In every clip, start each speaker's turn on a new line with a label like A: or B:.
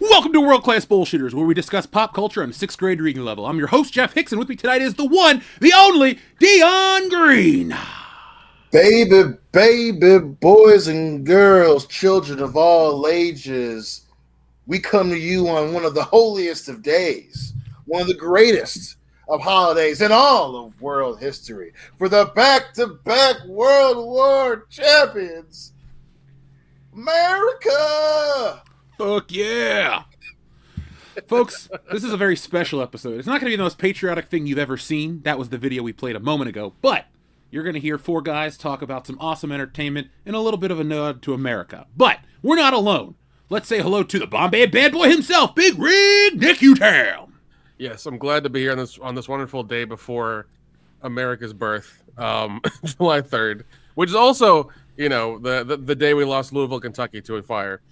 A: Welcome to World Class Bullshitters, where we discuss pop culture on a 6th grade reading level. I'm your host, Jeff Hicks, and with me tonight is the one, the only, Dion Green.
B: Baby, baby, boys and girls, children of all ages, we come to you on one of the holiest of days, one of the greatest of holidays in all of world history, for the back-to-back World War champions, America!
A: Fuck yeah! Folks, this is a very special episode. It's not going to be the most patriotic thing you've ever seen. That was the video we played a moment ago. But you're going to hear four guys talk about some awesome entertainment and a little bit of a nod to America. But we're not alone. Let's say hello to the Bombay bad boy himself, Big Rig Nick Utown.
C: Yes, I'm glad to be here on this wonderful day before America's birth, July 3rd, which is also, the day we lost Louisville, Kentucky to a fire.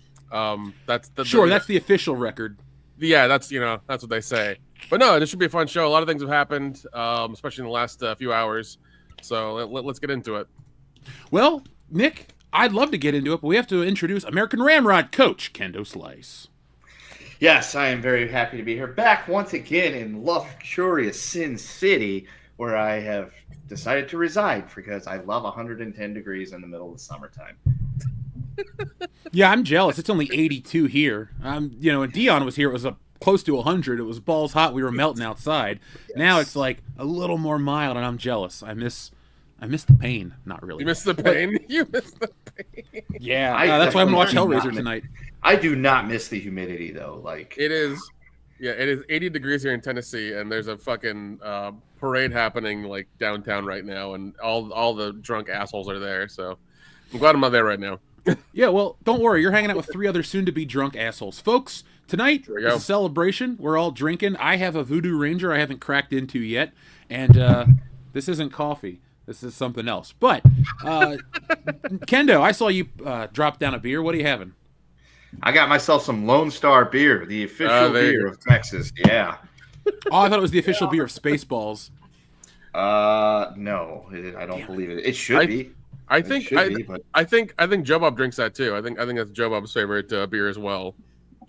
C: That's the
A: official record.
C: Yeah, that's what they say. But no, this should be a fun show. A lot of things have happened, especially in the last few hours. So let's get into it.
A: Well, Nick, I'd love to get into it, but we have to introduce American Ramrod coach Kendo Slice.
D: Yes, I am very happy to be here back once again in luxurious Sin City, where I have decided to reside because I love 110 degrees in the middle of the summertime.
A: Yeah, I'm jealous. It's only 82 here. When Dion was here, it was close to 100. It was balls hot. We were melting outside. Yes. Now it's like a little more mild, and I'm jealous. I miss the pain. Not really.
C: You miss the pain? You miss the pain.
A: Yeah, that's why I'm going to watch Hellraiser tonight.
D: I do not miss the humidity, though.
C: It is 80 degrees here in Tennessee, and there's a fucking parade happening downtown right now, and all the drunk assholes are there. So I'm glad I'm not there right now.
A: Yeah, well, don't worry. You're hanging out with three other soon-to-be drunk assholes. Folks, tonight is a celebration. We're all drinking. I have a Voodoo Ranger I haven't cracked into yet, and this isn't coffee. This is something else. But, Kendo, I saw you drop down a beer. What are you having?
D: I got myself some Lone Star beer, the official beer of Texas. Yeah.
A: Oh, I thought it was the official beer of Spaceballs.
D: No, I don't believe it. It should be.
C: I think Joe Bob drinks that too. I think that's Joe Bob's favorite beer as well.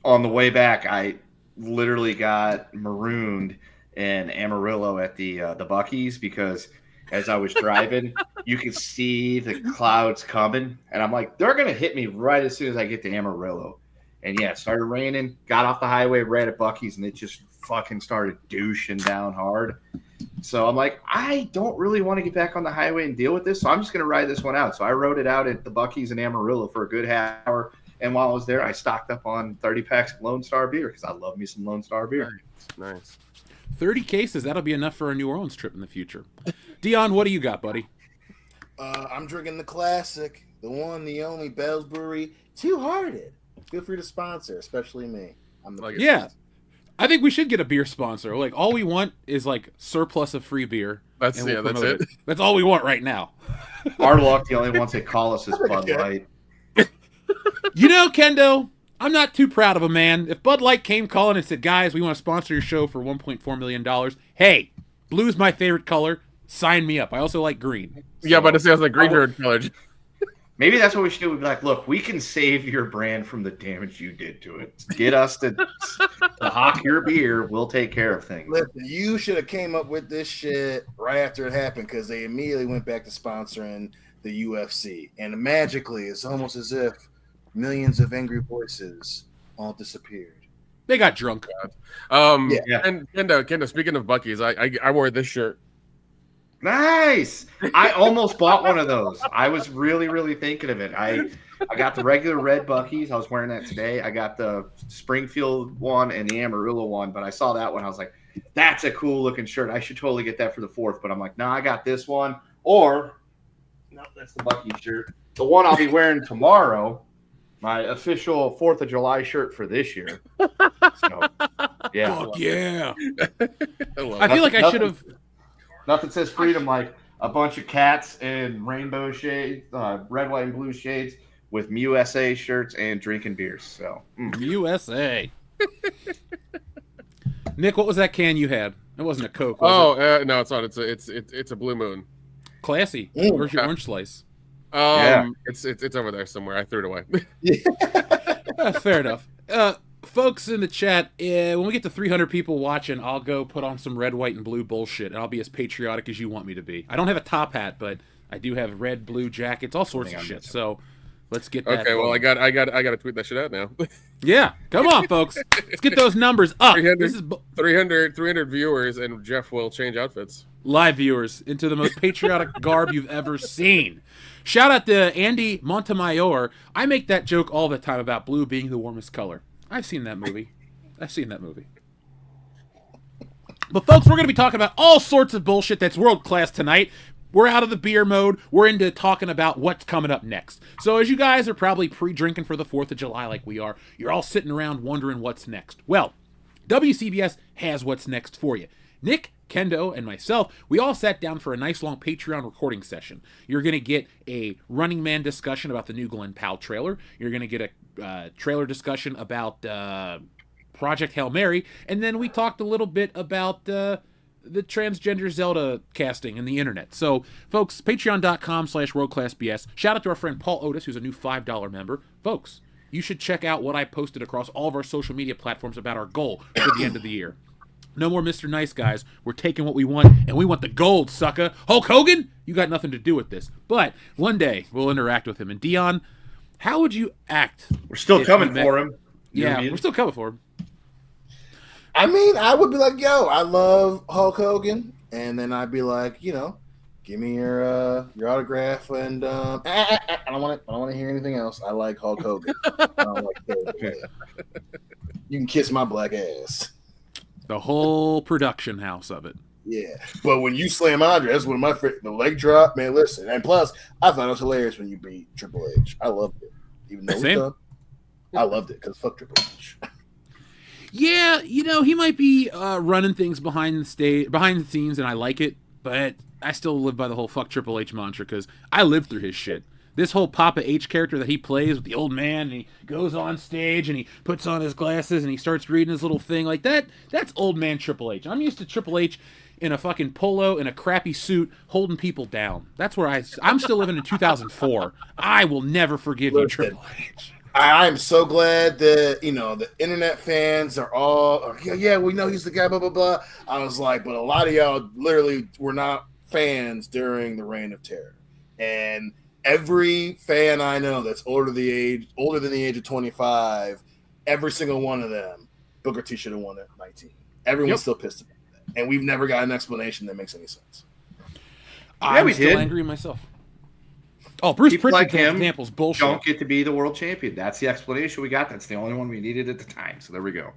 D: On the way back, I literally got marooned in Amarillo at the Buc-ee's because as I was driving, you could see the clouds coming, and I'm like, they're gonna hit me right as soon as I get to Amarillo. And yeah, it started raining. Got off the highway, right at Buc-ee's, and it just fucking started douching down hard. So I'm like, I don't really want to get back on the highway and deal with this, so I'm just going to ride this one out. So I rode it out at the Buc-ee's in Amarillo for a good half hour, and while I was there, I stocked up on 30 packs of Lone Star beer because I love me some Lone Star beer.
C: Nice.
A: 30 cases, that'll be enough for a New Orleans trip in the future. Dion, what do you got, buddy?
B: I'm drinking the classic, the one, the only Bell's Brewery, Two Hearted. Feel free to sponsor, especially me. I'm the
A: yeah. I think we should get a beer sponsor. All we want is surplus of free beer.
C: That's it.
A: That's all we want right now.
D: Our luck, the only ones that call us is Bud Light.
A: Kendo, I'm not too proud of a man. If Bud Light came calling and said, guys, we want to sponsor your show for $1.4 million, hey, blue's my favorite color. Sign me up. I also like green.
C: So, yeah, but I was like green color.
D: Maybe that's what we should do. We'd be like, look, we can save your brand from the damage you did to it. Get us to hawk your beer. We'll take care of things.
B: Listen, you should have came up with this shit right after it happened because they immediately went back to sponsoring the UFC. And magically, it's almost as if millions of angry voices all disappeared.
A: They got drunk.
C: Yeah. And Kendo, speaking of Buc-ee's, I wore this shirt.
D: Nice. I almost bought one of those. I was really, really thinking of it. I got the regular red Buc-ee's. I was wearing that today. I got the Springfield one and the Amarillo one, but I saw that one. I was like, that's a cool looking shirt. I should totally get that for the 4th. But I'm like, no, I got this one. Or, no, that's the Buc-ee's shirt. The one I'll be wearing tomorrow, my official 4th of July shirt for this year. So, yeah.
A: Fuck yeah. I feel like I should have.
D: Nothing says freedom like a bunch of cats in rainbow shades, red, white, and blue shades with USA shirts and drinking beers. So
A: USA. Nick, what was that can you had? It wasn't a Coke. Was it?
C: No, it's not. It's a Blue Moon.
A: Classy. Where's your orange slice?
C: It's over there somewhere. I threw it away.
A: Fair enough. folks in the chat, when we get to 300 people watching, I'll go put on some red, white, and blue bullshit, and I'll be as patriotic as you want me to be. I don't have a top hat, but I do have red, blue jackets, all sorts of shit. So let's get that.
C: Okay, well, I got to tweet that shit out now.
A: Yeah, come on, folks. Let's get those numbers up.
C: 300 viewers, and Jeff will change outfits.
A: Live viewers into the most patriotic garb you've ever seen. Shout out to Andy Montemayor. I make that joke all the time about blue being the warmest color. I've seen that movie. But folks, we're going to be talking about all sorts of bullshit that's world class tonight. We're out of the beer mode. We're into talking about what's coming up next. So as you guys are probably pre-drinking for the 4th of July like we are, you're all sitting around wondering what's next. Well, WCBS has what's next for you. Nick, Kendo, and myself, we all sat down for a nice long Patreon recording session. You're going to get a Running Man discussion about the new Glenn Powell trailer. You're going to get a trailer discussion about Project Hail Mary. And then we talked a little bit about the transgender Zelda casting and the internet. So, folks, patreon.com/worldclassbs. Shout out to our friend Paul Otis, who's a new $5 member. Folks, you should check out what I posted across all of our social media platforms about our goal for the end of the year. No more Mr. Nice Guys. We're taking what we want, and we want the gold, sucker. Hulk Hogan, you got nothing to do with this. But one day, we'll interact with him. And Dion, how would you act?
D: We're still coming for him.
A: Yeah, we're still coming for him.
B: I mean, I would be like, yo, I love Hulk Hogan. And then I'd be like, give me your autograph. And I don't want to hear anything else. I like Hulk Hogan. I don't like Hogan. You can kiss my black ass.
A: The whole production house of it.
B: Yeah, but when you slam Andre, that's one of my favorite. The leg drop, man. Listen, and plus, I thought it was hilarious when you beat Triple H. I loved it, even though we thought, I loved it because fuck Triple H.
A: Yeah, he might be running things behind the scenes, and I like it, but I still live by the whole fuck Triple H mantra because I lived through his shit. This whole Papa H character that he plays with the old man, and he goes on stage and he puts on his glasses and he starts reading his little thing like that. That's old man Triple H. I'm used to Triple H in a fucking polo in a crappy suit holding people down. That's where I'm still living in 2004. I will never forgive you, Triple H.
B: I'm so glad that, the internet fans are all, yeah, we know he's the guy, blah, blah, blah. I was like, but a lot of y'all literally were not fans during the Reign of Terror. And every fan I know that's older than the age of 25, every single one of them, Booker T should have won at 19. Everyone's still pissed about that. And we've never got an explanation that makes any sense.
A: I'm still angry myself. Oh, Bruce Pritchard's example's bullshit.
D: Don't get to be the world champion. That's the explanation we got. That's the only one we needed at the time. So there we go.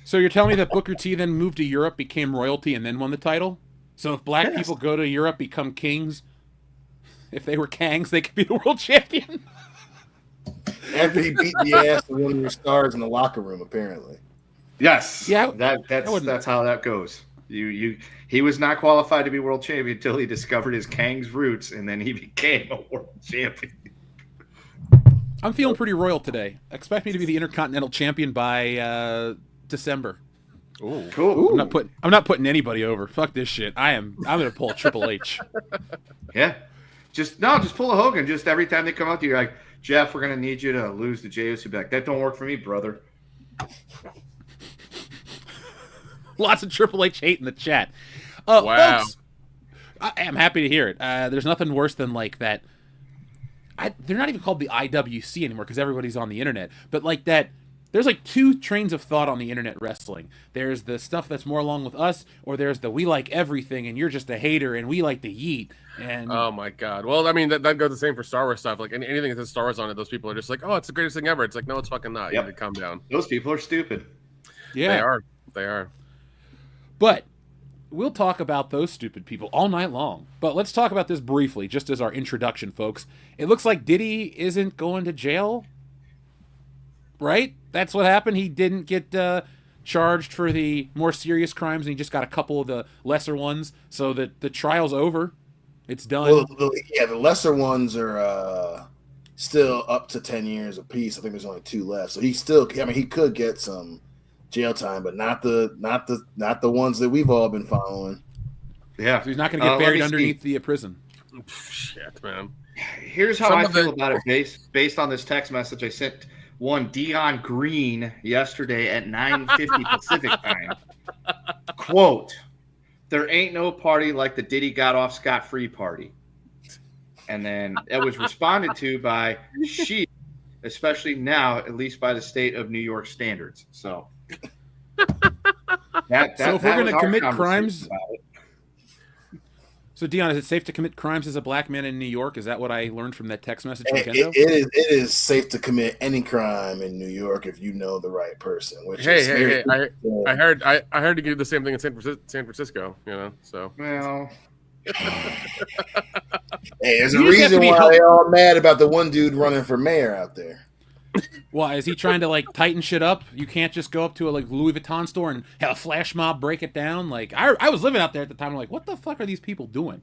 A: So you're telling me that Booker T then moved to Europe, became royalty, and then won the title? So if black people go to Europe, become kings, if they were Kangs, they could be the world champion?
B: After he beat the ass of one of your stars in the locker room, apparently.
D: Yes.
A: Yeah.
D: That's how that goes. He was not qualified to be world champion until he discovered his Kang's roots, and then he became a world champion.
A: I'm feeling pretty royal today. Expect me to be the Intercontinental Champion by December.
D: Ooh, cool.
A: I'm not putting anybody over. Fuck this shit. I'm gonna pull a Triple H.
D: Yeah. Just pull a Hogan. Just every time they come out to you, you're like, Jeff, we're gonna need you to lose to JOC. Back. That don't work for me, brother.
A: Lots of Triple H hate in the chat.
C: Wow.
A: Folks, I am happy to hear it. There's nothing worse than like that. They're not even called the IWC anymore because everybody's on the internet. But like that, there's like two trains of thought on the internet wrestling. There's the stuff that's more along with us, or there's the we like everything and you're just a hater and we like the yeet. And
C: oh my god. Well, I mean that goes the same for Star Wars stuff. Like anything that says Star Wars on it, those people are just like, oh, it's the greatest thing ever. It's like, no, it's fucking not. You need to calm down.
D: Those people are stupid.
A: Yeah,
C: They are.
A: But we'll talk about those stupid people all night long. But let's talk about this briefly, just as our introduction, folks. It looks like Diddy isn't going to jail, right? That's what happened. He didn't get charged for the more serious crimes, and he just got a couple of the lesser ones. So that the trial's over. It's done.
B: Well, the lesser ones are still up to 10 years apiece. I think there's only 2 left. So he could get some jail time, but not the ones that we've all been following.
D: Yeah,
A: so he's not going to get buried underneath the prison.
C: Shit, man.
D: Here's how I feel about it, based on this text message I sent one Dion Green yesterday at 9:50 Pacific time. Quote, "There ain't no party like the Diddy got off scot-free party." And then it was responded to by she, especially now, at least by the state of New York standards. So,
A: So if we're going to commit crimes, so Dion, is it safe to commit crimes as a black man in New York? Is that what I learned from that text message from Kendo?
B: It is safe to commit any crime in New York if you know the right person. Which
C: Hey! I heard to do the same thing in San Francisco. You know, so
D: well.
B: Hey, there's a reason why they're all mad about the one dude running for mayor out there.
A: Why is he trying to like tighten shit up? You can't just go up to a like Louis Vuitton store and have a flash mob break it down. Like I was living out there at the time. I'm like, what the fuck are these people doing?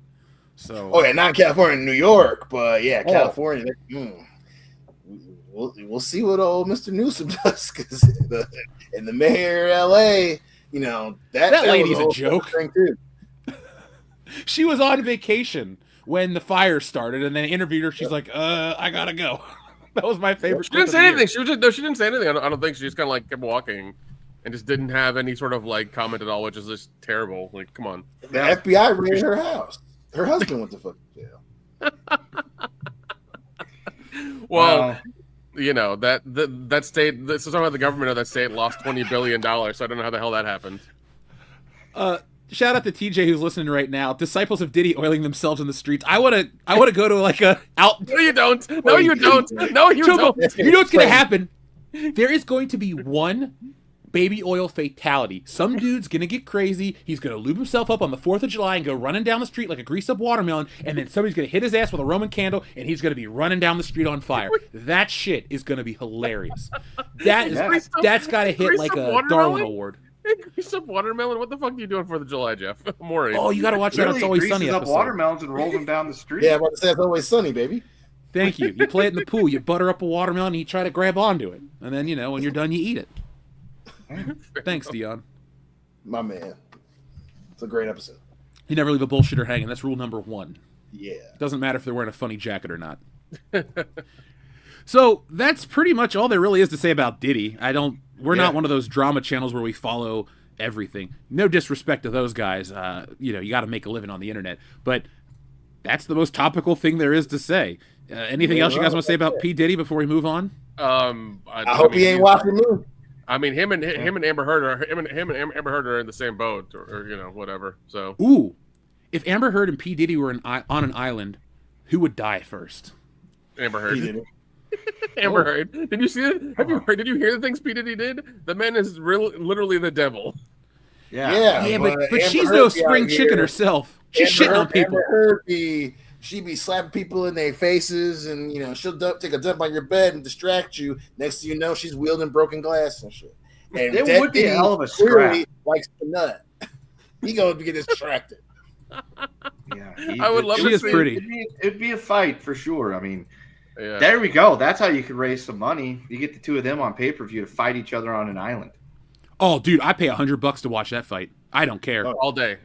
A: So
B: yeah, not in California, New York, but yeah, California. We'll see what old Mr. Newsom does because in the mayor of LA, you know that
A: lady's a joke.
B: Thing too.
A: She was on vacation when the fire started, and then interviewed her. She's like, I gotta go. That was my favorite.
C: She didn't say anything. She didn't say anything. I don't think she just kind of like kept walking, and just didn't have any sort of like comment at all, which is just terrible. Like, come on.
B: The FBI raided her house. Her husband went to fucking jail.
C: Well, you know that state. This is talking about the government of that state lost $20 billion. So I don't know how the hell that happened.
A: Shout out to TJ who's listening right now. Disciples of Diddy oiling themselves in the streets. I wanna go to like a out.
C: No, you don't. No, you don't. No, you don't.
A: You know what's gonna happen? There is going to be one baby oil fatality. Some dude's gonna get crazy. He's gonna lube himself up on the 4th of July and go running down the street like a greased up watermelon, and then somebody's gonna hit his ass with a Roman candle, and he's gonna be running down the street on fire. That shit is gonna be hilarious. That's gotta hit like a Darwin Award.
C: Grease up watermelon? What the fuck are you doing for the July, Jeff? I'm worried.
A: Oh, you gotta watch that. It's Always Sunny
D: up
A: episode.
D: Watermelons and rolls them down the street.
B: Yeah, but it's Always Sunny, baby.
A: Thank you. You play it in the pool. You butter up a watermelon and you try to grab onto it, and then when you're done, you eat it. Thanks, Dion.
B: My man. It's a great episode.
A: You never leave a bullshitter hanging. That's rule number 1.
B: Yeah.
A: Doesn't matter if they're wearing a funny jacket or not. So that's pretty much all there really is to say about Diddy. We're not one of those drama channels where we follow everything. No disrespect to those guys. You got to make a living on the internet. But that's the most topical thing there is to say. Anything else you guys want to say about P. Diddy before we move on?
B: I hope he ain't watching me.
C: I mean, him and Amber Heard are in the same boat, or whatever. So,
A: ooh, if Amber Heard and P. Diddy were on an island, who would die first?
C: Amber Heard. Amber Heard. Did you see it? Did you hear the things P. Diddy did? The man is literally the devil.
B: Yeah,
A: but she's no spring chicken herself. She's shitting on people.
B: Amber Heard she be slapping people in their faces, and she'll take a dump on your bed and distract you. Next thing you know, she's wielding broken glass and shit. And
D: it would be a hell of a scrap.
B: Likes the nut. He gonna get distracted.
D: Yeah,
C: I would love to see.
A: She is pretty.
D: It'd be a fight for sure. I mean, there we go. That's how you could raise some money. You get the two of them on pay-per-view to fight each other on an island.
A: Oh, dude, I pay $100 to watch that fight. I don't care.
C: All day.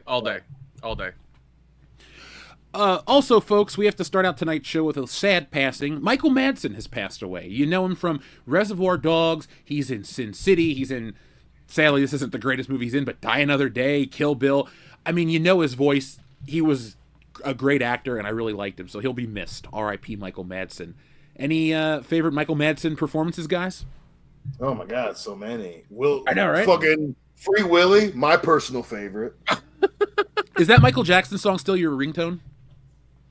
A: Also, folks, we have to start out tonight's show with a sad passing. Michael Madsen has passed away. You know him from Reservoir Dogs. He's in Sin City. He's in, sadly, this isn't the greatest movie he's in, but Die Another Day, Kill Bill. I mean, his voice. He was a great actor, and I really liked him, so he'll be missed. R.I.P. Michael Madsen. Any favorite Michael Madsen performances, guys?
B: Oh, my God, so many.
A: I know, right?
B: Fucking Free Willy, my personal favorite.
A: Is that Michael Jackson song still your ringtone?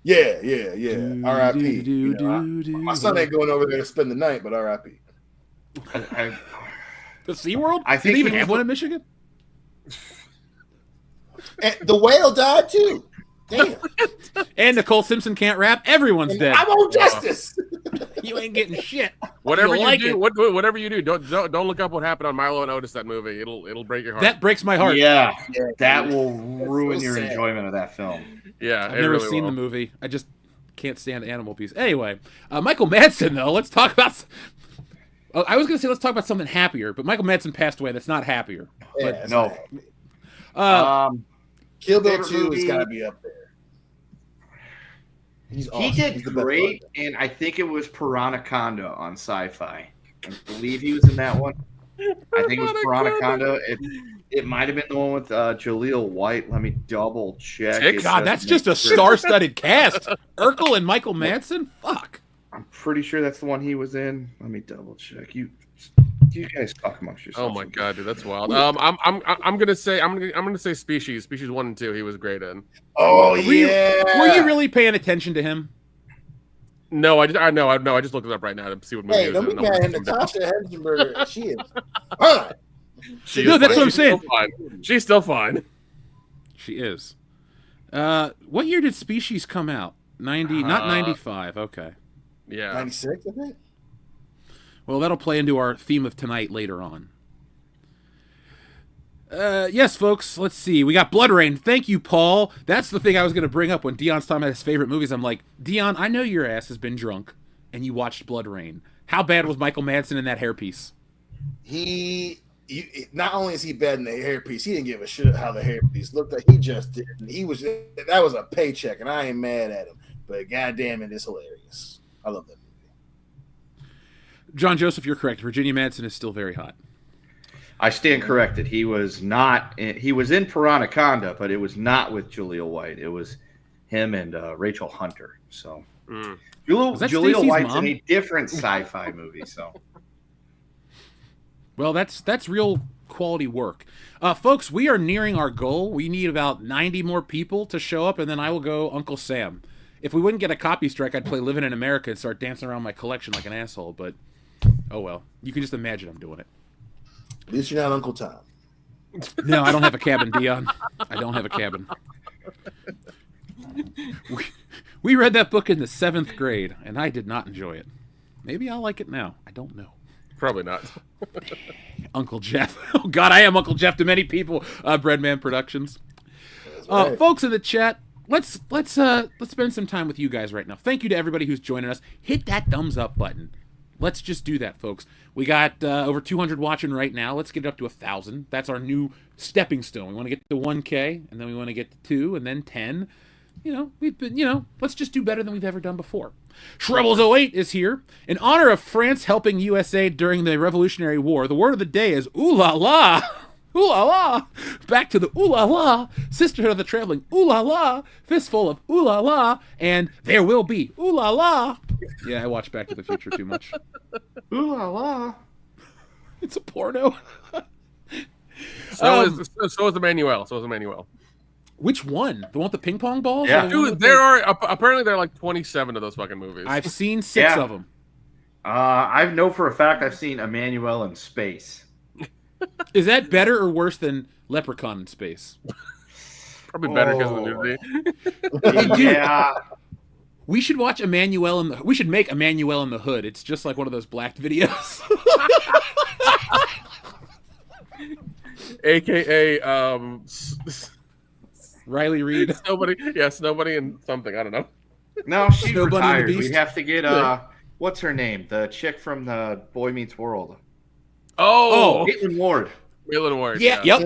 B: Yeah. R.I.P. My son ain't going over there to spend the night, but R.I.P.
A: The SeaWorld?
D: I think
A: they even have one in Michigan?
B: And the whale died too. Damn.
A: And Nicole Simpson can't rap. Everyone's dead.
B: I want justice.
A: You ain't getting shit.
C: Whatever you do, whatever you do, don't look up what happened on Milo and Otis. That movie, it'll break your heart.
A: That breaks my heart.
D: Yeah, that will ruin your enjoyment of that film.
C: Yeah,
A: I've never seen the movie. I just can't stand Animal Piece. Anyway, Michael Madsen though. Let's talk about. I was gonna say let's talk about something happier, but Michael Madsen passed away. That's not happier.
B: Yeah,
D: no.
B: Kill Bill 2 has got to be up there. He's awesome.
D: He did great, and I think it was Piranaconda on Sci-Fi. I believe he was in that one. I think it was Piranaconda. It might have been the one with Jaleel White. Let me double check.
A: God, that's just a star-studded cast. Urkel and Michael Madsen? Fuck.
D: I'm pretty sure that's the one he was in. Let me double check. You guys talk amongst yourselves.
C: Oh my god, dude, that's wild. I'm gonna say Species 1 and 2. He was great in.
B: Oh
A: Were you really paying attention to him?
C: No, I just looked it up right now to see what movie
B: Hey,
C: he
B: don't
C: was
B: be
C: in.
B: mad at Natasha Hensenberger. She is fine.
A: No, that's what I'm saying.
C: She's still fine.
A: She is. What year did Species come out? 90, not 95. Okay.
C: Yeah.
B: 96, I think.
A: Well, that'll play into our theme of tonight later on. Yes, folks, let's see. We got Blood Rain. Thank you, Paul. That's the thing I was going to bring up when Dion's talking about his favorite movies. I'm like, Dion, I know your ass has been drunk, and you watched Blood Rain. How bad was Michael Madsen in that hairpiece?
B: Not only is he bad in the hairpiece, he didn't give a shit how the hairpiece looked like. He just didn't. That was a paycheck, and I ain't mad at him. But goddamn, it is hilarious. I love that movie.
A: John Joseph, you're correct. Virginia Madsen is still very hot.
D: I stand corrected. He was not. He was in Piranaconda, but it was not with Jaleel White. It was him and Rachel Hunter. So Jaleel White's
A: mom?
D: in a different sci-fi movie. So,
A: well, that's real quality work, folks. We are nearing our goal. We need about 90 more people to show up, and then I will go Uncle Sam. If we wouldn't get a copy strike, I'd play Living in America and start dancing around my collection like an asshole. But oh well, you can just imagine I'm doing it.
B: At least you're not Uncle Tom.
A: No, I don't have a cabin, Dion. I don't have a cabin. We read that book in the 7th grade, and I did not enjoy it. Maybe I'll like it now. I don't know.
C: Probably not.
A: Uncle Jeff. Oh, God, I am Uncle Jeff to many people. Breadman Productions. Right. Folks in the chat, let's spend some time with you guys right now. Thank you to everybody who's joining us. Hit that thumbs up button. Let's just do that, folks. We got over 200 watching right now. Let's get it up to 1,000. That's our new stepping stone. We want to get to 1K, and then we want to get to 2, and then 10. Let's just do better than we've ever done before. Shrebbles08 is here. In honor of France helping USA during the Revolutionary War, the word of the day is ooh la la. Ooh la la. Back to the ooh la la. Sisterhood of the Traveling. Ooh la la. Fistful of ooh la la. And there will be ooh la la. Yeah, I watch Back to the Future too much.
D: ooh la la.
A: It's a porno.
C: So is Emmanuel.
A: Which one? The one with the ping pong balls?
D: Yeah.
C: Dude, apparently there are like 27 of those fucking movies.
A: I've seen 6 of them.
D: I know for a fact I've seen Emmanuel in space.
A: Is that better or worse than Leprechaun in Space?
C: Probably better because of the nudity.
D: Yeah.
A: We should watch Emmanuel we should make Emmanuel in the Hood. It's just like one of those blacked videos.
C: AKA
A: Riley Reid.
C: Nobody and something. I don't know.
D: No, she's
A: Snow Bunny and the
D: retired.
A: Beast?
D: We have to get what's her name? The chick from the Boy Meets World.
C: Oh,
D: Caitlin Ward.
A: Yeah, yep.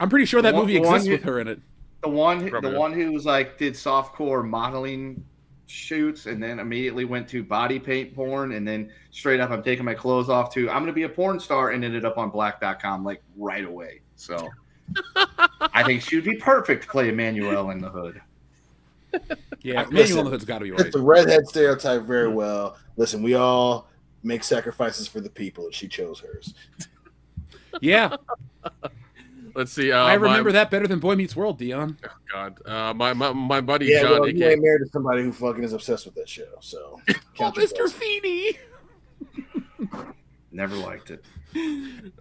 A: I'm pretty sure that movie exists with her in it.
D: The one who was like did softcore modeling shoots and then immediately went to body paint porn and then straight up I'm taking my clothes off to I'm gonna be a porn star and ended up on black.com like right away. So I think she would be perfect to play Emmanuel in the Hood.
A: Yeah, Emmanuel in the Hood's got to be right.
B: The redhead stereotype very well. Listen, we all make sacrifices for the people, and she chose hers.
A: Yeah.
C: Let's see.
A: I remember that better than Boy Meets World, Dion.
C: Oh God, my buddy
B: Yeah,
C: John.
B: well, you ain't married to somebody who fucking is obsessed with that show. So,
A: Mr. Feeney.
D: Never liked it.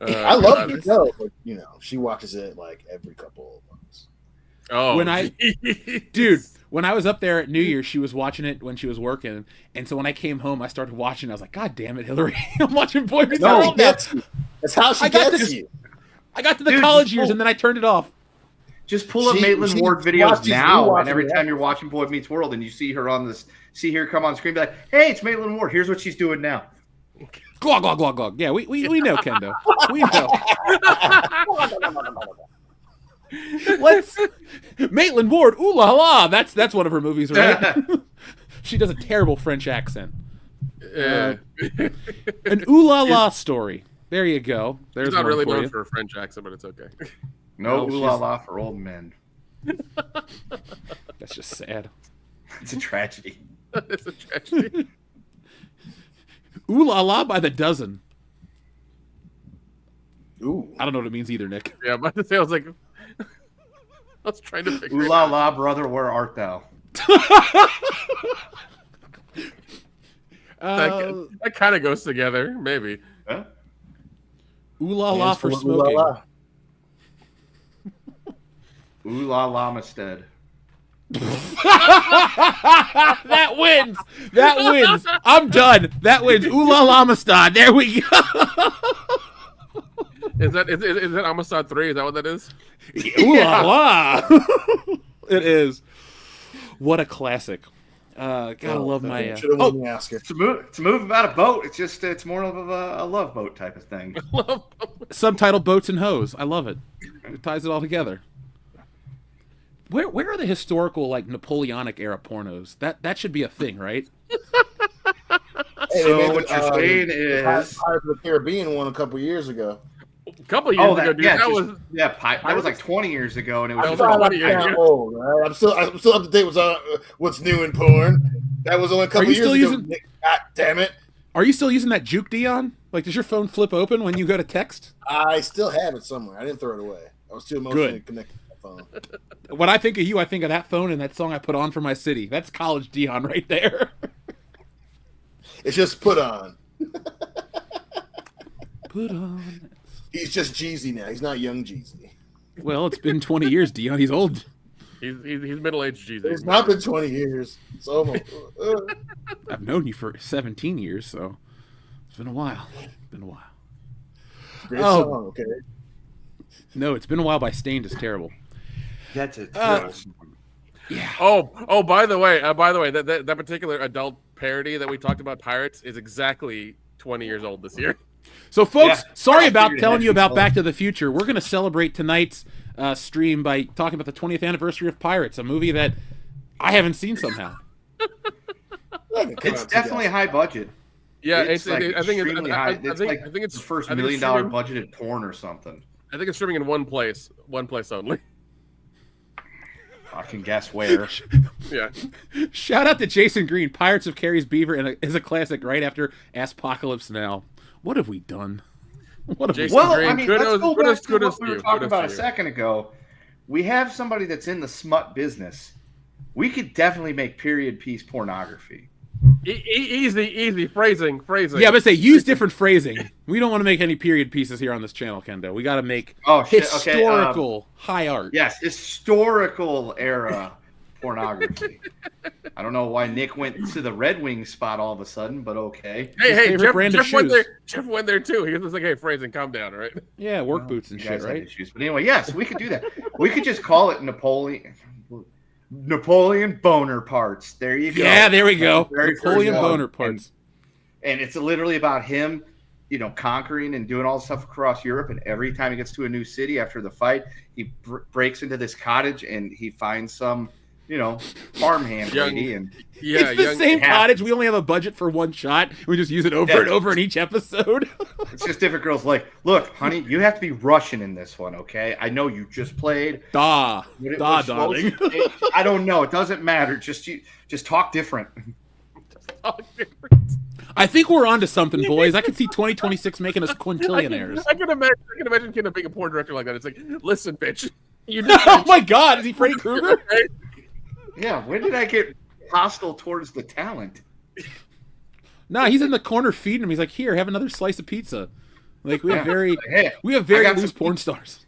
B: I love the show, but she watches it like every couple of months.
C: Oh,
A: when I was up there at New Year's, she was watching it when she was working, and so when I came home, I started watching. I was like, God damn it, Hillary! I'm watching Boy Meets World. That's
B: how she gets you.
A: I got to the college years, and then I turned it off.
D: Just pull up Maitland Ward videos now, and every time you're watching Boy Meets World, and you see her come on screen, be like, "Hey, it's Maitland Ward. Here's what she's doing now."
A: Glug glug glug glug. Yeah, we know, Kendo. We know. Let's Maitland Ward. Ooh la la. That's one of her movies, right? She does a terrible French accent. An ooh la la story. There you go. There's
C: He's not
A: one
C: really
A: for
C: known
A: you.
C: for a French accent, but it's okay.
D: No
A: Well,
D: ooh la la for old men.
A: That's just sad.
D: It's a tragedy.
C: It's a tragedy.
A: Ooh la la by the dozen.
B: Ooh.
A: I don't know what it means either, Nick.
C: Yeah, but I was like, I was trying to figure
D: Ooh
C: it
D: la
C: out.
D: la, brother, where art thou?
C: That kind of goes together, maybe.
D: Huh?
A: Ooh la la for
B: Ooh la
A: smoking.
B: la.
D: Ooh la la, Mestead.
A: That wins. That wins. I'm done. That wins. Ooh la la Amistad. There we go.
C: Is that Amistad 3? Is that what that is?
A: Ooh la la. It is. What a classic. Gotta love my.
B: Should have won the Oscar.
D: It's a move about a boat. It's more of a love boat type of thing.
A: Subtitle Boats and Hoes. I love it. It ties it all together. Where are the historical like Napoleonic era pornos? That should be a thing, right?
B: Hey,
D: So
B: they made
D: what you're saying is,
B: Pirates of the Caribbean one a couple years ago.
C: A couple years ago, dude.
D: yeah,
C: That
D: that was like 20 years ago, and it was
C: That
D: just
C: was
B: I'm
C: like 20
B: not
C: years
B: that
C: ago.
B: old, right? I'm still up to date with what's new in porn. That was only a couple
A: you
B: years
A: still
B: ago.
A: using-
B: Nick. God damn it!
A: Are you still using that juke, Dion? Like, does your phone flip open when you go to text?
B: I still have it somewhere. I didn't throw it away. I was too emotionally
A: Good.
B: connected to my phone.
A: When I think of you, I think of that phone and that song I put on for my city. That's college Dion right there.
B: It's just put on.
A: Put on.
B: He's just Jeezy now. He's not young Jeezy.
A: Well, it's been 20 years, Dion. He's old.
C: He's middle-aged Jesus.
B: It's not been 20 years. It's almost.
A: I've known you for 17 years, so it's been a while.
B: Great
A: Oh.
B: song, okay?
A: No, It's Been a While by Stained is terrible.
D: That's a
A: Yeah.
C: Oh, by the way, that particular adult parody that we talked about Pirates is exactly 20 years old this year.
A: So, folks,
D: Yeah.
A: sorry
D: I
A: about
D: figured it
A: telling
D: had
A: you
D: to be
A: about
D: close.
A: Back to the Future. We're going to celebrate tonight's stream by talking about the 20th anniversary of Pirates, a movie that I haven't seen somehow.
D: It's definitely high budget.
C: Yeah,
D: It's like
C: I think
D: extremely
C: it's
D: high.
C: I think it's
D: the first
C: I think
D: $1
C: it's
D: million
C: streaming-
D: budgeted porn or something.
C: I think it's streaming in one place only.
D: I can guess where.
C: Yeah.
A: Shout out to Jason Green. Pirates of Carrie's Beaver is a classic right after Apocalypse Now. What have we done? What have
C: Jason
A: we
D: Well,
C: Green,
D: I mean,
C: kudos-
D: let's go
C: kudos-
D: back to
C: kudos
D: what we
C: to
D: were
C: you,
D: talking
C: kudos
D: about
C: to
D: a
C: you.
D: second ago. We have somebody that's in the smut business. We could definitely make period piece pornography.
C: Easy phrasing.
A: Yeah, but say use different phrasing. We don't want to make any period pieces here on this channel, Kendo. We got to make
D: Oh, shit. Okay.
A: historical high art.
D: Yes, historical era pornography. I don't know why Nick went to the Red Wings spot all of a sudden, but okay.
A: His
C: Hey,
A: favorite brand of
C: Jeff went
A: shoes.
C: there. Jeff went there too. He was just like, "Hey, phrasing, calm down, all right?"
A: Yeah, work boots and
D: You
A: shit,
D: guys had
A: right?
D: issues. But anyway, yes, we could do that. We could just call it Napoleon boner parts. There you go.
A: Yeah, there we go.
D: Very
A: Napoleon
D: first one.
A: boner parts.
D: And it's literally about him, conquering and doing all the stuff across Europe. And every time he gets to a new city after the fight, he breaks into this cottage and he finds some, farmhand
C: Young-
D: lady. And
C: Yeah,
A: It's the same
D: it
A: cottage. We only have a budget for one shot. We just use it over
D: Yeah.
A: and over in each episode.
D: it's just different girls like, look, honey, you have to be Russian in this one, okay? I know you just played.
A: Da,
D: What it
A: da,
D: was
A: darling.
D: supposed to- I don't know. It doesn't matter. Just talk different.
A: I think we're onto something, boys. I can see 2026 making us quintillionaires.
C: I can imagine Ken being a porn director like that. It's like, listen, bitch, you just
A: Oh my God, is he Freddy Krueger?
D: Yeah, when did I get hostile towards the talent?
A: No, he's in the corner feeding him. He's like, "Here, have another slice of pizza." Like we have very
D: Hey, I
A: very
D: got
A: loose
D: some
A: porn
D: pizza.
A: stars.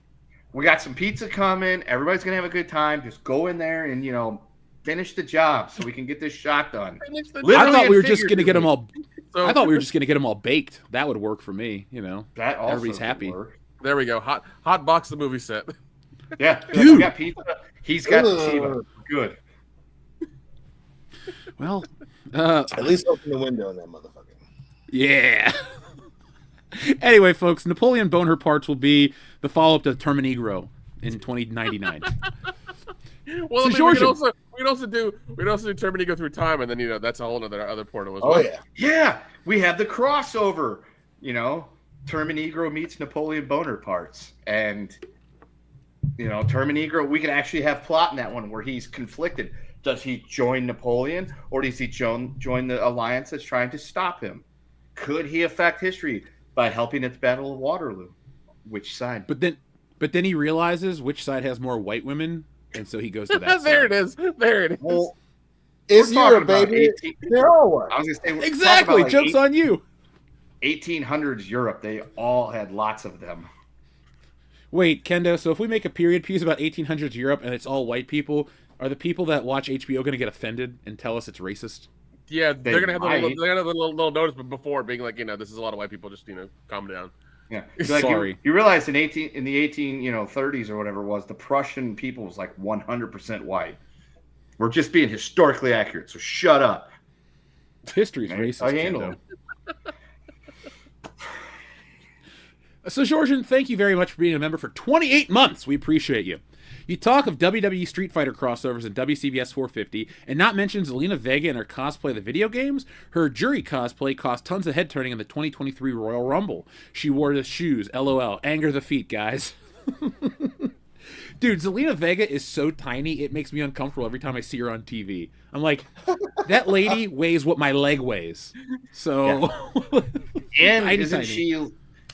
D: We got some pizza coming. Everybody's gonna have a good time. Just go in there and finish the job so we can get this shot done.
A: I
D: Literally
A: thought we
D: and
A: were just gonna get them all.
C: So,
A: I thought we were just gonna get them all baked. That would work for me.
D: That also
A: Everybody's
D: would
A: happy.
D: work.
C: There we go. Hot box the movie set.
D: Yeah,
A: Dude.
D: we got pizza. He's got the Chiba. Good.
A: Well,
B: At least open the window in that motherfucker.
A: yeah. Anyway, folks, Napoleon Boner Parts will be the follow-up to Terminegro in 2099.
C: Well,
A: So
C: we
A: Georgian.
C: could also do Terminator Go Through Time, and then that's a whole other portal as
B: Oh
C: well.
B: yeah.
D: Yeah, we have the crossover. Terminegro meets Napoleon Bonaparte's, and Terminegro. We could actually have plot in that one where he's conflicted. Does he join Napoleon, or does he join the alliance that's trying to stop him? Could he affect history by helping at the Battle of Waterloo? Which side?
A: But then he realizes which side has more white women, and so he goes to that
C: There
A: side.
C: it is. There it is.
B: Well, it's
D: We're talking
B: Europe,
D: about
B: baby.
D: 18
B: They're all white.
D: I was gonna say we're talking
A: Exactly.
D: about,
A: Joke's on you.
D: 1800s Europe. They all had lots of them.
A: Wait, Kendo, so if we make a period piece about 1800s Europe and it's all white people, are the people that watch HBO going to get offended and tell us it's racist?
C: Yeah, they're gonna have
D: might.
C: a little notice, but before being like, this is a lot of white people. Just calm down.
D: Yeah,
A: Sorry.
D: You realize in the 30s or whatever it was, the Prussian people was like 100% white. We're just being historically accurate, so shut up.
A: History's racist,
D: I handle
A: Kendo.
D: it.
A: So, Georgian, thank you very much for being a member for 28 months. We appreciate you. You talk of WWE Street Fighter crossovers and WCBs450, and not mention Zelina Vega and her cosplay of the video games. Her jury cosplay caused tons of head turning in the 2023 Royal Rumble. She wore the shoes. LOL. Anger the feet, guys. Dude, Zelina Vega is so tiny, it makes me uncomfortable every time I see her on TV. I'm like, that lady weighs what my leg weighs. So,
D: And
A: tiny,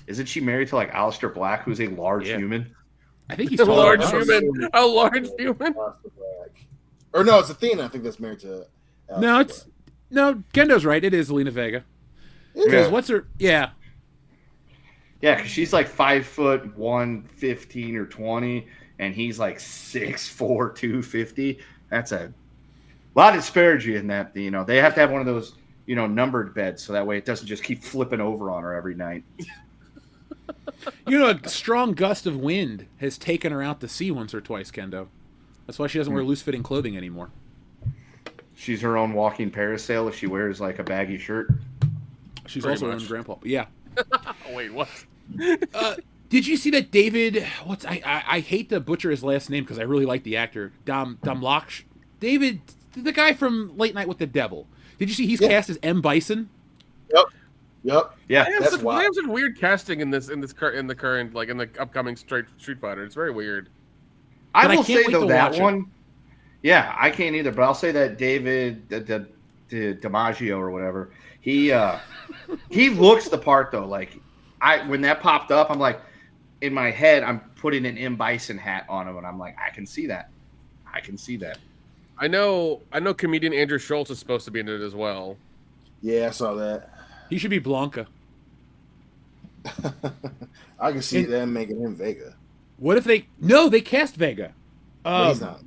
D: isn't she married to like Aleister Black, who's a large human?
A: I think he's
C: A
A: taller
C: large
A: than us.
C: human. A large human.
B: Or no, it's Athena. I think that's married to.
A: No, Kendo's right. It is Zelina Vega.
B: Yeah.
A: Because what's her? Yeah.
D: Yeah, because she's like 5'1", 115 or 20, and he's like 6'4", 250. That's a lot of disparity in that. They have to have one of those numbered beds, so that way it doesn't just keep flipping over on her every night.
A: A strong gust of wind has taken her out to sea once or twice, Kendo. That's why she doesn't wear loose-fitting clothing anymore.
D: She's her own walking parasail if she wears like a baggy shirt.
A: She's
C: Pretty
A: also her
C: much.
A: own grandpa. But yeah.
C: Wait, what?
A: Did you see that David? I hate to butcher his last name because I really like the actor Damlach. David, the guy from Late Night with the Devil. Did you see he's cast as M. Bison?
B: Yep.
D: Yeah,
C: They have
B: that's
C: such,
B: wild.
C: they have such weird casting in the current like in the upcoming Street Fighter. It's very weird.
D: I
A: But I
D: will
A: can't
D: say
A: wait
D: though
A: to
D: that
A: watch it.
D: one. Yeah, I can't either, but I'll say that David DiMaggio or whatever. He looks the part though. Like when that popped up, I'm like, in my head, I'm putting an M. Bison hat on him, and I'm like, I can see that.
C: I know comedian Andrew Schultz is supposed to be in it as well.
B: Yeah, I saw that.
A: He should be Blanca.
B: I can see them making him Vega.
A: What if they? No, they cast Vega.
B: But he's not.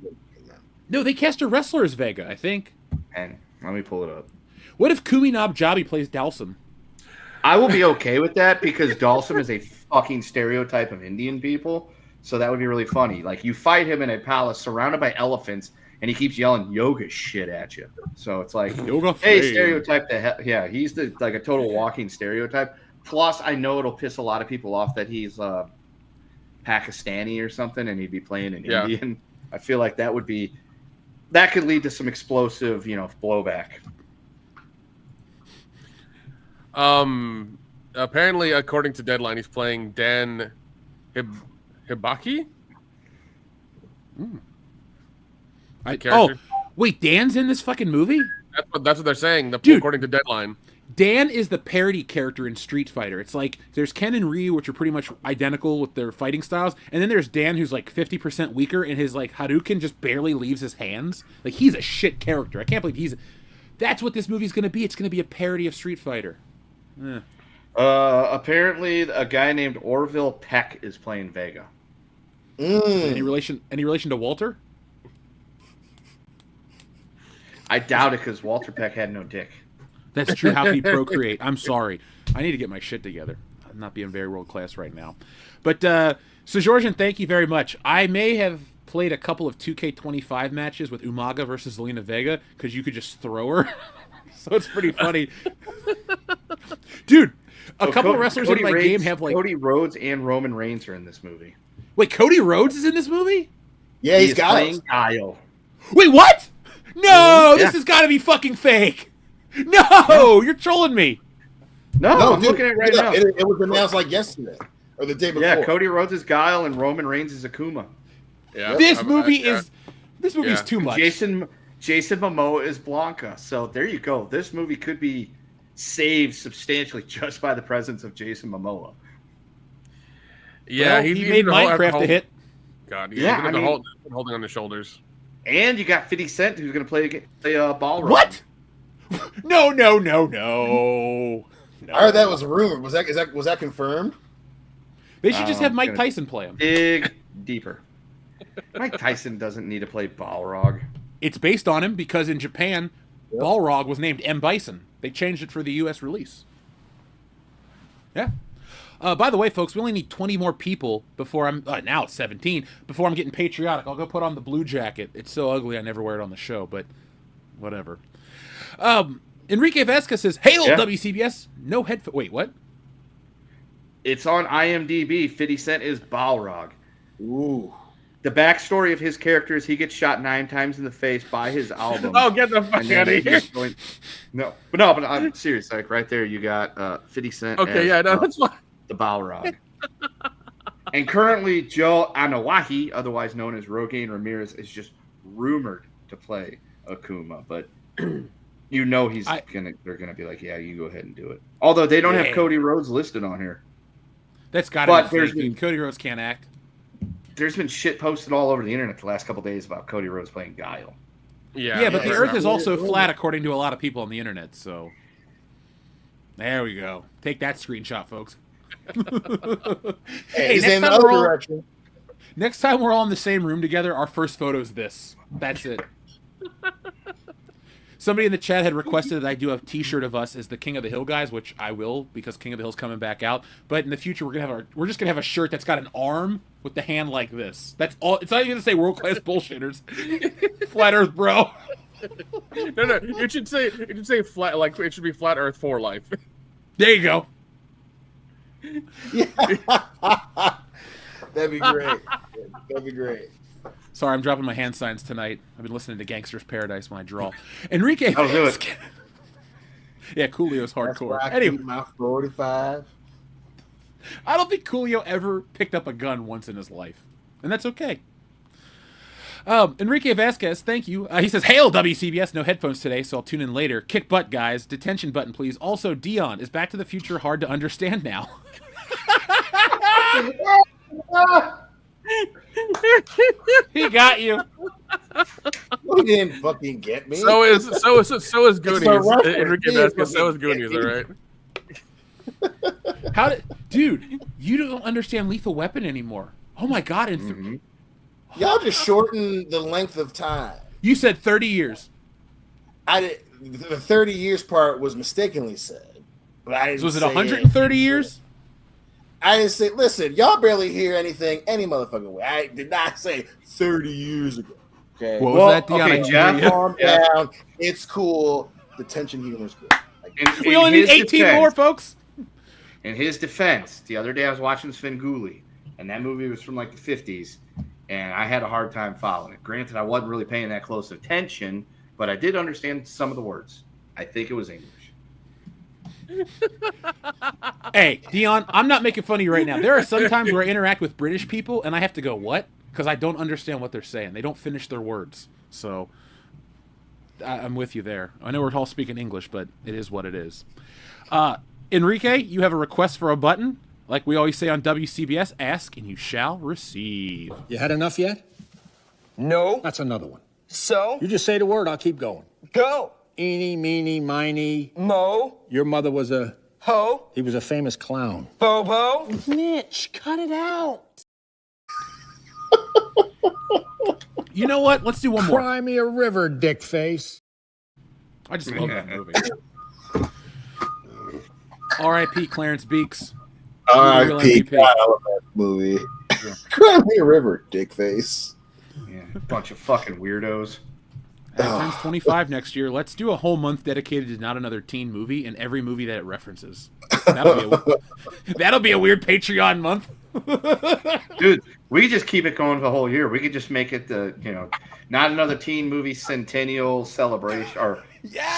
A: No, they cast a wrestler as Vega. I think.
D: And let me pull it up.
A: What if Kumi Nabjabi plays Dalsum?
D: I will be okay with that because Dalsum is a fucking stereotype of Indian people. So that would be really funny. Like you fight him in a palace surrounded by elephants, and he keeps yelling yoga shit at you. So it's like,
A: Yoga
D: hey,
A: flame.
D: stereotype the hell. Yeah, he's like a total walking stereotype. Plus, I know it'll piss a lot of people off that he's Pakistani or something, and he'd be playing an Indian. I feel like that could lead to some explosive, blowback.
C: Apparently, according to Deadline, he's playing Dan Hibaki. Character.
A: Wait, Dan's in this fucking movie?
C: That's what they're saying.
A: Dude.
C: According to Deadline.
A: Dan is the parody character in Street Fighter. It's like there's Ken and Ryu, which are pretty much identical with their fighting styles, and then there's Dan, who's like 50% weaker, and his like Hadouken just barely leaves his hands. Like he's a shit character. I can't believe that's what this movie's gonna be. It's gonna be a parody of Street Fighter.
D: Apparently, a guy named Orville Peck is playing Vega.
A: Any relation to Walter?
D: I doubt it because Walter Peck had no dick.
A: That's true. How can he procreate? I'm sorry. I need to get my shit together. I'm not being very world class right now. But so Georgian, thank you very much. I may have played a couple of 2K25 matches with Umaga versus Zelina Vega because you could just throw her. So it's pretty funny. Dude, a couple of wrestlers in my game have like
D: Cody Rhodes and Roman Reigns are in this movie.
A: Wait, Cody Rhodes is in this movie?
B: Yeah, he's
D: is
B: Giles.
D: playing Guile.
A: Wait, what? No,
D: Yeah.
A: this has got to be fucking fake. No, you're trolling me.
D: No, I'm
B: dude,
D: looking at it right now.
B: It was announced like yesterday or the day before.
D: Yeah, Cody Rhodes is Guile and Roman Reigns is Akuma.
C: Yeah,
A: This movie is too much.
D: Jason Momoa is Blanca. So there you go. This movie could be saved substantially just by the presence of Jason Momoa.
C: Yeah,
A: Well, he made Minecraft a hit.
C: God,
D: Yeah,
C: yeah,
D: I mean-
C: holding on the shoulders.
D: And you got 50 Cent who's going to play Balrog.
A: What? No.
B: I heard that was a rumor. Was that confirmed?
A: They should just have Mike
D: gonna
A: Tyson play him.
D: Dig deeper. Mike Tyson doesn't need to play Balrog.
A: It's based on him because in Japan, Balrog was named M. Bison. They changed it for the U.S. release. Yeah. By the way, folks, we only need 20 more people before I'm... now it's 17. Before I'm getting patriotic, I'll go put on the blue jacket. It's so ugly I never wear it on the show, but whatever. Enrique Vasquez says, "Hail WCBS, no headphone." Wait, what?
D: It's on IMDb. 50 Cent is Balrog.
B: Ooh.
D: The backstory of his character is he gets shot 9 times in the face by his album.
C: Oh, get the fuck
D: And then
C: out of
D: he's
C: here!
D: but I'm serious. Like right there, you got 50 Cent.
C: Okay,
D: as,
C: yeah, no, that's fine.
D: the Balrog. And currently, Joe Anawahi, otherwise known as Rogaine Ramirez, is just rumored to play Akuma, but you know they're gonna be like, yeah, you go ahead and do it. Although they don't have Cody Rhodes listed on here.
A: That's got
D: But
A: to
D: there's
A: be
D: been-
A: Cody Rhodes can't act.
D: There's been shit posted all over the internet the last couple days about Cody Rhodes playing Guile.
A: Yeah, but the
B: it's
A: Earth
B: not
A: is also
B: really-
A: flat according to a lot of people on the internet, so... There we go. Take that screenshot, folks.
B: Hey, he's
A: next
B: in the
A: time
B: other
A: we're all-
B: direction.
A: Next time we're all in the same room together, our first photo is this. That's it. Somebody in the chat had requested that I do a T-shirt of us as the King of the Hill guys, which I will because King of the Hill's coming back out. But in the future, we're just gonna have a shirt that's got an arm with the hand like this. That's all. It's not even gonna say world class bullshitters. Flat Earth, bro.
C: No, it should say flat. Like it should be Flat Earth for life.
A: There you go.
B: That'd be great. That'd be great.
A: Sorry, I'm dropping my hand signs tonight. I've been listening to Gangster's Paradise when I draw. Enrique.
D: I'll do it.
A: Vasquez- Yeah, Coolio's
B: That's where
A: hardcore.
B: I
A: Anyway,
B: keep my 45.
A: I don't think Coolio ever picked up a gun once in his life, and that's okay. Enrique Vasquez, thank you. He says, "Hail WCBS, no headphones today, so I'll tune in later. Kick butt, guys. Detention button, please. Also, Dion, is Back to the Future hard to understand now?" He got you.
B: He didn't fucking get me.
C: So is Goonies.
B: a reference.
C: Enrique
B: He
C: Vasquez.
B: is
C: So is
B: fucking
C: Goonies. All right.
A: Dude, you don't understand Lethal Weapon anymore. Oh my God.
B: Y'all just shorten the length of time.
A: You said 30 years.
B: The 30 years part was mistakenly said. But I didn't
A: Was it
B: say
A: 130 years?
B: I didn't say, listen, y'all barely hear anything any motherfucking way. I did not say 30 years ago. Okay.
A: What was that, Dion?
D: okay,
A: I didn't
D: Jeff.
A: hear you.
B: Calm down. It's cool. The tension humor is good. Like,
A: We only need 18 more, folks.
D: In his defense, the other day I was watching Svengoolie, and that movie was from like the 50s, and I had a hard time following it. Granted, I wasn't really paying that close attention, but I did understand some of the words. I think it was English.
A: Hey, Dion, I'm not making fun of you right now. There are some times where I interact with British people, and I have to go, what? Because I don't understand what they're saying. They don't finish their words. So I'm with you there. I know we're all speaking English, but it is what it is. Enrique, you have a request for a button? Like we always say on WCBS, ask and you shall receive.
E: You had enough yet?
F: No.
E: That's another one.
F: So?
E: You just say the word, I'll keep going.
F: Go.
E: Eeny, meeny, miny.
F: Mo.
E: Your mother was a...
F: Ho.
E: He was a famous clown.
F: Bobo. Mitch, cut it out.
A: You know what? Let's do one more.
E: Cry me a river, dick face.
A: I just love that movie. R.I.P. Clarence Beeks. Real
B: R.I.P.
A: MVP.
B: God, I love that movie. Cry me a river, dickface.
D: Yeah, bunch of fucking weirdos.
A: Turns 25 next year. Let's do a whole month dedicated to not another teen movie and every movie that it references. That'll be a weird Patreon month.
D: Dude, We could just keep it going for the whole year. We could just make it not another teen movie centennial celebration or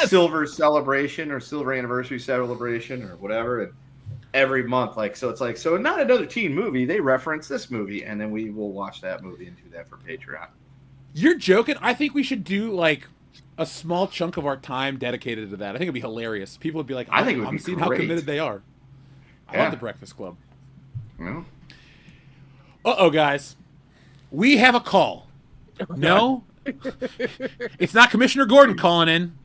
D: silver celebration or silver anniversary celebration or whatever. And every month, so not another teen movie. They reference this movie, and then we will watch that movie and do that for Patreon.
A: You're joking? I think we should do like a small chunk of our time dedicated to that. I think it'd be hilarious. People would be like, I'm seeing how committed they are. I love the Breakfast Club.
D: Yeah.
A: Uh-oh, guys. We have a call. No? It's not Commissioner Gordon calling in.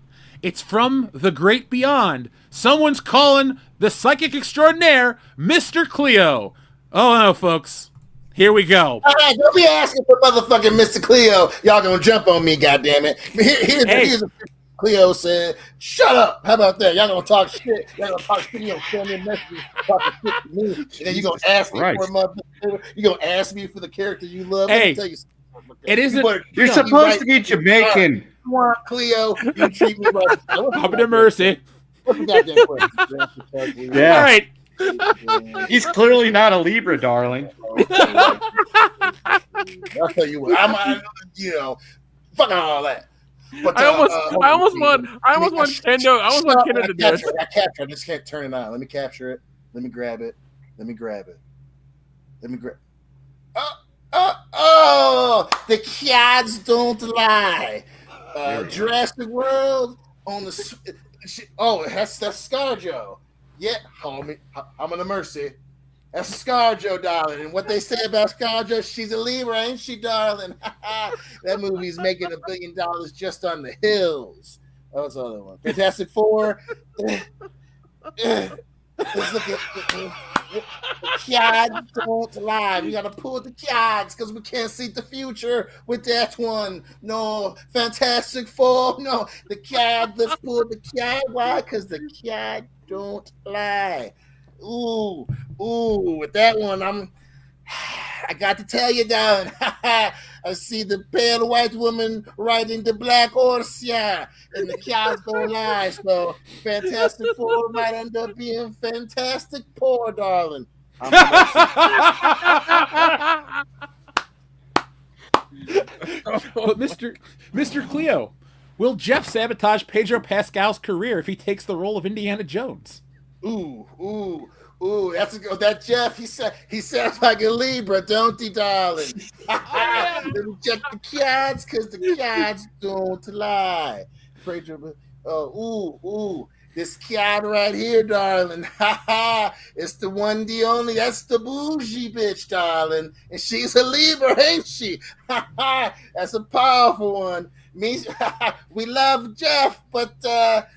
A: It's from the great beyond. Someone's calling the psychic extraordinaire, Mr. Cleo. Oh, no, folks. Here we go.
B: All right, don't be asking for motherfucking Mr. Cleo. Y'all gonna jump on me, goddammit. Here's what Cleo said. Shut up. How about that? Y'all gonna talk shit. Y'all gonna talk shit. You gonna send me a message talking shit to me. And then you gonna ask me for a motherfucker. You gonna ask me for the character you love.
A: Hey,
B: tell you
A: it isn't.
D: You're supposed to be Jamaican.
B: Come on, Cleo. You treat me right.
A: Have the mercy.
B: What's the goddamn question?
D: Yeah.
A: All right.
D: He's clearly not a Libra, darling.
B: I'll tell you what. Fuck all that. But,
C: I almost want Kendo to do this.
B: I capture it. I just can't turn it on. Let me capture it. Let me grab it. Oh, the cats don't lie. Jurassic World on the. That's ScarJo. Yeah, homie, I'm on the mercy. That's ScarJo, darling. And what they say about ScarJo, she's a Libra, ain't she, darling? That movie's making $1 billion just on the hills. That was the other one. Fantastic Four. Let's look at the Kiads don't lie. We gotta pull the Kiads because we can't see the future with that one. No, Fantastic Four. No, the Kiad. Let's pull the Kiad. Why? Because the Kiad don't lie. Ooh. With that one, I got to tell you, darling. I see the pale white woman riding the black horse, and the cows don't lie. So Fantastic Four might end up being Fantastic Poor, darling.
A: But Mr. Cleo, will Jeff sabotage Pedro Pascal's career if he takes the role of Indiana Jones?
B: Ooh, that Jeff, he sounds like a Libra, don't he, darling? Let me check the cats, because the cats don't lie. This cat right here, darling. It's the one, the only. That's the bougie bitch, darling. And she's a Libra, ain't she? That's a powerful one. We love Jeff, but that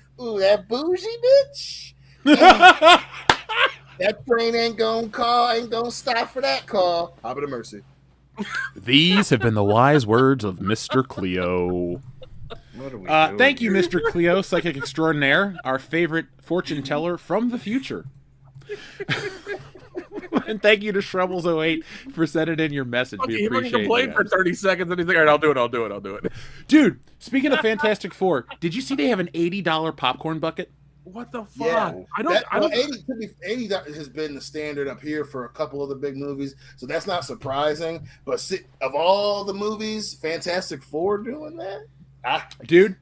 B: bougie bitch. That train ain't gonna stop for that call. Hop of the mercy.
A: These have been the wise words of Mr. Cleo. Thank you, Mr. Cleo, psychic extraordinaire, our favorite fortune teller from the future. And thank you to Shrubbles08 for sending in your message. We appreciate it.
C: He complained for 30 seconds and he's like, all right, I'll do it.
A: Dude, speaking of Fantastic Four, did you see they have an $80 popcorn bucket?
C: What the fuck?
B: Yeah. I don't. 80 has been the standard up here for a couple of the big movies, so that's not surprising. But of all the movies, Fantastic Four doing that,
A: dude.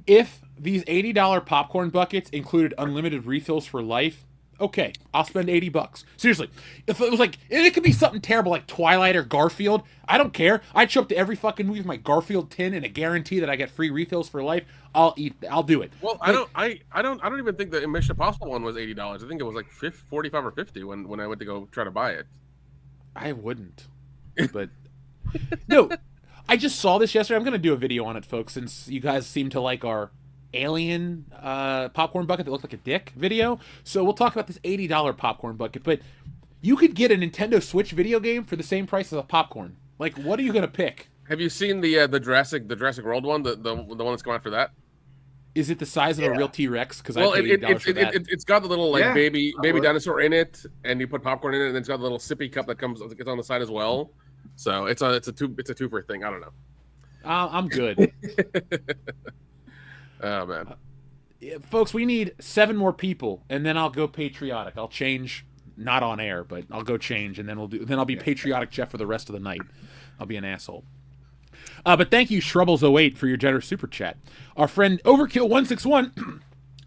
A: If these $80 popcorn buckets included unlimited refills for life, okay, I'll spend $80. Seriously, if it was like, it could be something terrible like Twilight or Garfield, I don't care. I'd show up to every fucking movie with my Garfield tin and a guarantee that I get free refills for life. I'll do it.
C: Well, I don't even think the Mission Impossible one was $80. I think it was like 45 or 50 when I went to go try to buy it.
A: I wouldn't, but no, I just saw this yesterday. I'm gonna do a video on it, folks, since you guys seem to like our alien popcorn bucket that looked like a dick video. So we'll talk about this $80 popcorn bucket, but you could get a Nintendo Switch video game for the same price as a popcorn. Like, what are you gonna pick?
C: Have you seen the Jurassic World one, the one that's come out for that?
A: Is it the size of a real T-Rex? Because
C: it's got the little baby dinosaur in it, and you put popcorn in it, and then it's got the little sippy cup that it's on the side as well. So it's a twofer thing. I don't know.
A: I'm good.
C: Oh man,
A: folks, we need 7 more people, and then I'll go patriotic. I'll change not on air, but I'll go change, and then I'll be patriotic Jeff for the rest of the night. I'll be an asshole. But thank you, Shrubbles08, for your generous super chat. Our friend Overkill161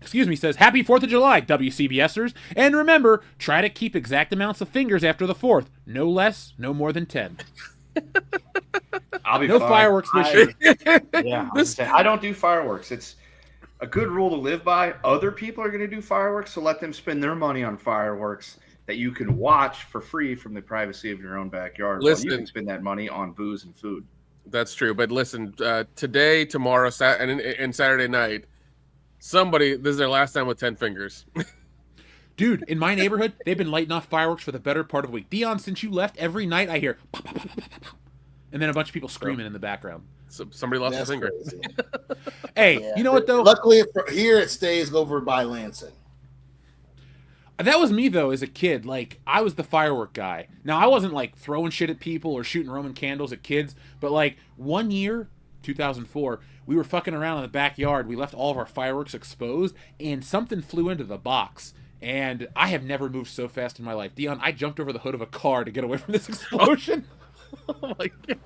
A: excuse me, says, Happy 4th of July, WCBSers. And remember, try to keep exact amounts of fingers after the 4th. No less, no more than 10.
D: I'll be
A: no
D: fine.
A: fireworks this year.
D: Yeah, I don't do fireworks. It's a good rule to live by. Other people are going to do fireworks, so let them spend their money on fireworks that you can watch for free from the privacy of your own backyard.
C: Listen,
D: you can spend that money on booze and food.
C: That's true. But listen, today, tomorrow, and Saturday night, this is their last time with 10 fingers.
A: Dude, in my neighborhood, they've been lighting off fireworks for the better part of a week. Dion, since you left, every night I hear pop, pop, pop, pop, pop, pop, and then a bunch of people screaming in the background.
C: So somebody lost a finger.
A: Hey, you know what, though?
B: Luckily, here it stays over by Lansing.
A: That was me, though, as a kid. Like, I was the firework guy. Now, I wasn't, like, throwing shit at people or shooting Roman candles at kids, but, like, one year, 2004, we were fucking around in the backyard. We left all of our fireworks exposed, and something flew into the box. And I have never moved so fast in my life. Dion, I jumped over the hood of a car to get away from this explosion.
C: Oh, my God.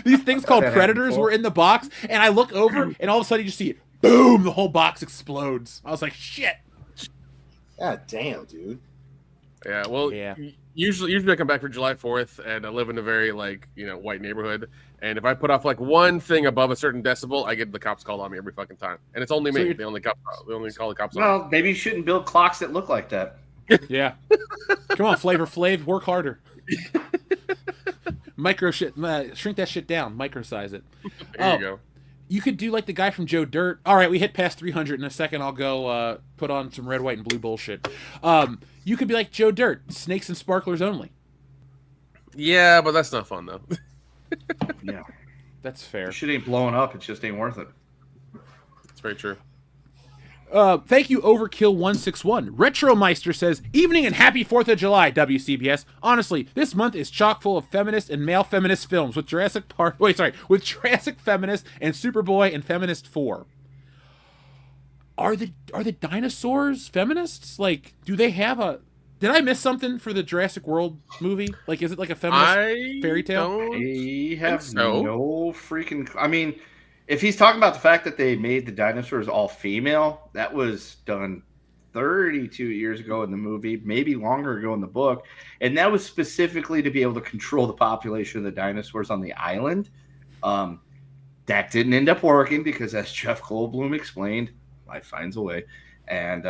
A: These things called Predators were in the box, and I look over, and all of a sudden you just see it. Boom! The whole box explodes. I was like, shit.
B: God damn, dude.
C: Yeah, well, usually I come back for July 4th, and I live in a very, white neighborhood. And if I put off, one thing above a certain decibel, I get the cops called on me every fucking time. And it's only me. They only call the cops on me.
D: Well, maybe you shouldn't build clocks that look like that.
A: Yeah. Come on, Flavor Flav, work harder. Shrink that shit down. Microsize it.
C: There you go.
A: You could do like the guy from Joe Dirt. All right, we hit past 300 in a second. I'll go put on some red, white, and blue bullshit. You could be like Joe Dirt, snakes and sparklers only.
C: Yeah, but that's not fun, though.
D: Yeah.
A: That's fair.
D: Shit ain't blowing up. It just ain't worth it.
C: That's very true.
A: Thank you, Overkill161. Retromeister says, Evening and happy 4th of July, WCBS. Honestly, this month is chock full of feminist and male feminist films with Jurassic Feminist and Superboy and Feminist 4. Are the dinosaurs feminists? Like, do they have a... Did I miss something for the Jurassic World movie? Like, is it like a feminist fairy tale?
D: They have no freaking... I mean... If he's talking about the fact that they made the dinosaurs all female, that was done 32 years ago in the movie, maybe longer ago in the book. And that was specifically to be able to control the population of the dinosaurs on the island. That didn't end up working because, as Jeff Goldblum explained, life finds a way. And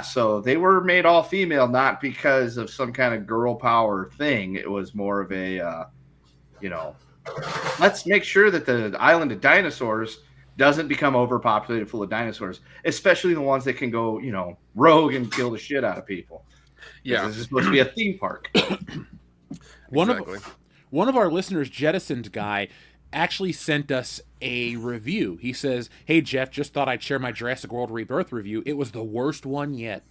D: so they were made all female, not because of some kind of girl power thing. It was more of a, let's make sure that the island of dinosaurs doesn't become overpopulated full of dinosaurs, especially the ones that can go, rogue and kill the shit out of people.
C: Yeah.
D: This is supposed to be a theme park.
A: One of our listeners, Jettisoned Guy, actually sent us a review. He says, Hey, Jeff, just thought I'd share my Jurassic World Rebirth review. It was the worst one yet.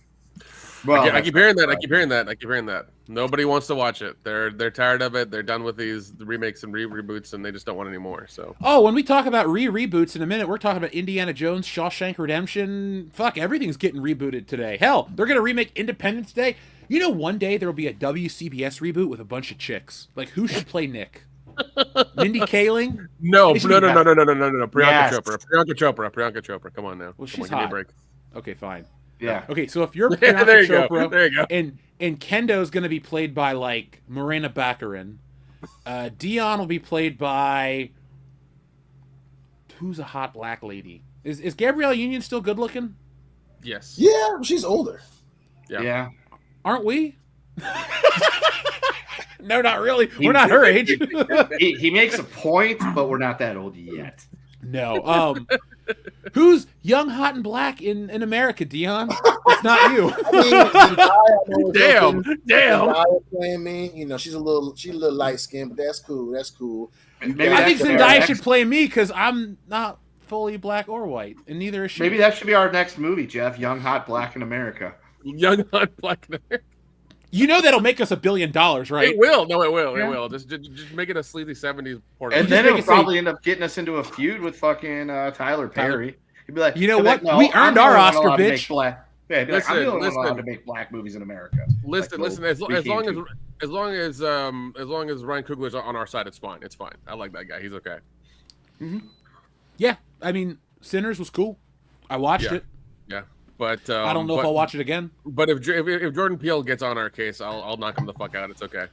C: Well, I keep hearing that. Nobody wants to watch it. They're tired of it. They're done with these remakes and reboots, and they just don't want any more. So.
A: Oh, when we talk about reboots in a minute, we're talking about Indiana Jones, Shawshank Redemption. Fuck, everything's getting rebooted today. Hell, they're gonna remake Independence Day. One day there will be a WCBS reboot with a bunch of chicks. Like, who should play Nick? Mindy Kaling?
C: No. Priyanka Chopra. Come on now.
A: Well, she's
C: give me
A: hot.
C: a break.
A: Okay, fine.
D: Yeah.
A: Okay, so if you're Priyanka Chopra,
C: there you go.
A: And Kendo's going to be played by like Morena Baccarin, Dion will be played by who's a hot black lady? Is Gabrielle Union still good looking?
C: Yes.
B: Yeah, she's older.
D: Yeah.
A: Aren't we? No, not really. We're not her age.
D: he makes a point, but we're not that old yet.
A: No. Who's young, hot, and black in America, Dion? It's not you.
B: Damn.
C: Damn.
B: Playing me, she's a little light skinned, but that's cool.
A: I think Zendaya should play me because I'm not fully black or white, and neither is she.
D: Maybe that should be our next movie, Jeff. Young, hot, black in America.
C: Young, hot, black in America.
A: That'll make us $1 billion, right?
C: It will. No, it will. Yeah. It will. Just make it a sleazy 70s porn.
D: And then it'll probably end up getting us into a feud with fucking Tyler Perry. He'd be like,
A: what? We earned our Oscar, bitch.
D: Yeah, I'd be like, I'm the only one
C: Listen.
D: allowed to make black movies in America.
C: Listen.
D: Like,
C: As
D: we came
C: long
D: to.
C: as Ryan Coogler's on our side, it's fine. It's fine. I like that guy. He's okay.
A: Yeah, I mean, Sinners was cool. I watched it.
C: Yeah, but
A: I don't know if I'll watch it again.
C: But if Jordan Peele gets on our case, I'll knock him the fuck out. It's okay.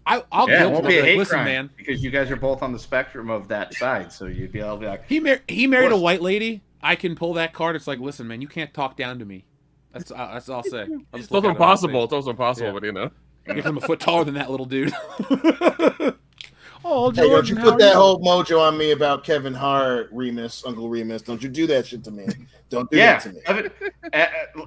A: I'll
D: Yeah, it
A: guilt
D: won't
A: him.
D: be a
A: Like,
D: hate
A: listen,
D: crime
A: man.
D: because you guys are both on the spectrum of that side. So you'd be able to be like,
A: He married a
D: course.
A: white lady. I can pull that card. It's like, listen, man, you can't talk down to me. That's all I'll say. I'll just
C: It's
A: look
C: also
A: at it
C: impossible.
A: and
C: It's also impossible.
A: Yeah.
C: But you know,
A: say, If I'm a foot taller than that little dude. Oh,
B: Hey, don't
A: Jordan,
B: you
A: how
B: put
A: are
B: that
A: you?
B: whole mojo on me about Kevin Hart, Remus, Uncle Remus. Don't you do that shit to me. Don't do
D: yeah.
B: that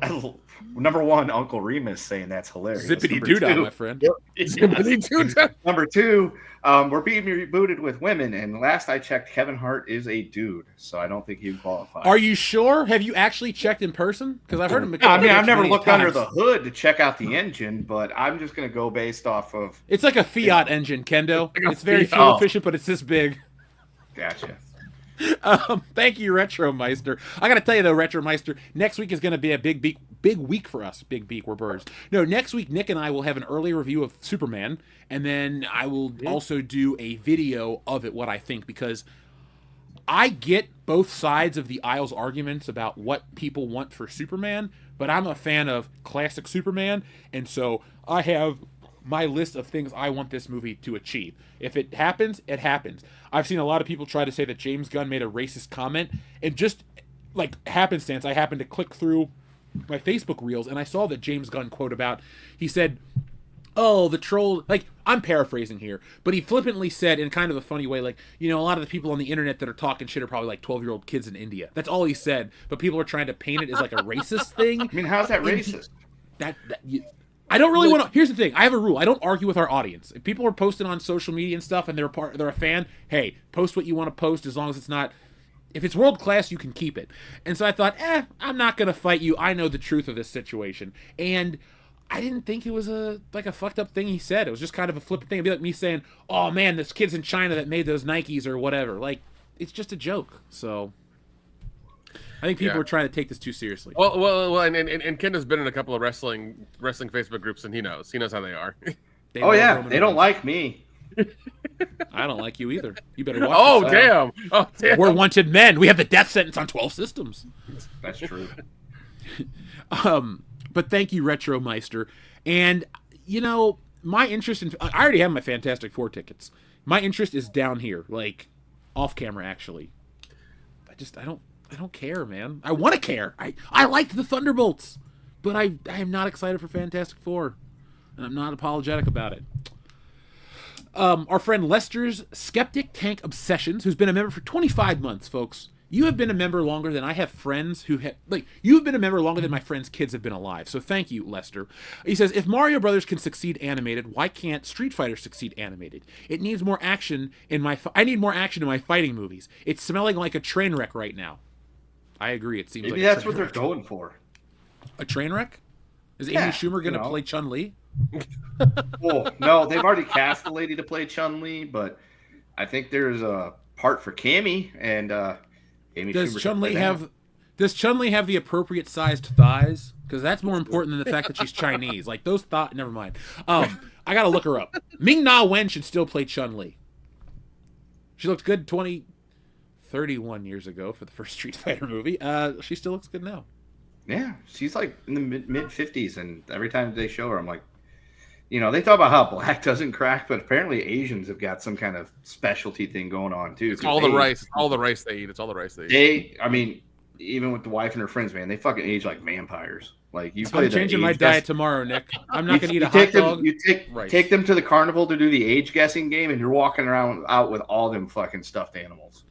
B: to me.
D: Number one, Uncle Remus saying that's hilarious.
A: Zippity
D: Number
A: doo-dah,
D: two-
A: my friend.
D: Yes.
C: Zippity-doo-dah.
D: Number two, we're being rebooted with women, and last I checked, Kevin Hart is a dude, so I don't think he would qualify.
A: Are you sure? Have you actually checked in person? Because I've heard him.
D: No, I mean, I've never
A: many
D: looked
A: times.
D: under the hood to check out the engine, but I'm just going to go based off of.
A: It's like a Fiat engine, Kendo.
C: Like a
A: It's very
C: Fiat.
A: fuel efficient, but it's this big.
D: Gotcha.
A: Thank you, Retromeister. I got to tell you though, Retromeister, next week is going to be a big week for us. Big beak, we're birds. No, next week Nick and I will have an early review of Superman, and then I will also do a video of it, what I think, because I get both sides of the aisle's arguments about what people want for Superman, but I'm a fan of classic Superman, and so I have my list of things I want this movie to achieve. If it happens, it happens. I've seen a lot of people try to say that James Gunn made a racist comment, and just like happenstance, I happened to click through my Facebook reels, and I saw that James Gunn quote about, he said, oh, the troll, like, I'm paraphrasing here, but he flippantly said in kind of a funny way, like, you know, a lot of the people on the internet that are talking shit are probably like 12-year-old kids in India. That's all he said, but people are trying to paint it as like a racist thing.
D: I mean, how's that
A: And
D: racist?
A: I don't really want to. Here's the thing. I have a rule. I don't argue with our audience. If people are posting on social media and stuff, and they're a fan, hey, post what you want to post as long as it's not. If it's world class, you can keep it. And so I thought, I'm not gonna fight you. I know the truth of this situation, and I didn't think it was a fucked up thing he said. It was just kind of a flippant thing. It'd be like me saying, oh man, this kid's in China that made those Nikes or whatever. Like, it's just a joke. So I think people are trying to take this too seriously.
C: Well, and Ken has been in a couple of wrestling Facebook groups, and he knows how they are.
A: They
D: Oh
A: love
D: yeah,
A: Roman
D: they don't
A: Reigns.
D: like me.
A: I don't like you either. You better watch
C: Oh
A: yourself.
C: damn! Oh damn!
A: We're wanted men. We have the death sentence on 12 systems.
D: That's true.
A: But thank you, Retromeister. And, you know, my interest in... I already have my Fantastic Four tickets. My interest is down here, like, off camera, actually. I don't care, man. I want to care. I liked the Thunderbolts, but I am not excited for Fantastic Four, and I'm not apologetic about it. Our friend Lester's Skeptic Tank Obsessions, who's been a member for 25 months, folks. You have been a member longer than I have friends who have... Like, you've been a member longer than my friends' kids have been alive. So thank you, Lester. He says, if Mario Brothers can succeed animated, why can't Street Fighter succeed animated? It needs more action in my... I need more action in my fighting movies. It's smelling like a train wreck right now. I agree. It seems
D: Maybe
A: like
D: that's what they're going for.
A: a train wreck? Is
D: Yeah,
A: Amy Schumer going to
D: you know.
A: play Chun-Li?
D: Well, no, they've already cast the lady to play Chun-Li, but I think there's a part for Cammy, and Amy
A: Does
D: Schumer can
A: Chun-Li
D: play
A: have...
D: that.
A: Does Chun-Li have the appropriate sized thighs? Because that's more important than the fact that she's Chinese. Like, those thought... Never mind. I got to look her up. Ming-Na Wen should still play Chun-Li. She looked good 31 years ago for the first Street Fighter movie. She still looks good now.
D: Yeah, she's like in the mid 50s, and every time they show her, I'm like, you know, they talk about how black doesn't crack, but apparently Asians have got some kind of specialty thing going on too.
C: It's all the rice. It's all the rice they eat. It's all the rice they eat.
D: I mean, even with the wife and her friends, man, they fucking age like vampires. Like you play
A: I'm
D: the
A: changing my
D: age
A: diet
D: guess-
A: tomorrow, Nick. I'm not going to eat
D: You
A: a hot
D: take them-
A: dog.
D: You
A: Rice.
D: take them to the carnival to do the age guessing game, and you're walking around out with all them fucking stuffed animals.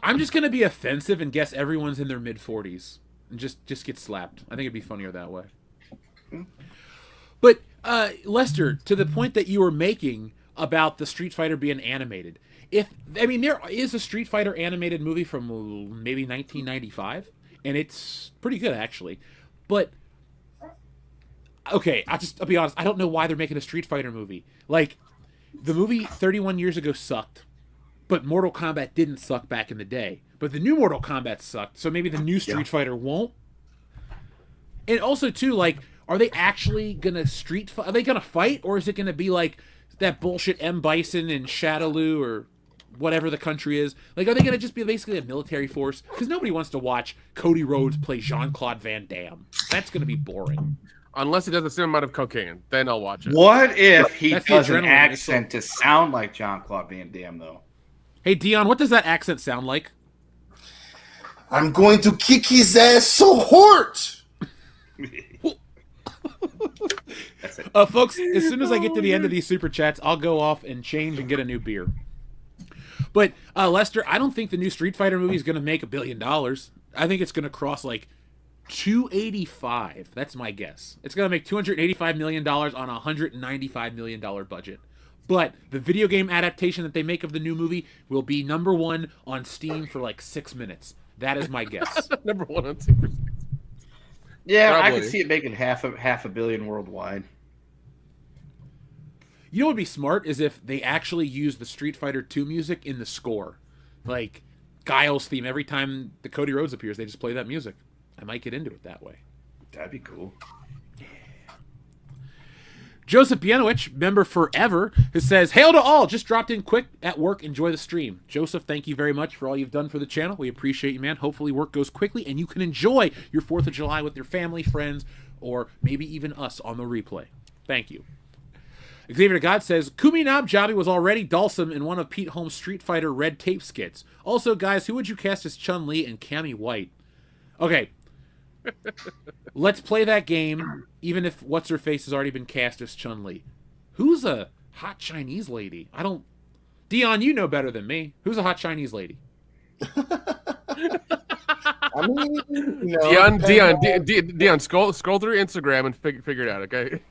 A: I'm just going to be offensive and guess everyone's in their mid-40s and just get slapped. I think it'd be funnier that way. But, Lester, to the point that you were making about the Street Fighter being animated, there is a Street Fighter animated movie from maybe 1995, and it's pretty good, actually. But, okay, I'll be honest, I don't know why they're making a Street Fighter movie. Like, the movie 31 years ago sucked. but Mortal Kombat didn't suck back in the day. But the new Mortal Kombat sucked, so maybe the new Street Fighter won't. And also, too, like, are they actually gonna Are they gonna fight, or is it gonna be like that bullshit M. Bison and Shadaloo or whatever the country is? Like, are they gonna just be basically a military force? Because nobody wants to watch Cody Rhodes play Jean-Claude Van Damme. That's gonna be boring.
C: Unless he does the same amount of cocaine, then I'll watch it.
D: What if he
A: That's the
D: does an
A: adrenaline.
D: accent to sound like Jean-Claude Van Damme, though?
A: Hey, Dion, what does that accent sound like?
B: I'm going to kick his ass so hard.
A: Folks, as soon as I get to the end of these super chats, I'll go off and change and get a new beer. But Lester, I don't think the new Street Fighter movie is going to make $1 billion. I think it's going to cross like 285. That's my guess. It's going to make $285 million on a $195 million budget. But the video game adaptation that they make of the new movie will be #1 on Steam for like 6 minutes. That is my guess.
C: #1 on Super 6.
D: Yeah,
C: Probably.
D: I could see it making half a billion worldwide.
A: You know what would be smart is if they actually use the Street Fighter 2 music in the score. Like Guile's theme. Every time the Cody Rhodes appears, they just play that music. I might get into it that way.
D: That'd be cool.
A: Joseph Bienowicz, member forever, who says, "Hail to all! Just dropped in quick at work. Enjoy the stream." Joseph, thank you very much for all you've done for the channel. We appreciate you, man. Hopefully work goes quickly and you can enjoy your 4th of July with your family, friends, or maybe even us on the replay. Thank you. Xavier God says, Kumi Nabjabi was already Dalsum in one of Pete Holmes' Street Fighter red tape skits. Also, guys, who would you cast as Chun-Li and Cammy White? Okay. Let's play that game, even if What's-Her-Face has already been cast as Chun-Li. Who's a hot Chinese lady? Dion, you know better than me. Who's a hot Chinese lady?
B: I mean, you know,
C: Dion, scroll through Instagram and figure it out, okay?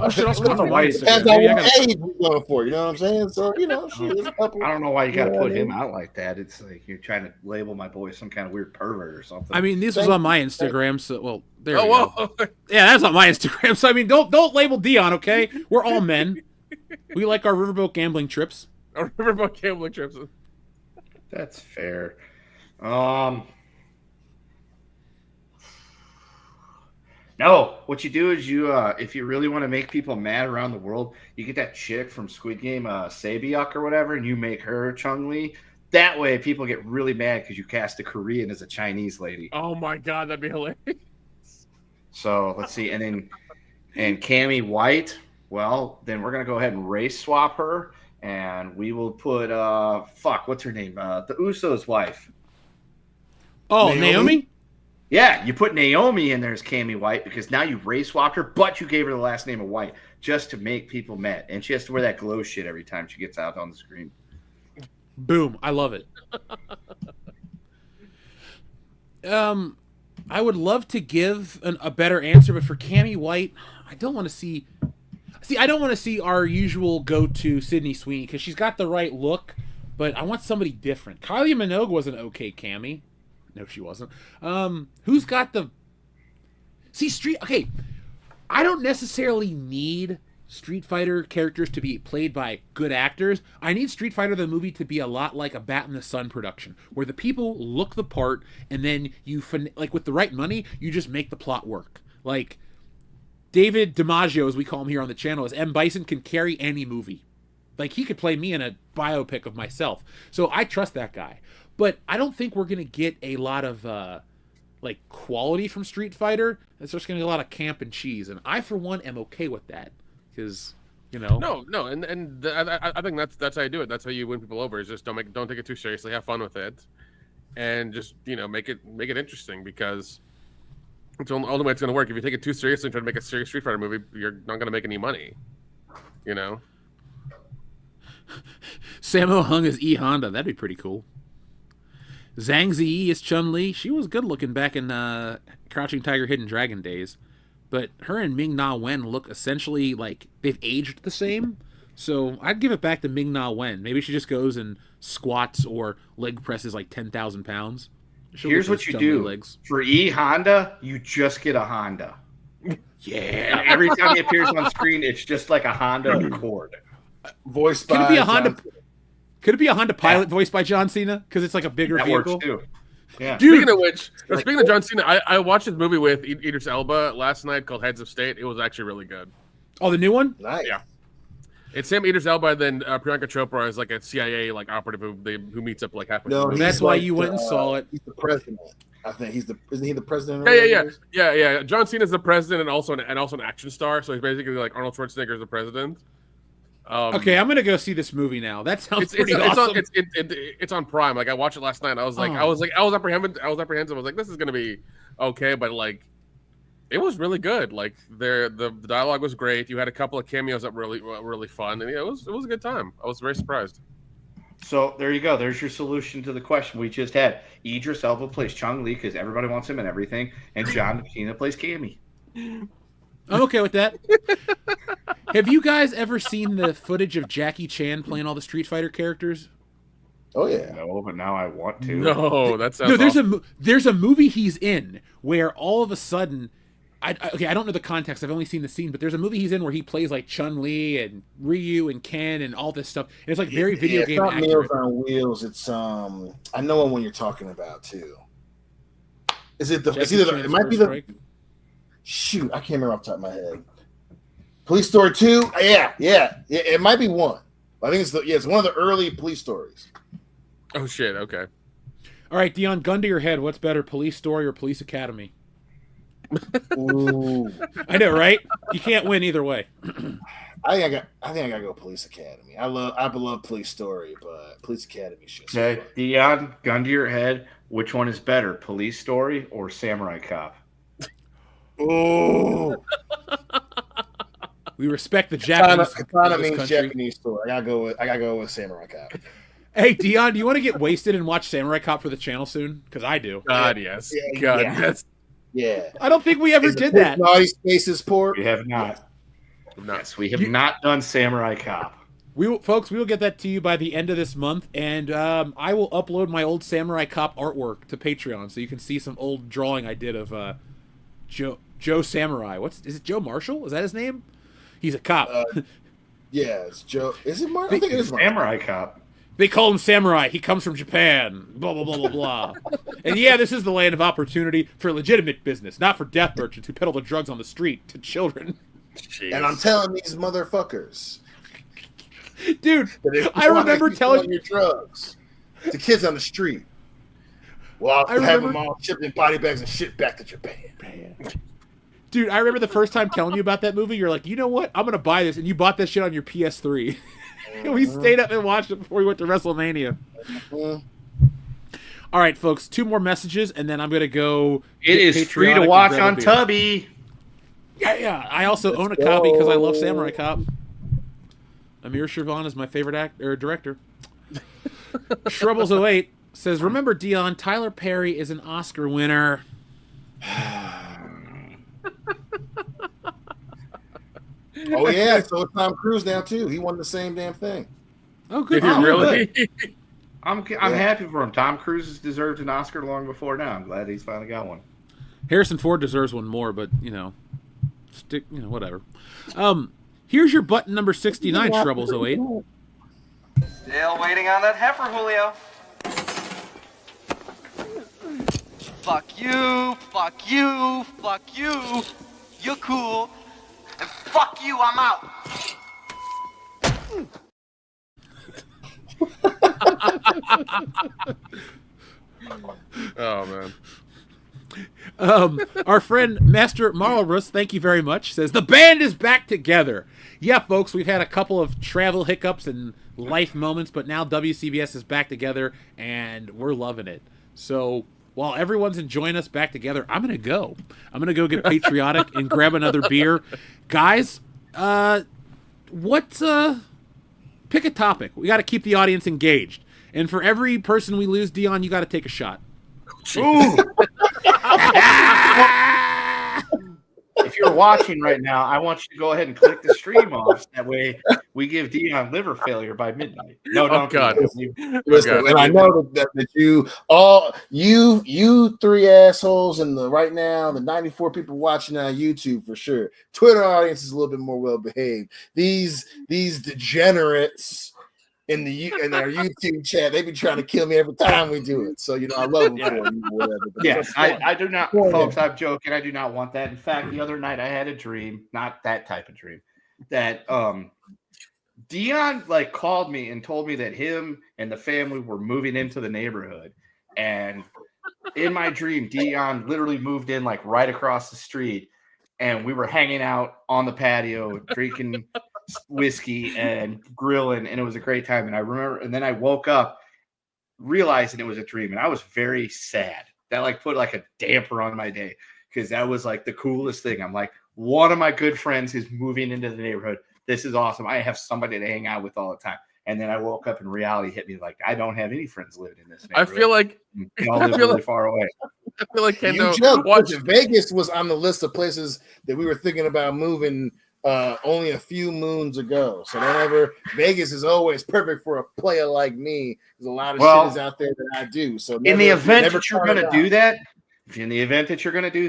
A: Oh, shit, I'll scroll through my Instagram.
B: depends
A: Maybe
B: on
A: I
B: what
A: gotta-
B: age we're going for. You know what I'm saying? So you know, shit, there's a couple.
D: I don't know why you got to
B: Yeah,
D: put
B: I
D: him
B: mean-
D: out like that. It's like you're trying to label my boy some kind of weird pervert or something.
A: I mean, this was on my Instagram, so, well, there we go.
C: Whoa.
A: Yeah, that's on my Instagram, so, I mean, don't label Dion, okay? We're all men. We like our riverboat gambling trips.
C: I remember about gambling trips.
D: That's fair. No, what you do is you, if you really want to make people mad around the world, you get that chick from Squid Game, Sabiuk or whatever, and you make her Chun-Li. That way, people get really mad because you cast a Korean as a Chinese lady.
C: Oh my god, that'd be hilarious.
D: So let's see, and Cammy White. Well, then we're gonna go ahead and race swap her, and we will put what's her name? The Usos' wife.
A: Oh,
B: Naomi?
A: Naomi?
D: Yeah, you put Naomi in there as Cammy White because now you race swapped her, but you gave her the last name of White just to make people mad, and she has to wear that glow shit every time she gets out on the screen.
A: Boom. I love it. I would love to give a better answer, but for Cammy White, I don't want to see... I don't want to see our usual go-to Sydney Sweeney because she's got the right look, but I want somebody different. Kylie Minogue was an okay Cammy. No, she wasn't. Who's got the... Okay, I don't necessarily need Street Fighter characters to be played by good actors. I need Street Fighter the movie to be a lot like a Bat in the Sun production, where the people look the part, and then you, like with the right money, you just make the plot work. Like, David DiMaggio, as we call him here on the channel, as M. Bison, can carry any movie. Like, he could play me in a biopic of myself. So I trust that guy. But I don't think we're going to get a lot of, like, quality from Street Fighter. It's just going to be a lot of camp and cheese. And I, for one, am okay with that. Because, you know...
C: No, and I think that's how you do it. That's how you win people over. Is just don't take it too seriously. Have fun with it, and just make it interesting because it's the only way it's going to work. If you take it too seriously and try to make a serious Street Fighter movie, you're not going to make any money.
A: Sammo Hung as E Honda. That'd be pretty cool. Zhang Ziyi is Chun-Li. She was good looking back in Crouching Tiger, Hidden Dragon days. But her and Ming-Na Wen look essentially like they've aged the same. So I'd give it back to Ming-Na Wen. Maybe she just goes and squats or leg presses like 10,000 pounds.
D: Here's what you do.
A: Legs.
D: For E Honda, you just get a Honda.
A: Yeah.
D: And every time he appears on screen, it's just like a Honda Accord.
B: Voiced
A: Can
B: by
A: it be a Honda?
B: John-
A: Could it be a Honda Pilot voiced by John Cena? Because it's like a bigger
D: That
A: vehicle.
D: works too. Yeah.
A: Dude.
C: Speaking of which, speaking of John Cena, I watched this movie with Idris Elba last night called Heads of State. It was actually really good.
A: Oh, the new one?
B: Nice.
C: Yeah. It's him, Idris Elba, and then Priyanka Chopra is like a CIA like operative who meets up like halfway.
B: No,
C: through.
A: That's
B: he's
A: why
B: like
A: you went and saw it.
B: He's the president. I think isn't he the president?
C: Yeah. John Cena's the president and also an action star, so he's basically like Arnold Schwarzenegger's the president.
A: Okay, I'm gonna go see this movie now. That sounds pretty awesome.
C: It's on Prime. Like I watched it last night. I was apprehensive. I was like, this is gonna be okay, but like, it was really good. Like the dialogue was great. You had a couple of cameos that were really fun, and it was a good time. I was very surprised.
D: So there you go. There's your solution to the question we just had. Idris Elba plays Chung-Li because everybody wants him and everything, and John Cena plays Cammy.
A: I'm okay with that. Have you guys ever seen the footage of Jackie Chan playing all the Street Fighter characters?
B: Oh yeah.
D: No, but now I want to.
C: No, that sounds.
A: No, there's a movie he's in where all of a sudden, I don't know the context. I've only seen the scene, but there's a movie he's in where he plays like Chun-Li and Ryu and Ken and all this stuff, and it's like very video game
B: it's not
A: accurate.
B: Meals on Wheels. It's I know what one you're talking about too. Is it the?
A: Jackie
B: It's either
A: Chan's
B: it might be the.
A: Strike?
B: Shoot, I can't remember off the top of my head. Police Story 2? Yeah, it might be one. I think it's one of the early police stories.
C: Oh shit! Okay.
A: All right, Dion, gun to your head. What's better, Police Story or Police Academy?
B: Ooh.
A: I know, right? You can't win either way.
B: I think I gotta go Police Academy. I love Police Story, but Police Academy is just
D: Okay, Dion, gun to your head. Which one is better, Police Story or Samurai Cop?
B: Oh,
A: We respect the Japanese.
B: Katana means Japanese story. I gotta go with Samurai Cop.
A: Hey, Dion, do you want to get wasted and watch Samurai Cop for the channel soon? Because I do.
C: God, yes.
B: Yeah,
C: God,
B: yeah.
C: yes.
B: Yeah.
A: I don't think we ever did that.
B: Naughty Spaces Port.
D: We have not. Yes, we have not done Samurai Cop.
A: We will get that to you by the end of this month, and I will upload my old Samurai Cop artwork to Patreon, so you can see some old drawing I did of Joe Samurai. Is it Joe Marshall? Is that his name? He's a cop.
B: Yeah, it's Joe. Is it Marshall? I think it is Marshall.
D: Samurai Cop.
A: They call him Samurai. He comes from Japan. Blah, blah, blah, blah, blah. And yeah, this is the land of opportunity for legitimate business, not for death merchants who peddle the drugs on the street to children.
C: Jeez.
B: And I'm telling these motherfuckers,
A: Dude,
B: that
A: I remember telling
B: your drugs to kids on the street. Well, I'll have them all shipped in body bags and shipped back to Japan.
A: Dude, I remember the first time telling you about that movie. You're like, you know what? I'm going to buy this. And you bought that shit on your PS3. And we stayed up and watched it before we went to WrestleMania. All right, folks, 2 more messages, and then I'm going to go.
D: It is free to watch on Tubby.
A: Yeah. I also own a copy because I love Samurai Cop. Amir Shervan is my favorite director. Shrubbles08 says, remember, Dion, Tyler Perry is an Oscar winner.
B: Oh yeah, so it's Tom Cruise now too. He won the same damn thing.
A: Oh, good.
C: Did he really?
D: I'm happy for him. Tom Cruise has deserved an Oscar long before now. I'm glad he's finally got one.
A: Harrison Ford deserves one more, but whatever. Here's your button number 69, Shrubbles08.
G: Still waiting on that heifer, Julio. Fuck you, fuck you, fuck you. You're cool. And fuck you, I'm out.
C: Oh, man.
A: Our friend Master Marlrus, thank you very much, says the band is back together. Yeah, folks, we've had a couple of travel hiccups and life moments, but now WCBS is back together and we're loving it. So while everyone's enjoying us back together, I'm gonna go get patriotic and grab another beer. Guys, pick a topic. We got to keep the audience engaged, and for every person we lose, Dion, you got to take a shot.
D: Ooh. If you're watching right now, I want you to go aheend and click the stream off. That way, we give Dion liver failure by midnight. No, don't.
C: God.
B: Listen, and I know that you 3 assholes, and right now the 94 people watching on YouTube for sure. Twitter audience is a little bit more well behaved. These degenerates in our YouTube chat. They be trying to kill me every time we do it. So I love them for you, whatever. But
D: Yes, I do not,
B: Go
D: folks.
B: ahead.
D: I'm joking. I do not want that. In fact, the other night I had a dream, not that type of dream, that Dion called me and told me that him and the family were moving into the neighborhood, and in my dream, Dion literally moved in right across the street, and we were hanging out on the patio drinking whiskey and grilling, and it was a great time. And I remember, and then I woke up realizing it was a dream, and I was very sad. That put a damper on my day, because that was the coolest thing. I'm like, one of my good friends is moving into the neighborhood. This is awesome. I have somebody to hang out with all the time. And then I woke up and reality hit me I don't have any friends living in this neighborhood.
C: I feel like
D: they all live really far away.
C: I feel like
B: You joke, Vegas was on the list of places that we were thinking about moving only a few moons ago. So Vegas is always perfect for a player like me. There's a lot of shit is out there that I do. So
D: in the event that you're going to do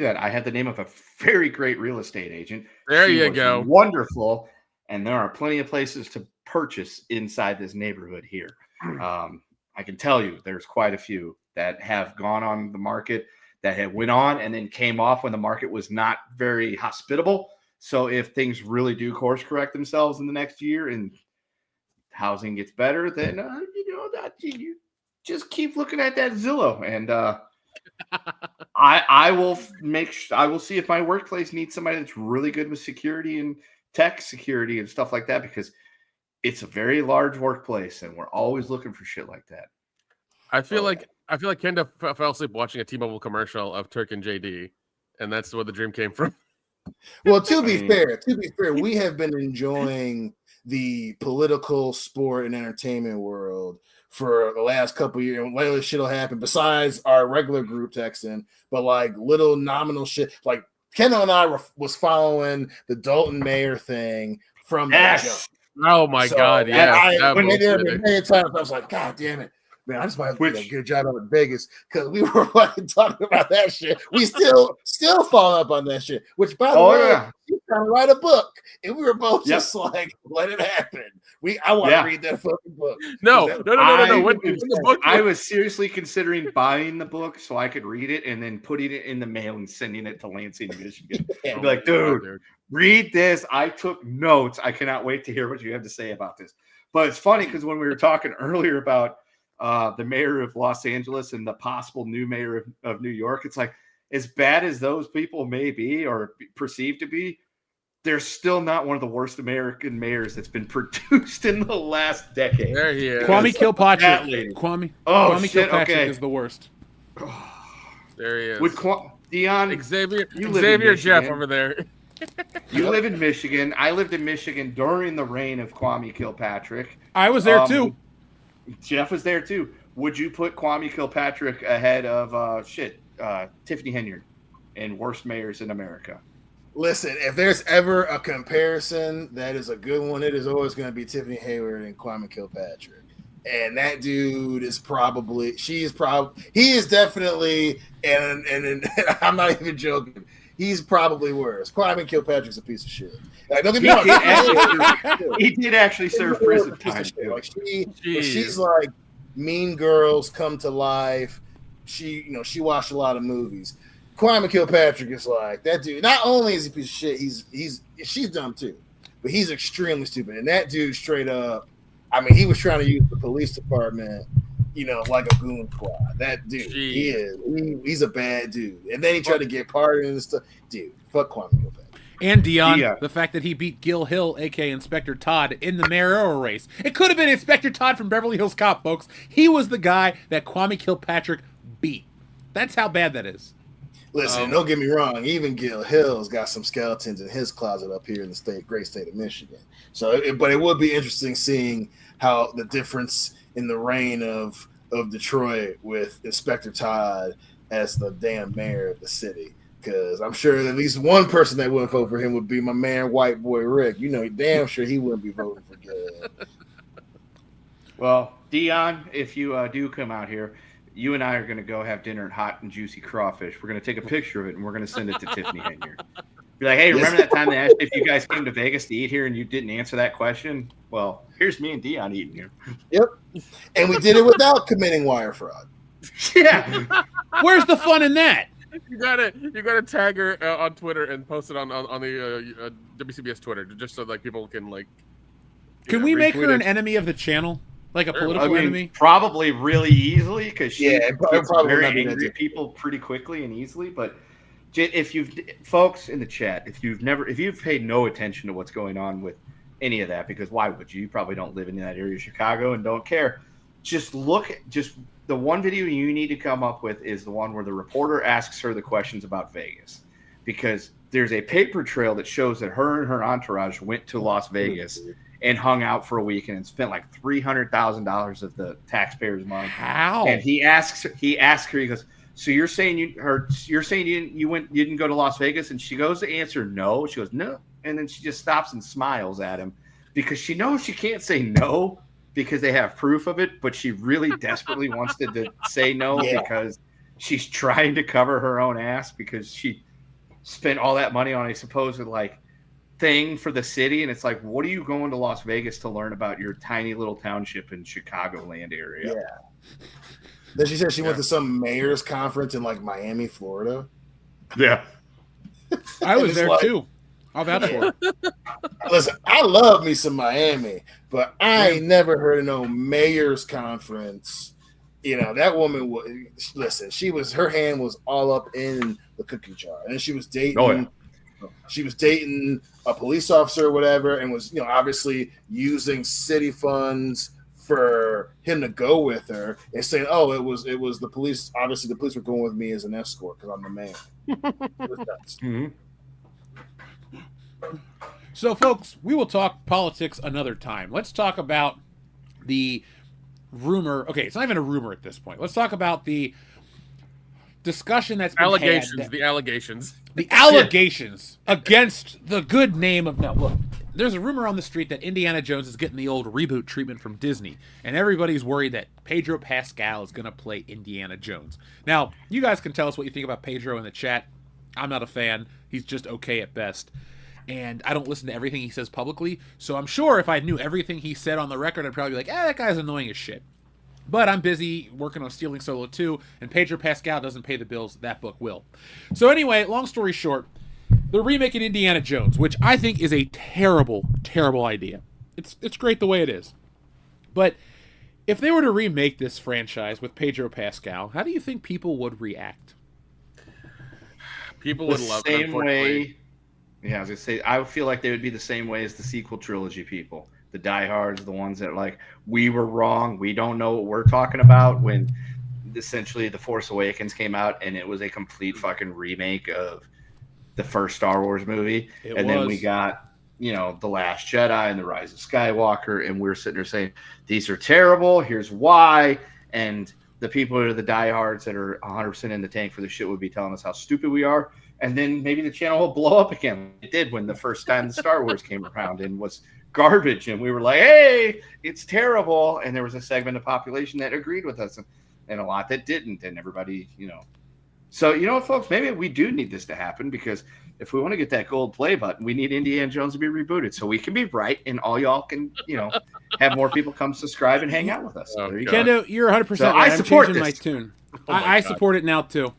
D: that, I had the name of a very great real estate agent.
C: She was
D: wonderful. And there are plenty of places to purchase inside this neighborhood here. I can tell you there's quite a few that have gone on the market, that have went on and then came off when the market was not very hospitable. So if things really do course correct themselves in the next year and housing gets better, then you just keep looking at that Zillow, and I will see if my workplace needs somebody that's really good with security and tech security and stuff like that, because it's a very large workplace and we're always looking for shit like that.
C: I feel like Kenda fell asleep watching a T-Mobile commercial of Turk and JD, and that's where the dream came from.
B: Well, to be fair, we have been enjoying the political, sport, and entertainment world for the last couple of years. Lately, shit will happen besides our regular group texting, but little nominal shit. Kendall and I was following the Dalton Mayer thing from the jump.
C: Oh my God! Yeah,
B: when they did it many times, I was like, God damn it, man! I just might do a good job out in Vegas, because we were talking about that shit. We still follow up on that shit. Which, by the way, you trying to write a book, and we were both just let it happen. I want to read that fucking book.
C: No.
D: The book, I was seriously considering buying the book so I could read it and then putting it in the mail and sending it to Lansing, Michigan. I'd be like, dude, read this. I took notes. I cannot wait to hear what you have to say about this. But it's funny because when we were talking earlier about the mayor of Los Angeles and the possible new mayor of New York, it's as bad as those people may be or perceived to be, they're still not one of the worst American mayors that's been produced in the last decade.
C: There he is.
A: Kwame Kilpatrick. Kwame Kilpatrick is the worst.
C: There he is.
D: With Dion,
C: Xavier Jeff over there.
D: You live in Michigan. I lived in Michigan during the reign of Kwame Kilpatrick.
A: I was there too.
D: Jeff was there too. Would you put Kwame Kilpatrick ahead of Tiffany Henyard in worst mayors in America?
B: Listen, if there's ever a comparison that is a good one, it is always going to be Tiffany Hayward and Kwame Kilpatrick. And that dude is he is definitely, and I'm not even joking, he's probably worse. Kwame Kilpatrick's a piece of shit. Don't get me wrong.
D: He did actually serve prison time.
B: She's like Mean Girls come to life. She watched a lot of movies. Kwame Kilpatrick is that dude. Not only is he a piece of shit, she's dumb too, but he's extremely stupid. And that dude straight up, he was trying to use the police department, like a goon squad. That dude, he's a bad dude. And then he tried to get pardoned and stuff. Dude, fuck Kwame Kilpatrick.
A: And Dion, the fact that he beat Gil Hill, a.k.a. Inspector Todd, in the mayoral race. It could have been Inspector Todd from Beverly Hills Cop, folks. He was the guy that Kwame Kilpatrick beat. That's how bad that is.
B: Listen, don't get me wrong. Even Gil Hill's got some skeletons in his closet up here in the great state of Michigan. But it would be interesting seeing how the difference in the reign of Detroit with Inspector Todd as the damn mayor of the city. Because I'm sure at least one person that wouldn't vote for him would be my man, white boy Rick. Damn sure he wouldn't be voting for Gil.
D: Well, Dion, if you do come out here, you and I are going to go have dinner at Hot and Juicy Crawfish. We're going to take a picture of it, and we're going to send it to Tiffany Henyard. Be like, hey, remember that time they asked if you guys came to Vegas to eat here and you didn't answer that question? Well, here's me and Dion eating here.
B: Yep. And we did it without committing wire fraud.
D: Yeah.
A: Where's the fun in that?
C: You gotta tag her on Twitter and post it on the WCBS Twitter just so like people can like.
A: Can we make her an enemy of the channel, like a political enemy?
D: Probably really easily because she gets
B: probably
D: very
B: not be
D: angry
B: that
D: at people pretty quickly and easily. But if you've folks in the chat, if you've paid no attention to what's going on with any of that, because why would you? You probably don't live in that area of Chicago and don't care. Just the one video you need to come up with is the one where the reporter asks her the questions about Vegas, because there's a paper trail that shows that her and her entourage went to Las Vegas and hung out for a week and spent like $300,000 of the taxpayers' money.
A: How?
D: And he asks her, he goes, so you're saying you didn't go to Las Vegas? And she goes to answer no. She goes, no. And then she just stops and smiles at him because she knows she can't say no because they have proof of it, but she really desperately wants to say no because she's trying to cover her own ass because she spent all that money on a supposed like thing for the city. And it's like, what are you going to Las Vegas to learn about your tiny little township in Chicagoland area?
B: Yeah. Then she said she went to some mayor's conference in like Miami, Florida.
D: Yeah.
A: I was there too. I'll vouch for it.
B: Listen, I love me some Miami, but I ain't never heard of no mayor's conference. You know, that woman was, listen, her hand was all up in the cookie jar. And she was dating she was dating a police officer or whatever, and was, you know, obviously using city funds for him to go with her and saying, oh, it was the police. Obviously the police were going with me as an escort because I'm the man. It was nuts.
D: Mm-hmm.
A: So, folks, we will talk politics another time. Let's talk about the rumor. Okay, it's not even a rumor at this point. Let's talk about the discussion that's been
C: the allegations.
A: The allegations against the good name of... Now, look, there's a rumor on the street that Indiana Jones is getting the old reboot treatment from Disney, and everybody's worried that Pedro Pascal is going to play Indiana Jones. Now, you guys can tell us what you think about Pedro in the chat. I'm not a fan. He's just okay at best. And I don't listen to everything he says publicly, so I'm sure if I knew everything he said on the record, I'd probably be like, that guy's annoying as shit. But I'm busy working on Stealing Solo 2, and Pedro Pascal doesn't pay the bills. That book will. So anyway, long story short, they're remaking Indiana Jones, which I think is a terrible, terrible idea. It's great the way it is. But if they were to remake this franchise with Pedro Pascal, how do you think people would react?
C: People would love it.
D: Same way. Yeah, I was gonna say, I feel like they would be the same way as the sequel trilogy people, the diehards, the ones that are like, we were wrong, we don't know what we're talking about. When essentially The Force Awakens came out and it was a complete fucking remake of the first Star Wars movie, then we got, you know, The Last Jedi and The Rise of Skywalker, and we're sitting there saying these are terrible. Here's why, and the people that are the diehards that are 100% in the tank for the shit would be telling us how stupid we are. And then maybe the channel will blow up again. It did when the first time the Star Wars came around and was garbage. And we were like, hey, it's terrible. And there was a segment of population that agreed with us and a lot that didn't. And everybody, you know. So, you know what, folks? Maybe we do need this to happen because if we want to get that gold play button, we need Indiana Jones to be rebooted so we can be right and all y'all can, you know, have more people come subscribe and hang out with us. So there you go.
A: Kendo, you're 100%
D: So
A: right.
D: I support
A: I'm changing
D: this.
A: my tune.
C: Oh
A: I support it now, too.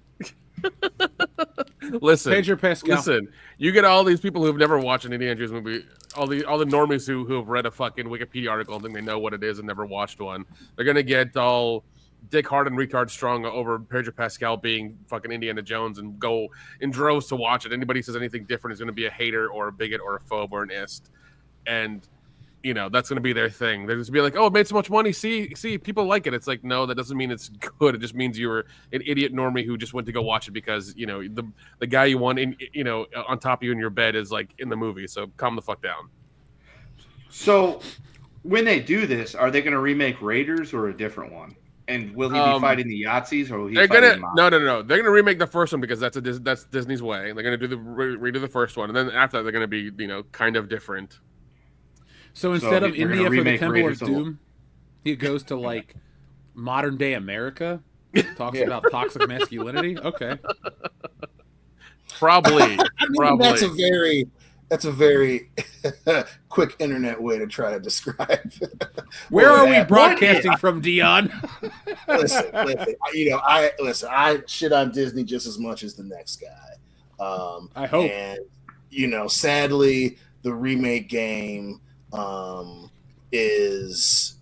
C: Listen,
A: Pedro Pascal.
C: Listen, you get all these people who've never watched an Indiana Jones movie, all the normies who have read a fucking Wikipedia article and think they know what it is and never watched one. They're gonna get all dick hard and retard strong over Pedro Pascal being fucking Indiana Jones and go in droves to watch it. Anybody says anything different is gonna be a hater or a bigot or a phobe or an ist. And you know, that's going to be their thing. They're just be like, oh, it made so much money. See, people like it. It's like, no, that doesn't mean it's good. It just means you were an idiot normie who just went to go watch it because, you know, the guy you want in, you know, on top of you in your bed is like in the movie. So calm the fuck down.
D: So when they do this, are they going to remake Raiders or a different one? And will he be fighting the Yahtzees or will he fighting
C: No. They're going to remake the first one because that's Disney's way. They're going to do redo the first one. And then after that, they're going to be, you know, kind of different.
A: So instead of India for the Temple
D: Raiders
A: of Doom, he goes to like modern day America, talks about toxic masculinity. Okay.
C: Probably.
B: That's a very quick internet way to try to describe.
A: Where are we broadcasting from, Dion?
B: listen. I shit on Disney just as much as the next guy.
A: I hope.
B: And sadly, the remake game is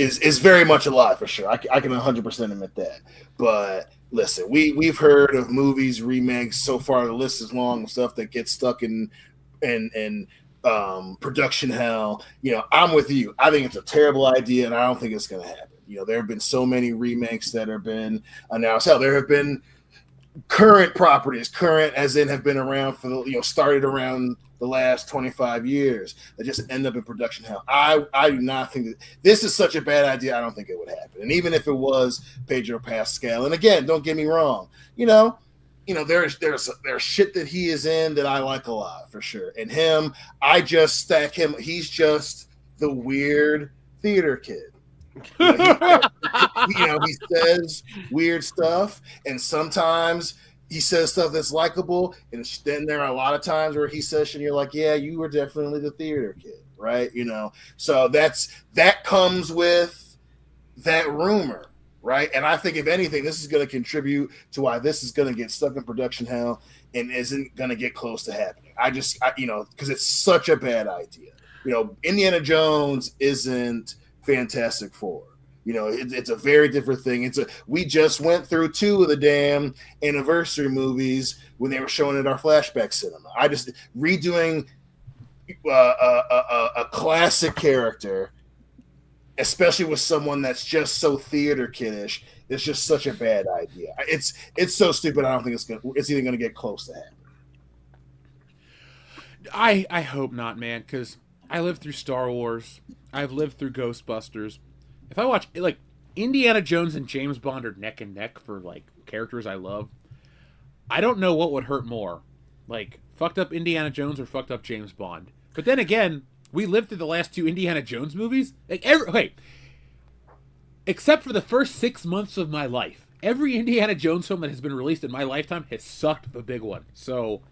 B: very much alive for sure. I can 100% admit that. But listen, we've heard of movies remakes so far. The list is long of stuff that gets stuck in production hell. I'm with you. I think it's a terrible idea, and I don't think it's going to happen. There have been so many remakes that have been announced. Hell, there have been current properties, current as in have been around for started around the last 25 years that just end up in production hell. I do not think that this is such a bad idea. I don't think it would happen. And even if it was Pedro Pascal, and again, don't get me wrong, there's shit that he is in that I like a lot for sure. And him, I just stack him. He's just the weird theater kid. He says weird stuff, and sometimes he says stuff that's likable, and then there are a lot of times where he says shit and you're like, yeah, you were definitely the theater kid, right? So that comes with that rumor, right? And I think if anything, this is going to contribute to why this is going to get stuck in production hell and isn't going to get close to happening. Because it's such a bad idea. Indiana Jones isn't Fantastic Four. It's a very different thing. We just went through 2 of the damn anniversary movies when they were showing at our flashback cinema. I just redoing a classic character, especially with someone that's just so theater kiddish, it's just such a bad idea. It's so stupid. I don't think it's even gonna get close to happening.
A: I hope not, man, because I lived through Star Wars. I've lived through Ghostbusters. If I watch, Indiana Jones and James Bond are neck and neck for, characters I love, I don't know what would hurt more. Fucked up Indiana Jones or fucked up James Bond. But then again, we lived through the last 2 Indiana Jones movies. Except for the first 6 months of my life, every Indiana Jones film that has been released in my lifetime has sucked the big one. So,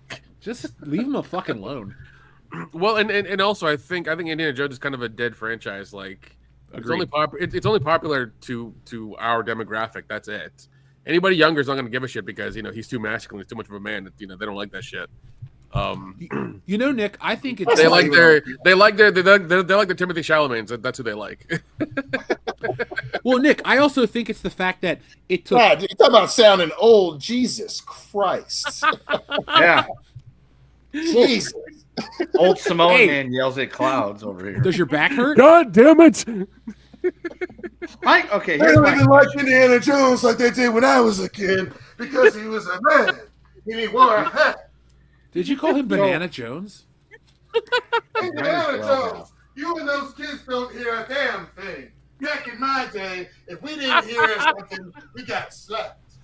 A: just leave him fucking alone.
C: Well, and also I think Indiana Jones is kind of a dead franchise. It's only popular to our demographic. That's it. Anybody younger is not going to give a shit because he's too masculine. He's too much of a man. They don't like that shit.
A: Nick, I think it's
C: they like their Timothy Chalamans. That's who they like.
A: Well, Nick, I also think it's the fact that it took.
B: God, you're talking about sounding old. Jesus Christ.
D: Yeah.
B: Jesus.
D: Old Samoan man yells at clouds over here.
A: Does your back hurt?
C: God damn it!
B: They don't even like Indiana Jones like they did when I was a kid because he was a man and he wore a hat.
A: Did you call him Banana Jones?
B: Indiana Jones, you and those kids don't hear a damn thing. Back in my day, if we didn't hear something, we got slapped.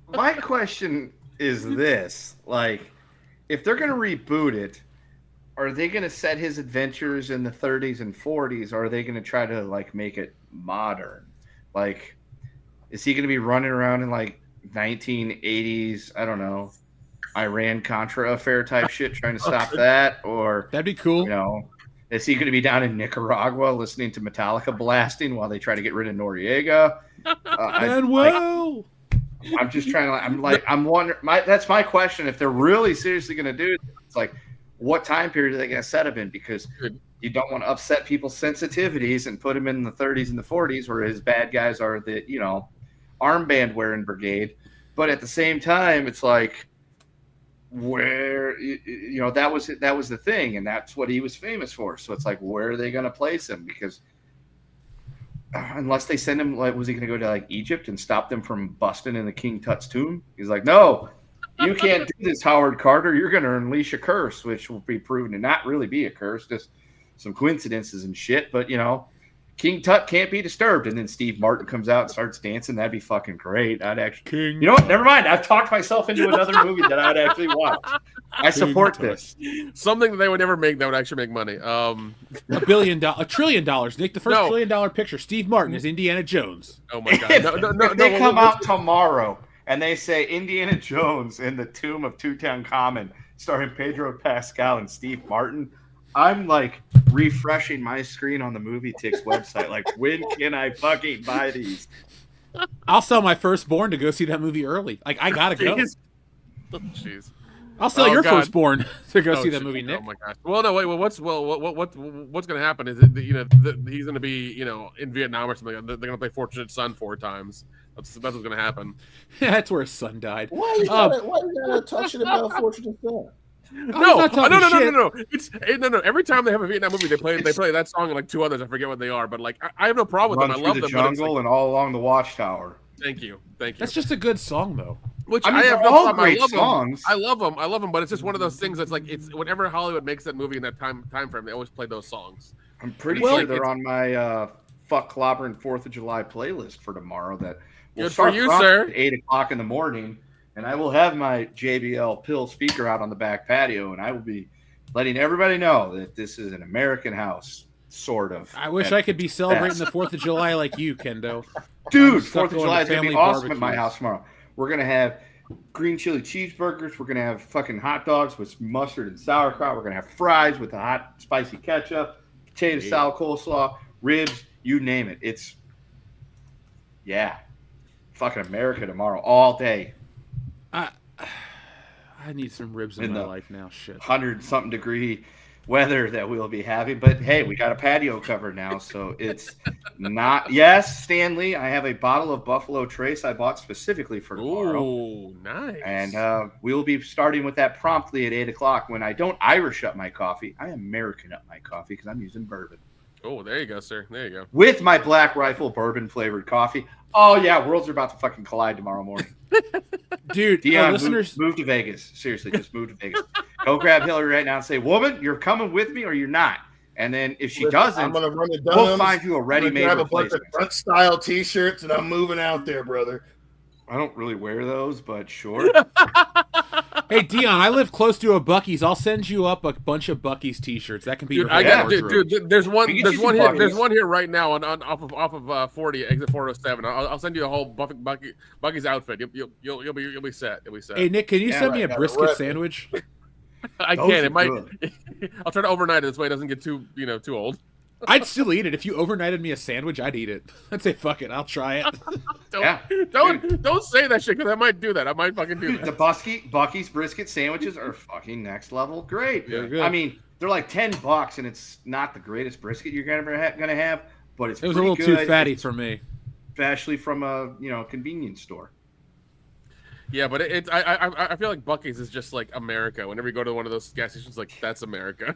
D: My question is this: if they're going to reboot it, are they going to set his adventures in the 30s and 40s, or are they going to try to make it modern? Is he going to be running around in 1980s? I don't know, Iran-Contra affair type shit, trying to stop that, or
A: that'd be cool.
D: Is he going to be down in Nicaragua listening to Metallica blasting while they try to get rid of Noriega?
A: Manuel.
D: I'm just trying to. I'm wondering. That's my question. If they're really seriously going to do it, it's what time period are they going to set up in? Because you don't want to upset people's sensitivities and put them in the 30s and the 40s, where his bad guys are the armband wearing brigade. But at the same time, it's where that was the thing, and that's what he was famous for. So it's where are they going to place him? Because unless they send him, was he going to go to Egypt and stop them from busting in the King Tut's tomb? He's no, you can't do this, Howard Carter. You're going to unleash a curse, which will be proven to not really be a curse, just some coincidences and shit. But King Tut can't be disturbed. And then Steve Martin comes out and starts dancing. That'd be fucking great. I'd actually, you know what? Never mind. I've talked myself into another movie that I'd actually watch. I support this.
C: Something that they would never make that would actually make money.
A: $1 trillion, Nick. The first $1 trillion picture. Steve Martin is Indiana Jones.
C: Oh my god!
D: If they come out tomorrow and they say Indiana Jones in the Tomb of Tutankhamun, starring Pedro Pascal and Steve Martin, I'm like refreshing my screen on the Movie Tix website. Like, when can I fucking buy these?
A: I'll sell my firstborn to go see that movie early. Like, I gotta go.
C: Jeez.
A: I'll sell your firstborn to go see that
C: shit.
A: movie, Nick.
C: Oh my gosh. Well, no, wait. What's going to happen is he's going to be in Vietnam or something. They're going to play Fortunate Son 4 times. That's what's going to happen.
A: That's where his son died.
B: Why you gotta touch it about Fortunate Son?
C: No. It's no. Every time they have a Vietnam movie, they play that song and like 2 others. I forget what they are, but like I have no problem with them. I love them.
D: Jungle and All Along the Watchtower.
C: Thank you.
A: That's just a good song, though.
C: Which
D: I mean,
C: I have
D: they're
C: no
D: all
C: problem.
D: great songs.
C: I love them, but it's just one of those things that's like, it's whenever Hollywood makes that movie in that time frame, they always play those songs.
D: I'm pretty sure they're on my fuck clobbering 4th of July playlist for tomorrow. That will
C: good for you,
D: start
C: sir.
D: at 8 o'clock in the morning, and I will have my JBL Pill speaker out on the back patio, and I will be letting everybody know that this is an American house, sort of.
A: I wish I could be celebrating the 4th of July like you, Kendo.
D: Dude,
A: Stuck
D: 4th of
A: going
D: July
A: to
D: is going to be
A: family
D: awesome at my
A: barbecues.
D: house tomorrow. We're going to have green chili cheeseburgers. We're going to have fucking hot dogs with mustard and sauerkraut. We're going to have fries with the hot, spicy ketchup, potato salad, coleslaw, ribs, you name it. It's, fucking America tomorrow, all day.
A: I need some ribs in my life now. Shit.
D: 100-something degree weather that we'll be having. But hey, we got a patio cover now, so it's not. Yes, Stanley, I have a bottle of Buffalo Trace I bought specifically for tomorrow.
C: Oh, nice.
D: And we'll be starting with that promptly at 8 o'clock when I don't Irish up my coffee. I American up my coffee because I'm using bourbon.
C: Oh, there you go, sir. There you go.
D: With my Black Rifle bourbon-flavored coffee. Oh, yeah, worlds are about to fucking collide tomorrow morning.
A: Dude,
D: Dion,
A: listeners...
D: move to Vegas. Seriously, just move to Vegas. Go grab Hillary right now and say, woman, you're coming with me or you're not. And then if she doesn't,
B: I'm gonna run the Dunhams,
D: we'll find you a ready-made
B: grab a bunch of
D: replacement.
B: front style T-shirts, and I'm moving out there, brother.
D: I don't really wear those, but sure.
A: Hey, Dion, I live close to a Buc-ee's. I'll send you up a bunch of Buc-ee's T-shirts. That can be
C: Dude,
A: your
C: dude, there's one
D: We can get you
C: here.
D: some
C: There's
D: Buc-ee's.
C: one here right now on off of 40 exit 407. I'll send you the whole Buc-ee's outfit. You'll be set. You'll be set.
A: Hey, Nick, can you send me a
B: right,
A: brisket
B: right.
A: sandwich?
C: I
D: Those
C: can.
D: are
C: It might.
D: good.
C: I'll try to overnight it this way it doesn't get too old.
A: I'd still eat it. If you overnighted me a sandwich, I'd eat it. I'd say, fuck it, I'll try it.
C: Don't say that shit because I might do that. I might fucking do
D: Dude, the
C: that.
D: Buc-ee's brisket sandwiches are fucking next level great.
A: They're good.
D: I mean, they're like $10, and it's not the greatest brisket you're gonna have, but it's
A: It was a
D: pretty
A: little too
D: good,
A: fatty for me.
D: especially from a convenience store.
C: Yeah, but I feel like Buc-ee's is just like America. Whenever you go to one of those gas stations, like that's America.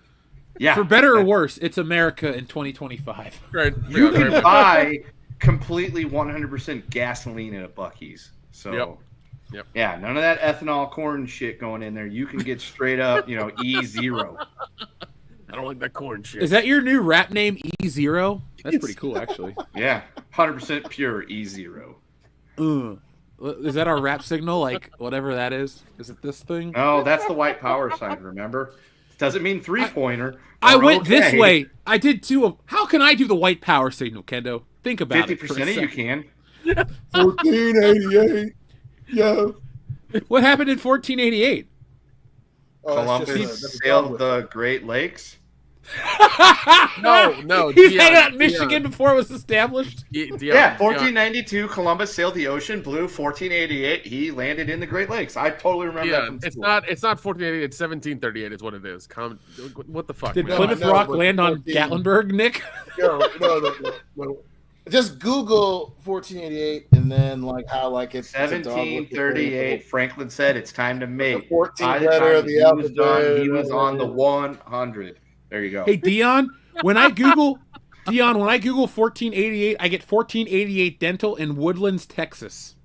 D: Yeah,
A: For better or worse, it's America in 2025.
C: Right.
D: you
C: very
D: can
C: much.
D: buy completely 100% gasoline at a Buc-ee's. So,
C: Yep.
D: yeah, none of that ethanol corn shit going in there. You can get straight up, E0.
C: I don't like that corn shit.
A: Is that your new rap name, E0? That's pretty cool, actually.
D: Yeah, 100% pure E0.
A: Is that our rap signal? Like, whatever that is? Is it this thing?
D: No, that's the white power sign, remember? Doesn't mean three-pointer.
A: I
D: or
A: went this
D: okay.
A: way. I did too. How can I do the white power signal, Kendo? Think about it.
D: 50% of you can.
B: 1488. Yo.
A: What happened in 1488?
D: Columbus sailed the Great Lakes.
C: No.
A: He's
C: Dion,
A: hanging out in
C: Dion.
A: Michigan before it was established.
D: Yeah, 1492, Columbus sailed the ocean blue. 1488, he landed in the Great Lakes. I totally remember that
C: Yeah,
D: from
C: it's
D: school.
C: not 1488. It's 1738. Is what it is. What the fuck?
A: Did
C: man?
A: Plymouth
B: no,
A: Rock
B: but
A: land on
B: 14
A: Gatlinburg, Nick?
B: Yo, no. Just Google 1488 and then how it's
D: 1738, Franklin said it's time to mate.
B: The 14th
D: By the
B: letter
D: time
B: of the
D: he was
B: alphabet.
D: done, he was on the 100. There you go.
A: Hey, Dion, when I Google 1488, I get 1488 Dental in Woodlands, Texas.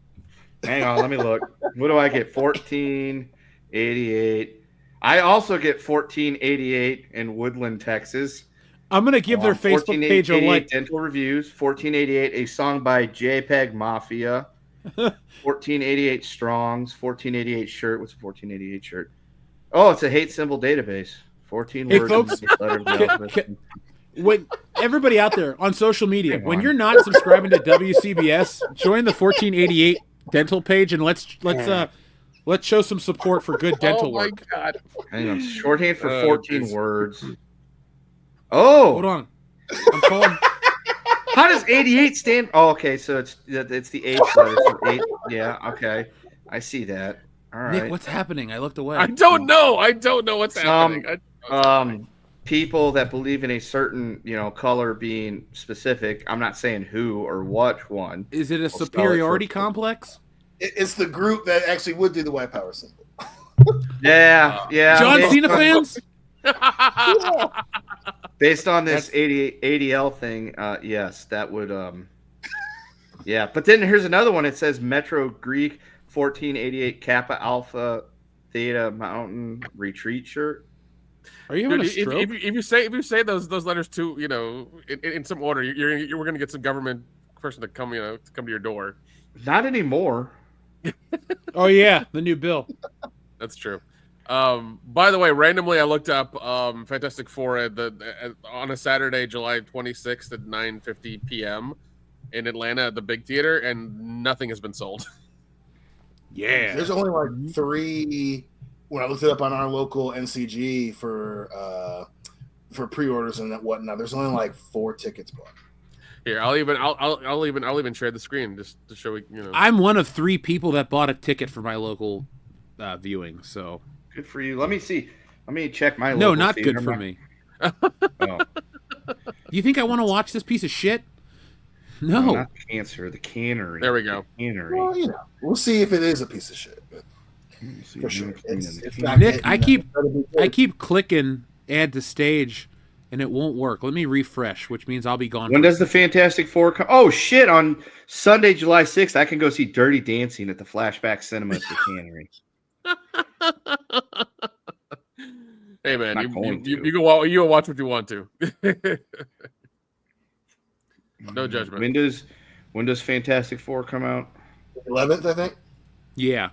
D: Hang on, let me look. What do I get? 1488. I also get 1488 in Woodland, Texas.
A: I'm going to give their Facebook page a
D: 1488
A: like.
D: Dental Reviews. 1488, a song by JPEG Mafia. 1488 Strongs. 1488 shirt. What's a 1488 shirt? Oh, it's a hate symbol database. 14
A: Hey,
D: words.
A: folks,
D: in the letter of the alphabet.
A: When everybody out there on social media, when you're not subscribing to WCBS, join the 1488 dental page, and let's show some support for good dental
C: Oh my
A: work.
C: God.
D: Hang on. Shorthand for
C: Oh,
D: 14
C: geez.
D: words. Oh,
A: Hold on. I'm calling.
D: how does 88 stand? Oh, okay. So it's the H letter. So 8. Yeah. Okay. I see that. All right.
A: Nick, what's happening? I looked away.
C: I don't know. I don't know what's happening.
D: People that believe in a certain, color being specific. I'm not saying who or what one.
A: Is it a
D: We'll spell it
A: superiority
D: for-
A: complex?
B: It's the group that actually would do the white power symbol.
D: Yeah.
A: John
D: based
A: Cena
D: on-
A: fans?
D: Based on this 80L thing, yes, that would. Yeah, but then here's another one. It says Metro Greek 1488 Kappa Alpha Theta Mountain Retreat shirt.
A: Are you having
C: Dude,
A: a stroke?
C: if you say those letters too, in some order, we're gonna get some government person to come to your door.
D: Not anymore.
A: Oh yeah, the new bill.
C: That's true. By the way, randomly I looked up Fantastic Four on a Saturday, July 26th at 9:50 p.m. in Atlanta at the big theater, and nothing has been sold.
A: Yeah.
B: There's only like 3 when I looked it up on our local NCG for pre-orders and whatnot. There's only like 4 tickets bought.
C: Here, I'll even share the screen just to show
A: I'm one of 3 people that bought a ticket for my local viewing. So
D: Good for you. Let me see. Let me check my.
A: no,
D: local
A: not
D: theater.
A: good for me.
D: Oh.
A: You think I want to watch this piece of shit?
D: No,
A: No.
D: not cancer. The cannery.
C: There we go.
D: The cannery.
B: Well, we'll see if it is a piece of shit. But for sure, it's not
A: Nick,
B: getting
A: I keep clicking add to stage, and it won't work. Let me refresh, which means I'll be gone.
D: When does the Fantastic Four come? Oh shit! On Sunday, July 6th, I can go see Dirty Dancing at the Flashback Cinema at the Cannery.
C: Hey man,
D: Not going to.
C: you go watch what you want to. No judgment.
D: When does Fantastic Four come out?
B: 11th, I think.
A: Yeah.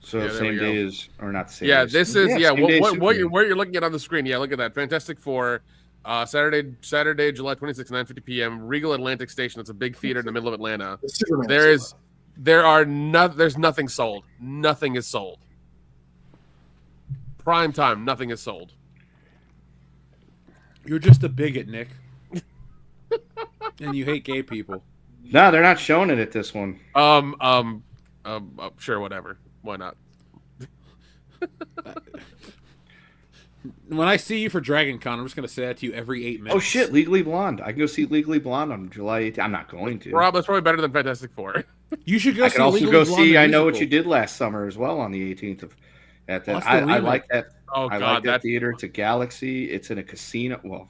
D: So
C: Yeah, there
D: same
C: we
D: day
C: go.
D: as, or not the same.
C: Yeah,
D: day.
C: this is
D: same day as
C: what
D: Superman.
C: you're looking at on the screen. Yeah, look at that. Fantastic Four, Saturday, July 26th, 9:50 p.m. Regal Atlantic Station. It's a big theater in the middle of Atlanta.
B: The Superman
C: There's
B: cinema.
C: there's nothing sold. Nothing is sold. Prime time, nothing is sold.
A: You're just a bigot, Nick. And you hate gay people.
D: No, they're not showing it at this one.
C: Sure, whatever. Why not?
A: When I see you for Dragon Con, I'm just going to say that to you every 8 minutes.
D: Oh shit, Legally Blonde. I can go see Legally Blonde on July 18th. I'm not going to.
C: Rob, that's probably better than Fantastic Four.
A: You should go
D: I
A: see
D: can also
A: Legally
D: go
A: Blonde
D: see
A: the
D: I Know What
A: musical.
D: You Did Last Summer as well on the 18th of. At that,
A: What's the
D: I
A: remake?
D: like that.
C: Oh
D: I
C: god,
D: like that theater. It's a Galaxy. It's in a casino. Well,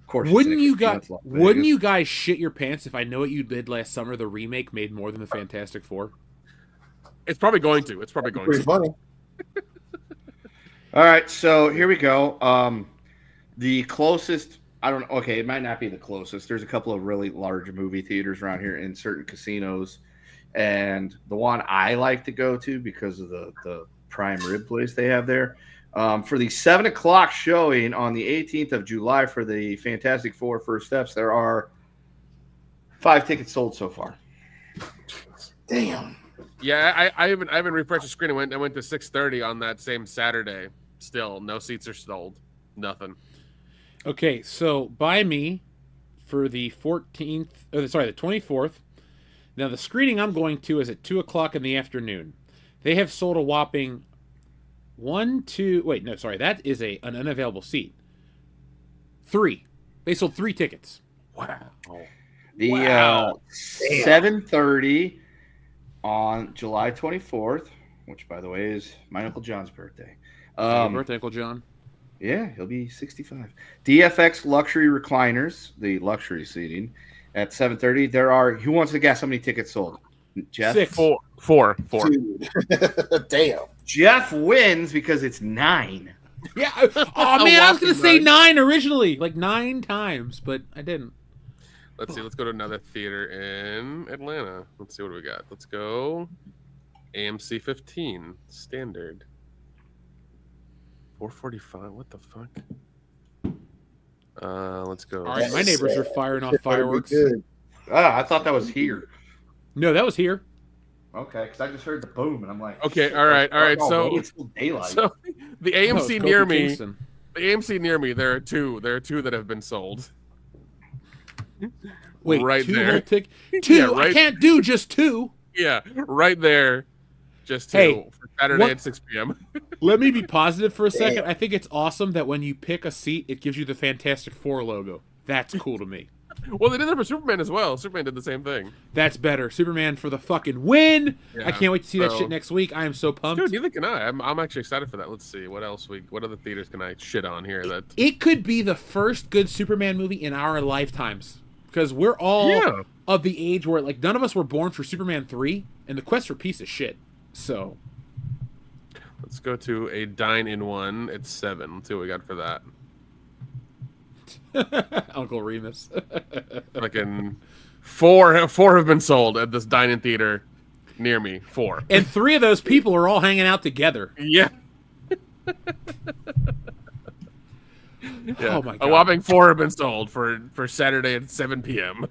D: of course. it's in
A: Wouldn't
D: a
A: you
D: casino.
A: guys?
D: It's Las
A: Wouldn't
D: Vegas.
A: you guys shit your pants if I Know What You Did Last Summer? The remake made more than the Fantastic Four.
C: It's probably going to. It's probably going
B: Pretty
C: to.
B: funny.
D: All right, so here we go. The closest. I don't know. Okay, it might not be the closest. There's a couple of really large movie theaters around here in certain casinos, and the one I like to go to because of the prime rib place they have there. For the 7 o'clock showing on the 18th of July for the Fantastic Four First Steps, there are 5 tickets sold so far.
B: Damn.
C: Yeah, I haven't refreshed the screen. I went to 6:30 on that same Saturday. Still, no seats are sold. Nothing.
A: Okay, so buy me for the 14th. The 24th. Now the screening I'm going to is at 2 o'clock in the afternoon. They have sold a whopping 1, 2. Wait, no, sorry, that is an unavailable seat. 3. They sold 3 tickets.
C: Wow.
D: The
C: Wow.
D: 7:30 on July 24th, which by the way is my Uncle John's birthday.
A: Happy birthday, Uncle John.
D: Yeah, he'll be 65. DFX luxury recliners, the luxury seating, at 7:30. There are. Who wants to guess how many tickets sold? Jeff.
A: 6.
C: Four.
B: Dude. Damn.
D: Jeff wins because it's 9.
A: Yeah. Oh man, I was gonna
C: Walking
A: say
C: nine.
A: 9 originally, like 9 times, but I didn't.
C: Let's see. Let's go to another theater in Atlanta. Let's see what we got. Let's go. AMC 15 standard. 445. What the fuck? Let's go.
A: All right, my neighbors are firing off fireworks.
B: Good.
D: I thought that was here.
A: No, that was here.
D: Okay, because I just heard the boom, and I'm like,
C: Okay,
D: shit,
C: all right.
D: already, it's still daylight.
C: So the
A: Oh, it's
C: AMC
A: Kofi
C: near me,
A: Kingston.
C: the AMC near me, there are two that have been sold.
A: Wait,
C: right
A: two
C: there.
A: whole two?
C: Yeah,
A: I
C: right.
A: can't do just two.
C: Yeah, right there. Just two
A: Hey,
C: for Saturday
A: what-
C: at 6 p.m.
A: Let me be positive for a second. I think it's awesome that when you pick a seat, it gives you the Fantastic Four logo. That's cool to me.
C: Well, they did that for Superman as well. Superman did the same thing.
A: That's better. Superman for the fucking win.
C: Yeah,
A: I can't wait to see that
C: so-
A: shit next week. I am so pumped.
C: Dude, neither can I. I'm actually excited for that. Let's see what else what other theaters can I shit on here? That
A: It could be the first good Superman movie in our lifetimes. Because we're all
C: Yeah.
A: of the age where, like, none of us were born for Superman 3, and the Quest for Peace is shit. So,
C: let's go to a dine-in-one. It's 7. Let's see what we got for that.
A: Uncle Remus.
C: Fucking four have been sold at this dine-in theater near me. 4.
A: And 3 of those people are all hanging out together.
C: Yeah.
A: Oh my
C: A
A: God.
C: whopping 4 have been sold for Saturday at 7 p.m.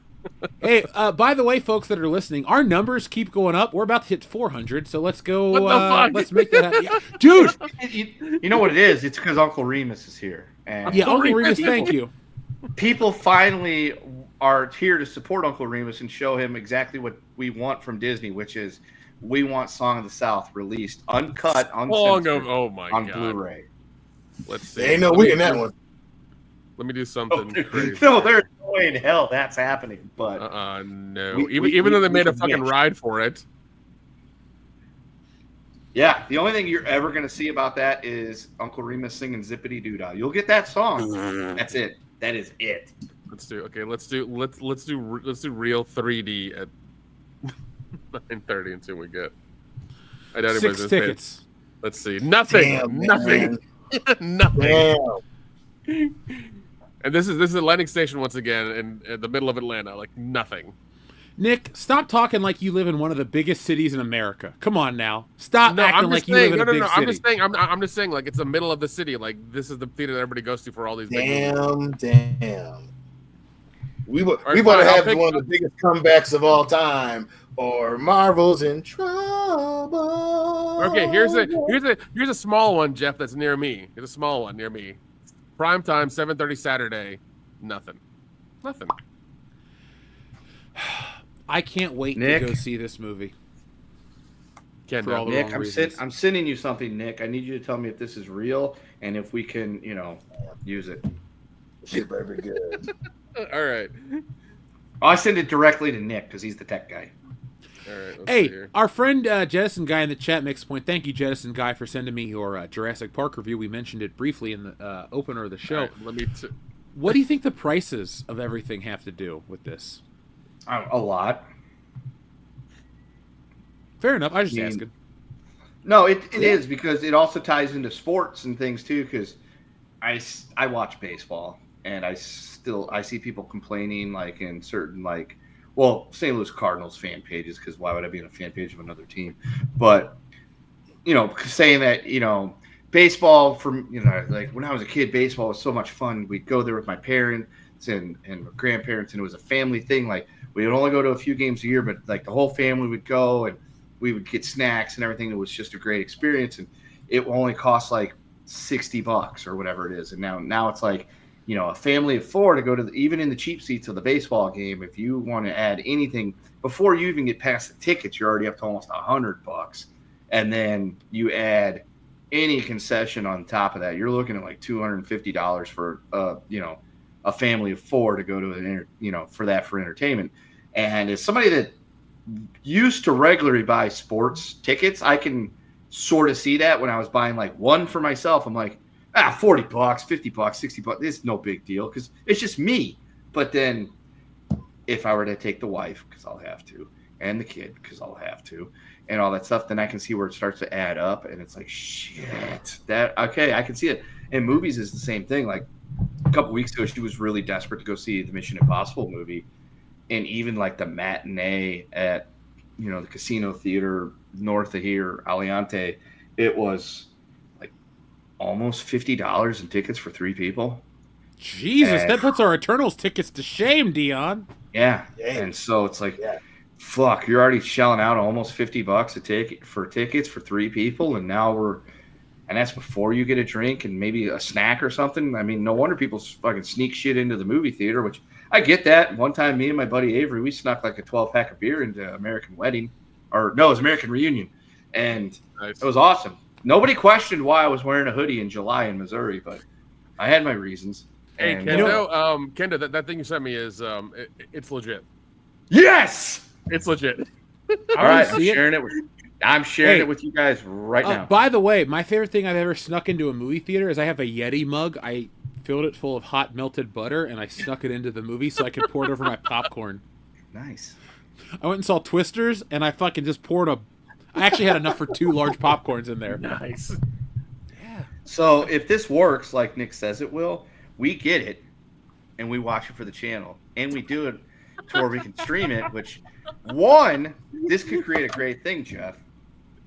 A: Hey, by the way, folks that are listening, our numbers keep going up. We're about to hit 400, so let's go.
C: What the fuck?
A: Let's make that happen. Yeah. Dude!
D: You know what it is? It's because Uncle Remus is here, and
A: Yeah, Uncle Remus,
D: people-
A: thank you.
D: people finally are here to support Uncle Remus and show him exactly what we want from Disney, which is we want Song of the South released uncut, uncensored
C: Oh my
D: on
C: god.
D: Blu-ray.
C: Let's see.
B: There ain't no we in that one.
C: Let me do something crazy.
D: No, there's no way in hell that's happening. But
C: No. Even though they made a fucking ride for it.
D: yeah, the only thing you're ever going to see about that is Uncle Remus singing Zippity Doo Dah. You'll get that song. That's it. That is it.
C: Let's do real 3D at 9:30 and see what we get. I doubt
A: 6
C: anybody's gonna pay it.
A: tickets.
C: Let's see. Nothing.
B: Damn,
C: Nothing.
B: man.
C: Nothing.
B: Damn.
C: And this is Atlantic Station once again in the middle of Atlanta. Like nothing.
A: Nick, stop talking like you live in one of the biggest cities in America. Come on now. Stop
C: No,
A: acting
C: I'm
A: like
C: just
A: you
C: saying.
A: live in a big
C: I'm
A: city.
C: just saying. I'm just saying. Like it's the middle of the city. Like this is the theater that everybody goes to for all these big movies.
B: Damn. We
C: right,
B: want to
C: fine, I'll
B: have
C: pick-
B: one of the biggest comebacks of all time, or Marvel's in trouble.
C: Okay, here's a small one, Jeff. That's near me. Here's a small one near me. Prime time, 7:30 Saturday. Nothing.
A: I can't wait
D: Nick?
A: to go see this movie.
C: Can't
A: For all
C: do
A: the
C: it.
A: wrong
D: Nick,
A: reasons.
D: I'm sending you something, Nick. I need you to tell me if this is real and if we can, use it.
B: Shit better be good.
C: All right.
D: I send it directly to Nick because he's the tech guy.
C: All right. Let's see
A: Hey,
C: here.
A: our friend Jettison Guy in the chat makes a point. Thank you, Jettison Guy, for sending me your Jurassic Park review. We mentioned it briefly in the opener of the show.
C: All right, let me.
A: What do you think the prices of everything have to do with this?
D: A lot.
A: Fair enough. I was just
D: I mean,
A: asking.
D: No, it is because it also ties into sports and things too. Because I watch baseball and I see people complaining like in certain St. Louis Cardinals fan pages, because why would I be in a fan page of another team? But saying that baseball like when I was a kid, baseball was so much fun. We'd go there with my parents and my grandparents, and it was a family thing. Like we would only go to a few games a year, but like the whole family would go and we would get snacks and everything. It was just a great experience, and it only cost like $60 or whatever it is. And now it's like, a family of 4 to go to even in the cheap seats of the baseball game. If you want to add anything before you even get past the tickets, you're already up to almost $100. And then you add any concession on top of that, you're looking at like $250 for a family of 4 to go to for entertainment. And as somebody that used to regularly buy sports tickets, I can sort of see that when I was buying like one for myself. I'm like, $40, $50, $60, this is no big deal because it's just me. But then if I were to take the wife, because I'll have to, and the kid, because I'll have to, and all that stuff, then I can see where it starts to add up, and it's like, shit, I can see it. And movies is the same thing. Like a couple weeks ago, she was really desperate to go see the Mission Impossible movie, and even like the matinee at the Casino Theater north of here, Aliante, it was like almost $50 in tickets for 3 people.
A: Jesus, that puts our Eternals tickets to shame, Dion.
D: Yeah. And so it's like fuck, you're already shelling out almost $50 a ticket for tickets for 3 people, and that's before you get a drink and maybe a snack or something. I mean, no wonder people fucking sneak shit into the movie theater, which I get that. One time, me and my buddy Avery, we snuck like a 12-pack of beer into American Wedding, or no, it was American Reunion, and It was awesome. Nobody questioned why I was wearing a hoodie in July in Missouri, but I had my reasons.
C: Hey,
D: And,
C: Kendo, that thing you sent me is it's legit.
D: yes,
C: It's legit.
D: all right, I'm sharing it with you guys right now.
A: By the way, my favorite thing I've ever snuck into a movie theater is I have a Yeti mug. I filled it full of hot melted butter, and I snuck it into the movie so I could pour it over my popcorn.
D: Nice.
A: I went and saw Twisters, and I fucking just poured I actually had enough for 2 large popcorns in there.
C: Nice.
A: Yeah.
D: So if this works like Nick says it will, we get it, and we watch it for the channel, and we do it to where we can stream it, which, this could create a great thing, Jeff,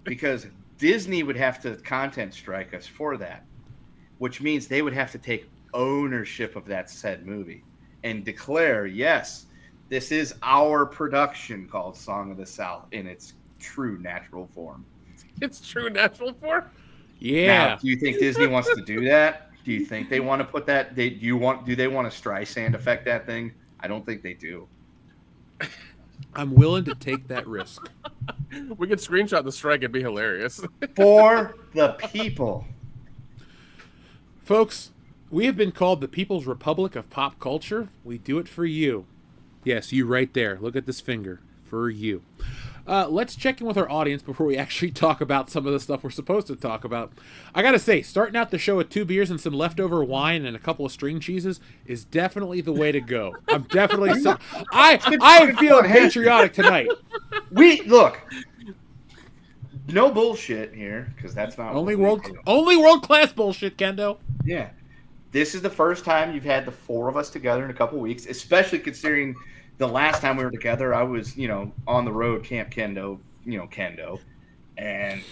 D: because Disney would have to content strike us for that, which means they would have to take ownership of that said movie and declare, yes, this is our production called Song of the South in its true natural form.
C: It's true natural form?
A: Yeah.
D: Now, do you think Disney wants to do that? Do you think they want to put that? Do they want to Streisand affect that thing? I don't think they do.
A: I'm willing to take that risk.
C: We could screenshot the strike. It'd be hilarious.
D: For the people.
A: Folks, we have been called the People's Republic of Pop Culture. We do it for you. Yes, you right there. Look at this finger. For you. Let's check in with our audience before we actually talk about some of the stuff we're supposed to talk about. I gotta say, starting out the show with 2 beers and some leftover wine and a couple of string cheeses is definitely the way to go. I'm definitely I am feeling patriotic tonight.
D: Look, no bullshit here, because that's not
A: only world class bullshit, Kendo.
D: Yeah, this is the first time you've had the 4 of us together in a couple weeks, especially considering the last time we were together, I was, on the road, Camp Kendo, Kendo. And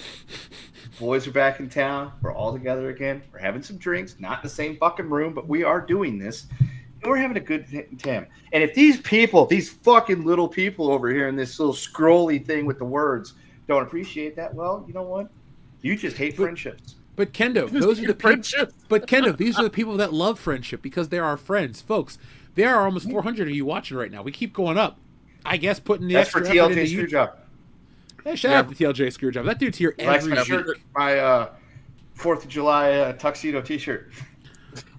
D: boys are back in town. We're all together again. We're having some drinks, not in the same fucking room, but we are doing this. And we're having a good time. And if these fucking little people over here in this little scrolly thing with the words don't appreciate that, well, you know what? You just hate friendships.
A: But Kendo, those are the people. But Kendo, these are the people that love friendship because they're our friends, folks. There are almost 400 of you watching right now. We keep going up. I guess putting the
D: extra
A: effort into
D: TLJ Screwjob.
A: Hey, shout out to TLJ Screwjob. That dude's here every week.
D: My 4th of July tuxedo T-shirt.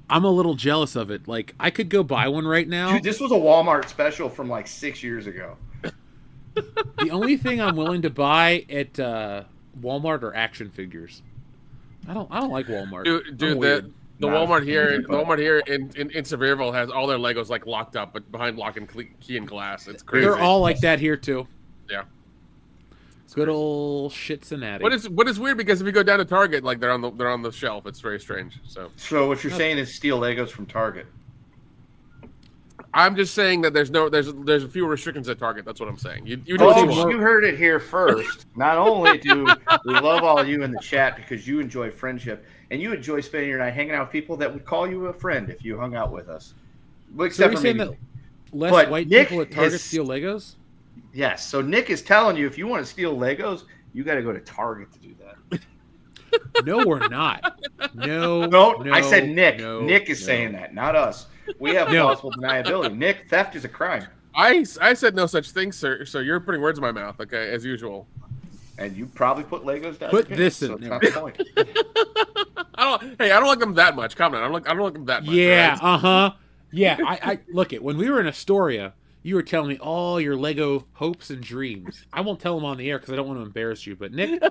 A: I'm a little jealous of it. Like, I could go buy one right now.
D: Dude, this was a Walmart special from like 6 years ago.
A: The only thing I'm willing to buy at Walmart are action figures. I don't like Walmart.
C: Dude, the Walmart here in Sevierville has all their Legos like locked up, but behind lock and key and glass. It's crazy.
A: They're all like that here too.
C: Yeah.
A: Good old Cincinnati.
C: But it's weird because if you go down to Target, like they're on the shelf. It's very strange.
D: So what you're saying is steal Legos from Target.
C: I'm just saying that there's a few restrictions at Target. That's what I'm saying. You
D: heard it here first. Not only do we love all you in the chat because you enjoy friendship and you enjoy spending your night hanging out with people that would call you a friend if you hung out with us.
A: Except for maybe. Less white people at Target steal Legos?
D: Yes. So Nick is telling you if you want to steal Legos, you got to go to Target to do that.
A: No, we're not. No.
D: I said Nick. Nick is saying that, not us. We have plausible deniability. Nick, theft is a crime.
C: I said no such thing, sir. So you're putting words in my mouth, okay, as usual.
D: And you probably put Legos down.
A: Put this in there.
C: I don't like them that much. Come on, I don't like them that much.
A: Yeah,
C: right?
A: Yeah, I look it. When we were in Astoria, you were telling me all your Lego hopes and dreams. I won't tell them on the air because I don't want to embarrass you. But Nick,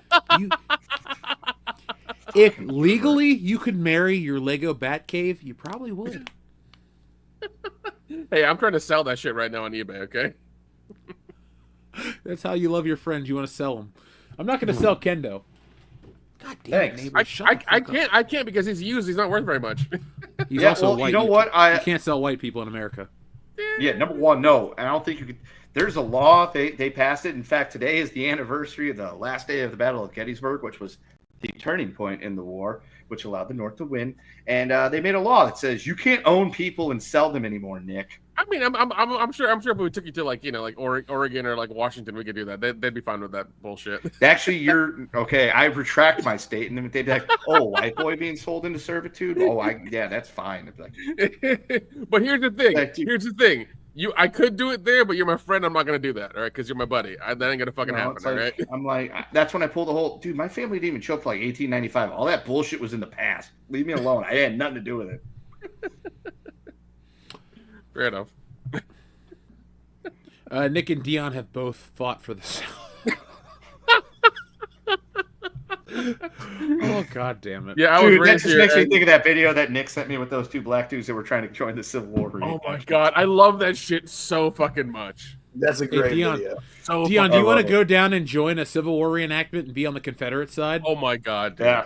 A: if legally you could marry your Lego Batcave, you probably would.
C: Hey, I'm trying to sell that shit right now on eBay. Okay.
A: That's how you love your friends. You want to sell them. I'm not going to sell Kendo. God damn it, neighbor.
C: I can't because he's used. He's not worth very much.
A: He's also white.
D: You know what?
A: You can't sell white people in America.
D: Yeah, number one, no. And I don't think you could. There's a law. They passed it. In fact, today is the anniversary of the last day of the Battle of Gettysburg, which was the turning point in the war, which allowed the North to win. And they made a law that says you can't own people and sell them anymore, Nick.
C: I mean, I'm sure if we took you to like Oregon or like Washington, we could do that. They'd be fine with that bullshit.
D: Actually, you're okay. I retract my statement. And they'd be like, "Oh, white boy being sold into servitude? Oh, yeah, that's fine." I'd be like,
C: but here's the thing. I could do it there, but you're my friend. I'm not gonna do that, all right? Because you're my buddy. That ain't gonna fucking happen, all right?
D: I'm like, that's when I pulled the whole dude. My family didn't even show up for like 1895. All that bullshit was in the past. Leave me alone. I had nothing to do with it.
C: Fair enough.
A: Nick and Dion have both fought for the South. Oh, God damn it.
C: Yeah, I was
D: Dude, that
C: raised
D: just
C: here.
D: makes me think of that video that Nick sent me with those two black dudes that were trying to join the Civil War.
C: Oh my God, I love that shit so fucking much.
B: That's a great
A: Dion,
B: video.
C: So
A: Dion, do you want to
B: it.
A: go down and join a Civil War reenactment and be on the Confederate side?
C: Oh my God, dude.
D: Yeah,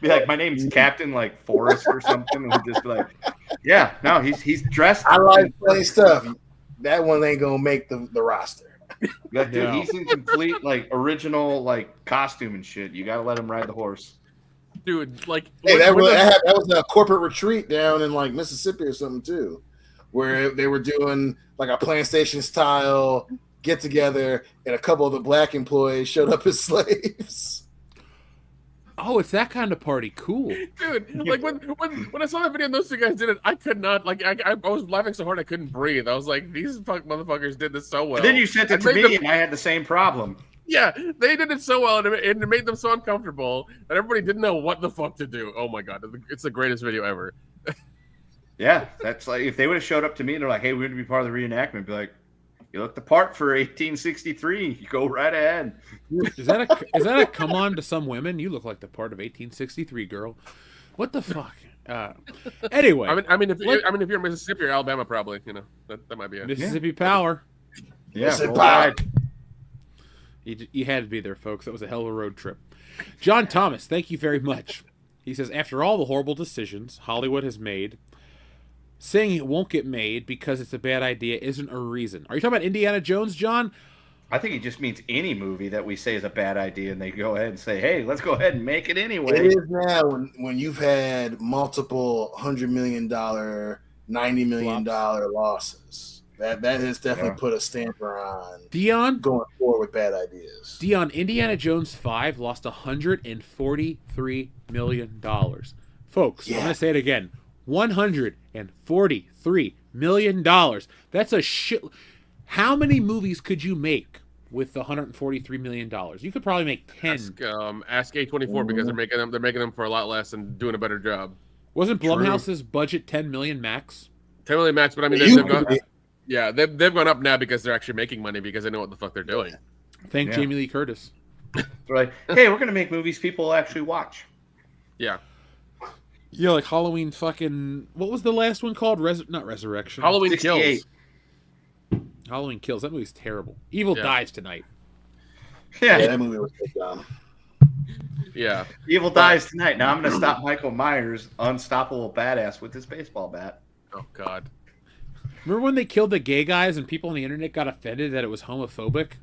D: be like, my name's Captain like Forrest or something, and we'd just be like, yeah, no, he's dressed.
B: I like funny stuff. That one ain't gonna make the roster.
D: Like, dude,
A: Yeah.
D: he's in complete like original like costume and shit. You gotta let him ride the horse.
C: Dude, like
B: Hey, that was a corporate retreat down in like Mississippi or something too, where they were doing like a PlayStation style get together, and a couple of the black employees showed up as slaves.
A: Oh, it's that kind of party. Cool.
C: dude, like when I saw that video and those two guys did it, I could not I was laughing so hard I couldn't breathe. I was like, these motherfuckers did this so well.
D: And then you sent it to me, and I had the same problem.
C: Yeah, they did it so well, and it made them so uncomfortable that everybody didn't know what the fuck to do. Oh my God, it's the greatest video ever.
D: Yeah, that's like if they would have showed up to me and they're like, "Hey, we want to be part of the reenactment," I'd be like, "You look the part for 1863. You go right ahead."
A: Is that a come on to some women? You look like the part of 1863, girl. What the fuck? Anyway,
C: I mean, if you're Mississippi or Alabama, probably that might be it.
A: Mississippi power.
D: Yeah,
B: Mississippi
D: right.
A: You had to be there, folks. That was a hell of a road trip. John Thomas, thank you very much. He says, after all the horrible decisions Hollywood has made, saying it won't get made because it's a bad idea isn't a reason. Are you talking about Indiana Jones, John?
D: I think it just means any movie that we say is a bad idea, and they go ahead and say, "Hey, let's go ahead and make it anyway."
B: It is now when you've had multiple $100 million, $90 million losses. That has definitely put a stamper on
A: Dion
B: going forward with bad ideas.
A: Dion, Indiana Jones 5 lost $143 million. Folks, I'm going to say it again. $143 million. That's a shit. How many movies could you make with the $143 million? You could probably make 10.
C: Ask A24 because they're making them for a lot less and doing a better job.
A: Wasn't Blumhouse's budget $10 million max?
C: 10 million max, but I mean they've gone up now because they're actually making money because they know what the fuck they're doing.
A: Thank Jamie Lee Curtis.
D: Right? Hey, we're gonna make movies people actually watch.
C: Yeah.
A: Yeah, like Halloween fucking... What was the last one called? Not Resurrection.
C: Halloween
D: 68.
C: Kills.
A: Halloween Kills. That movie's terrible. Evil dies tonight.
B: Yeah, that movie was good, dumb.
C: Yeah.
D: Evil dies tonight. Now I'm gonna stop Michael Myers, unstoppable badass, with his baseball bat.
C: Oh God.
A: Remember when they killed the gay guys and people on the internet got offended that it was homophobic?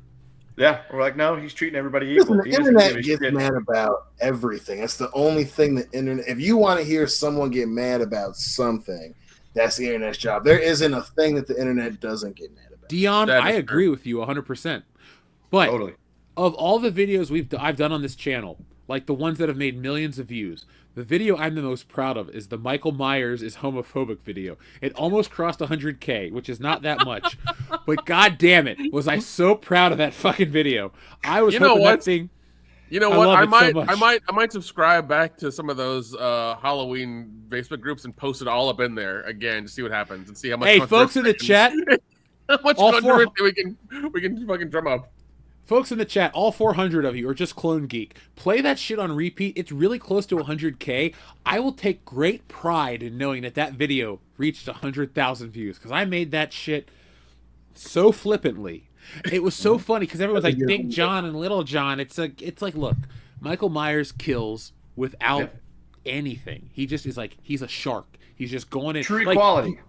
D: Yeah, we're like, no, he's treating everybody equal.
B: Listen, the internet gets mad about everything. That's the only thing the internet. If you want to hear someone get mad about something, that's the internet's job. There isn't a thing that the internet doesn't get mad about.
A: Dion, I agree with you 100%. But
D: Totally.
A: Of all the videos I've done on this channel, like the ones that have made millions of views, the video I'm the most proud of is the Michael Myers is homophobic video. It almost crossed 100K, which is not that much. But god damn it, was I so proud of that fucking video. I was hoping that thing...
C: You know what? I might subscribe back to some of those Halloween Facebook groups and post it all up in there again to see what happens and see how much.
A: Hey, folks in the chat,
C: how much controversy we can fucking drum up.
A: Folks in the chat, all 400 of you are just Clone Geek. Play that shit on repeat. It's really close to 100K. I will take great pride in knowing that video reached 100,000 views because I made that shit so flippantly. It was so funny because everyone's like Big John and Little John. It's like, look, Michael Myers kills without anything. He just is like, he's a shark. He's just going in.
D: True equality.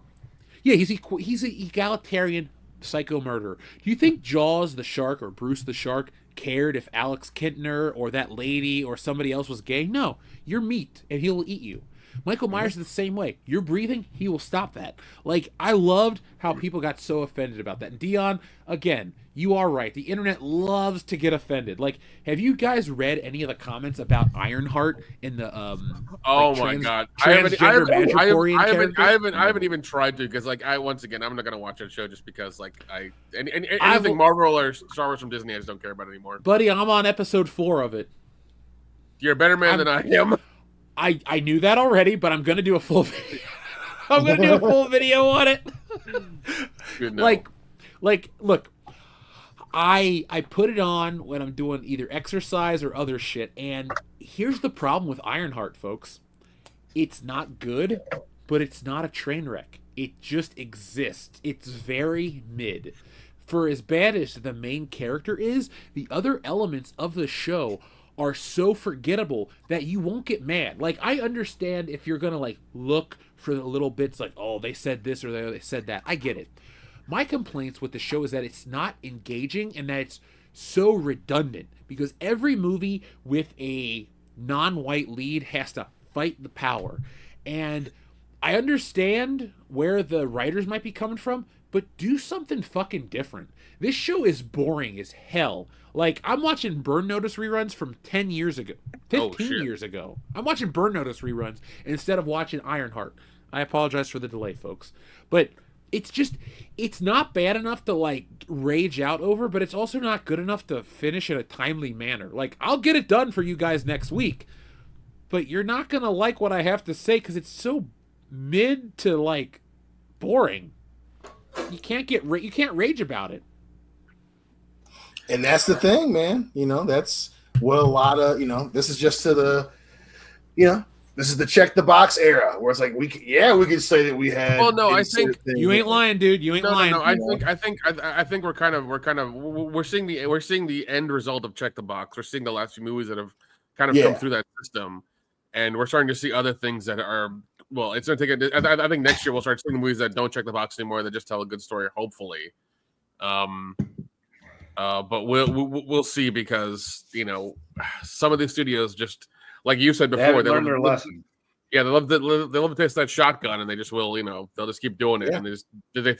A: Yeah, he's an egalitarian psycho murderer. Do you think Jaws the shark or Bruce the shark cared if Alex Kintner or that lady or somebody else was gay. No, you're meat and he'll eat you. Michael Myers is the same way. You're breathing, he will stop that. Like, I loved how people got so offended about that. And Dion, again, you are right. The internet loves to get offended. Like, have you guys read any of the comments about Ironheart in the
C: oh
A: like,
C: my god,
A: transgender Madripoorian character?
C: I haven't even tried to, because like once again I'm not gonna watch that show just because like anything Marvel or Star Wars from Disney I just don't care about anymore.
A: Buddy, I'm on episode 4 of it.
C: You're a better man than I am.
A: I knew that already, but I'm gonna do a full video. I'm gonna do a full video on it.
C: Good
A: like, look, I put it on when I'm doing either exercise or other shit, and here's the problem with Ironheart, folks. It's not good, but it's not a train wreck. It just exists. It's very mid. For as bad as the main character is, the other elements of the show are so forgettable that you won't get mad. Like, I understand if you're gonna like look for the little bits like, oh, they said this or they said that. I get it. My complaints with the show is that it's not engaging and that it's so redundant, because every movie with a non-white lead has to fight the power. And I understand where the writers might be coming from, but do something fucking different. This show is boring as hell. Like, I'm watching Burn Notice reruns from 10 years ago. 15 years ago. I'm watching Burn Notice reruns instead of watching Ironheart. I apologize for the delay, folks. But it's not bad enough to, like, rage out over, but it's also not good enough to finish in a timely manner. Like, I'll get it done for you guys next week, but you're not going to like what I have to say because it's so mid to, like, boring. You can't rage about it.
B: And that's the thing, man. You know, that's what a lot of, you know, this is just to the, you know, this is the check the box era where it's like we could say that we had.
C: Well, no, I think
A: you ain't lying, dude. You ain't lying.
C: No, I think we're seeing the end result of check the box. We're seeing the last few movies that have kind of come through that system, and we're starting to see other things that are. Well, it's gonna take I think next year we'll start seeing movies that don't check the box anymore. That just tell a good story, hopefully. But we'll see, because you know some of these studios, just like you said before,
D: they learned their lesson.
C: Yeah, they love to taste that shotgun, and they just will, you know, they'll just keep doing it, and they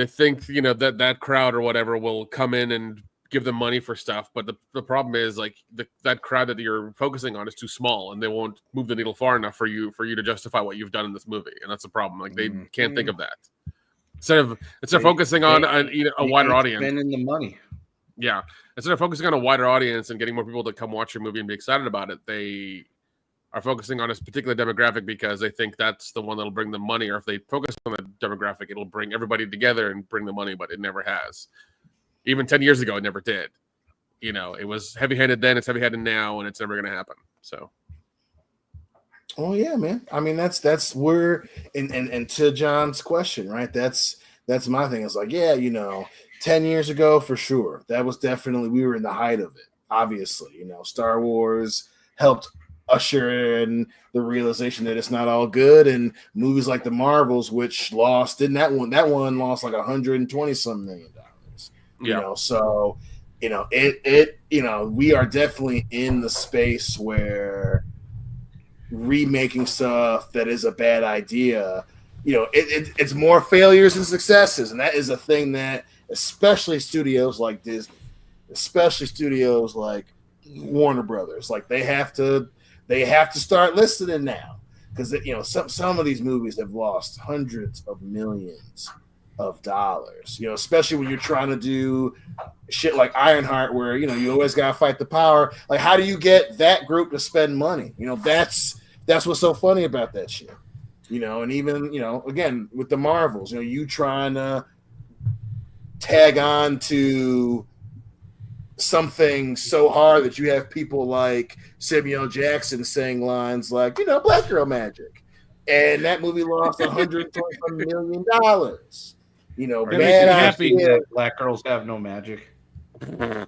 C: think you know that crowd or whatever will come in and give them money for stuff, but the problem is like that crowd that you're focusing on is too small, and they won't move the needle far enough for you to justify what you've done in this movie, and that's the problem. Like they can't think of that. Instead of focusing on a wider audience,
D: spending the money.
C: Yeah, instead of focusing on a wider audience and getting more people to come watch your movie and be excited about it, they are focusing on this particular demographic because they think that's the one that'll bring them money. Or if they focus on the demographic, it'll bring everybody together and bring the money, but it never has. Even 10 years ago, it never did. You know, it was heavy-handed then, it's heavy-handed now, and it's never going to happen. So.
B: Oh yeah, man. I mean, that's where, and to John's question, right? That's my thing. It's like, yeah, you know, 10 years ago for sure. That was definitely, we were in the height of it. Obviously, you know, Star Wars helped usher in the realization that it's not all good, and movies like the Marvels, which lost, that one lost like $120-some million. You know, so you know it you know, we are definitely in the space where remaking stuff that is a bad idea, you know, it's more failures than successes, and that is a thing that especially studios like Disney, especially studios like Warner Brothers, like they have to start listening now, because you know some of these movies have lost hundreds of millions of dollars, you know, especially when you're trying to do shit like Ironheart, where you know you always gotta fight the power. Like, how do you get that group to spend money? You know, that's what's so funny about that shit. You know, and even, you know, again with the Marvels, you know, you trying to tag on to something so hard that you have people like Samuel Jackson saying lines like, you know, black girl magic, and that movie lost $120 million. You know, bad
D: happy that black girls have no magic.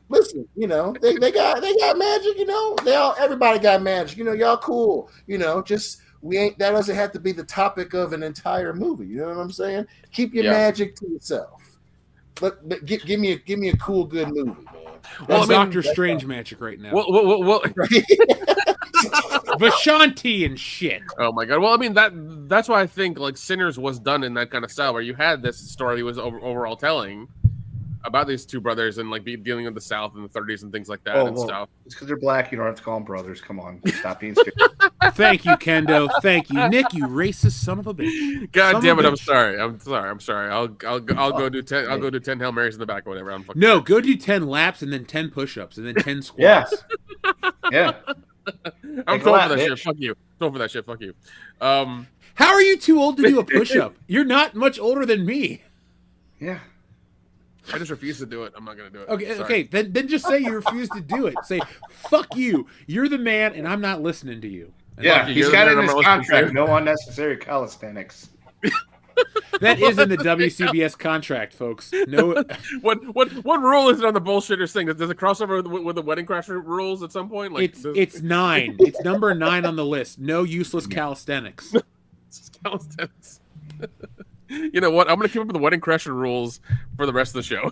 B: Listen, you know, they got magic. You know, everybody got magic. You know, y'all cool. You know, just that doesn't have to be the topic of an entire movie. You know what I'm saying? Keep your magic to yourself. But give me a cool good movie, man.
A: Well, Doctor Strange magic right now.
C: Well,
A: Vishanti and shit.
C: oh my god. Well, I mean that's why I think like Sinners was done in that kind of style where you had this story he was overall telling about these two brothers and like dealing with the South in the 30s and things like that and stuff.
D: It's because they're black. You don't have to call them brothers. Come on, stop being stupid.
A: Thank you, Kendo. Thank you, Nick. You racist son of a bitch.
C: God damn it! I'm sorry. I'm sorry. I'll go do 10. I'll go do 10 Hail Marys in the back or whatever.
A: No, go do 10 laps and then 10 push-ups and then 10 squats.
D: Yeah.
C: I'm going for that shit. Fuck you. Going for that shit. Fuck you.
A: How are you too old to do a push-up? You're not much older than me.
D: Yeah.
C: I just refuse to do it. I'm not gonna do it.
A: Okay. Then just say you refuse to do it. Say, fuck you. You're the man, and I'm not listening to you. And
D: yeah, he's got it in his contract. No unnecessary calisthenics.
A: That is in the WCBS contract, folks. No.
C: What rule is it on the bullshitters thing? Does it cross over with the Wedding Crasher rules at some point? Like
A: it's 9. It's number 9 on the list. No useless calisthenics.
C: Calisthenics. You know what? I'm gonna keep up with the Wedding Crasher rules for the rest of the show.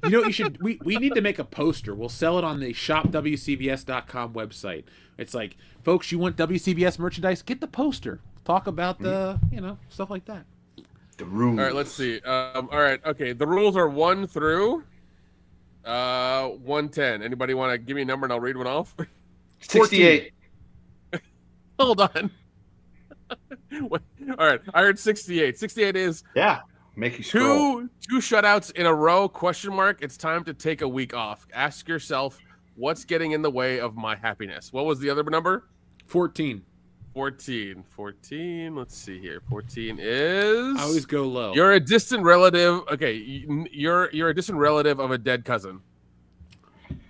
A: You know what you should? We need to make a poster. We'll sell it on the shopwcbs.com website. It's like, folks, you want WCBS merchandise? Get the poster. Talk about the stuff like that.
D: The rules.
C: All right, let's see. All right, okay. The rules are 1 through 110. Anybody want to give me a number and I'll read one off?
D: 68.
C: Hold on. All right, I heard 68. 68 is
D: make you scroll.
C: Two shutouts in a row, question mark. It's time to take a week off. Ask yourself, what's getting in the way of my happiness? What was the other number?
A: 14.
C: 14. Let's see here. 14 is...
A: I always go low.
C: You're a distant relative. Okay, you're a distant relative of a dead cousin.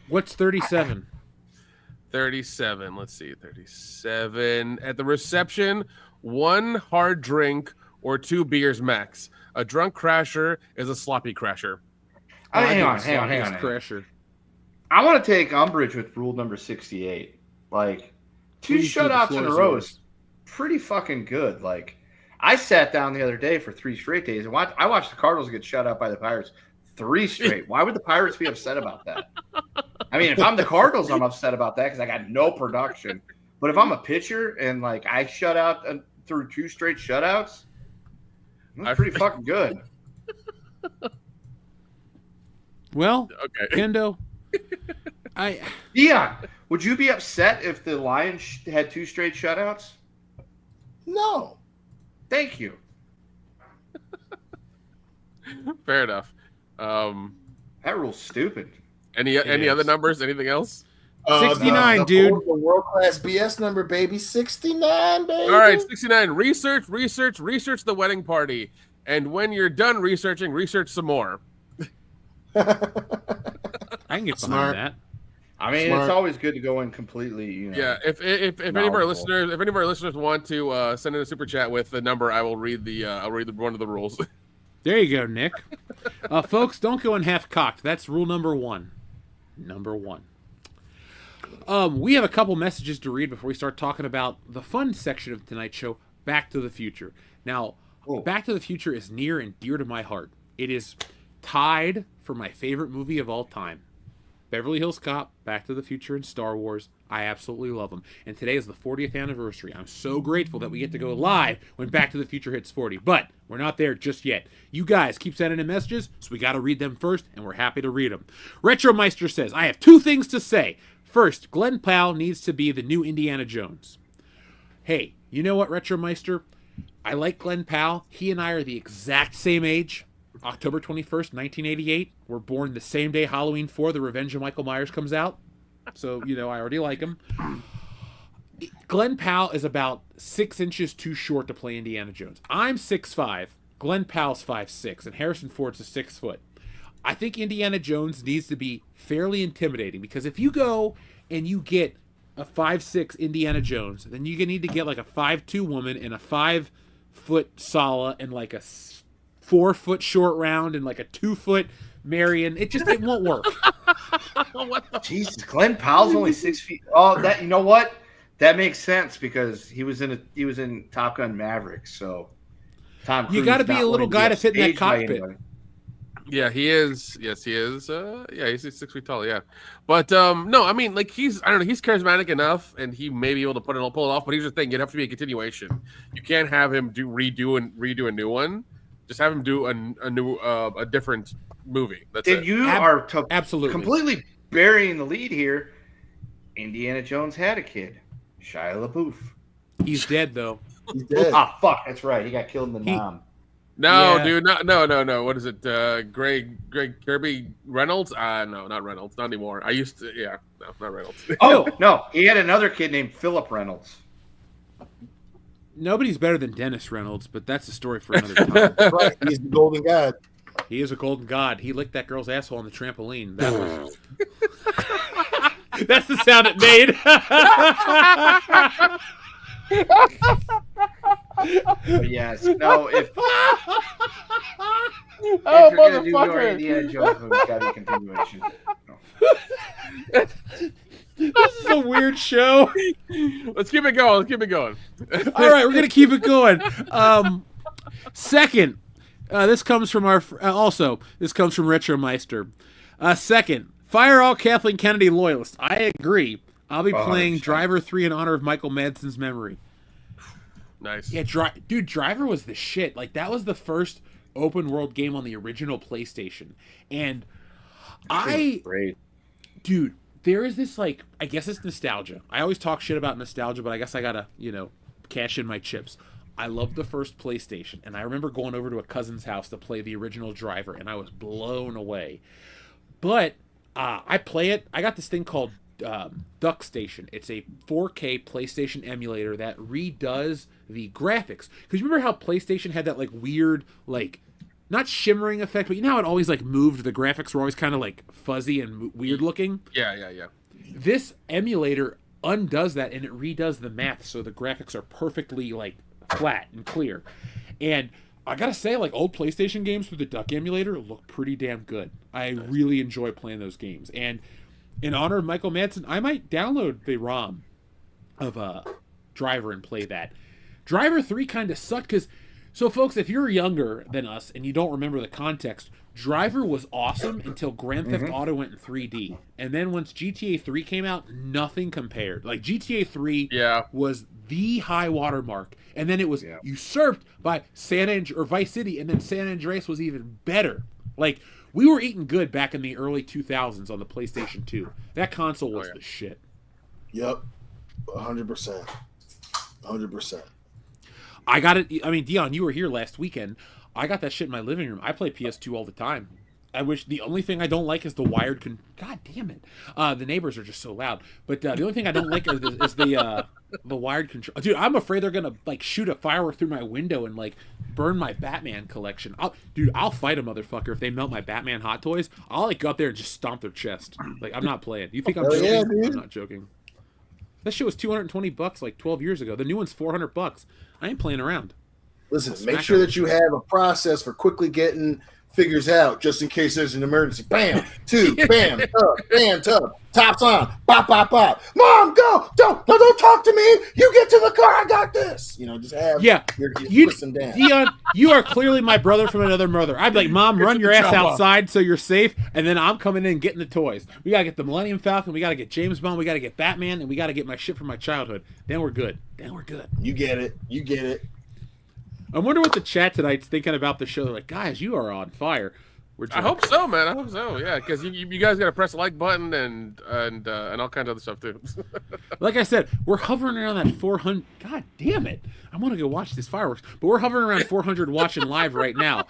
A: What's 37?
C: 37. Let's see. 37. At the reception, 1 hard drink or 2 beers max. A drunk crasher is a sloppy crasher.
D: Hang on.
A: Crasher.
D: I want to take umbrage with rule number 68. Like, 2 shutouts in a row is pretty fucking good. Like, I sat down the other day for 3 straight days and I watched the Cardinals get shut out by the Pirates 3 straight. Why would the Pirates be upset about that? I mean, if I'm the Cardinals, I'm upset about that because I got no production. But if I'm a pitcher and like I shut out through 2 straight shutouts, that's pretty fucking good.
A: Well,
C: okay,
A: Kendo,
D: Dion, would you be upset if the Lions had 2 straight shutouts?
B: No.
D: Thank you.
C: Fair enough.
D: That rule's stupid.
C: Any other numbers? Anything else?
A: 69, dude.
B: The world-class BS number, baby. 69, baby.
C: All right, 69. Research the wedding party. And when you're done researching, research some more.
A: I can get behind that.
D: I mean, it's always good to go in completely,
C: Yeah, if any of our listeners want to send in a super chat with the number, I will read one of the rules.
A: There you go, Nick. Folks, don't go in half cocked. That's rule number 1. We have a couple messages to read before we start talking about the fun section of tonight's show, Back to the Future. Now, Back to the Future is near and dear to my heart. It is tied for my favorite movie of all time. Beverly Hills Cop, Back to the Future, and Star Wars. I absolutely love them. And today is the 40th anniversary. I'm so grateful that we get to go live when Back to the Future hits 40. But we're not there just yet. You guys keep sending in messages, so we got to read them first, and we're happy to read them. Retromeister says, I have 2 things to say. First, Glenn Powell needs to be the new Indiana Jones. Hey, you know what, Retromeister? I like Glenn Powell. He and I are the exact same age. October 21st, 1988. We're born the same day Halloween 4, The Revenge of Michael Myers, comes out. So, I already like him. Glenn Powell is about 6 inches too short to play Indiana Jones. I'm 6'5". Glenn Powell's 5'6", and Harrison Ford's a 6 foot. I think Indiana Jones needs to be fairly intimidating, because if you go and you get a 5'6" Indiana Jones, then you need to get like a 5'2" woman and a 5 foot Sala and like a 4 foot Short Round and like a 2 foot Marion. It won't work.
D: Jesus, Glenn Powell's only 6 feet. Oh, that, you know what? That makes sense because he was in Top Gun Maverick. So Tom Cruise,
A: you got to be a little guy to fit in that cockpit.
C: Yeah, he is. Yes, he is. Yeah, he's 6 feet tall. Yeah, but no, I mean, like I don't know, he's charismatic enough, and he may be able to pull it off. But here's the thing: it'd have to be a continuation. You can't have him redo a new one. Just have him do a different movie. That's
D: And
C: it.
D: you are
A: absolutely
D: completely burying the lead here. Indiana Jones had a kid, Shia LaBeouf.
A: He's dead though.
B: He's dead.
D: Ah, fuck, that's right. He got killed in the Nam.
C: No,
A: Yeah.
C: dude, no. What is it? Greg Kirby Reynolds? No, not Reynolds. Not anymore. I used to. Yeah, no, not Reynolds.
D: Oh no, he had another kid named Philip Reynolds.
A: Nobody's better than Dennis Reynolds, but that's a story for another time.
B: Right. He's the golden god.
A: He is a golden god. He licked that girl's asshole on the trampoline. That was. That's the sound it made.
D: But yes, no. If you're gonna do your Indiana Jones movie, it's gotta be a continuation. No.
A: This is a weird show.
C: Let's keep it going.
A: All right, we're gonna keep it going. Second, this comes from our this comes from Retromeister. Second, fire all Kathleen Kennedy loyalists. I agree. I'll be playing
D: 100%.
A: Driver 3 in honor of Michael Madsen's memory.
C: Nice.
A: Yeah, dude, Driver was the shit. Like, that was the first open world game on the original PlayStation. And
D: Great.
A: dude, there is this, like, I guess it's nostalgia. I always talk shit about nostalgia, but I guess I gotta, cash in my chips. I loved the first PlayStation, and I remember going over to a cousin's house to play the original Driver, and I was blown away. But I play it. I got this thing called Duck Station. It's a 4K PlayStation emulator that redoes the graphics. Because you remember how PlayStation had that, like, weird, like, not shimmering effect, but you know how it always, like, moved? The graphics were always kind of, like, fuzzy and weird looking?
C: Yeah.
A: This emulator undoes that, and it redoes the math, so the graphics are perfectly, like, flat and clear. And I gotta say, like, old PlayStation games through the Duck emulator look pretty damn good. I really enjoy playing those games. And in honor of Michael Madsen, I might download the ROM of Driver and play that. Driver 3 kind of sucked because, so folks, if you're younger than us and you don't remember the context, Driver was awesome until Grand Theft Auto went in 3D. And then once GTA 3 came out, nothing compared. Like, GTA 3 was the high water mark. And then it was usurped by Vice City, and then San Andreas was even better. Like, we were eating good back in the early 2000s on the PlayStation 2. That console was the shit.
B: Yep. 100%. 100%.
A: I got it. I mean, Dion, you were here last weekend. I got that shit in my living room. I play PS2 all the time. I wish the only thing I don't like is the wired God damn it. The neighbors are just so loud. But the only thing I don't like is the wired control. Dude, I'm afraid they're gonna, like, shoot a firework through my window and, like, burn my Batman collection. I'll fight a motherfucker if they melt my Batman Hot Toys. I'll, like, go out there and just stomp their chest. Like, I'm not playing. You think I'm joking?
B: Yeah, dude.
A: I'm not joking. That shit was $220 like 12 years ago. The new one's $400. I ain't playing around.
B: Listen, make sure that you have a process for quickly getting figures out just in case there's an emergency. Bam, two, bam, tub, tops on, bop. Mom, go! Don't talk to me. You get to the car. I got this. Just have your listen down.
A: Dion, you are clearly my brother from another mother. I'd be like, Mom, run your ass outside so you're safe, and then I'm coming in and getting the toys. We gotta get the Millennium Falcon, we gotta get James Bond, we gotta get Batman, and we gotta get my shit from my childhood. Then we're good.
B: You get it.
A: I wonder what the chat tonight's thinking about the show. They're like, guys, you are on fire.
C: I hope so, man. I hope so. Yeah, because you guys got to press the like button and all kinds of other stuff too.
A: Like I said, we're hovering around that 400. God damn it! I want to go watch these fireworks, but we're hovering around 400 watching live right now.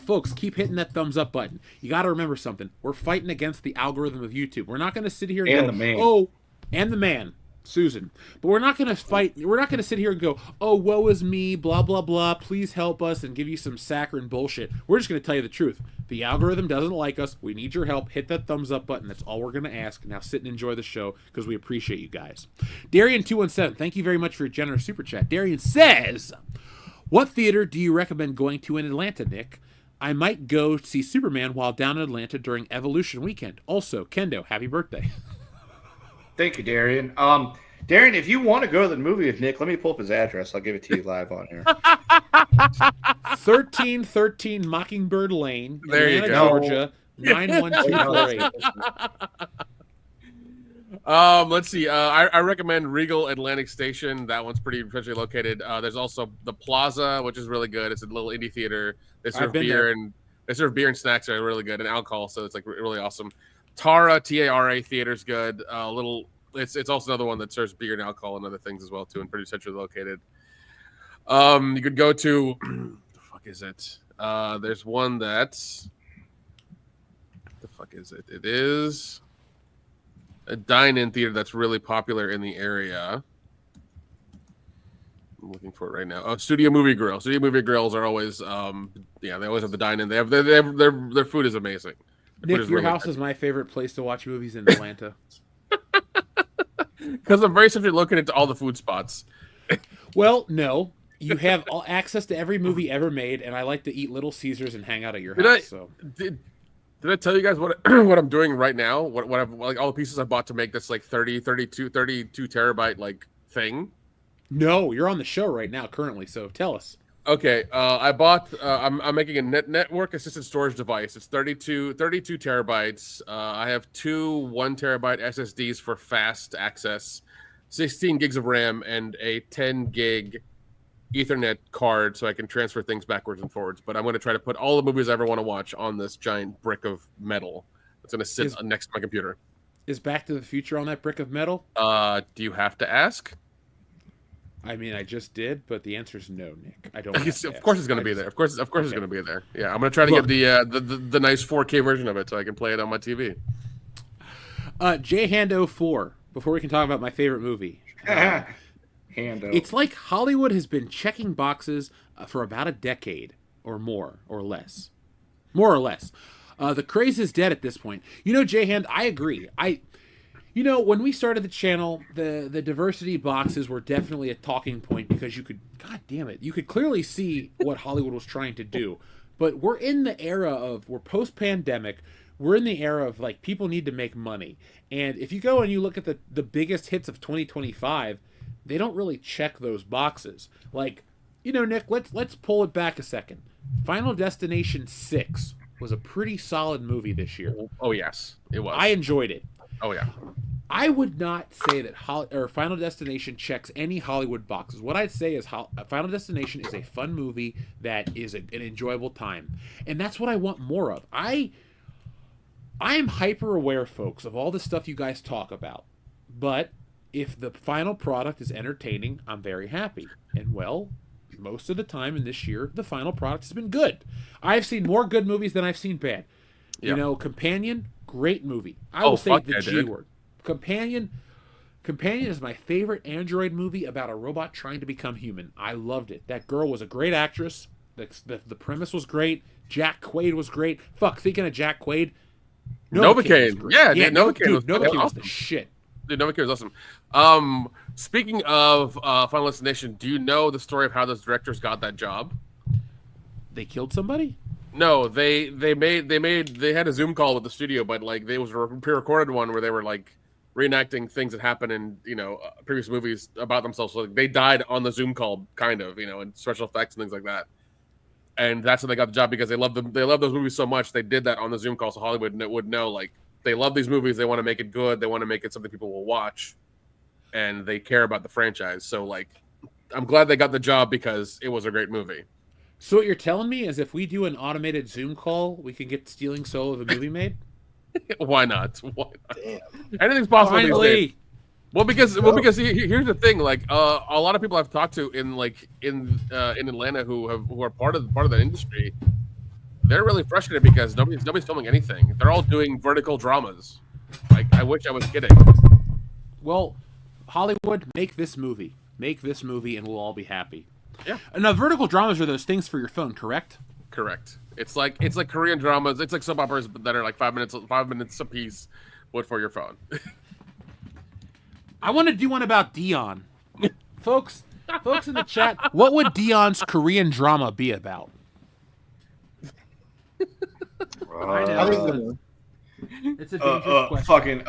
A: Folks, keep hitting that thumbs up button. You got to remember something. We're fighting against the algorithm of YouTube. We're not going to sit here and go, and the man. Susan. But we're not going to fight. We're not going to sit here and go, oh, woe is me, blah, blah, blah. Please help us and give you some saccharine bullshit. We're just going to tell you the truth. The algorithm doesn't like us. We need your help. Hit that thumbs up button. That's all we're going to ask. Now sit and enjoy the show because we appreciate you guys. Darian217, thank you very much for your generous super chat. Darian says, what theater do you recommend going to in Atlanta, Nick? I might go see Superman while down in Atlanta during Evolution weekend. Also, Kendo, happy birthday.
D: Thank you, Darian. Darren, if you want to go to the movie with Nick, let me pull up his address. I'll give it to you live on here.
A: 1313 Mockingbird Lane,
C: There you
A: Atlanta,
C: go.
A: Georgia, 91248.
C: Let's see. I recommend Regal Atlantic Station. That one's pretty centrally located. There's also the Plaza, which is really good. It's a little indie theater. They serve beer and snacks are really good, and alcohol, so it's like really awesome. Tara, T-A-R-A Theater's good. It's also another one that serves beer and alcohol and other things as well too, and pretty centrally located. You could go to the fuck is it? There's one that's the fuck is it? It is a dine-in theater that's really popular in the area. I'm looking for it right now. Oh, Studio Movie Grill. Studio Movie Grills are always, they always have the dine-in. Their food is amazing.
A: Nick, your house is my favorite place to watch movies in Atlanta.
C: Because I'm very centrally located to all the food spots.
A: Well, no. You have all access to every movie ever made, and I like to eat Little Caesars and hang out at your house.
C: Did I tell you guys what what I'm doing right now? What I've like all the pieces I bought to make this like 32 terabyte like thing?
A: No, you're on the show right now currently, so tell us.
C: Okay, I bought. I'm making a network assisted storage device. It's 32 terabytes. I have two 1 terabyte SSDs for fast access, 16 gigs of RAM, and a 10 gig Ethernet card so I can transfer things backwards and forwards. But I'm going to try to put all the movies I ever want to watch on this giant brick of metal that's going to sit next to my computer.
A: Is Back to the Future on that brick of metal?
C: Do you have to ask?
A: I mean, I just did, but the answer is no, Nick. I don't.
C: Of course, it's going to be there. Of course, it's going to be there. Yeah, I'm going to try to get the nice 4K version of it so I can play it on my TV.
A: J-Hand04. Before we can talk about my favorite movie, it's like Hollywood has been checking boxes for about a decade or more or less. The craze is dead at this point. You know, J-Hand, I agree. When we started the channel, the diversity boxes were definitely a talking point because you could clearly see what Hollywood was trying to do. But we're in the era we're post-pandemic. We're in the era of like people need to make money. And if you go and you look at the biggest hits of 2025, they don't really check those boxes. Like, Nick, let's pull it back a second. Final Destination 6 was a pretty solid movie this year.
C: Oh yes, it was.
A: I enjoyed it.
C: Oh yeah.
A: I would not say that Final Destination checks any Hollywood boxes. What I'd say is Final Destination is a fun movie that is an enjoyable time. And that's what I want more of. I am hyper aware, folks, of all the stuff you guys talk about. But if the final product is entertaining, I'm very happy. And, well, most of the time in this year, the final product has been good. I've seen more good movies than I've seen bad. Yep. Companion, great movie. I will say the G word. Companion is my favorite Android movie about a robot trying to become human. I loved it. That girl was a great actress. The premise was great. Jack Quaid was great. Thinking of Jack Quaid.
C: Novocaine. Yeah,
A: Novocaine was the shit.
C: Dude, Novocaine was awesome. Speaking of Final Destination, do you know the story of how those directors got that job?
A: They killed somebody?
C: No, they had a Zoom call with the studio, but like they was a pre-recorded one where they were like reenacting things that happened in previous movies about themselves. So like, they died on the Zoom call, kind of, and special effects and things like that. And that's how they got the job because they love them. They love those movies so much. They did that on the Zoom call, so Hollywood would know like they love these movies. They want to make it good. They want to make it something people will watch, and they care about the franchise. So like, I'm glad they got the job because it was a great movie.
A: So what you're telling me is if we do an automated Zoom call, we can get Stealing Soul of a movie made?
C: Why not?
B: Damn.
C: Anything's possible these
A: Finally.
C: days. Well, because here's the thing. Like a lot of people I've talked to in Atlanta who are part of the industry, they're really frustrated because nobody's filming anything. They're all doing vertical dramas. Like I wish I was kidding.
A: Well, Hollywood, make this movie, and we'll all be happy.
C: Yeah.
A: Now, vertical dramas are those things for your phone, correct?
C: Correct. It's like Korean dramas. It's like soap operas that are like 5 minutes a piece, but for your phone.
A: I want to do one about Dion. folks in the chat, what would Dion's Korean drama be about? I know. It's a dangerous question.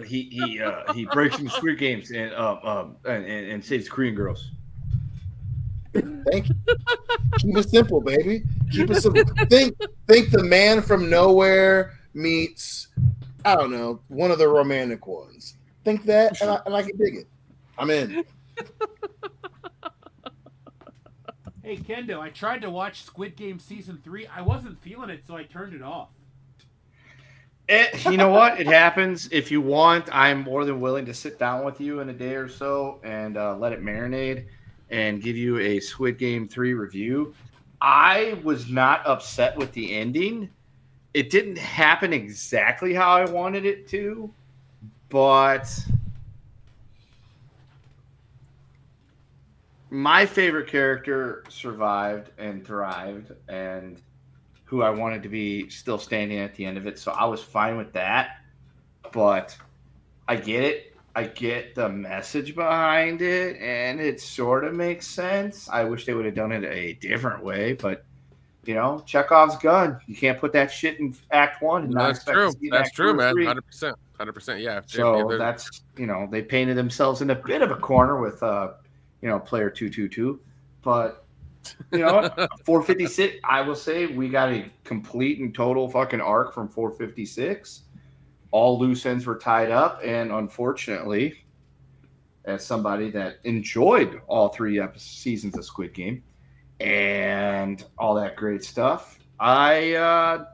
D: he breaks into Squid Games and saves Korean girls.
B: Thank you. Keep it simple, baby. Keep it simple. Think the Man from Nowhere meets, I don't know, one of the romantic ones. Think that, and I can dig it. I'm in.
A: Hey, Kendo, I tried to watch Squid Game Season 3. I wasn't feeling it, so I turned it off.
D: You know what? It happens. If you want, I'm more than willing to sit down with you in a day or so and let it marinate and give you a Squid Game 3 review. I was not upset with the ending. It didn't happen exactly how I wanted it to, but my favorite character survived and thrived, and who I wanted to be still standing at the end of it. So I was fine with that, but I get it. I get the message behind it, and it sort of makes sense. I wish they would have done it a different way, but you know, Chekhov's gun. You can't put that shit in Act 1 and not expect to see
C: That's true, man.
D: 3.
C: 100%. Yeah.
D: So that's, you know, they painted themselves in a bit of a corner with, you know, player 222. But, you know, 456, I will say we got a complete and total fucking arc from 456. All loose ends were tied up, and unfortunately, as somebody that enjoyed all 3 seasons of Squid Game and all that great stuff, I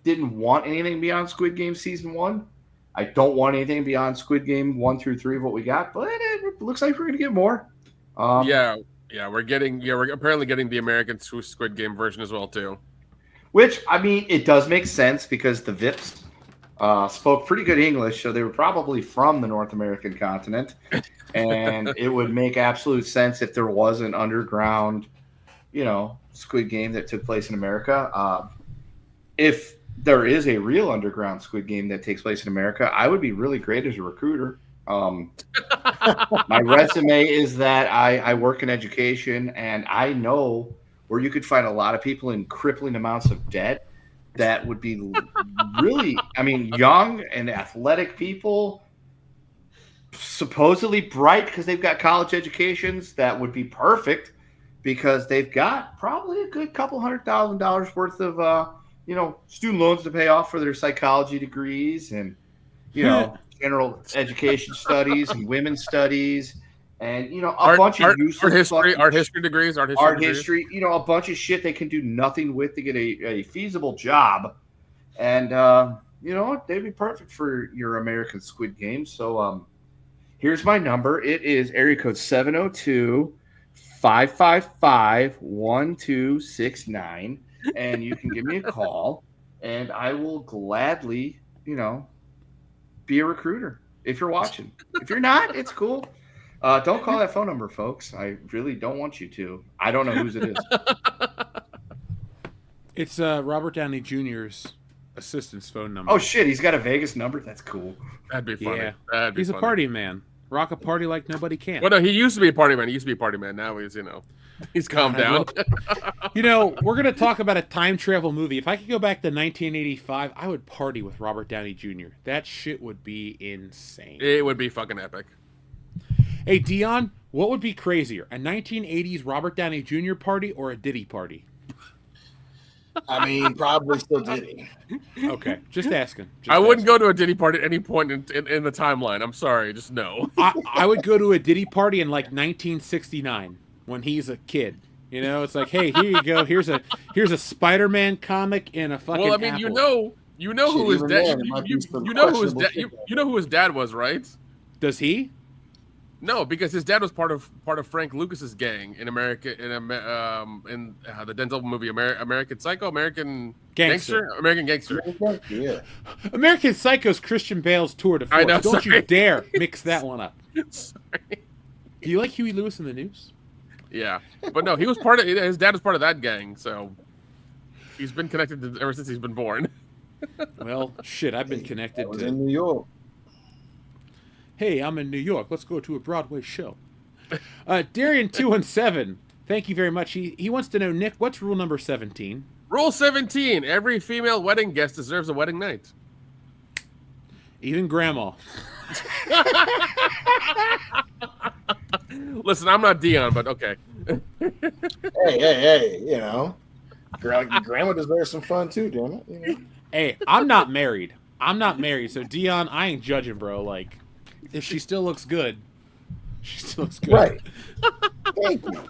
D: didn't want anything beyond Squid Game Season 1. I don't want anything beyond Squid Game 1 through 3 of what we got, but it looks like we're going to get more.
C: We're apparently getting the American Squid Game version as well, too.
D: Which, I mean, it does make sense because the Vips spoke pretty good English, so they were probably from the North American continent. And it would make absolute sense if there was an underground, you know, Squid Game that took place in America. If there is a real underground Squid Game that takes place in America, I would be really great as a recruiter. My resume is that I work in education, and I know where you could find a lot of people in crippling amounts of debt that would be really, I mean, young and athletic people, supposedly bright because they've got college educations that would be perfect because they've got probably a good couple $100,000 worth of, you know, student loans to pay off for their psychology degrees and, you know, general education studies and women's studies. And, you know, a bunch of useless
C: art history degrees,
D: you know, a bunch of shit they can do nothing with to get a feasible job. And, you know, they'd be perfect for your American Squid Game. So here's my number. It is area code 702-555-1269. And you can give me a call, and I will gladly, you know, be a recruiter if you're watching. If you're not, it's cool. Don't call that phone number, folks. I really don't want you to. I don't know whose it is.
A: It's Robert Downey Jr.'s assistant's phone number.
D: Oh, shit. He's got a Vegas number? That's cool.
C: That'd be funny.
A: Yeah.
C: He's
A: a party man. Rock a party like nobody can.
C: Well, no, he used to be a party man. Now he's, you know, he's calmed down.
A: You know, we're going to talk about a time travel movie. If I could go back to 1985, I would party with Robert Downey Jr. That shit would be insane.
C: It would be fucking epic.
A: Hey, Dion, what would be crazier? A 1980s Robert Downey Jr. party or a Diddy party?
B: I mean, probably still Diddy.
A: Okay, just asking.
C: I wouldn't go to a Diddy party at any point in the timeline. I'm sorry, just no.
A: I would go to a Diddy party in like 1969 when he's a kid. You know, it's like, hey, here you go. Here's a Spider-Man comic in a fucking.
C: Well, I mean,
A: apple.
C: you know who his dad. You know who his dad was, right?
A: Does he?
C: No, because his dad was part of Frank Lucas's gang in America in the Denzel movie American Psycho, American Gangster.
B: Yeah.
A: American Psycho's Christian Bale's tour de force.
C: I know,
A: Don't
C: sorry.
A: you dare mix that one up.
C: Sorry.
A: Do you like Huey Lewis in the News?
C: Yeah, but no, he was part of. His dad was part of that gang, so he's been connected to ever since he's been born.
A: Well, shit, I've been connected
B: That was
A: to.
B: in New York.
A: Hey, I'm in New York. Let's go to a Broadway show. Darian217, thank you very much. He wants to know, Nick, what's rule number 17?
C: Rule 17: every female wedding guest deserves a wedding night.
A: Even grandma.
C: Listen, I'm not Dion, but okay.
B: Hey, you know. Grandma deserves some fun too, damn it. You know?
A: Hey, I'm not married. So Dion, I ain't judging, bro. Like, if she still looks good, she still looks good.
B: Right. Thank you.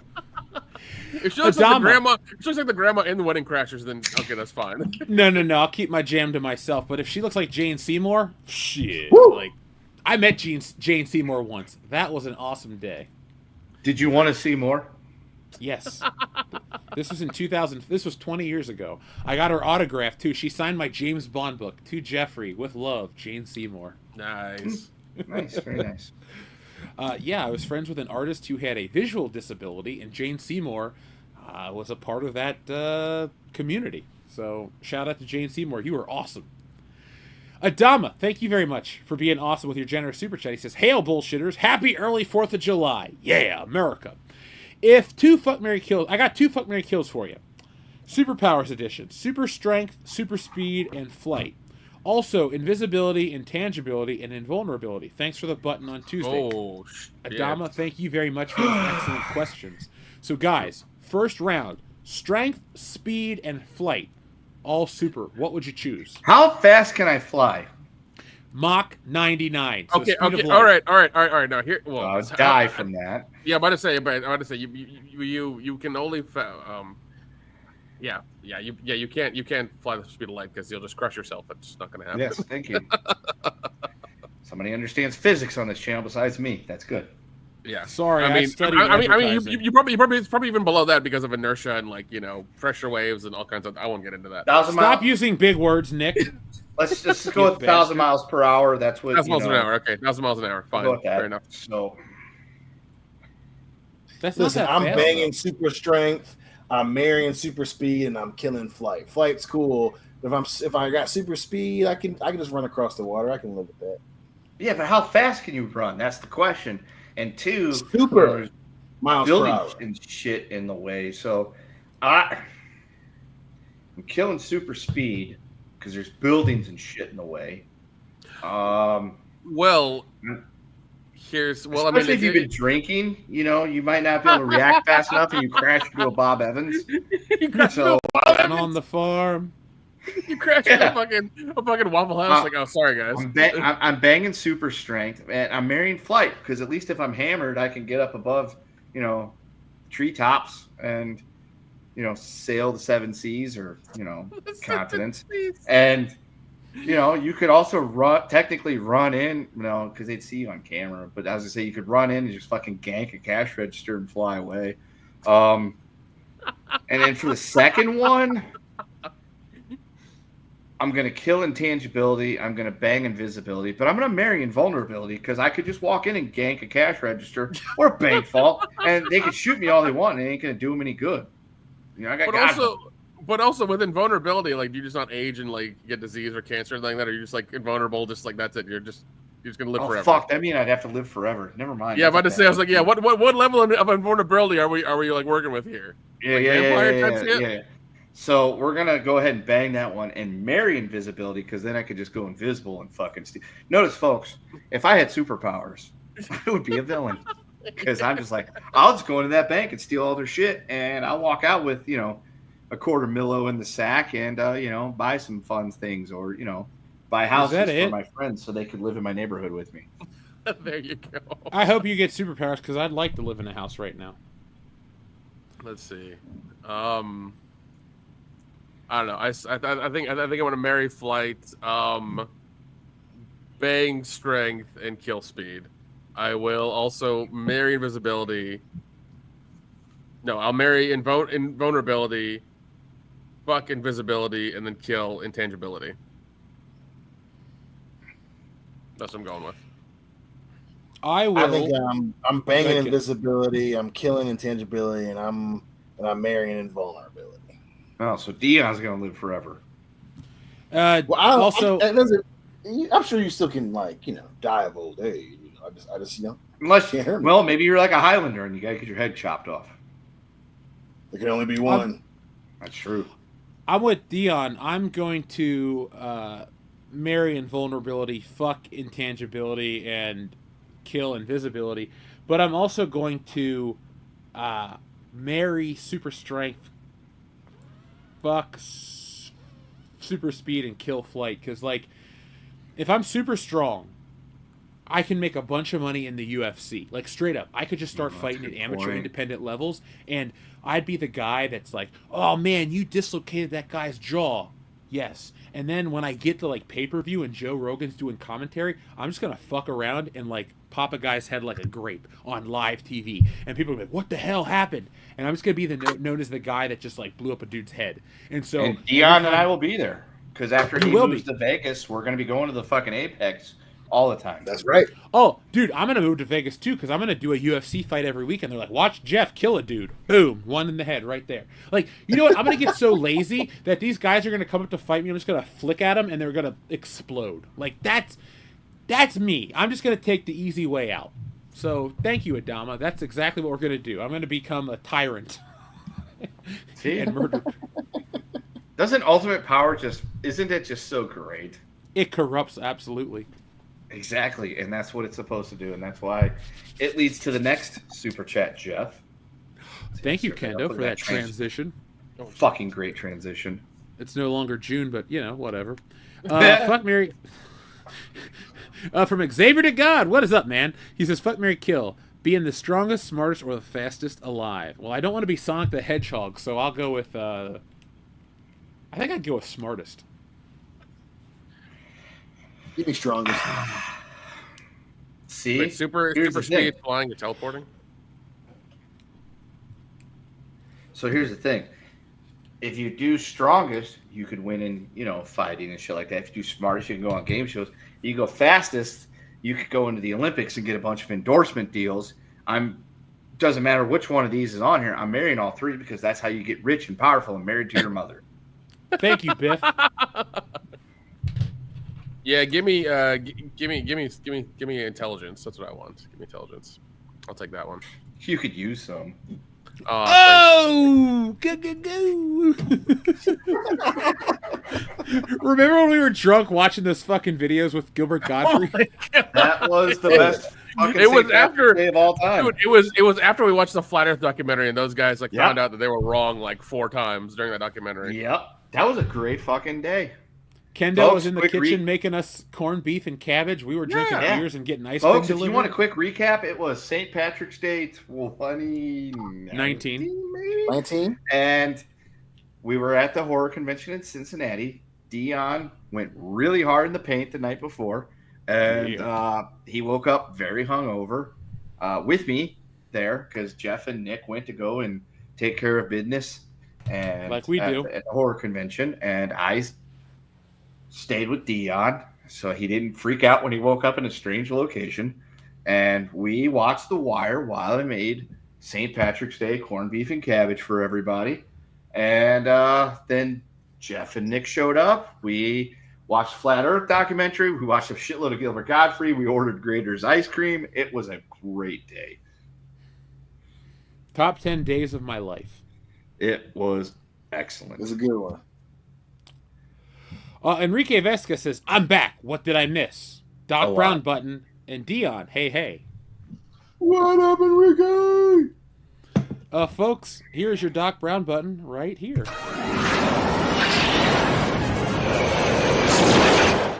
C: If she looks like the grandma in the Wedding Crashers, then okay, that's fine.
A: No. I'll keep my jam to myself. But if she looks like Jane Seymour, shit.
B: Woo!
A: Like, I met Jane Seymour once. That was an awesome day.
D: Did you want to see more?
A: Yes. This was in 2000. This was 20 years ago. I got her autograph, too. She signed my James Bond book. To Jeffrey, with love, Jane Seymour.
C: Nice.
D: Nice, very nice.
A: Yeah, I was friends with an artist who had a visual disability, and Jane Seymour was a part of that community. So, shout out to Jane Seymour. You were awesome. Adama, thank you very much for being awesome with your generous super chat. He says, "Hail, bullshitters. Happy early 4th of July. Yeah, America. If two fuck, marry, kills, I got two fuck, marry, kills for you. Superpowers edition. Super strength, super speed, and flight. Also, invisibility, intangibility, and invulnerability. Thanks for the button on Tuesday."
C: Oh,
A: Adama, thank you very much for those excellent questions. So, guys, first round. Strength, speed, and flight. All super. What would you choose?
D: How fast can I fly?
A: Mach 99. So
C: Okay.
A: speed of
C: Okay.
A: light.
C: All right. Now here. Well,
D: I'll die from that.
C: Yeah, I'm about to say. You can only. You can't fly the speed of light because you'll just crush yourself. It's not going to happen.
D: Yes, thank you. Somebody understands physics on this channel besides me. That's good.
C: Yeah.
A: Sorry, I studied
C: you probably it's probably even below that because of inertia and pressure waves and all kinds of. I won't get into that.
A: Stop using big words, Nick.
D: Let's just go with 1,000 miles per hour. That's what.
C: 1,000 miles an hour. Okay, 1,000 miles an hour. Fine. Fair enough.
D: So.
B: Listen, I'm banging super strength. I'm marrying super speed, and I'm killing flight. Flight's cool. If I got super speed, I can just run across the water. I can live with that.
D: Yeah, but how fast can you run? That's the question. And two,
B: super miles per hour
D: and shit in the way. So, I'm killing super speed because there's buildings and shit in the way.
C: Well,
D: especially if you've been drinking, you might not be able to react fast enough, and you crash into a Bob Evans.
A: I'm on the farm.
C: You crash into a fucking Waffle House. Oh, sorry, guys.
D: I'm banging super strength, and I'm marrying flight because at least if I'm hammered, I can get up above, treetops and, sail the 7 seas or, continents. And, you could also technically run in, because they'd see you on camera. But as I say, you could run in and just fucking gank a cash register and fly away. And then for the second one, I'm going to kill intangibility. I'm going to bang invisibility, but I'm going to marry invulnerability because I could just walk in and gank a cash register or a bank vault, and they could shoot me all they want, and it ain't going to do them any good. I got
C: But also with invulnerability, do you just not age and get disease or cancer or anything like that? Or you're just invulnerable, just that's it. You're just going to live forever.
D: Fuck, that means I'd have to live forever. Never mind.
C: Yeah, I'm about to say, I was like, yeah, what level of invulnerability are we working with here?
D: Yeah. So we're gonna go ahead and bang that one and marry invisibility because then I could just go invisible and fucking steal. Notice, folks, if I had superpowers, I would be a villain because I'm just I'll just go into that bank and steal all their shit, and I'll walk out with $250,000 in the sack and buy some fun things or buy houses for my friends so they could live in my neighborhood with me.
C: There you go.
A: I hope you get superpowers because I'd like to live in a house right now.
C: Let's see. I don't know. I think I want to marry flight, bang strength, and kill speed. I will also marry invisibility. No, I'll marry invulnerability, fuck invisibility, and then kill intangibility. That's what I'm going with.
B: I think I'm banging invisibility. I'm killing intangibility, and I'm marrying invulnerability.
D: Oh, so Dion's gonna live forever.
B: I'm sure you still can die of old age. I just
D: unless maybe you're like a Highlander and you gotta get your head chopped off.
B: There can only be one.
D: That's true.
A: I'm with Dion. I'm going to marry invulnerability, fuck intangibility, and kill invisibility. But I'm also going to marry super strength, fuck super speed, and kill flight. Because, like, if I'm super strong, I can make a bunch of money in the UFC. Like, straight up. I could just start fighting at amateur independent levels, and I'd be the guy that's like, oh, man, you dislocated that guy's jaw. Yes. And then when I get to, like, pay-per-view and Joe Rogan's doing commentary, I'm just going to fuck around and, like, pop a guy's head like a grape on live TV. And people will be like, what the hell happened? And I'm just going to be known as the guy that just, like, blew up a dude's head. And so...
D: And Dion and I will be there. Because after he moves to Vegas, we're going to be going to the fucking Apex all the time.
B: That's right.
A: Oh, dude, I'm going to move to Vegas, too, because I'm going to do a UFC fight every week. And they're like, watch Jeff kill a dude. Boom. One in the head right there. Like, you know what? I'm going to get so lazy that these guys are going to come up to fight me. I'm just going to flick at them, and they're going to explode. Like, that's me. I'm just going to take the easy way out. So, thank you, Adama. That's exactly what we're going to do. I'm going to become a tyrant. And murder.
D: Doesn't Ultimate Power isn't it just so great?
A: It corrupts, absolutely.
D: Exactly, and that's what it's supposed to do, and that's why it leads to the next super chat, Jeff.
A: Thank you, Kendo, for that transition.
D: Fucking great transition.
A: It's no longer June, but, you know, whatever. Fuck, Mary. From Xavier to God, what is up, man? He says, fuck, Mary, kill. Being the strongest, smartest, or the fastest alive. Well, I don't want to be Sonic the Hedgehog, so I'll go with... I think I'd go with smartest.
B: Give me strongest.
C: See? Wait, super speed, flying, and teleporting?
D: So here's the thing. If you do strongest, you could win in, you know, fighting and shit like that. If you do smartest, you can go on game shows. If you go fastest, you could go into the Olympics and get a bunch of endorsement deals. Doesn't matter which one of these is on here. I'm marrying all three because that's how you get rich and powerful and married to your mother.
A: Thank you, Biff.
C: Yeah, give me intelligence. That's what I want. Give me intelligence. I'll take that one.
D: You could use some.
A: Go! Remember when we were drunk watching those fucking videos with Gilbert Gottfried?
D: That was the best.
C: It was after
D: of all time.
C: Dude, it was after we watched the Flat Earth documentary, and those guys found out that they were wrong like 4 times during that documentary.
D: Yep, that was a great fucking day.
A: Kendo was in the kitchen making us corned beef and cabbage. We were drinking beers and getting ice cream
D: delivered.
A: delivered.
D: If you want a quick recap, it was St. Patrick's Day 2019, maybe?
B: 19.
D: And we were at the horror convention in Cincinnati. Dion went really hard in the paint the night before, and he woke up very hungover with me there because Jeff and Nick went to go and take care of business, and
A: like we do
D: at the horror convention, and I stayed with Dion so he didn't freak out when he woke up in a strange location. And we watched The Wire while I made St. Patrick's Day corned beef and cabbage for everybody. And then Jeff and Nick showed up. We watched Flat Earth documentary. We watched a shitload of Gilbert Gottfried. We ordered Grader's ice cream. It was a great day.
A: Top 10 days of my life.
D: It was excellent.
B: It was a good one.
A: Enrique Vesca says, I'm back. What did I miss? Doc Brown button and Dion. Hey, hey.
B: What up, Enrique?
A: Folks, here's your Doc Brown button right here.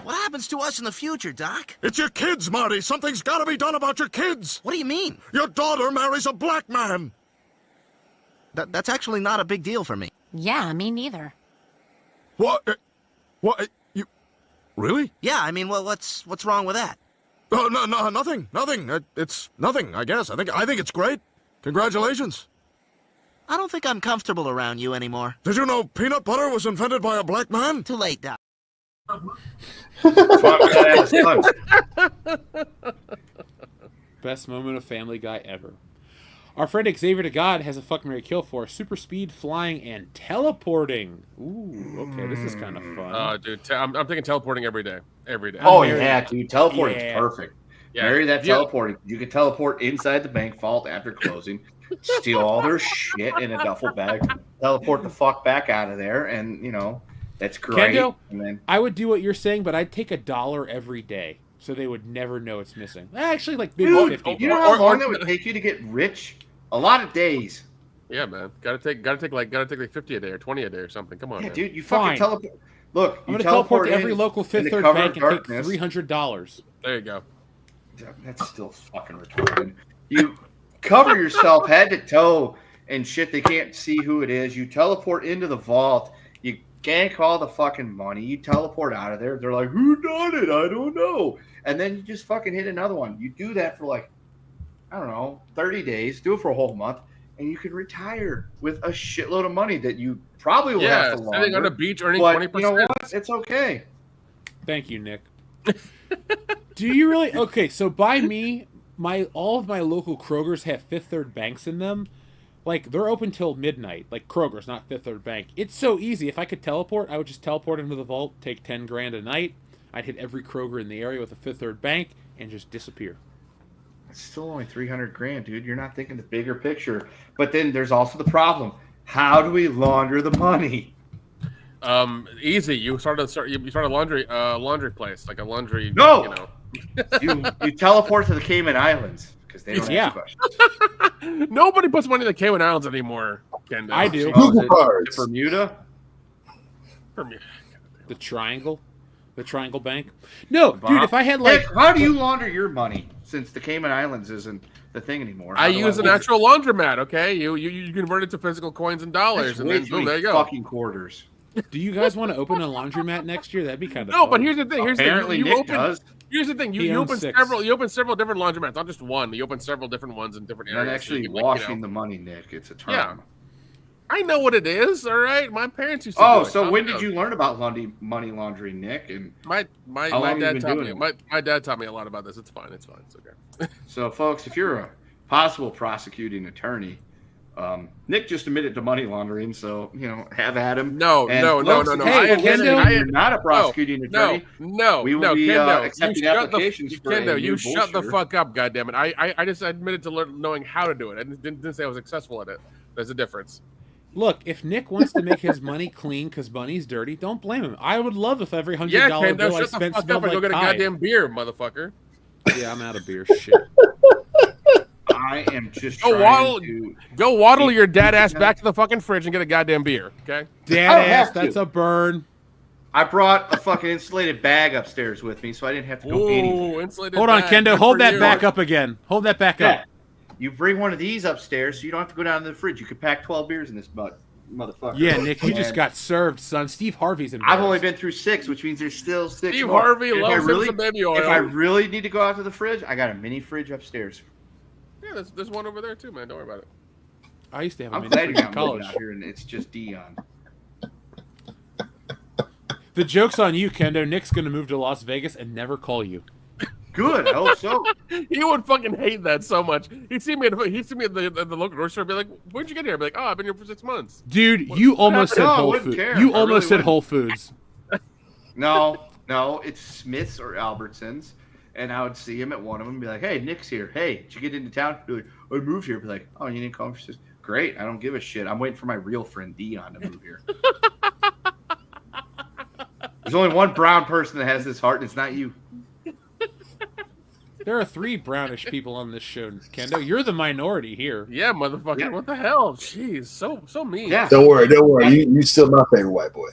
H: What happens to us in the future, Doc?
E: It's your kids, Marty. Something's got to be done about your kids.
H: What do you mean?
E: Your daughter marries a black man.
H: That's actually not a big deal for me.
I: Yeah, me neither.
E: What? What? You really?
H: Yeah, I mean, well, what's wrong with that?
E: No, nothing. It's nothing. I guess. I think it's great. Congratulations.
H: I don't think I'm comfortable around you anymore.
E: Did you know peanut butter was invented by a black man?
H: Too late, Doc.
A: Best moment of Family Guy ever. Our friend Xavier to God has a fuck, marry, kill for super speed, flying, and teleporting. Ooh, okay, this is kind of fun.
C: Dude, I'm thinking teleporting every day. Every day.
D: Oh, yeah, dude. Teleporting's perfect.
C: Yeah.
D: Marry that teleporting. You can teleport inside the bank vault after closing, steal all their shit in a duffel bag, teleport the fuck back out of there, and, you know, That's great.
A: Kendo,
D: And then,
A: I would do what you're saying, but I'd take $1 every day, so they would never know it's missing. Actually, like maybe
D: dude,
A: 50.
D: you know how long that would take you to get rich? A lot of days.
C: Yeah, man. Gotta take like 50 a day or 20 a day or something. Come on,
D: Yeah,
C: man.
D: dude, you
A: Fine.
D: fucking teleport. Look,
A: I'm
D: you
A: going to teleport to
D: in
A: every local
D: in
A: Fifth
D: the
A: Third
D: cover
A: bank
D: of
A: and take
D: darkness.
A: $300.
C: There you go.
D: That's still fucking retarded. You cover yourself head to toe and shit. They can't see who it is. You teleport into the vault. You gank all the fucking money. You teleport out of there. They're like, who done it? I don't know. And then you just fucking hit another one. You do that for like, I don't know, 30 days. Do it for a whole month. And you can retire with a shitload of money that you probably will have to
C: sitting
D: launder.
C: on a beach earning
D: But
C: 20%.
D: you know what? It's okay.
A: Thank you, Nick. Do you really? Okay, so by me, all of my local Krogers have Fifth Third banks in them. Like, they're open till midnight. Like, Kroger's, not Fifth Third Bank. It's so easy. If I could teleport, I would just teleport into the vault, take 10 grand a night. I'd hit every Kroger in the area with a Fifth Third Bank and just disappear.
D: It's still only 300 grand, dude. You're not thinking the bigger picture. But then there's also the problem. How do we launder the money?
C: Easy. You start a laundry place, like a laundry.
D: No!
C: You know.
D: You teleport to the Cayman Islands because they don't ask questions.
C: Nobody puts money in the Cayman Islands anymore. Kendo.
A: I do.
B: Google cards.
D: Bermuda?
A: The Triangle Bank. No, dude, if I had like...
D: Heck, how do you launder your money since the Cayman Islands isn't the thing anymore?
C: I use an actual laundromat. Okay, you convert it to physical coins and dollars, and then boom, there you go.
D: Fucking quarters.
A: Do you guys want to open a laundromat next year? That'd be kind of
C: No,
A: fun.
C: but here's the thing.
D: Apparently Nick does.
C: Here's the thing.
A: He
C: You
A: owns
C: open
A: 6.
C: You open several different laundromats, not just one. You open several different ones in different
D: You're
C: areas.
D: not actually
C: So you can,
D: washing the money, Nick. It's a term.
C: Yeah. I know what it is. All right, my parents used to.
D: Oh,
C: do it.
D: so when did you learn about money laundering, Nick? And
C: My
D: How long
C: dad
D: you been
C: taught
D: doing
C: me.
D: it?
C: My dad taught me a lot about this. It's fine. It's okay.
D: so, folks, if you're a possible prosecuting attorney, Nick just admitted to money laundering, so have at him.
C: No.
D: And
C: No.
D: folks,
A: Hey, Kendo,
D: you're not a prosecuting attorney.
C: No.
D: We will be
C: Kendo,
D: accepting
C: you shut
D: applications for
C: Kendo,
D: a
C: you
D: new
C: shut the
D: bullshitter.
C: fuck up, goddammit. I just admitted to knowing how to do it. I didn't say I was successful at it. There's a difference.
A: look, if Nick wants to make his money clean because money's dirty, don't blame him. I would love if every $100
C: Yeah,
A: bill
C: Kendo,
A: I
C: shut the
A: spent
C: fuck
A: smelled
C: up and go
A: like
C: get a
A: Tide.
C: goddamn beer, motherfucker.
A: Yeah, I'm out of beer. Shit.
D: I am just
C: Go waddle your dad ass back to the fucking fridge and get a goddamn beer, okay?
A: Dad
D: I don't
A: ass,
D: have to.
A: that's a burn.
D: I brought a fucking insulated bag upstairs with me, so I didn't have to go anywhere.
C: Ooh, insulated
A: Hold on,
C: bag.
A: Kendo.
C: Good
A: Hold
C: for
A: that
C: you.
A: back up again. Hold that back up.
D: You bring one of these upstairs, so you don't have to go down to the fridge. You can pack 12 beers in this motherfucker.
A: Yeah, Nick, you just
D: And
A: got served, son. Steve Harvey's in.
D: I've only been through 6, which means there's still 6
C: Steve
D: more.
C: Harvey
D: If
C: loves
D: I
C: him
D: really,
C: some baby oil.
D: If I really need to go out to the fridge, I got a mini fridge upstairs.
C: Yeah, there's one over there too, man. Don't worry about it.
A: I used to have a
D: I'm
A: mini
D: glad
A: fridge
D: you're
A: in
D: not moving
A: college.
D: out here, and it's just Dion.
A: The joke's on you, Kendo. Nick's gonna move to Las Vegas and never call you.
D: Good, I hope so.
C: He would fucking hate that so much. He'd see me at the local grocery store and be like, "When'd you get here?" I'd be like, "Oh, I've been here for 6 months."
A: Dude, you almost said
D: No, I
A: Whole
D: wouldn't
A: Foods.
D: care.
A: You
D: I
A: almost
D: really
A: said
D: wouldn't.
A: Whole Foods.
D: No, it's Smith's or Albertsons. And I would see him at one of them and be like, "Hey, Nick's here. Hey, did you get into town?" Be like, "I moved here." Be like, "Oh, you didn't come for 6?" Great, I don't give a shit. I'm waiting for my real friend Dion to move here. There's only one brown person that has this heart, and it's not you.
A: There are 3 brownish people on this show, Kendo. You're the minority here.
C: Yeah, motherfucker.
D: Yeah.
C: What the hell? Jeez, so mean.
D: Yeah.
B: Don't worry. You still my favorite white boy.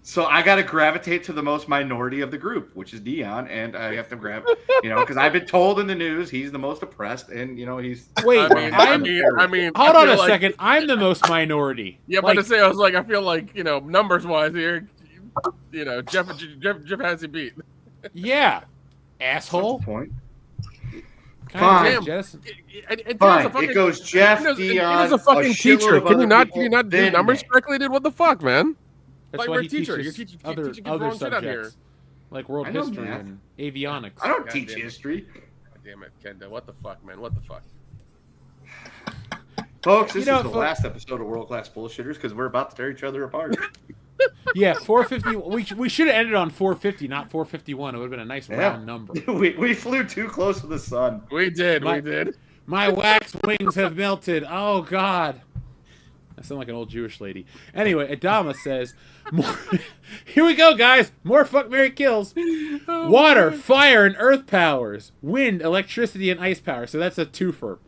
D: So I got to gravitate to the most minority of the group, which is Dion, and I have to grab, because I've been told in the news he's the most oppressed, and he's.
A: Wait,
C: I mean,
A: hold
C: I
A: on
C: feel
A: a second. I'm the most minority.
C: Yeah, but to say, I was like, I feel like, numbers wise here, Jeff has you beat.
A: Yeah,
D: That's
A: asshole.
D: the point.
A: Kinda
D: Fine.
A: Jess.
D: Fine. It goes Jeff, Dion.
C: It is a fucking
D: shitload
C: teacher.
D: of
C: Can you
D: other
C: not
D: people,
C: do
D: then
C: numbers
D: Nick.
C: correctly, dude? What the fuck, man?
A: That's
C: Like,
A: why
C: we're
A: he
C: a teacher.
A: teaches
C: You're teaching
A: other
C: kids wrong shit out here.
A: subjects, like world
D: I know
A: history
D: math.
A: and avionics.
D: I don't
C: God
D: teach
C: damn it.
D: history.
C: God damn it, Kendo. What the fuck, man? What the fuck?
D: Folks, this
A: You know,
D: is the last episode of World Class Bullshitters because we're about to tear each other apart.
A: Yeah, 450. We should have ended on 450, not 451. It would have been a nice round number.
D: we flew too close to the sun.
C: We did.
A: My wax wings have melted. Oh God. I sound like an old Jewish lady. Anyway, Adama says, more, here we go, guys. More fuck, marry, kills. Water, fire, and earth powers. Wind, electricity, and ice power. So that's a twofer.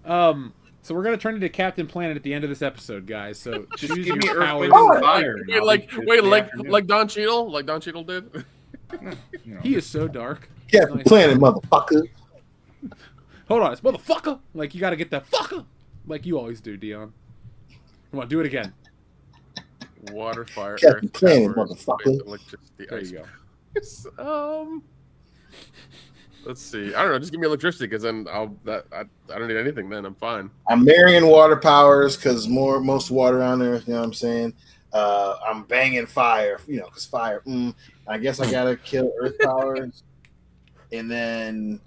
A: So we're going to turn into Captain Planet at the end of this episode, guys. So
D: Just
A: choose
D: give me
A: your
D: Earth,
A: powers.
D: Wind, and Fire. and
C: Wait,
D: I'll
C: like
D: be good
C: wait,
D: for the
C: like
D: afternoon.
C: like Don Cheadle did.
D: You know.
A: He is so dark.
B: Captain
A: Nice.
B: Planet, motherfucker.
A: Hold on, it's motherfucker. Like, you got to get that fucker. Like you always do, Dion. Come on, do it again.
C: Water, fire,
B: Captain
C: earth,
B: Planet,
C: powers,
B: motherfucker.
C: wind, electricity,
A: There
C: ice.
A: you
C: go. Let's see. I don't know. Just give me electricity, because then I don't need anything. Then I'm fine.
B: I'm marrying water powers because most water on there. You know what I'm saying? I'm banging fire. You know, because fire. I guess I gotta kill earth powers, and then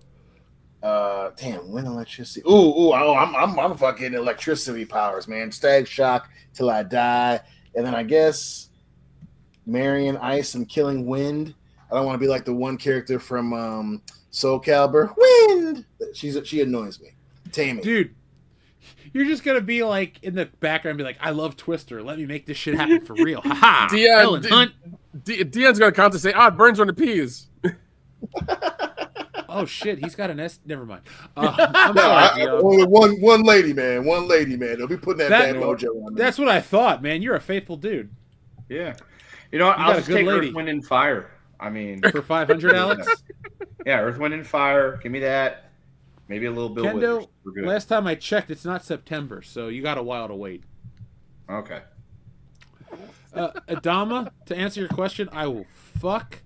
B: wind, electricity. I'm fucking electricity powers, man. Stag shock till I die, and then I guess marrying ice and killing wind. I don't want to be like the one character from Soul Calibur. Wind. She annoys me. Tammy.
A: Dude, you're just going to be like in the background and be like, I love Twister. Let me make this shit happen for real. Ha ha. Helen Hunt.
C: Dion's going to count to say, it burns when it pees.
A: Oh shit, he's got an S. Never mind. I'm sorry, Dion.
B: Only one lady, man. One lady, man. They'll be putting that bad mojo on me.
A: That's what I thought, man. You're a faithful dude.
D: Yeah. You know what?
A: You
D: I'll
A: got a
D: just
A: good
D: take
A: lady.
D: Earth, Wind, and Fire. I mean,
A: For 500, Alex?
D: yeah, Earth, Wind, and Fire. Give me that. Maybe a little Bill Withers.
A: Kendo,
D: We're good.
A: last time I checked, it's not September, so you got a while to wait.
D: Okay.
A: Adama, to answer your question, I will fuck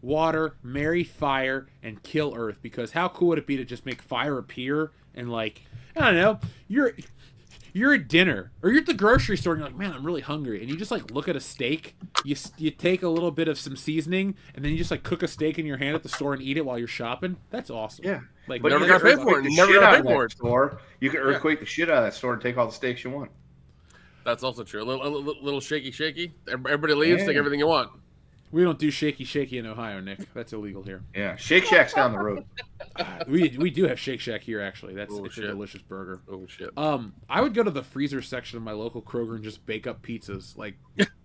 A: water, marry fire, and kill earth, because how cool would it be to just make fire appear and, like, I don't know, you're at dinner or you're at the grocery store and you're like, man, I'm really hungry, and you just like look at a steak, you take a little bit of some seasoning, and then you just like cook a steak in your hand at the store and eat it while you're shopping. That's awesome.
D: Yeah.
A: Like,
D: But
C: never
D: you
C: got
D: can
C: paid for it.
D: earthquake the
C: Never
D: shit
C: got
D: out
C: paid
D: of that
C: for it.
D: store. You can earthquake the shit out of that store and take all the steaks you want.
C: That's also true. A little shaky. Everybody leaves. Take everything you want.
A: we don't do shaky in Ohio, Nick. That's illegal here.
D: Yeah. Shake Shack's down the road.
A: We do have Shake Shack here, actually. It's a
C: shit.
A: delicious burger.
C: Oh shit.
A: I would go to the freezer section of my local Kroger and just bake up pizzas. Like,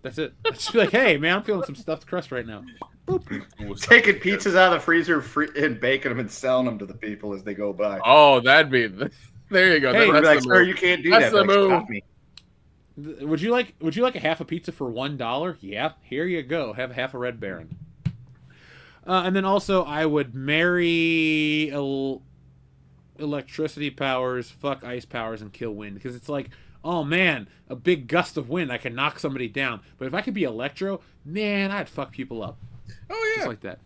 A: that's it. I'd just be like, hey, man, I'm feeling some stuffed crust right now.
D: Taking pizzas out of the freezer and baking them and selling them to the people as they go by.
C: Oh, that'd be. There you go.
A: Hey,
D: I'd be
C: that's
D: like,
C: the
D: sir,
C: move.
D: you can't do
C: That's
D: that.
C: the
D: Like,
C: move.
D: stop me.
A: Would you like a half a pizza for $1? Yeah, here you go. Have half a Red Baron. And then also, I would marry electricity powers, fuck ice powers, and kill wind, because it's like, oh man, a big gust of wind, I can knock somebody down. But if I could be electro, man, I'd fuck people up.
C: Oh yeah.
A: Just like that.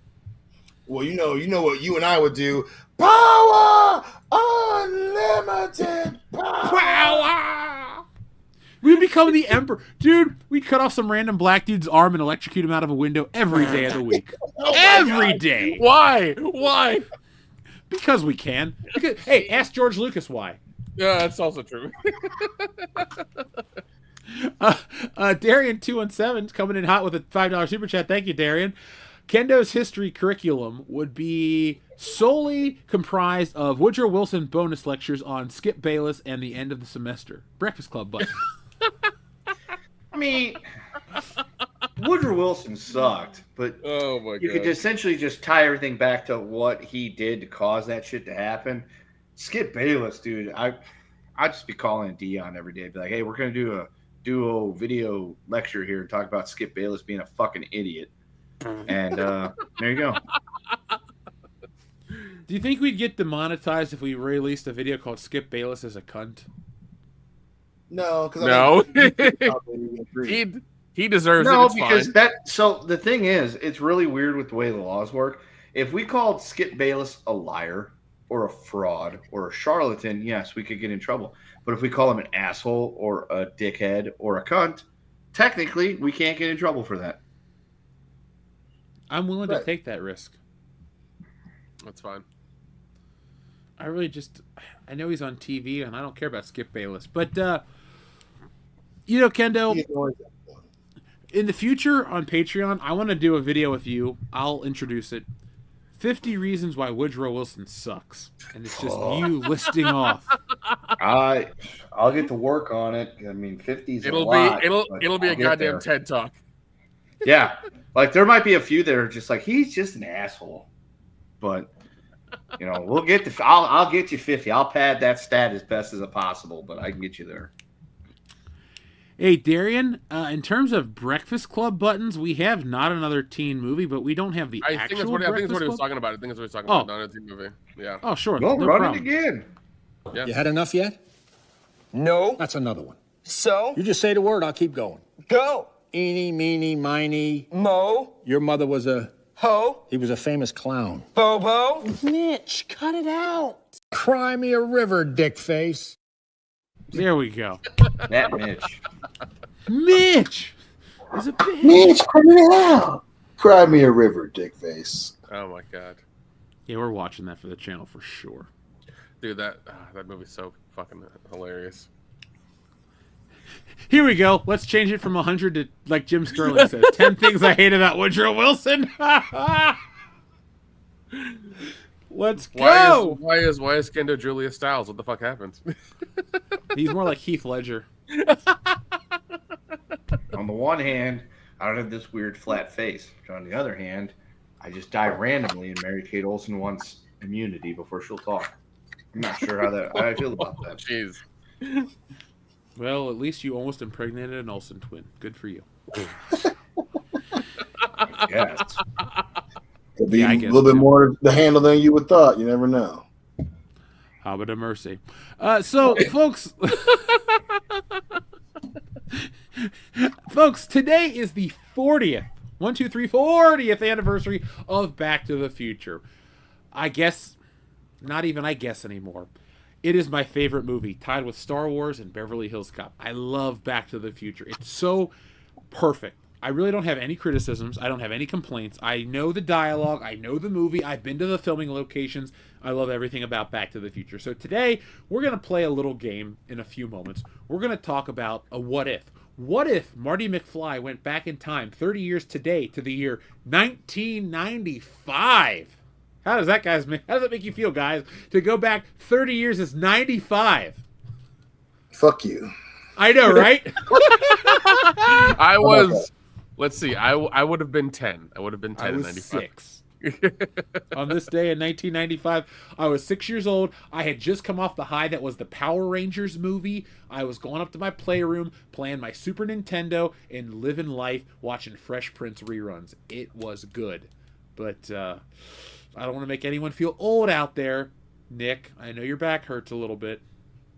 B: Well, you know what you and I would do. Power unlimited power.
A: We'd become the emperor. Dude, we'd cut off some random black dude's arm and electrocute him out of a window every day of the week. Every day.
C: Why? Why?
A: Because we can. Because, hey, ask George Lucas why.
C: Yeah, that's also true.
A: Darian217 coming in hot with a $5 super chat. Thank you, Darian. Kendo's history curriculum would be solely comprised of Woodrow Wilson bonus lectures on Skip Bayless and the end of the semester. Breakfast Club button.
D: I mean, Woodrow Wilson sucked, but
C: Oh my
D: you
C: god.
D: could essentially just tie everything back to what he did to cause that shit to happen. Skip Bayless, dude, I'd just be calling Dion every day, be like, hey, we're gonna do a duo video lecture here and talk about Skip Bayless being a fucking idiot. And there you go.
A: Do you think we'd get demonetized if we released a video called Skip Bayless as a cunt?
B: No, because
C: No.
B: he
C: he deserves it.
D: No,
C: It's
D: because
C: fine.
D: that. So the thing is, it's really weird with the way the laws work. If we called Skip Bayless a liar or a fraud or a charlatan, yes, we could get in trouble. But if we call him an asshole or a dickhead or a cunt, technically we can't get in trouble for that.
A: I'm willing to
B: Right.
A: take that risk.
C: That's fine.
A: I really just, I know he's on TV and I don't care about Skip Bayless. But, you know, Kendo, in the future on Patreon, I want to do a video with you. I'll introduce it. 50 reasons why Woodrow Wilson sucks. And it's just you listing off.
D: I'll get to work on it. I mean, 50's a
C: It'll
D: lot.
C: It'll be a goddamn TED Talk.
D: Yeah. Like, there might be a few that are just like, he's just an asshole. But, we'll get to, I'll get you 50. I'll pad that stat as best as possible, but I can get you there.
A: Hey, Darian, in terms of Breakfast Club buttons, we have not another teen movie, but we don't have the actual
C: I think that's what he was talking about. I think that's what he was talking about. Not a teen movie. Yeah.
A: Oh, sure.
D: Well,
A: no
D: run
A: problem.
D: it again.
C: Yeah.
E: You had enough yet?
F: No.
E: That's another one.
F: So?
E: You just say the word, I'll keep going.
F: Go.
E: Eeny, meeny, miny.
F: Mo.
E: Your mother was
F: Ho.
E: he was a famous clown.
F: Bobo. Mitch, cut it out.
E: Cry me a river, dick face.
A: There we go.
D: That Mitch.
A: Mitch! Is a bitch.
B: Mitch, cut it out. Cry me a river, dick face.
C: Oh my god.
A: Yeah, we're watching that for the channel for sure.
C: Dude, that movie's so fucking hilarious.
A: Here we go. Let's change it from 100 to, like Jim Sterling says, 10 things I hate about Woodrow Wilson. Let's go.
C: Why is Kendo Julia Stiles? What the fuck happened?
A: He's more like Heath Ledger.
D: On the one hand, I don't have this weird flat face. On the other hand, I just die randomly and Mary Kate Olsen wants immunity before she'll talk. I'm not sure how I feel about that.
C: Jeez.
A: Well, at least you almost impregnated an Olsen twin. Good for you.
D: Yes.
B: It'll be
A: Yeah, I
B: a
A: guess
B: little bit
A: so.
B: more to handle than you would thought. You never know.
A: How about a mercy? So, folks, today is the 40th, 40th anniversary of Back to the Future. I guess, not even I guess anymore. It is my favorite movie, tied with Star Wars and Beverly Hills Cop. I love Back to the Future. It's so perfect. I really don't have any criticisms. I don't have any complaints. I know the dialogue. I know the movie. I've been to the filming locations. I love everything about Back to the Future. So today, we're going to play a little game in a few moments. We're going to talk about a what if. What if Marty McFly went back in time 30 years today to the year 1995? How does that make you feel, guys? To go back 30 years is 95.
B: Fuck you.
A: I know, right?
C: I was. Let's see. I would have been 10. I would have been 10 in 95.
A: 6. On this day in 1995, I was 6 years old. I had just come off the high that was the Power Rangers movie. I was going up to my playroom, playing my Super Nintendo, and living life, watching Fresh Prince reruns. It was good. But I don't want to make anyone feel old out there. Nick, I know your back hurts a little bit.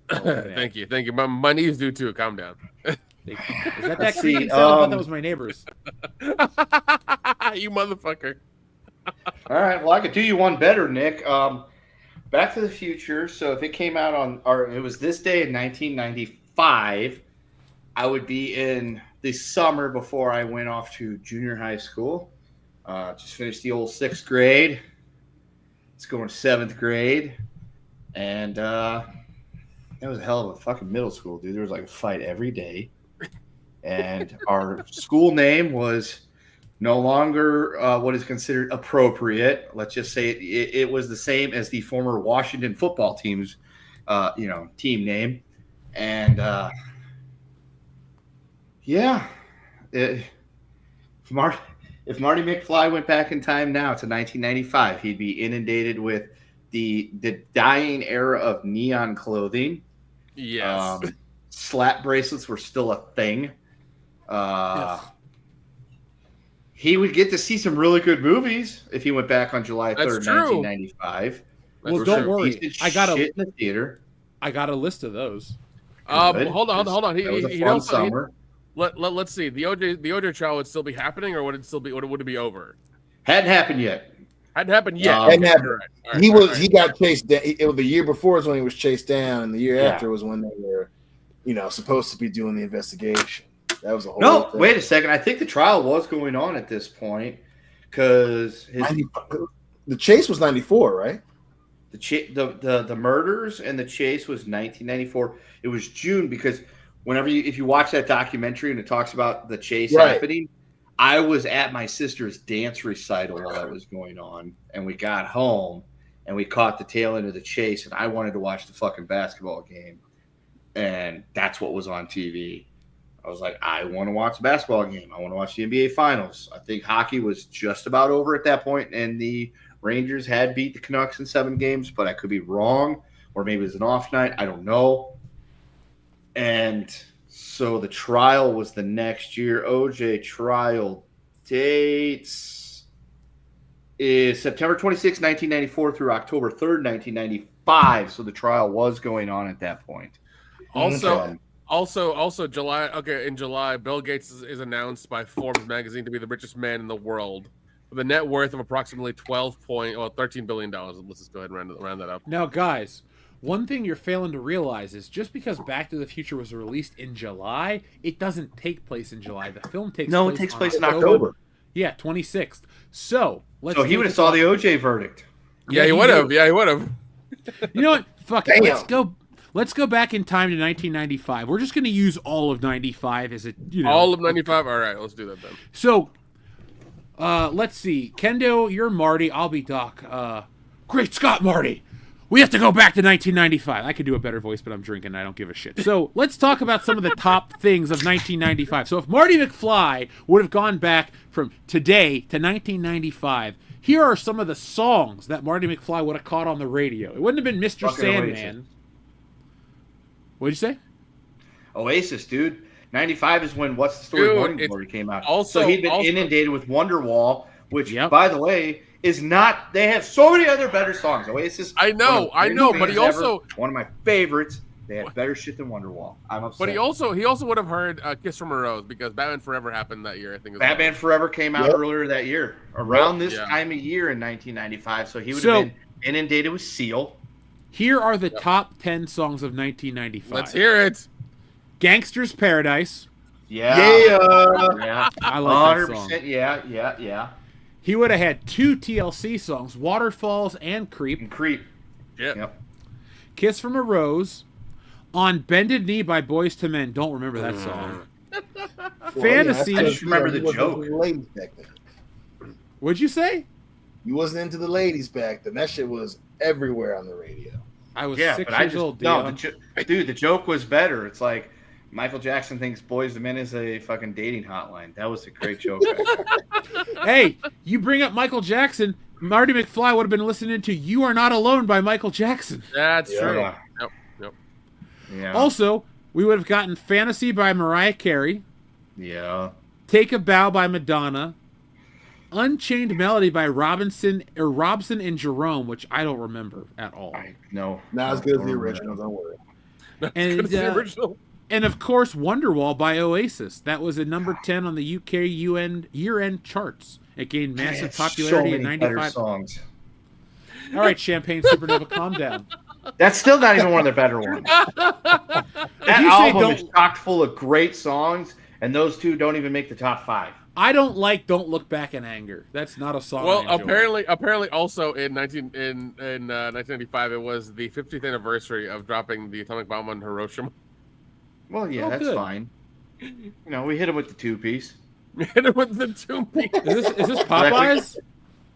C: Thank you. My knees do too. Calm down.
A: Is that creaking sound? I thought that was my neighbors.
C: You motherfucker.
D: All right. Well, I could do you one better, Nick. Back to the Future. So if it came out it was this day in 1995, I would be in the summer before I went off to junior high school. Just finished the old 6th grade. It's going to 7th grade. And that was a hell of a fucking middle school, dude. There was like a fight every day. And our school name was no longer what is considered appropriate. Let's just say it was the same as the former Washington football team's, team name. And if Marty McFly went back in time now to 1995, he'd be inundated with the dying era of neon clothing.
C: Yes.
D: Slap bracelets were still a thing.
A: Yes.
D: He would get to see some really good movies if he went back on July 3rd,
C: That's true.
D: 1995.
A: Well, don't worry.
D: I got shit in the theater.
A: I got a list of those.
C: Hold on.
D: That was a fun summer.
C: Let's see. The OJ trial would still be happening, or would it be over?
D: Hadn't happened yet.
C: Hadn't happened yet.
B: Hadn't happened.
C: All right,
B: He got chased down. It was the year before is when he was chased down, and the year after was when they were, supposed to be doing the investigation. That was a whole.
D: No,
B: thing.
D: wait a second. I think the trial was going on at this point because
B: the chase was 94, right?
D: The murders and the chase was 1994. It was June because if you watch that documentary and it talks about the chase happening, I was at my sister's dance recital while that was going on, and we got home and we caught the tail end of the chase, and I wanted to watch the fucking basketball game, and that's what was on TV. I was like, I want to watch the basketball game. I want to watch the NBA Finals. I think hockey was just about over at that point, and the Rangers had beat the Canucks in 7 games, but I could be wrong, or maybe it was an off night. I don't know. And so the trial was the next year. OJ trial dates is September 26, 1994 through October 3rd, 1995. So the trial was going on at that point.
C: Also, July. Okay, in July, Bill Gates is announced by Forbes magazine to be the richest man in the world with a net worth of approximately $13 billion. Let's just go ahead and round that up.
A: Now, guys, one thing you're failing to realize is just because Back to the Future was released in July, it doesn't take place in July. The film takes
D: No,
A: place
D: it takes place in October.
A: Yeah, 26th. So
D: So he would have saw the OJ verdict.
C: Yeah, he would have. Yeah, he would have.
A: You know what? Fuck it.
B: Damn.
A: Let's go back in time to 1995. We're just going to use all of 95 as a,
C: all of 95. All right, let's do that then.
A: So, let's see. Kendo, you're Marty. I'll be Doc. Great Scott, Marty. We have to go back to 1995. I could do a better voice, but I'm drinking. I don't give a shit. So let's talk about some of the top things of 1995. So if Marty McFly would have gone back from today to 1995, here are some of the songs that Marty McFly would have caught on the radio. It wouldn't have been Mr.
D: Fucking
A: Sandman.
D: Oasis.
A: What'd you say?
D: Oasis, dude. 95 is when What's the Story Morning Glory came out.
C: Also,
D: so he'd been inundated with Wonderwall, which,
A: Yep.
D: by the way, is not. They have so many other better songs. Oasis.
C: I know, but he also
D: one of my favorites. They had better shit than Wonderwall. I'm upset.
C: But he also would have heard "Kiss from a Rose" because Batman Forever happened that year. I think.
D: Batman Forever came out earlier that year, around this time of year in 1995. So he would have been inundated with Seal.
A: Here are the top 10 songs of 1995.
C: Let's hear it.
A: Gangster's Paradise.
D: Yeah.
A: I like that song.
D: Yeah.
A: He would have had 2 TLC songs, Waterfalls and Creep.
D: Yep.
A: Kiss from a Rose. On Bended Knee by Boys to Men. Don't remember that song. Fantasy.
D: I just remember the joke.
B: Ladies back then.
A: What'd you say?
B: You wasn't into the ladies back then. That shit was everywhere on the radio.
A: I was 6 years old.
D: No, dude, the joke was better. It's like Michael Jackson thinks Boys to Men is a fucking dating hotline. That was a great joke.
A: Hey, you bring up Michael Jackson. Marty McFly would have been listening to "You Are Not Alone" by Michael Jackson.
C: That's true. Yep.
D: Yeah.
A: Also, we would have gotten "Fantasy" by Mariah Carey.
D: Yeah.
A: "Take a Bow" by Madonna. "Unchained Melody" by Robson and Jerome, which I don't remember at all.
D: No.
B: Not as good as the original, don't worry.
A: And
C: the original.
A: And of course, Wonderwall by Oasis. That was a number 10 on the UK year-end charts. It gained massive popularity in 95.
D: Songs.
A: All right, Champagne Supernova, calm down.
D: That's still not even one of their better ones. That album is chock full of great songs, and those two don't even make the top 5.
A: I don't like "Don't Look Back in Anger." That's not a song.
C: Well, apparently, also in 1995, it was the 50th anniversary of dropping the atomic bomb on Hiroshima.
D: Well, yeah, that's fine. You know, we hit him with the 2-piece.
C: We hit him with the 2-piece.
A: Is this Popeyes?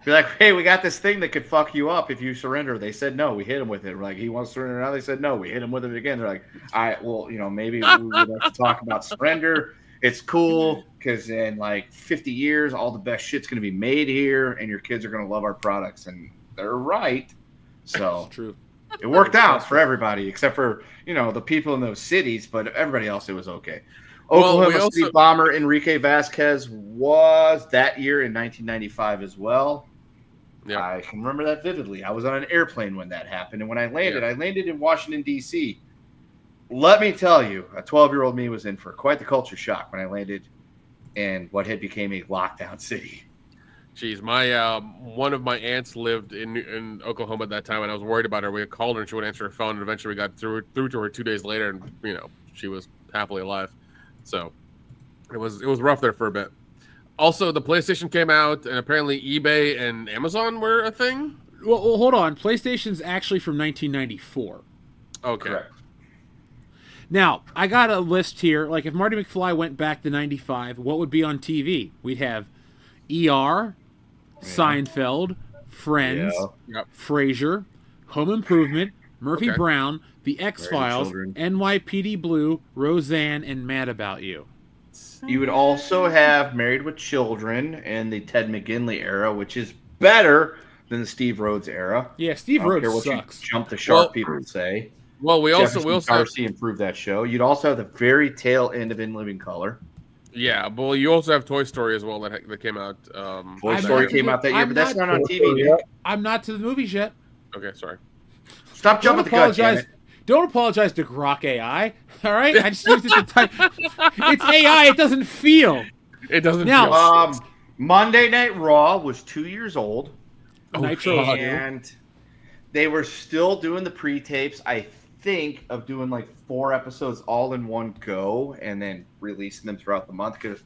D: Be like, hey, we got this thing that could fuck you up if you surrender. They said no. We hit him with it. We're like, he wants to surrender now. They said no. We hit him with it again. They're like, all right, well, you know, maybe we would like to talk about surrender. It's cool because in like 50 years, all the best shit's going to be made here, and your kids are going to love our products. And they're right. So
A: That's true.
D: It worked out for everybody except for, you know, the people in those cities, but everybody else, it was okay. Oklahoma City bomber Enrique Vasquez was that year in 1995 as well.
C: Yeah,
D: I can remember that vividly. I was on an airplane when that happened, and when I landed in Washington, D.C. Let me tell you, a 12-year-old me was in for quite the culture shock when I landed in what had become a lockdown city.
C: Jeez, my one of my aunts lived in Oklahoma at that time, and I was worried about her. We called her, and she would answer her phone, and eventually we got through to her 2 days later, and you know she was happily alive. So it was rough there for a bit. Also, the PlayStation came out, and apparently eBay and Amazon were a thing.
A: Well, hold on. PlayStation's actually from 1994.
C: Okay.
D: Correct.
A: Now, I got a list here. Like, if Marty McFly went back to 95, what would be on TV? We'd have ER, Seinfeld, Friends,
C: Yep.
A: Frasier, Home Improvement, Murphy
C: Okay.
A: Brown, The X-Files,
D: Children.
A: NYPD Blue, Roseanne, and Mad About You.
D: You would also have Married with Children and the Ted McGinley era, which is better than the Steve Rhodes era.
A: Yeah, Steve
D: I don't care
A: Rhodes
D: what
A: sucks.
D: you jump the shark people say.
C: Well, we also
D: Jefferson Darcy improved that show. You'd also have the very tail end of In Living Color.
C: yeah, but you also have Toy Story as well that came out.
D: Toy
A: I'm
D: Story
A: not-
D: came out that year,
A: I'm
D: but that's
A: not-
D: not on TV. Nick.
A: I'm not to the movies yet.
C: Okay, sorry.
D: Stop jumping the gun, damn it.
A: Don't apologize to Grok AI. All right, I just used it to type. It's AI. It doesn't feel.
C: It doesn't.
A: Now-
C: feel-
D: Monday Night Raw was 2 years old.
A: Nitro.
C: God.
D: And they were still doing the pre-tapes, I think, of doing like 4 episodes all in one go and then releasing them throughout the month, because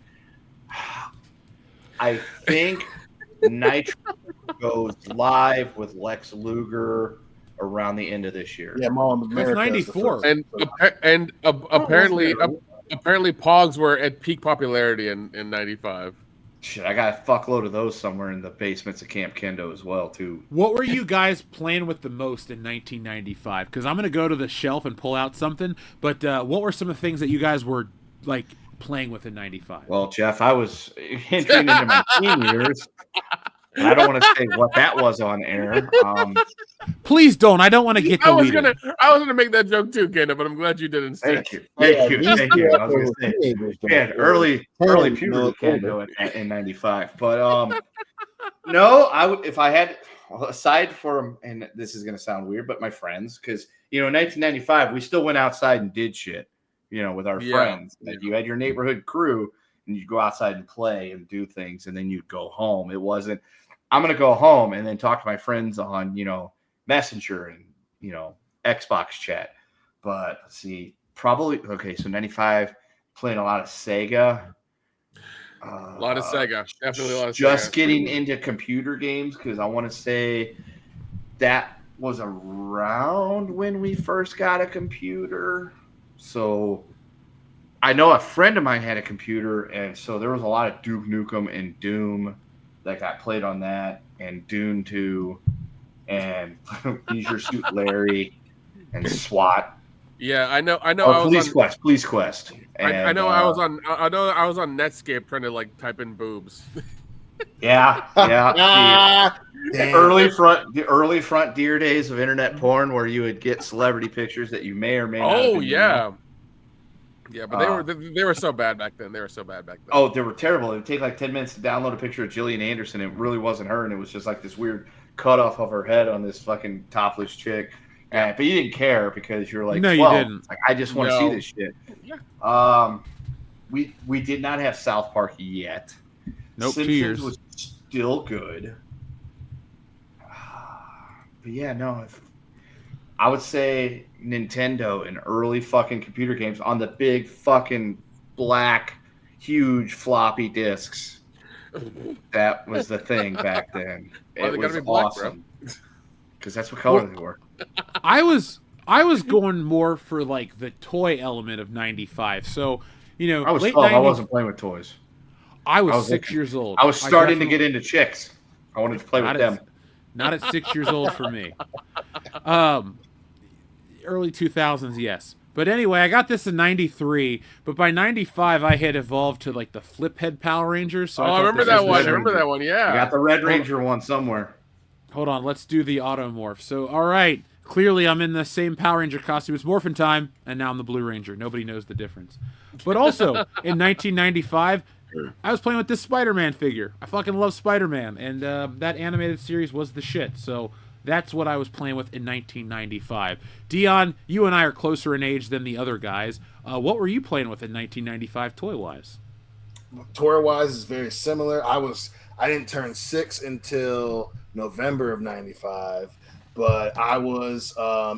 D: I think Nitro goes live with Lex Luger around the end of this year.
B: Yeah, Mom of
A: That's
B: America. is the
A: 94.
B: first.
C: Apparently Pogs were at peak popularity in 95.
D: Shit, I got a fuckload of those somewhere in the basements of Camp Kendo as well, too.
A: What were you guys playing with the most in 1995? Because I'm going to go to the shelf and pull out something. But what were some of the things that you guys were like playing with in 95?
D: Well, Jeff, I was entering into my teen years. I don't want to say what that was on air.
A: Please don't. I don't want to get
C: I was
A: deleted.
C: gonna make that joke too, Kendall, but I'm glad you did instead.
D: Thank you. Thank you.
B: these
D: Thank you. I was
B: people
D: gonna say,
B: teenagers don't
D: man,
B: care.
D: early puberty
B: No,
D: Kendo in 95. But no, I would, if I had, aside from, and this is gonna sound weird, but my friends, because in 1995 we still went outside and did shit, with our friends. Like, you had your neighborhood crew and you'd go outside and play and do things, and then you'd go home. It wasn't, I'm gonna go home and then talk to my friends on Messenger and Xbox chat. But let's see, probably okay. So 95, playing a lot of Sega.
C: A lot of Sega, definitely a lot of
D: Just
C: Sega.
D: getting into computer games, because I want to say that was around when we first got a computer. So I know a friend of mine had a computer, and so there was a lot of Duke Nukem and Doom that got played on that, and Dune 2, and Leisure Suit Larry, and SWAT.
C: Yeah, I know.
D: Oh, Police Quest.
C: I
D: And,
C: know. I was on Netscape trying to like type in boobs.
D: Yeah.
B: Ah,
D: The
B: damn.
D: early frontier days of internet porn, where you would get celebrity pictures that you may or may not. have
C: Oh
D: been
C: yeah, yeah. But they were so bad back then.
D: Oh, they were terrible. It would take like 10 minutes to download a picture of Gillian Anderson. It really wasn't her, and it was just like this weird cutoff of her head on this fucking topless chick. But you didn't care because you're like,
A: No, you
D: 12.
A: didn't.
D: Like, I just want to see this shit.
C: Yeah.
D: We did not have South Park yet.
A: Nope, 2
D: Simpsons
A: years.
D: was still good. But yeah, no. I would say Nintendo and early fucking computer games on the big fucking black, huge floppy disks. That was the thing back then.
C: Why
D: It
C: they gotta
D: was
C: be black,
D: awesome. Because that's what color they were.
A: I was going more for like the toy element of 95. So,
D: I was
A: late
D: 12. I
A: 90s,
D: wasn't playing with toys.
A: I was
D: I was
A: 6
D: looking-
A: years old.
D: I was starting to
A: definitely-
D: get into chicks. I wanted to play with them.
A: Not at 6 years old for me. Early 2000s, yes. But anyway, I got this in 93, but by 95 I had evolved to like the flip head Power Rangers. So
C: Oh, I
A: thought
C: remember
A: this was
C: that one. I
A: the-
C: remember that one.
D: I
C: Yeah.
D: got the Red Ranger one somewhere.
A: Hold on, let's do the automorph. So, all right, clearly I'm in the same Power Ranger costume. It's Morphin time, and now I'm the Blue Ranger. Nobody knows the difference. But also, in 1995, I was playing with this Spider-Man figure. I fucking love Spider-Man, and that animated series was the shit. So that's what I was playing with in 1995. Dion, you and I are closer in age than the other guys. What were you playing with in 1995 toy-wise?
B: Toy-wise is very similar. I didn't turn 6 until November of 95, but I was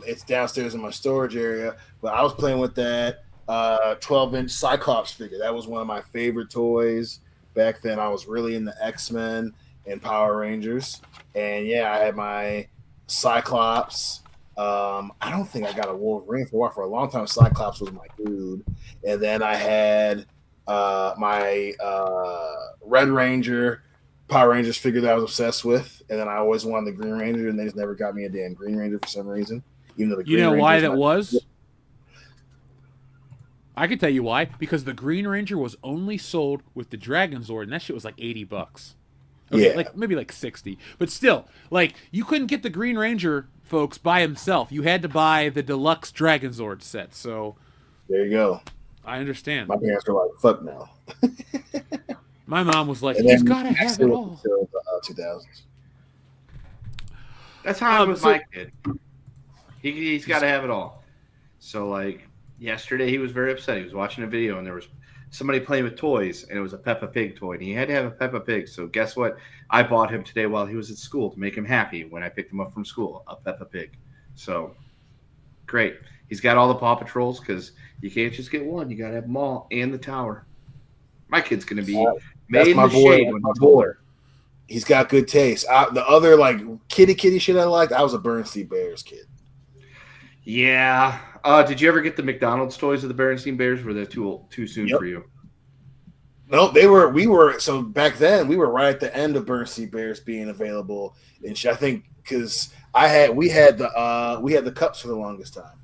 B: it's downstairs in my storage area, but I was playing with that 12-inch Cyclops figure. That was one of my favorite toys back then. I was really into X-Men and Power Rangers, and yeah, I had my Cyclops. I don't think I got a Wolverine for a long time. Cyclops was my dude, and then I had my Red Ranger, Power Rangers figure that I was obsessed with, and then I always wanted the Green Ranger, and they just never got me a damn Green Ranger for some reason. Even though the Green Ranger
A: why that was? I can tell you why. Because the Green Ranger was only sold with the Dragon Zord, and that shit was like $80. Okay,
B: Yeah,
A: maybe like 60. But still, you couldn't get the Green Ranger, folks, by himself. You had to buy the deluxe Dragon Zord set. So
B: there you go.
A: I understand.
B: My parents were like, "Fuck no."
A: My mom was like,
B: And
A: "He's
B: then
A: got to have it all."
B: until the 2000s.
D: That's how I'm with my kid. He's got to have it all. So, yesterday, he was very upset. He was watching a video, and there was somebody playing with toys, and it was a Peppa Pig toy, and he had to have a Peppa Pig. So guess what? I bought him today while he was at school to make him happy when I picked him up from school, a Peppa Pig. So, great. He's got all the Paw Patrols because you can't just get one. You got to have them all and the tower. My kid's going to be made in the shade when he's older.
B: He's got good taste. The other kitty shit I liked, I was a Bernstein Bears kid.
D: Yeah. Did you ever get the McDonald's toys of the Bernstein Bears? Were they too soon for you?
B: No, so back then we were right at the end of Bernstein Bears being available, and I think because we had the cups for the longest time.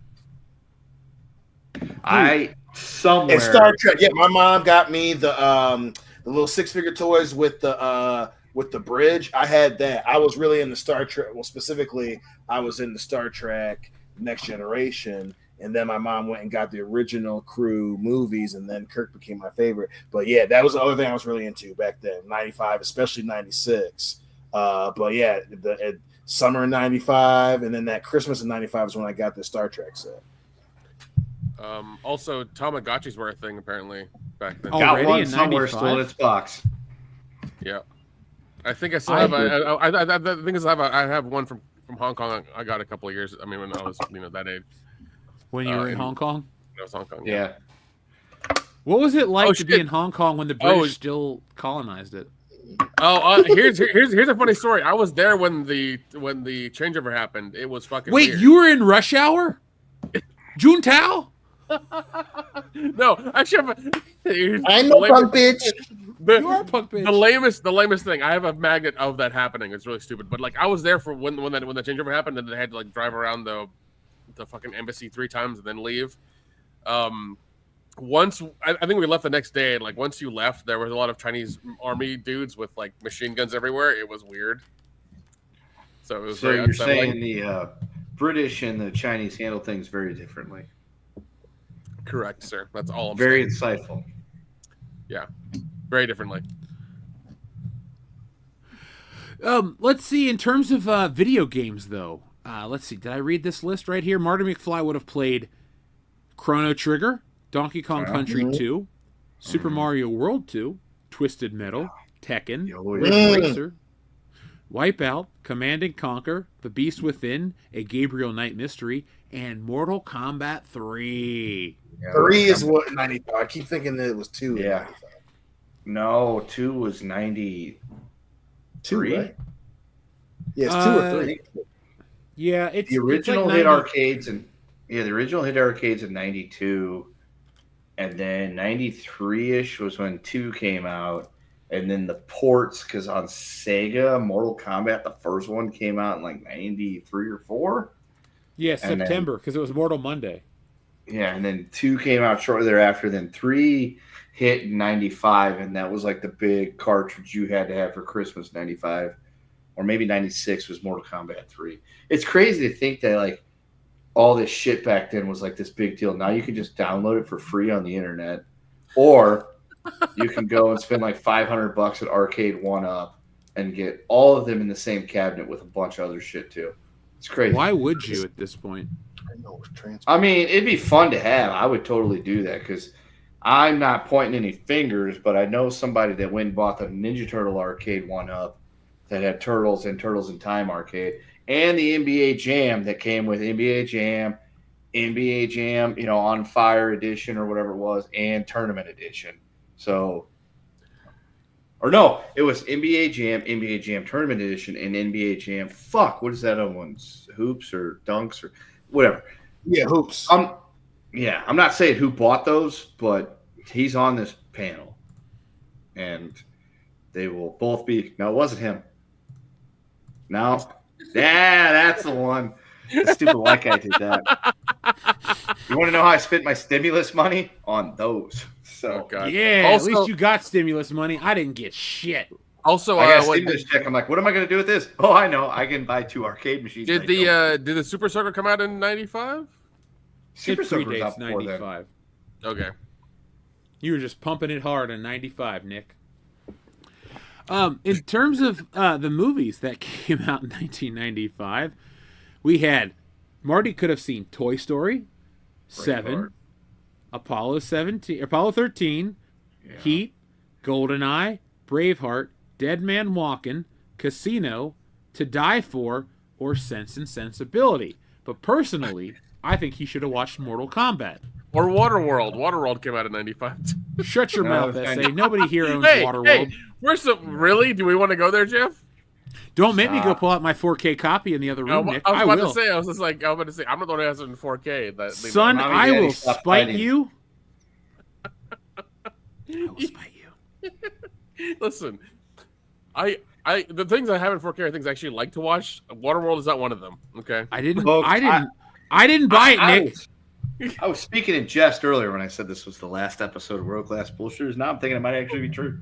D: And Star
B: Trek. Yeah, my mom got me the little 6-figure toys with the bridge. I had that. I was really into Star Trek. Well, specifically, I was into Star Trek Next Generation, and then my mom went and got the original crew movies, and then Kirk became my favorite. But yeah, that was the other thing I was really into back then, 95, especially 96. But yeah, summer in 95, and then that Christmas in 95 is when I got the Star Trek set.
C: Also, Tamagotchis were a thing apparently back then.
D: Got one somewhere still in its box.
C: Yeah, I think I still have. The thing is, I have one from Hong Kong. I got a couple of years. I mean, when I was that age.
A: When you were in Hong Kong?
C: That was Hong Kong.
D: Yeah.
A: What was it like to be in Hong Kong when the British still colonized it?
C: Here's a funny story. I was there when the changeover happened. It was fucking.
A: Wait,
C: weird.
A: You were in rush hour? Juntao?
C: No, actually,
B: I'm no punk bitch.
A: You are a punk bitch.
C: The lamest thing. I have a magnet of that happening. It's really stupid, but I was there for when the changeover happened, and they had to drive around the fucking embassy 3 times and then leave. Once I think we left the next day, and once you left, there was a lot of Chinese army dudes with machine guns everywhere. It was weird. So it was.
D: So you're saying the British and the Chinese handle things very differently.
C: Correct, sir. That's all I'm
D: very
C: saying.
D: Insightful.
C: Yeah, very differently.
A: Let's see. In terms of video games, though, let's see. Did I read this list right here? Marty McFly would have played Chrono Trigger, Donkey Kong Country 2, Super Mario World 2, Twisted Metal, Tekken, Ridge Racer, Wipeout, Command & Conquer, The Beast Within, A Gabriel Knight Mystery, and Mortal Kombat 3.
B: Yeah, 3 is what 95. I keep thinking that it was 2.
D: Yeah. No, 2 was 92. 2, right?
B: Yeah, it's 2 or 3.
A: Yeah, it's
D: the original
A: it's
D: hit arcades and the original hit arcades in 92, and then 93ish was when 2 came out, and then the ports because on Sega, Mortal Kombat, the first one came out in 93 or 4.
A: Yeah, September because it was Mortal Monday.
D: Yeah, and then 2 came out shortly thereafter. Then 3 hit in 95, and that was the big cartridge you had to have for Christmas 95, or maybe 96 was Mortal Kombat 3. It's crazy to think that all this shit back then was this big deal. Now you can just download it for free on the internet, or you can go and spend $500 at Arcade 1-Up and get all of them in the same cabinet with a bunch of other shit too. It's crazy.
A: Why would you at this point?
D: I mean, it'd be fun to have. I would totally do that because I'm not pointing any fingers, but I know somebody that went and bought the Ninja Turtle Arcade 1-Up that had Turtles and Turtles in Time Arcade and the NBA Jam that came with NBA Jam, On Fire Edition or whatever it was, and Tournament Edition. So Or no, it was NBA Jam Tournament Edition, and NBA Jam. Fuck, what is that other one's? Hoops or Dunks or whatever.
B: Yeah, hoops.
D: Yeah, I'm not saying who bought those, but he's on this panel, and they will both be. No, it wasn't him. No, yeah, that's the one. The stupid white guy did that. You want to know how I spent my stimulus money on those? So
A: yeah, also, at least you got stimulus money. I didn't get shit.
C: Also,
D: I got a stimulus check. I'm like, what am I going to do with this? Oh, I know. I can buy 2 arcade machines.
C: Did the Super Soaker come out in '95?
A: Super Soaker predates '95.
C: Okay.
A: You were just pumping it hard in '95, Nick. In terms of the movies that came out in 1995, we had Marty could have seen Toy Story, 7, Apollo 13, Heat, GoldenEye, Braveheart, Dead Man Walking, Casino, To Die For, or Sense and Sensibility. But personally, I think he should have watched Mortal Kombat.
C: Or Waterworld. Waterworld came out in '95.
A: Shut your mouth, S.A. Nobody here owns Waterworld.
C: Hey, really? Do we want to go there, Jeff?
A: Don't make me go pull out my 4K copy in the other room, Nick.
C: I was about to say, I'm not the one who has it in 4K.
A: Son, I will spite you. I will spite you.
C: Listen, the things I have in 4K are things I actually like to watch. Waterworld is not one of them. Okay,
A: I didn't buy it, Nick.
D: I was speaking in jest earlier when I said this was the last episode of World Class Bullshitters. Now I'm thinking it might actually be true.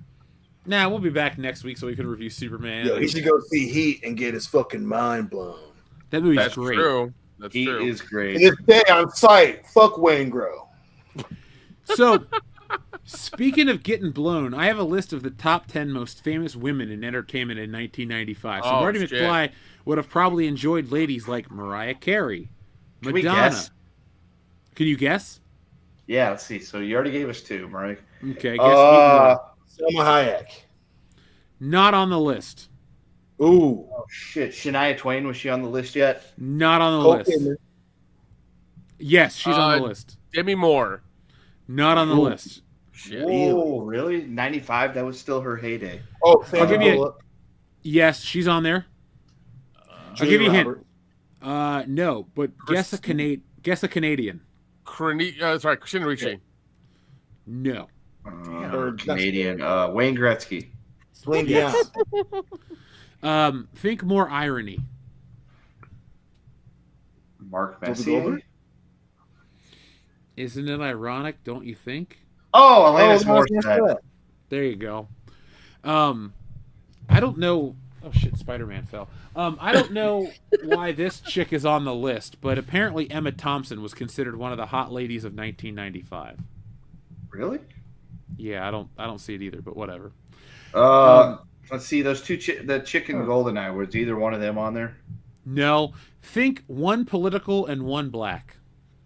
A: Nah, we'll be back next week so we can review Superman.
B: Yo, he should go see Heat and get his fucking mind blown.
A: That movie's great.
C: True. That's
D: Heat
C: true.
D: is great.
B: And this day on site, fuck Wayne Grow.
A: So, speaking of getting blown, I have a list of the top 10 most famous women in entertainment in 1995. So Marty McFly would have probably enjoyed ladies like Mariah Carey, Madonna.
D: Can we guess?
A: Can you guess?
D: Yeah, let's see. So you already gave us 2, Mike.
A: Okay, guess
B: Selma Hayek.
A: Not on the list.
B: Ooh.
D: Oh, shit. Shania Twain, was she on the list yet?
A: Not on the list. Yes, she's on the list.
C: Demi Moore.
A: Not on the list.
C: Shit.
D: Oh, really? 95? That was still her heyday.
B: Oh,
A: I'll give you yes, she's on there. I'll give you a hint. No, but guess a Canadian.
C: Sorry, Christina Ricci.
A: No.
D: Canadian. Wayne Gretzky.
B: Celine Dion.
A: Think more irony.
D: Mark Messier.
A: Isn't it ironic, don't you think?
D: Oh, Alanis Morissette.
A: There you go. I don't know. Oh shit, Spider-Man fell. I don't know why this chick is on the list, but apparently Emma Thompson was considered one of the hot ladies of 1995.
D: Really?
A: Yeah, I don't see it either, but whatever.
D: Let's see those 2. The chicken GoldenEye. Was either one of them on there?
A: No. Think one political and one black.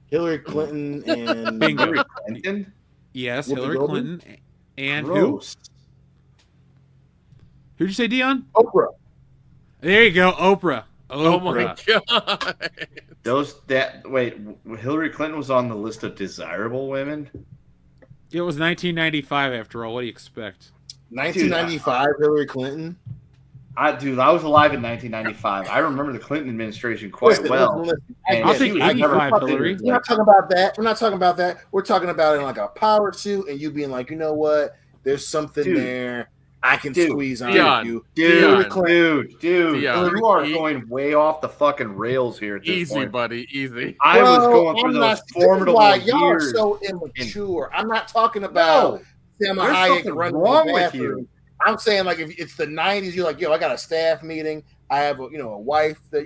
B: Hillary Clinton and
A: Bingo.
D: Hillary Clinton?
A: Yes,
B: Whoopi
A: Hillary
B: Goldberg?
A: Clinton and
D: Gross.
A: Who'd you say, Dion?
B: Oprah.
A: There you go, Oprah.
C: Oh my god.
D: Wait, Hillary Clinton was on the list of desirable women?
A: It was 1995 after all. What do you expect?
B: 1995, Hillary Clinton.
D: I was alive in 1995. I remember the Clinton administration quite well.
B: Listen.
A: I'll take 85, Hillary.
B: We're not talking about that. We're talking about it in like a power suit and you being like, you know what? There's something there. I can squeeze on you.
D: Dude, you are
C: Dion.
D: going way off the fucking rails here at this
C: Easy,
D: point.
C: buddy. Easy.
D: I was going through those formidable years.
B: Y'all are so immature. I'm not talking about Selma Hayek running
D: wrong
B: the
D: with
B: bathroom.
D: you.
B: I'm saying like if it's the 90s, you're like, yo, I got a staff meeting. I have a wife that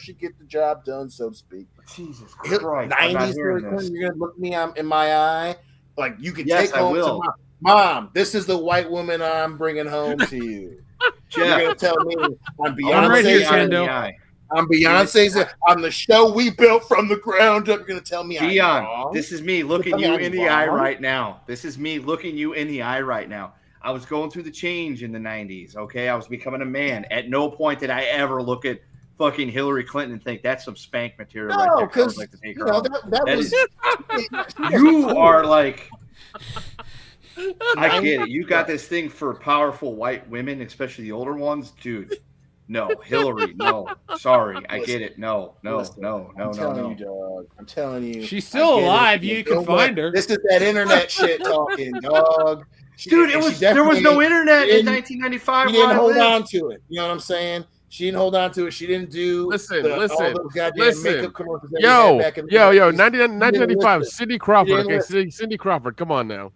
B: she get the job done, so to speak.
D: Jesus Christ!
B: 90s, you're gonna look me in my eye, like you can take home to Mom. This is the white woman I'm bringing home to you. You're gonna tell me I'm Beyonce. I'm Beyonce's. On the show we built from the ground up. You're gonna tell me
D: Dion, this is me looking you in the eye right now. This is me looking you in the eye right now. I was going through the change in the 90s, okay? I was becoming a man. At no point did I ever look at fucking Hillary Clinton and think that's some spank material.
B: No, because
D: you are like I get it. You got this thing for powerful white women, especially the older ones, dude. No, Hillary. No, sorry. I get it. No.
B: I'm telling you, dog. I'm telling you.
A: She's still alive. You can find her.
B: This is that internet shit talking, dog.
D: Dude, there was no internet in 1995.
B: She didn't hold on to it. You know what I'm saying? She didn't hold on to it. She didn't do all those goddamn makeup commercials.
C: Yo, 1995. Cindy Crawford. Okay, Cindy Crawford. Come on now.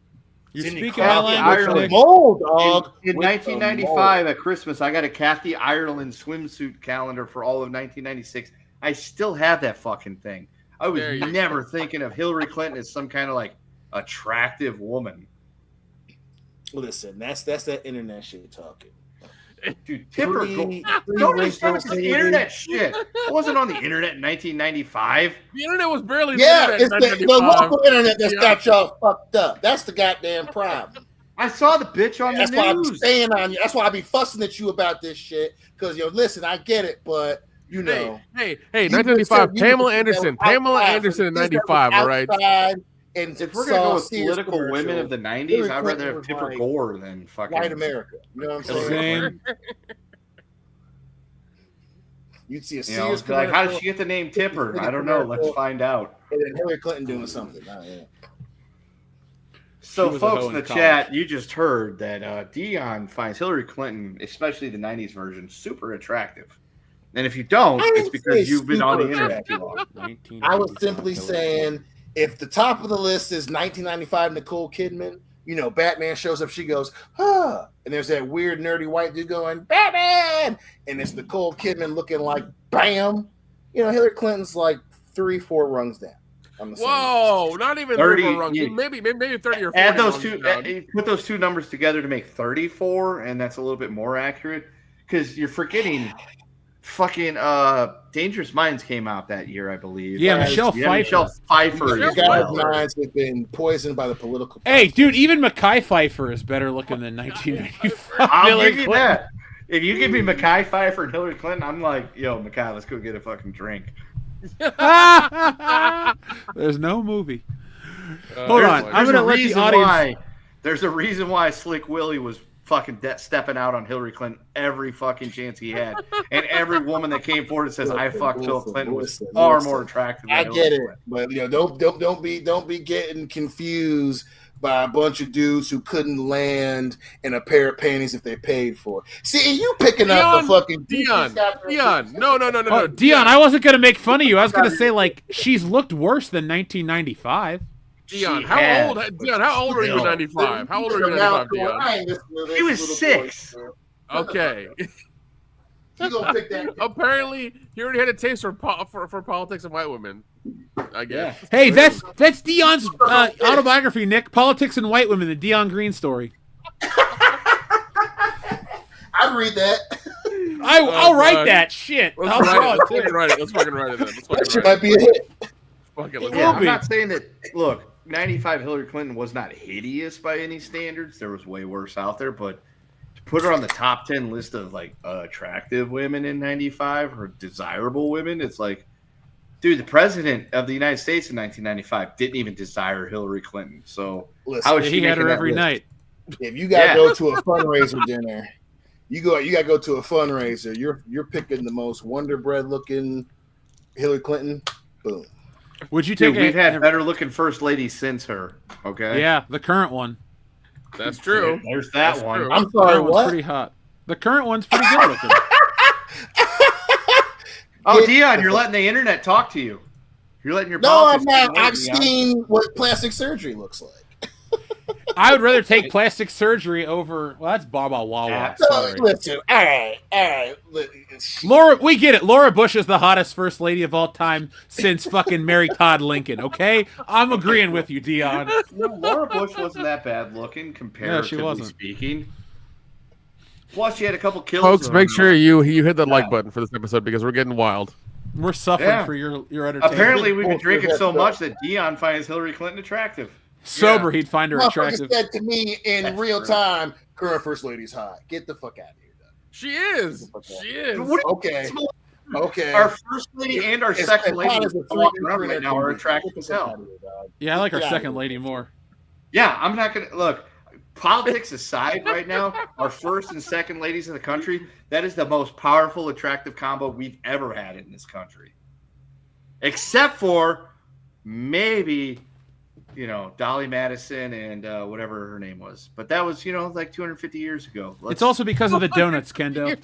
A: You're speaking my language.
B: Mold, dog.
D: In 1995 at Christmas, I got a Kathy Ireland swimsuit calendar for all of 1996. I still have that fucking thing. I was never thinking of Hillary Clinton as some kind of like attractive woman.
B: Listen, that's that internet shit talking.
D: Dude, Tipper, don't just start with this internet shit. I wasn't on the internet in 1995.
C: The internet was barely
B: it's the local internet that's got y'all fucked up. That's the goddamn problem.
D: I saw the bitch on the news.
B: That's why I be staying on you. That's why I be fussing at you about this shit. Because, listen, I get it, but, you know.
C: Hey, 1995, Pamela Anderson in 95, all right?
B: And
D: if we're going to go with political women of the 90s, I'd rather have Tipper Gore than fucking
B: white America. You know what I'm saying? You'd see a serious
D: like, how did she get the name Tipper? I don't know. Let's find out.
B: And then Hillary Clinton doing something. Oh, yeah.
D: So, folks in the chat, you just heard that Dion finds Hillary Clinton, especially the 90s version, super attractive. And if you don't, it's because you've been on the internet too long.
B: I was simply saying, if the top of the list is 1995 Nicole Kidman, Batman shows up, she goes, huh. And there's that weird, nerdy white dude going, Batman! And it's Nicole Kidman looking like, bam! Hillary Clinton's like 3-4 rungs down.
C: Whoa, not even 30 rungs. Maybe 30 or 40.
D: Add those two, put those two numbers together to make 34, and that's a little bit more accurate. Because you're forgetting fucking Dangerous Minds came out that year, I believe.
A: Yeah, Michelle Pfeiffer.
B: You guys' minds have been poisoned by the political.
A: Hey, dude, even Mekhi Pfeiffer is better looking than 1995.
D: I'll give you that. If you give me Mekhi Pfeiffer and Hillary Clinton, I'm like, yo, Mekhi, let's go get a fucking drink.
A: There's no movie. Hold on. I'm going to let the audience...
D: There's a reason why Slick Willie was fucking stepping out on Hillary Clinton every fucking chance he had, and every woman that came forward and says I fucked Bill Clinton was far more attractive.
B: I get it, but don't be getting confused by a bunch of dudes who couldn't land in a pair of panties if they paid for it. See, you picking up the fucking
C: Dion. No.
A: Dion, I wasn't gonna make fun of you. I was gonna say like she's looked worse than 1995.
C: Dion, how old are you in 95? How old are you in 95, Dion?
D: He was 6.
C: Okay.
B: You gonna pick that?
C: Apparently, he already had a taste for politics and white women. I guess.
A: Yeah. Hey, that's Dion's autobiography, Nick. Politics and White Women: The Dion Green Story.
B: I'd read that.
A: I'll write that shit.
C: Let's fucking write it. Let's fucking write it then.
B: That shit might be a hit.
D: I'm not saying that. Look, 95 Hillary Clinton was not hideous by any standards. There was way worse out there, but to put her on the top 10 list of like attractive women in 95 or desirable women, it's like, dude, the president of the United States in 1995 didn't even desire Hillary Clinton. So
A: how is he had her every night?
B: If you gotta go to a fundraiser dinner, you gotta go to a fundraiser. You're picking the most Wonder Bread looking Hillary Clinton. Boom.
A: Would you take?
D: Dude, we've had better looking first ladies since her. Okay.
A: Yeah, the current one.
C: That's true.
D: There's that one.
C: True.
B: I'm sorry. What?
A: Pretty hot. The current one's pretty good looking.
D: Dion, you're letting the internet talk to you. You're letting your
B: no, I'm not. I've seen what plastic surgery looks like.
A: I would rather take plastic surgery over. Well, that's Baba Wawa. Sorry.
B: Listen, all right.
A: Laura, we get it. Laura Bush is the hottest first lady of all time since fucking Mary Todd Lincoln. Okay, I'm agreeing with you, Dion.
D: No, Laura Bush wasn't that bad looking comparatively speaking. Plus, she had a couple kills.
C: Folks, make sure you hit the like button for this episode because we're getting wild.
A: We're suffering for your entertainment.
D: Apparently, we've been drinking so much that Dion finds Hillary Clinton attractive.
A: Sober, he'd find her attractive.
B: Said to me in real time, current first lady's hot. Get the fuck out of here, Doug.
C: She is. She is.
B: Okay.
D: Our first lady and our second lady right now are attractive as hell.
A: Yeah, I like our second lady more.
D: Yeah, I'm not gonna look. politics aside, right now, our first and second ladies of the country, that is the most powerful, attractive combo we've ever had in this country. Except for maybe, Dolly Madison and whatever her name was. But that was, like 250 years ago.
A: It's also because of the donuts, Kendo.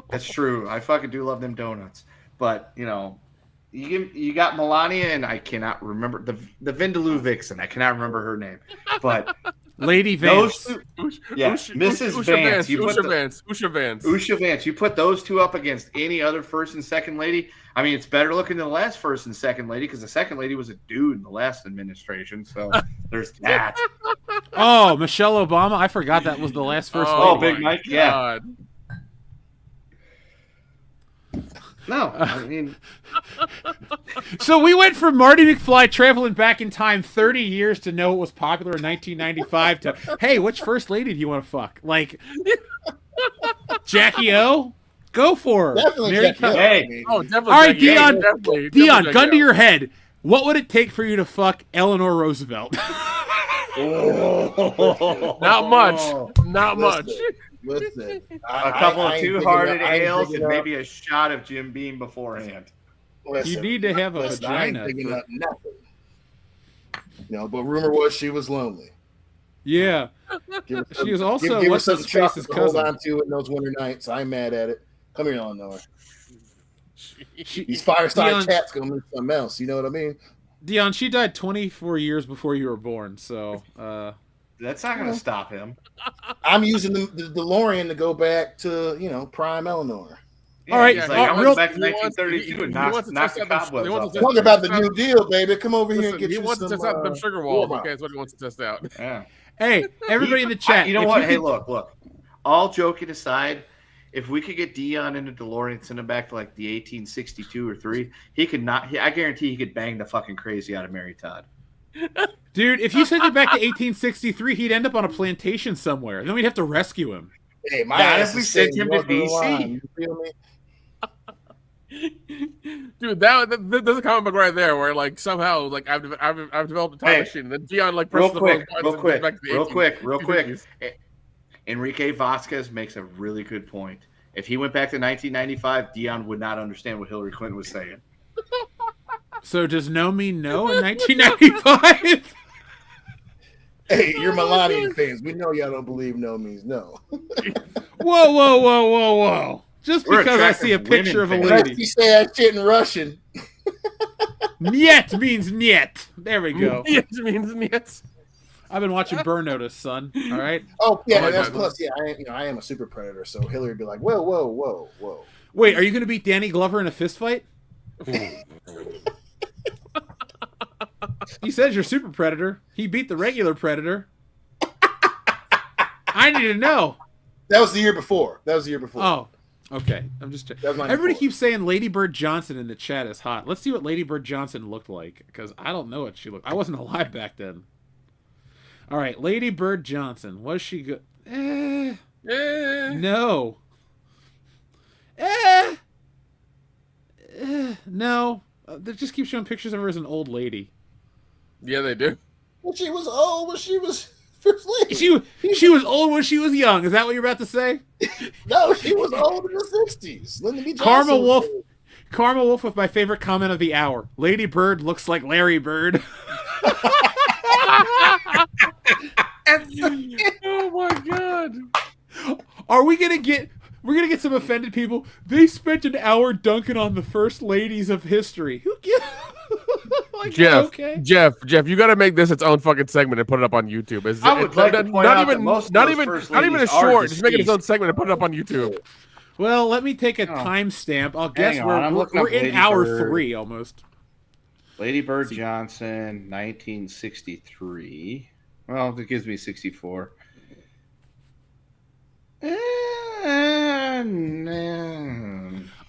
D: That's true. I fucking do love them donuts. But, you got Melania, and I cannot remember the Vindaloo Vixen. I cannot remember her name. But
A: Lady Vance.
D: Mrs. Vance.
C: Usha Vance.
D: Usha Vance. You put those two up against any other first and second lady. I mean, it's better looking than the last first and second lady because the second lady was a dude in the last administration. So there's that.
A: Oh, Michelle Obama. I forgot that was the last first lady.
D: Oh, Big Mike. Yeah.
C: God.
D: No, I mean.
A: So we went from Marty McFly traveling back in time 30 years to know what was popular in 1995 to, hey, which first lady do you want to fuck? Like, Jackie O? Go for her.
B: Definitely
A: Mary
B: Jackie O.
D: Hey.
C: Oh, definitely.
A: All right,
C: Jackie.
A: Dion,
C: Definitely
A: gun to
C: Jackie.
A: your head. What would it take for you to fuck Eleanor Roosevelt?
C: Not much. Not much.
B: Listen,
D: A couple of two-hearted ales and
B: maybe
D: maybe a shot of Jim Beam beforehand.
A: You need to have a
B: I
A: vagina.
B: ain't thinking of nothing. But rumor was she was lonely.
A: Yeah.
B: Give her
A: She was also
B: give her
A: what's
B: some
A: his
B: chocolate
A: face's
B: to hold
A: cousin.
B: on to in those winter nights. I'm mad at it. Come here, Eleanor.
A: She-
B: These fireside
A: Dion-
B: chats gonna mean something else. You know what I mean?
A: Dion, she died 24 years before you were born, so
D: That's not going to stop him.
B: I'm using the DeLorean to go back to prime Eleanor.
D: Yeah,
A: All right,
D: he's
A: yeah,
D: like, I
A: real-
D: went back to
C: he wants-
D: 1932
C: he
D: and
C: wants to
D: knocked
C: test
D: the
C: out them-
D: cobwebs
C: he wants
D: off.
C: to
B: Talk about the New Deal, baby. Come over here and
C: Listen,
B: get
C: he
B: you
C: wants
B: some.
C: to test out them sugar walls.
B: warm-up.
C: Okay, that's what he wants to test out.
D: Yeah.
A: hey, everybody in the chat.
D: You know
A: if
D: what?
A: you
D: Hey,
A: could-
D: look. All joking aside, if we could get Dion into DeLorean and send him back to like the 1862 or 3, he could not. I guarantee he could bang the fucking crazy out of Mary Todd.
A: Dude, if you sent him back to 1863, he'd end up on a plantation somewhere. Then we'd have to rescue him.
B: Hey, my
D: Not
B: ass
D: if we
B: is
D: sent
B: sitting
D: him to
B: north of the
D: DC.
B: line, you feel me?
C: Dude, there's a comic book right there where like somehow like I've developed a time
D: Hey,
C: machine and then Dion like
D: Real
C: presses the
D: quick.
C: buttons and goes back to the
D: Real quick.
C: 1850s.
D: Enrique Vasquez makes a really good point. If he went back to 1995, Dion would not understand what Hillary Clinton was saying.
A: So does no mean no in 1995?
B: Hey, you're Melania fans. We know y'all don't believe no means no.
A: Whoa. Just
D: We're
A: because I see a
D: attracting
A: picture of a
D: women
B: Unless
A: lady.
B: you say that shit in Russian.
A: Niet means niet. There we go.
C: Yes, means yes.
A: I've been watching Burn Notice, son. All right.
B: Oh yeah,
C: Oh my
B: that's
C: God.
B: plus. Yeah, I am a super predator. So Hillary would be like, whoa.
A: Wait, are you going to beat Danny Glover in a fist fight? He says you're super predator. He beat the regular predator. I need to know.
B: That was the year before.
A: Oh, okay. I'm just checking.
B: That was 94.
A: Everybody keeps saying Lady Bird Johnson in the chat is hot. Let's see what Lady Bird Johnson looked like, because I don't know what she looked. I wasn't alive back then. All right, Lady Bird Johnson. Was she good? No. No. They just keep showing pictures of her as an old lady.
C: Yeah, they do.
B: Well, she was old when she was first lady.
A: She was old when she was young. Is that what you're about to say?
B: No, she was old in the 60s. Lyndon B. Johnson
A: Karma
B: was
A: Wolf.
B: old.
A: Karma Wolf with my favorite comment of the hour. Lady Bird looks like Larry Bird.
C: Oh my god.
A: We're gonna get some offended people. They spent an hour dunking on the first ladies of history. Who gives? Like,
C: Jeff, you got to make this its own fucking segment and put it up on YouTube.
D: I would like to point out that most of those first
C: not even a
D: ladies are
C: short. Just make it its own
D: deceased.
C: segment and put it up on YouTube.
A: Well, let me take a timestamp. I'll guess
D: Hang on, I'm looking
A: we're
D: up
A: in
D: Lady
A: hour
D: Bird.
A: 3 almost.
D: Lady Bird Johnson, 1963. Well, that gives me 64.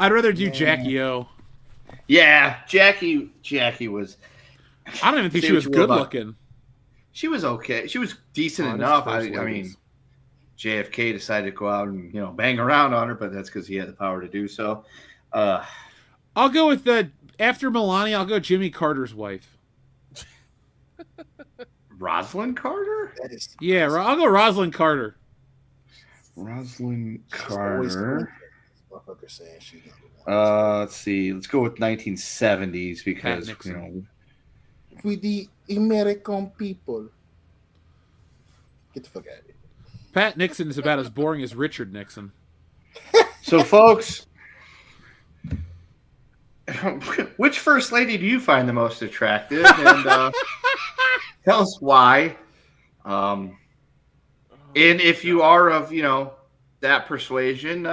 A: I'd rather do Jackie O.
D: Yeah, Jackie was.
A: I don't even think
D: Say
A: she
D: what
A: was
D: you will
A: good
D: about-
A: looking.
D: She was okay. She was decent
A: Honest
D: enough.
A: first
D: I
A: ladies.
D: mean, JFK decided to go out and bang around on her, but that's because he had the power to do so.
A: I'll go with after Melania. I'll go Jimmy Carter's wife.
D: Rosalind Carter?
B: That is
A: Yeah, I'll go Rosalind Carter.
D: Rosalind
B: always
D: Carter.
B: motherfucker saying she's number one.
D: Let's see. Let's go with 1970s because
A: Pat Nixon.
B: With the American people. Get the fuck out of here.
A: Pat Nixon is about as boring as Richard Nixon.
D: So, folks, which first lady do you find the most attractive? And tell us why. And if you are of, that persuasion,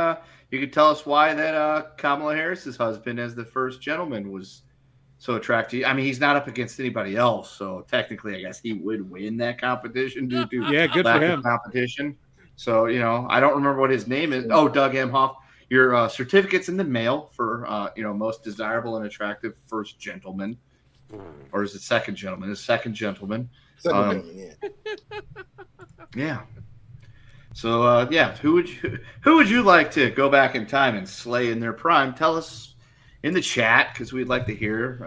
D: you can tell us why that Kamala Harris's husband, as the first gentleman, was so attractive. I mean, he's not up against anybody else, so technically, I guess he would win that competition due to
A: Yeah, good
D: lack
A: for
D: of
A: him.
D: competition. So, I don't remember what his name is. Oh, Doug Emhoff. Your certificate's in the mail for, most desirable and attractive first gentleman. Or is it second gentleman? It's second gentleman.
B: Second gentleman, yeah.
D: Yeah. So, who would you like to go back in time and slay in their prime? Tell us in the chat because we'd like to hear,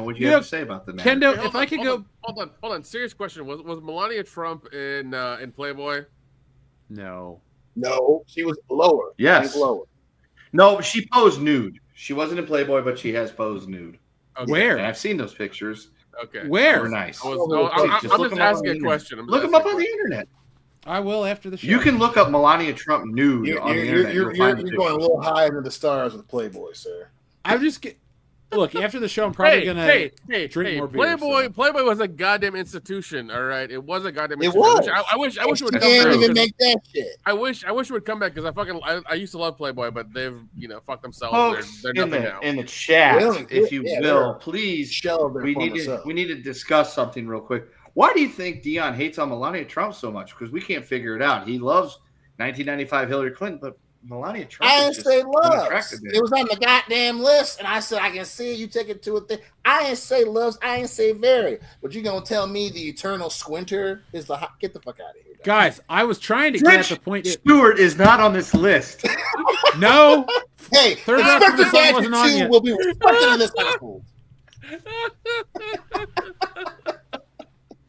D: what you have to say about the man.
A: Kendo,
C: Hey,
A: if I could go,
C: hold on. Serious question: Was Melania Trump in Playboy?
A: no.
B: No, she was lower.
D: Yes.
B: She was lower.
D: No, she posed nude. She wasn't in Playboy, but she has posed nude.
C: Okay.
A: Where?
D: And I've seen those pictures.
C: Okay.
D: They
A: Where?
D: were nice.
C: I'm
D: Just
C: just
D: look 'em up on
C: asking
D: the
C: a
D: internet.
C: question.
D: Look them up on the internet.
A: I will after the show.
D: You can look up Melania Trump nude
B: You're,
D: on the
B: you're,
D: internet.
B: you're,
D: You'll find
B: you're,
D: the
B: you're going a
D: pictures.
B: little high into the stars with Playboy, sir.
A: I'm just look after the show. I'm probably gonna drink more beer.
C: Playboy was a goddamn institution. All right, it was a goddamn
B: It
C: institution.
B: was.
C: I wish it would
B: You
C: come
B: can't even
C: back.
B: make that shit.
C: I wish it would come back because I used to love Playboy, but they've fucked themselves.
D: Folks,
C: They're
D: in
C: nothing
D: the
C: now.
D: in the chat,
B: Well,
D: if you
B: yeah,
D: will,
B: they're
D: please.
B: shell of their former self.
D: We need to discuss something real quick. Why do you think Dion hates on Melania Trump so much? Because we can't figure it out. He loves 1995 Hillary Clinton, but Melania Trump.
B: I
D: is
B: didn't
D: just
B: say loves.
D: unattractive to him.
B: It was on the goddamn list, and I said I can see you take it to a thing. I didn't say loves. I didn't say very. But you gonna tell me the eternal squinter is the hot? Get the fuck out of here, dog.
A: Guys, I was trying to get at the point.
D: Stewart is not on this list.
A: No,
B: Hey,
A: Third Rock from the
B: Inspector
A: Sun
B: Gadget
A: wasn't on
B: 2
A: yet.
B: will be respected in this household.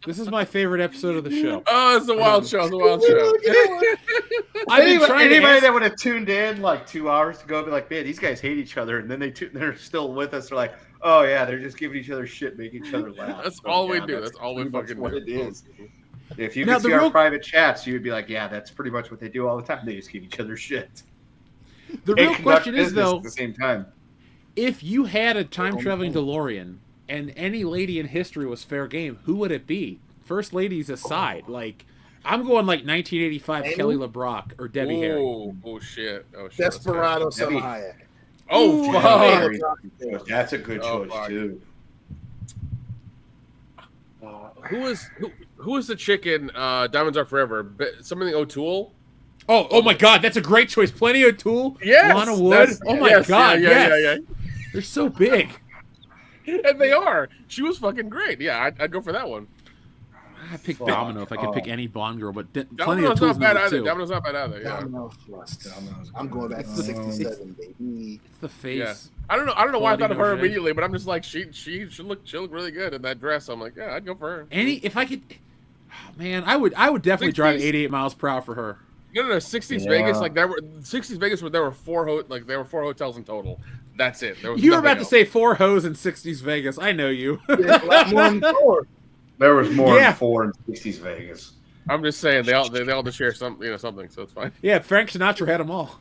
A: this is my favorite episode of the show.
C: Oh, it's a wild show. It's a wild show.
A: I've been trying to
D: Anybody
A: ask-
D: that would have tuned in like 2 hours ago, be like, man, these guys hate each other, and then they're still with us. They're like, oh yeah, they're just giving each other shit, making each other laugh.
C: That's
D: So,
C: all we
D: yeah,
C: do. That's all we
D: pretty much
C: fucking
D: what
C: do.
D: it is. If you
A: Now,
D: could
A: the
D: see our
A: real-
D: private chats, you would be like, yeah, that's pretty much what they do all the time. They just give each other shit.
A: The
D: And
A: real
D: conduct
A: question is
D: business
A: though,
D: at the same time.
A: if you had a time traveling DeLorean and any lady in history was fair game, who would it be? First ladies aside, like I'm going like 1985
B: Amy?
A: Kelly LeBrock or Debbie Harry.
C: Oh shit.
B: Desperado
D: Debbie.
B: Selma Hayek.
C: Oh
A: Ooh,
C: fuck.
D: That's a good
C: Oh,
D: choice
C: fuck.
D: too.
C: Who is the chick in Diamonds Are Forever? Something O'Toole?
A: Oh my God, that's a great choice. Plenty of Tool.
C: Yes,
A: Lana Wood.
C: that's-
A: Oh my
C: yes,
A: God,
C: yeah,
A: yes. They're so big.
C: And they are. She was fucking great. Yeah, I'd go for that one.
A: I pick Domino if I could pick any Bond girl, but Plenty of
C: Domino's
A: Tool's
C: not bad
A: number
C: either.
A: two.
C: Domino's not bad either. Yeah.
B: Domino Thrust. I'm going back to
A: It's the-
B: 67, baby.
A: It's the face.
C: Yeah. I don't know why I thought of her
A: Claudine Auger.
C: immediately, but I'm just like she looked really good in that dress. I'm like, yeah, I'd go for her.
A: If I could, man, I would definitely drive 88 miles per hour for her.
C: No, 60s
D: Yeah.
C: Vegas, like there were 60s Vegas where there were four hotels in total. That's it. There was
A: You were
C: nothing
A: about to
C: else.
A: say 4 hoes in 60s Vegas. I know you.
B: Yeah, a lot more than four.
D: There was more
A: Yeah.
D: than 4 in 60s Vegas.
C: I'm just saying they all just share something, something, so it's fine.
A: Yeah, Frank Sinatra had them all.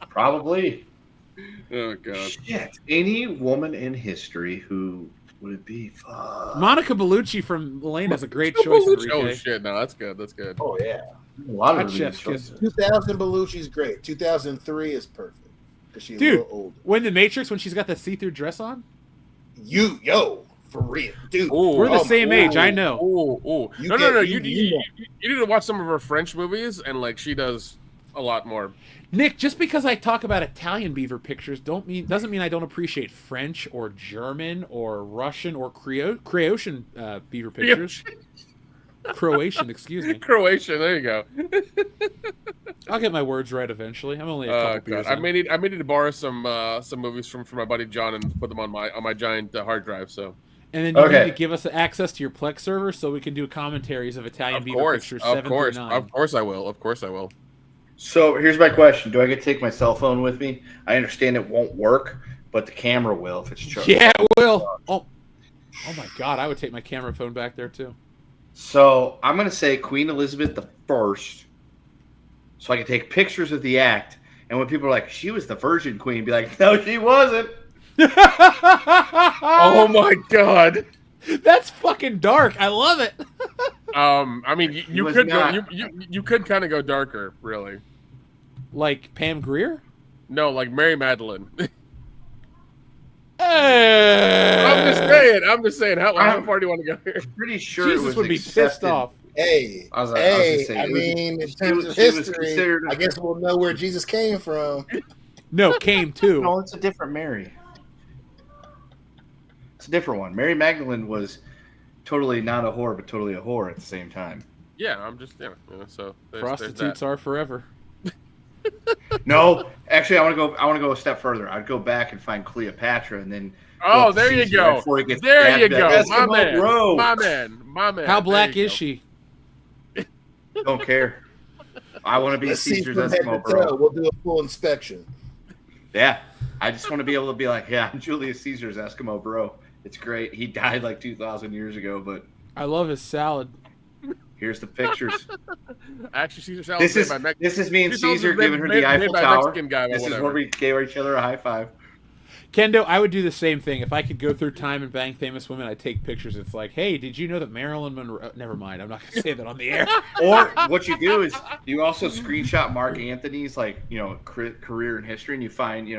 D: Probably.
C: Oh god.
D: Shit. Any woman in history who would it be? Fuck.
A: Monica Bellucci from Elaine is a great choice.
C: Oh
A: Enrique.
C: shit, no, that's good. That's good.
B: Oh, yeah.
D: A lot of
A: Hot
D: really
A: chef's
D: good choices.
B: 2000 Belushi's great. 2003 is perfect. Because she's a
A: Dude,
B: little older.
A: when the Matrix, when she's got that see-through dress on,
B: For real. Dude.
C: Ooh,
A: we're the
B: oh
A: same
B: my-
A: age. I know.
C: Ooh.
B: You
C: No.
B: get-
C: You
B: you
C: need to watch some of her French movies, and like she does a lot more.
A: Nick, just because I talk about Italian beaver pictures doesn't mean I don't appreciate French or German or Russian or Croatian beaver pictures. Croatian, excuse me.
C: Croatian. There you go.
A: I'll get my words right eventually. I'm only a couple beers
C: I
A: in.
C: may need to borrow some movies from my buddy John and put them on my giant hard drive. So
A: And then you
D: Okay.
A: need to give us access to your Plex server so we can do commentaries of Italian
C: Of
A: Beaver
C: course,
A: Pictures
C: of
A: 7 through 9.
C: of course I will. Of course I will.
D: So here's my question: do I get to take my cell phone with me? I understand it won't work, but the camera will if it's charged.
A: Yeah, it will. Oh my God, I would take my camera phone back there too.
D: So I'm gonna say Queen Elizabeth I, so I can take pictures of the act. And when people are like, "She was the Virgin Queen," be like, "No, she wasn't."
C: Oh my God.
A: That's fucking dark. I love it.
C: I mean, you
D: was
C: could go.
D: not.
C: You could kind of go darker, really.
A: Like Pam Grier?
C: No, like Mary Magdalene.
A: Hey.
C: I'm just saying. How far do you want to go here?
D: Pretty sure
A: Jesus
D: it was
A: would be pissed
D: accepted.
A: off.
B: Hey,
D: I was gonna say,
B: I mean, in terms of
D: she was
B: history,
D: considered a-
B: I guess we'll know where Jesus came from.
A: No, came too.
D: No, it's a different Mary. It's a different one. Mary Magdalene was totally not a whore, but totally a whore at the same time.
C: Yeah, I'm just so there's
A: Prostitutes
C: that.
A: are forever.
D: No, actually, I want to go a step further. I'd go back and find Cleopatra, and then.
C: Oh,
D: go
C: there you
D: Caesar
C: go.
D: before he gets
C: There you
D: stabbed to
C: go,
D: death.
C: my man,
D: Bro.
C: my man.
A: How
C: There
A: black
C: you
A: is
C: go.
A: she?
D: Don't care. I want to be
B: Let's see
D: Caesar's
B: from head to
D: Eskimo,
B: toe.
D: bro.
B: We'll do a full inspection.
D: Yeah, I just want to be able to be like, yeah, I'm Julius Caesar's Eskimo, bro. It's great. He died like 2,000 years ago, but
A: I love his salad.
D: here's the pictures.
C: Actually, Caesar salad.
D: This is me and Caesar giving her the Eiffel Tower. This is where we gave each other a high five.
A: Kendo, I would do the same thing. If I could go through time and bang famous women, I'd take pictures. It's like, hey, did you know that Marilyn Monroe... Never mind, I'm not going to say that on the air.
D: Or what you do is you also screenshot Mark Anthony's career and history, and you find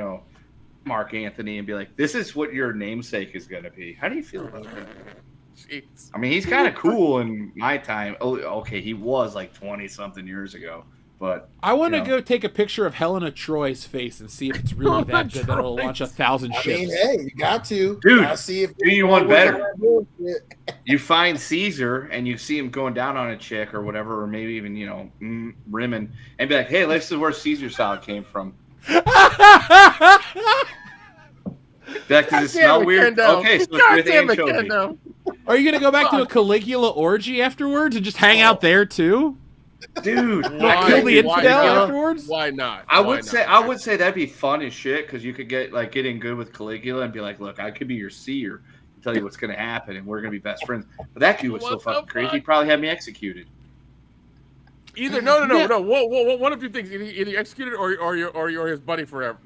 D: Mark Anthony and be like, this is what your namesake is going to be. How do you feel about that?
C: Jeez.
D: I mean, he's kind of cool in my time. Oh, okay, he was like 20-something years ago. But
A: I want to go take a picture of Helena Troy's face and see if it's really that good that it'll launch 1,000 ships.
B: I mean, hey, you got to.
D: Dude,
B: Gotta see if
D: do you want better? You find Caesar and you see him going down on a chick or whatever, or maybe even, rimming, and be like, hey, this is where Caesar salad came from. Be like, does it smell weird?
C: Kendo.
D: Okay, so it's
C: God
D: with
C: damn it,
D: anchovy.
C: Kendo.
A: Are you going to go back to a Caligula orgy afterwards and just hang out there too?
D: Dude,
A: Kill the infidel afterwards?
C: Why not?
D: I would say that'd be fun as shit because you could get in good with Caligula and be like, look, I could be your seer and tell you what's gonna happen and we're gonna be best friends. But that dude was so fucking crazy, he probably had me executed.
C: Either no. One of two things: either executed or you're his buddy for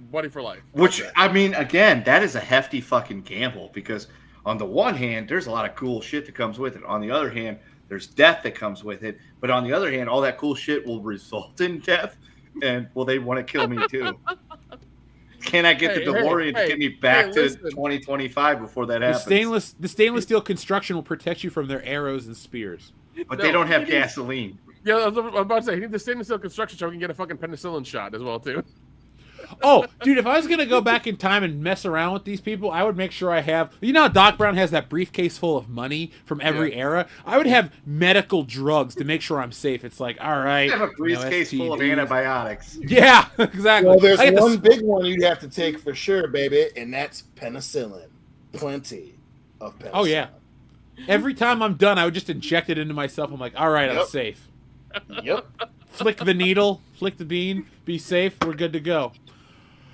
C: life.
D: Which I mean, again, that is a hefty fucking gamble because on the one hand, there's a lot of cool shit that comes with it. On the other hand, there's death that comes with it. But on the other hand, all that cool shit will result in death. And, well, they want to kill me too. Can I get the DeLorean to get me back to 2025 before that happens?
A: The stainless steel construction will protect you from their arrows and spears.
D: But they don't have gasoline.
C: Yeah, I was about to say, he need the stainless steel construction so we can get a fucking penicillin shot as well, too.
A: Oh, dude, if I was going to go back in time and mess around with these people, I would make sure I have... You know how Doc Brown has that briefcase full of money from every era? I would have medical drugs to make sure I'm safe. It's like, all right...
D: I have a briefcase full of antibiotics.
A: Yeah, exactly.
B: Well, there's one big one you'd have to take for sure, baby, and that's penicillin. Plenty of penicillin.
A: Oh, yeah. Every time I'm done, I would just inject it into myself. I'm like, all right, I'm safe.
B: Yep.
A: Flick the needle, flick the bean, be safe, we're good to go.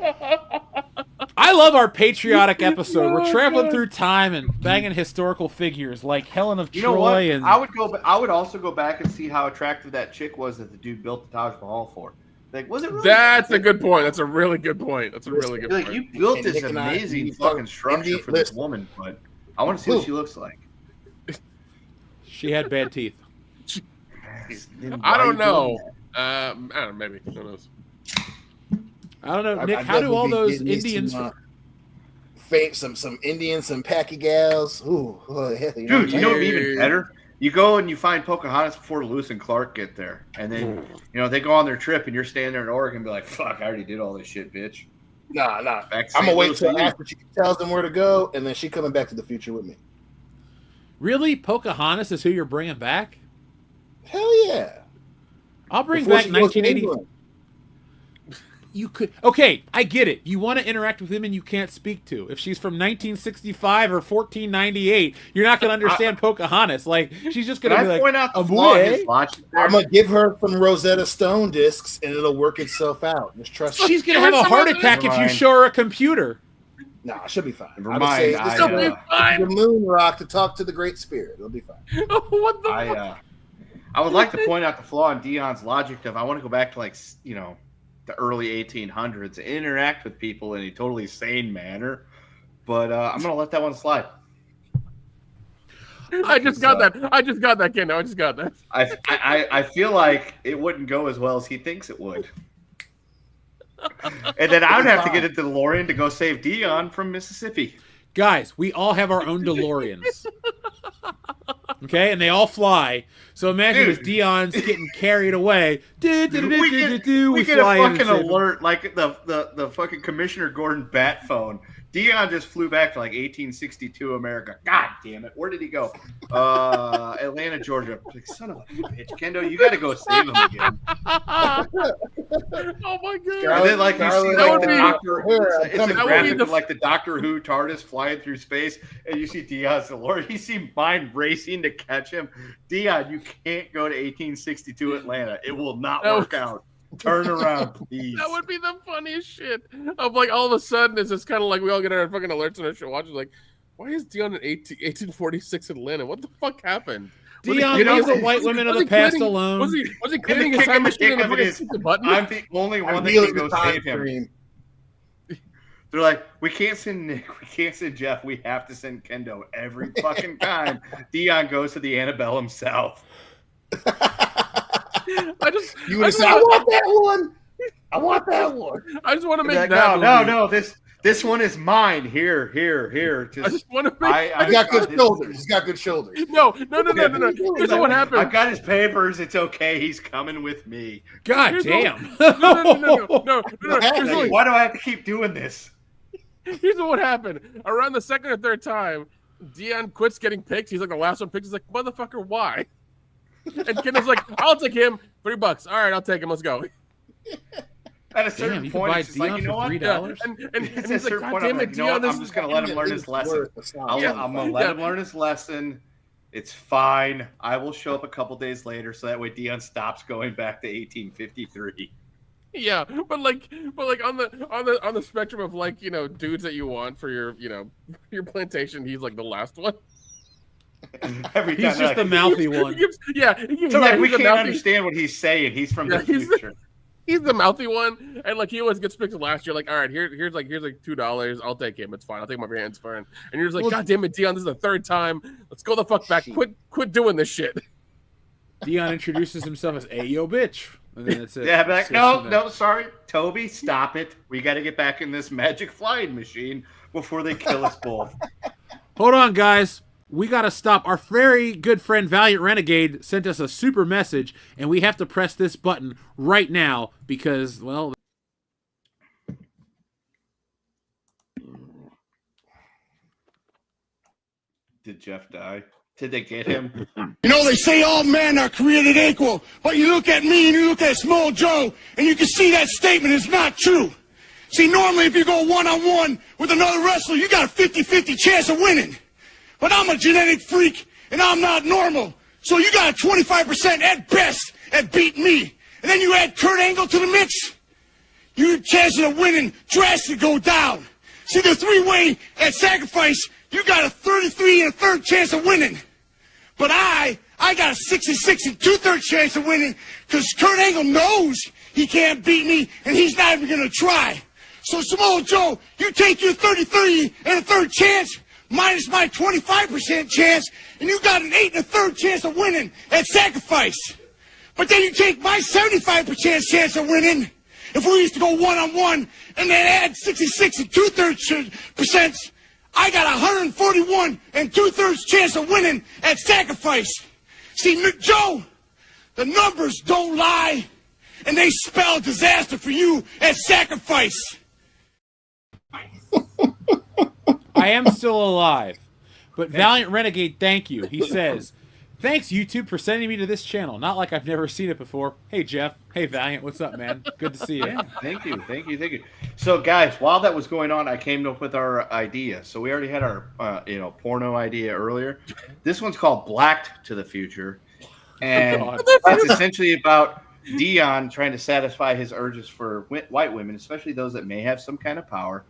A: I love our patriotic episode. We're traveling through time and banging historical figures like Helen of Troy. And
D: I would also go back and see how attractive that chick was that the dude built the Taj Mahal for. Like, was it really?
C: That's a good point. That's a really good point. That's a really good point.
D: You built this amazing fucking structure for this woman, but I want to see what she looks like.
A: She had bad teeth.
C: I don't know. I don't know. Maybe. Who knows?
A: I don't know, Nick. How do all those Indians?
B: Some Indians, some Packy gals. Ooh,
D: dude, you know what would be even better? You go and you find Pocahontas before Lewis and Clark get there, and then they go on their trip, and you're standing there in Oregon, and be like, "Fuck, I already did all this shit, bitch."
B: Nah. I'm gonna wait till after she tells them where to go, and then she coming back to the future with me.
A: Really, Pocahontas is who you're bringing back?
B: Hell yeah!
A: I'll bring back 1980. you could. Okay, I get it. You want to interact with women you can't speak to. If she's from 1965 or 1498, you're not going to understand Pocahontas. Like, she's just going to be like,
D: point out the flaw in his logic there?
B: I'm gonna give her some Rosetta Stone discs, and it'll work itself out. Just trust me.
A: she's going to have a heart attack if you show her a computer.
B: Nah, she'll be fine.
D: Never
B: I would
D: mind,
B: say
D: I,
B: this is the moon rock to talk to the Great Spirit. It'll be fine.
C: What the fuck?
D: I would like to point out the flaw in Dion's logic of I want to go back to the early 1800s and interact with people in a totally sane manner, but I'm gonna let that one slide.
C: I just got that, Ken. I just got that.
D: I feel like it wouldn't go as well as he thinks it would. And then I would have to get a DeLorean to go save Dion from Mississippi.
A: Guys, we all have our own DeLoreans. Okay, and they all fly. So imagine if Dion's getting carried away. We
D: get a fucking alert like the fucking Commissioner Gordon bat phone. Dion just flew back to 1862 America. God damn it. Where did he go? Atlanta, Georgia. Son of a bitch. Kendo, you got to go save him again.
C: Oh my god.
D: And then you see the Doctor. It's a graphic of the Doctor Who TARDIS flying through space, and you see Dion's DeLorean. You see mine racing to catch him. Dion, you can't go to 1862 Atlanta. It will not work out. Turn around, please.
C: That would be the funniest shit. Of all of a sudden, it's just kind of like we all get our fucking alerts on our show. Watch like, why is Dion in 1846 Atlanta? What the fuck happened?
A: Dion, leave the white women of the past alone.
C: Was he cleaning his time machine and the button?
D: I'm the only one that can go save him. They're like, we can't send Nick, we can't send Jeff, we have to send Kendo every fucking time Dion goes to the Antebellum South.
B: I want that one. I want that one.
C: I just want to make
D: that. No. This one is mine. Here.
C: I just want to make.
B: He's got good shoulders. He's got good shoulders.
C: No. Here's what happened.
D: I've got his papers. It's okay. He's coming with me.
A: God damn.
C: No.
D: Why do I have to keep doing this?
C: Here's what happened. Around the second or third time, Dion quits getting picked. He's like the last one picked. He's like, motherfucker, why? And Ken is like, I'll take him. $3. All right, I'll take him. Let's go.
D: At a certain point, it's just like, you know what?
A: $3.
C: And he's like, God damn it, Dion,
D: I'm just going to let him learn his lesson. I'm going to let him learn his lesson. It's fine. I will show up a couple days later so that way Dion stops going back to 1853.
C: Yeah, but on the spectrum of dudes that you want for your plantation, he's like the last one.
A: He's just the mouthy one.
D: We can't understand what he's saying. He's from the future.
C: He's the mouthy one, and he always gets picked last year. Like, all right, here's $2. I'll take him. It's fine. I'll take my hands for him. And you're just like, God damn it, Dion, this is the third time. Let's go the fuck back. Quit doing this shit.
A: Dion introduces himself as, "Hey, yo, bitch." And then it's
D: no, sorry, Toby, stop it. We got to get back in this magic flying machine before they kill us both.
A: Hold on, guys. We got to stop. Our very good friend Valiant Renegade sent us a super message, and we have to press this button right now because, well...
D: Did Jeff die? Did they get him?
E: You know, they say all men are created equal, but you look at me and you look at Small Joe, and you can see that statement is not true. See, normally if you go one-on-one with another wrestler, you got a 50-50 chance of winning. But I'm a genetic freak, and I'm not normal. So you got a 25% at best at beating me. And then you add Kurt Angle to the mix, your chances of winning drastically go down. See, the three-way at sacrifice, you got a 33 1/3 chance of winning. But I got a 66 2/3 chance of winning because Kurt Angle knows he can't beat me, and he's not even going to try. So, Samoa Joe, you take your 33 1/3 chance minus my 25% chance, and you got an 8 1/3 chance of winning at sacrifice. But then you take my 75% chance of winning, if we used to go one-on-one, and then add 66 2/3%, I got 141 2/3 chance of winning at sacrifice. See, Joe, the numbers don't lie, and they spell disaster for you at sacrifice.
A: I am still alive. But Valiant Renegade, thank you. He says, Thanks, YouTube, for sending me to this channel. Not like I've never seen it before. Hey, Jeff. Hey, Valiant. What's up, man? Good to see you.
D: Yeah, thank you. So, guys, while that was going on, I came up with our idea. So we already had our, porno idea earlier. This one's called Blacked to the Future. And that's essentially about Dion trying to satisfy his urges for white women, especially those that may have some kind of power,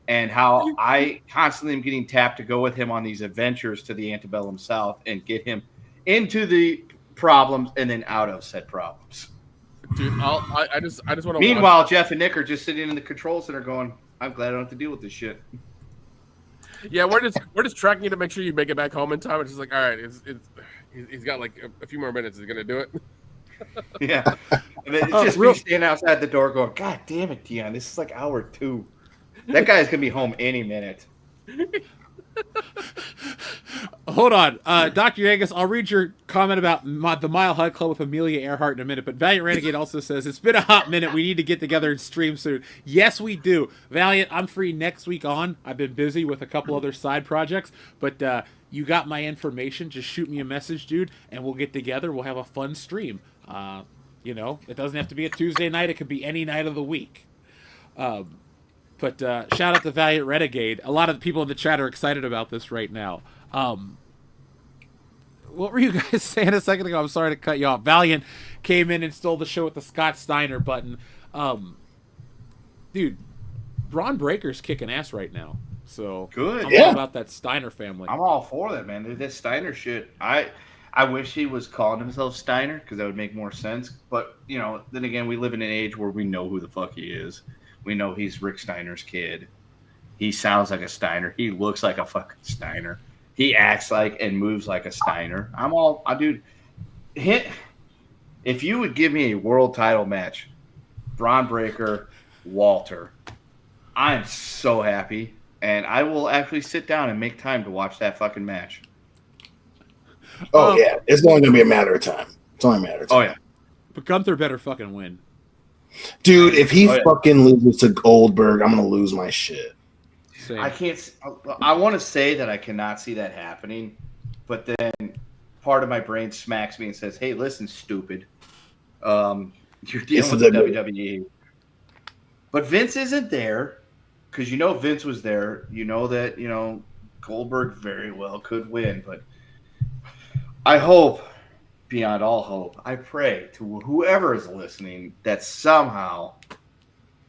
D: and how I constantly am getting tapped to go with him on these adventures to the antebellum South and get him into the problems and then out of said problems.
C: Dude, I just want to.
D: Meanwhile, Jeff and Nick are just sitting in the control center going, "I'm glad I don't have to deal with this shit."
C: Yeah, we're just tracking you to make sure you make it back home in time. It's just like, all right, he's got like a few more minutes. He's gonna do it.
D: Yeah, and then it's just me standing outside the door going, "God damn it, Dion! This is like hour 2. That guy's gonna be home any minute."
A: Hold on. Dr. Angus, I'll read your comment about the Mile High Club with Amelia Earhart in a minute, but Valiant Renegade also says, it's been a hot minute. We need to get together and stream soon. Yes, we do. Valiant, I'm free next week on. I've been busy with a couple other side projects, but you got my information. Just shoot me a message, dude, and we'll get together. We'll have a fun stream. It doesn't have to be a Tuesday night. It could be any night of the week. But shout out to Valiant Renegade. A lot of the people in the chat are excited about this right now. What were you guys saying a second ago? I'm sorry to cut you off. Valiant came in and stole the show with the Scott Steiner button. Dude, Braun Breaker's kicking ass right now. So
D: good.
A: I'm all about that Steiner family.
D: I'm all for that, man. Dude, that Steiner shit. I wish he was calling himself Steiner because that would make more sense. But, then again, we live in an age where we know who the fuck he is. We know he's Rick Steiner's kid. He sounds like a Steiner. He looks like a fucking Steiner. He acts like and moves like a Steiner. Dude. If you would give me a world title match, Braun Breaker, Walter, I'm so happy. And I will actually sit down and make time to watch that fucking match.
B: Oh, yeah. It's only going to be a matter of time. It's only a matter of time.
D: Oh, yeah.
A: But Gunther better fucking win.
B: Dude, if he fucking loses to Goldberg, I'm going to lose my shit.
A: Same.
D: I want to say that I cannot see that happening, but then part of my brain smacks me and says, hey, listen, stupid. You're dealing with the WWE. But Vince isn't there because Vince was there. You know that, Goldberg very well could win, but I hope, beyond all hope, I pray to whoever is listening that somehow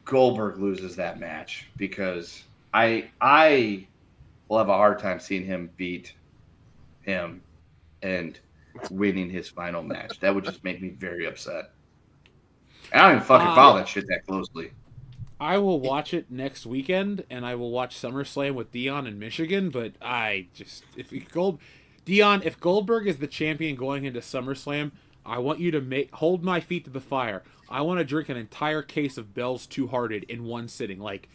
D: Goldberg loses that match because I will have a hard time seeing him beat him and winning his final match. That would just make me very upset. I don't even fucking follow that shit that closely.
A: I will watch it next weekend, and I will watch SummerSlam with Dion in Michigan, but if Goldberg is the champion going into SummerSlam, I want you to hold my feet to the fire. I want to drink an entire case of Bell's Two Hearted in one sitting. Like,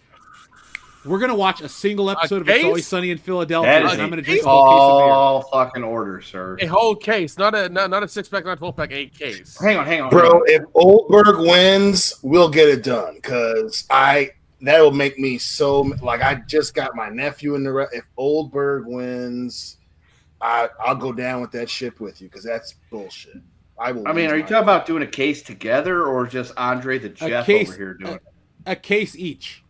A: we're going to watch a single episode of It's Always Sunny in Philadelphia, and I'm going to drink a whole case of beer.
D: All fucking order, sir.
C: A whole case, not a 6-pack, not a 12-pack, a case.
D: Hang on.
B: Bro, if Goldberg wins, we'll get it done, because that'll make me so, like, I just got my nephew in the if Goldberg wins, I'll go down with that ship with you, because that's bullshit.
D: Are you talking about doing a case together or just Andre the Jeff over here doing it?
A: A case each.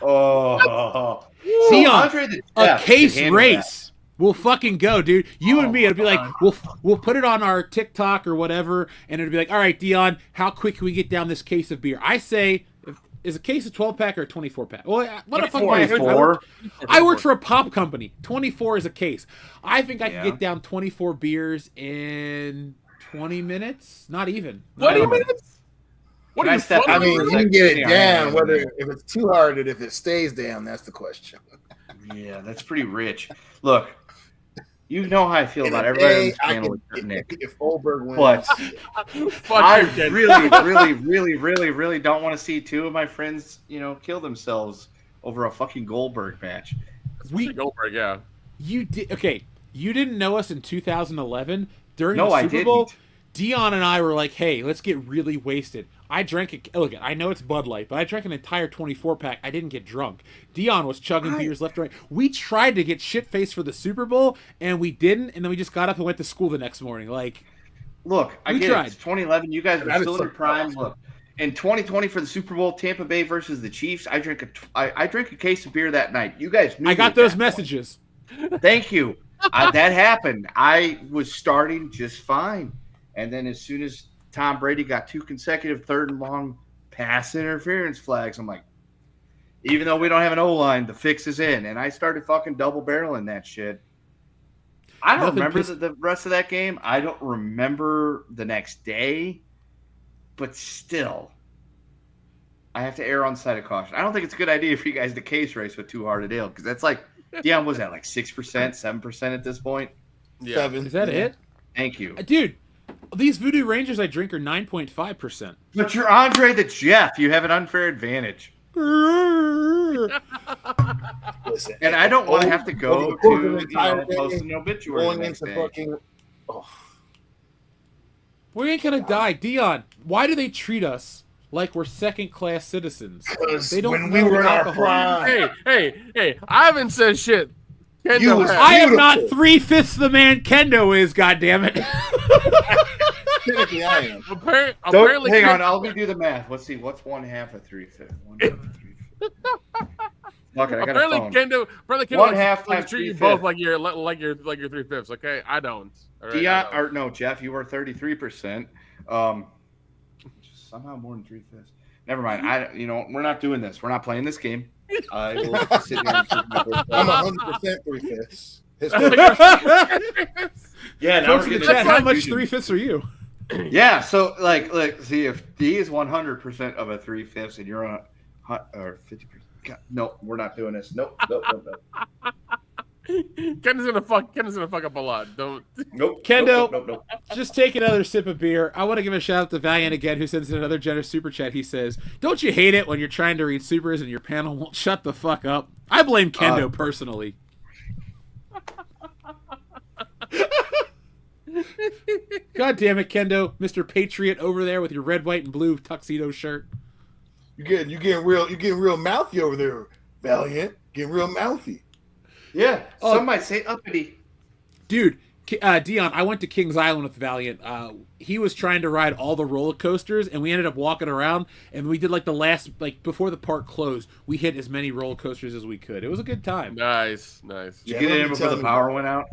D: Oh,
A: Dion,
D: Andre the Jeff,
A: a case race. We'll fucking go, dude. You and me, it'll be like, we'll put it on our TikTok or whatever, and it'll be like, all right, Dion, how quick can we get down this case of beer? I say, is a case a 12-pack or a 24-pack? Well, what the fuck?
D: 24.
A: I work for a pop company. 24 is a case. I think I can get down 24 beers in 20 minutes. Not even.
C: 20 minutes?
D: What are you?
B: You can get it down. Whether if it's too hard or if it stays down, that's the question.
D: Yeah, that's pretty rich. Look, you know how I feel about everybody on this channel.
B: If Goldberg wins,
D: but I really don't want to see two of my friends, kill themselves over a fucking Goldberg match.
C: Goldberg, yeah.
A: You did okay. You didn't know us in 2011 during
D: the
A: Super Bowl. Dion and I were like, "Hey, let's get really wasted." I drank it. Look, I know it's Bud Light, but I drank an entire 24-pack. I didn't get drunk. Dion was chugging beers left and right. We tried to get shit-faced for the Super Bowl, and we didn't, and then we just got up and went to school the next morning. Like,
D: look, I
A: we
D: get
A: tried.
D: it. It's 2011. You guys were
B: That is
D: still in your
B: so
D: prime.
B: tough.
D: Look, in 2020 for the Super Bowl, Tampa Bay versus the Chiefs, I drank a case of beer that night. You guys knew
A: I got
D: at
A: those
D: that
A: messages.
D: point. Thank you. That happened. I was starting just fine, and then as soon as Tom Brady got 2 consecutive third and long pass interference flags, I'm like, even though we don't have an O-line, the fix is in. And I started fucking double barreling that shit. I don't remember the rest of that game. I don't remember the next day. But still, I have to err on the side of caution. I don't think it's a good idea for you guys to case race with Too Hard a Deal, because that's like, Dion, was that like 6%, 7% at this point?
C: Yeah.
B: 7.
A: Is that it?
D: Thank you.
A: Dude, these Voodoo Rangers I drink are 9.5%.
D: But you're Andre the Jeff. You have an unfair advantage.
B: Listen,
D: And I don't want to have to go to post an obituary
B: going
D: the next
B: into
D: day.
B: fucking. Oh,
A: We ain't gonna die. Dion, why do they treat us like we're second-class citizens? They don't
B: when we
A: know
B: were in our
A: alcohol.
B: prime,
C: Hey! I haven't said shit. Kendo
B: You was-
C: has.
A: I am not
B: Beautiful.
A: 3/5 the man Kendo is, goddammit.
B: technically I am.
C: Apparently,
D: Hang
C: Ken-
D: on, I'll do the math. Let's see. What's 1/2 of 3/5? 1/2 of 3/5. Fuck it, I got a
C: apparently
D: phone.
C: Kendo treat
D: 1/2
C: you
D: times
C: both
D: 3/5.
C: like you're 3/5. Okay, I don't. All right,
D: Dion,
C: I don't.
D: or no, Jeff, you were 33%. Somehow more than 3/5. Never mind. We're not doing this. We're not playing this game. I will just sit here and keep my voice
B: I'm
D: down.
B: 100% 3/5.
D: Yeah, now
A: Folks
D: we're
A: in the
D: getting
A: chat,
D: into
A: how much
D: confusion.
A: 3/5 are you?
D: Yeah, so see if D is 100% of a 3/5 and you're on or 50%. God, no, we're not doing this. Nope.
C: Ken's gonna fuck up a lot. Don't.
D: Nope.
A: Kendo.
D: Nope.
A: Just take another sip of beer. I want to give a shout out to Valiant again, who sends in another generous super chat. He says, "Don't you hate it when you're trying to read supers and your panel won't shut the fuck up?" I blame Kendo personally. God damn it, Kendo, Mr. Patriot over there with your red, white, and blue tuxedo shirt.
B: You getting real mouthy over there, Valiant. Getting real mouthy.
D: Yeah,
A: Oh.
D: some might say uppity.
A: Dude, Dion, I went to Kings Island with Valiant. He was trying to ride all the roller coasters, and we ended up walking around, and we did like the last, like before the park closed, we hit as many roller coasters as we could. It was a good time.
C: Nice.
D: Did
B: Yeah,
D: you get
B: let
D: in
B: me
D: before
B: tell
D: the
B: you.
D: power went out?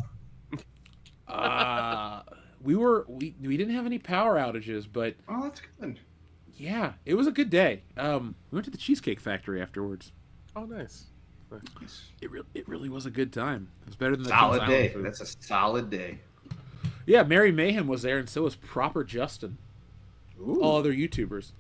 A: We didn't have any power outages, but
D: Oh, that's good.
A: yeah, it was a good day. We went to the Cheesecake Factory afterwards.
C: Oh, nice.
A: It really was a good time. It was better than the
D: Solid
A: Kings
D: day.
A: Island food.
D: That's a solid day.
A: Yeah, Mary Mayhem was there, and so was Proper Justin. All other YouTubers.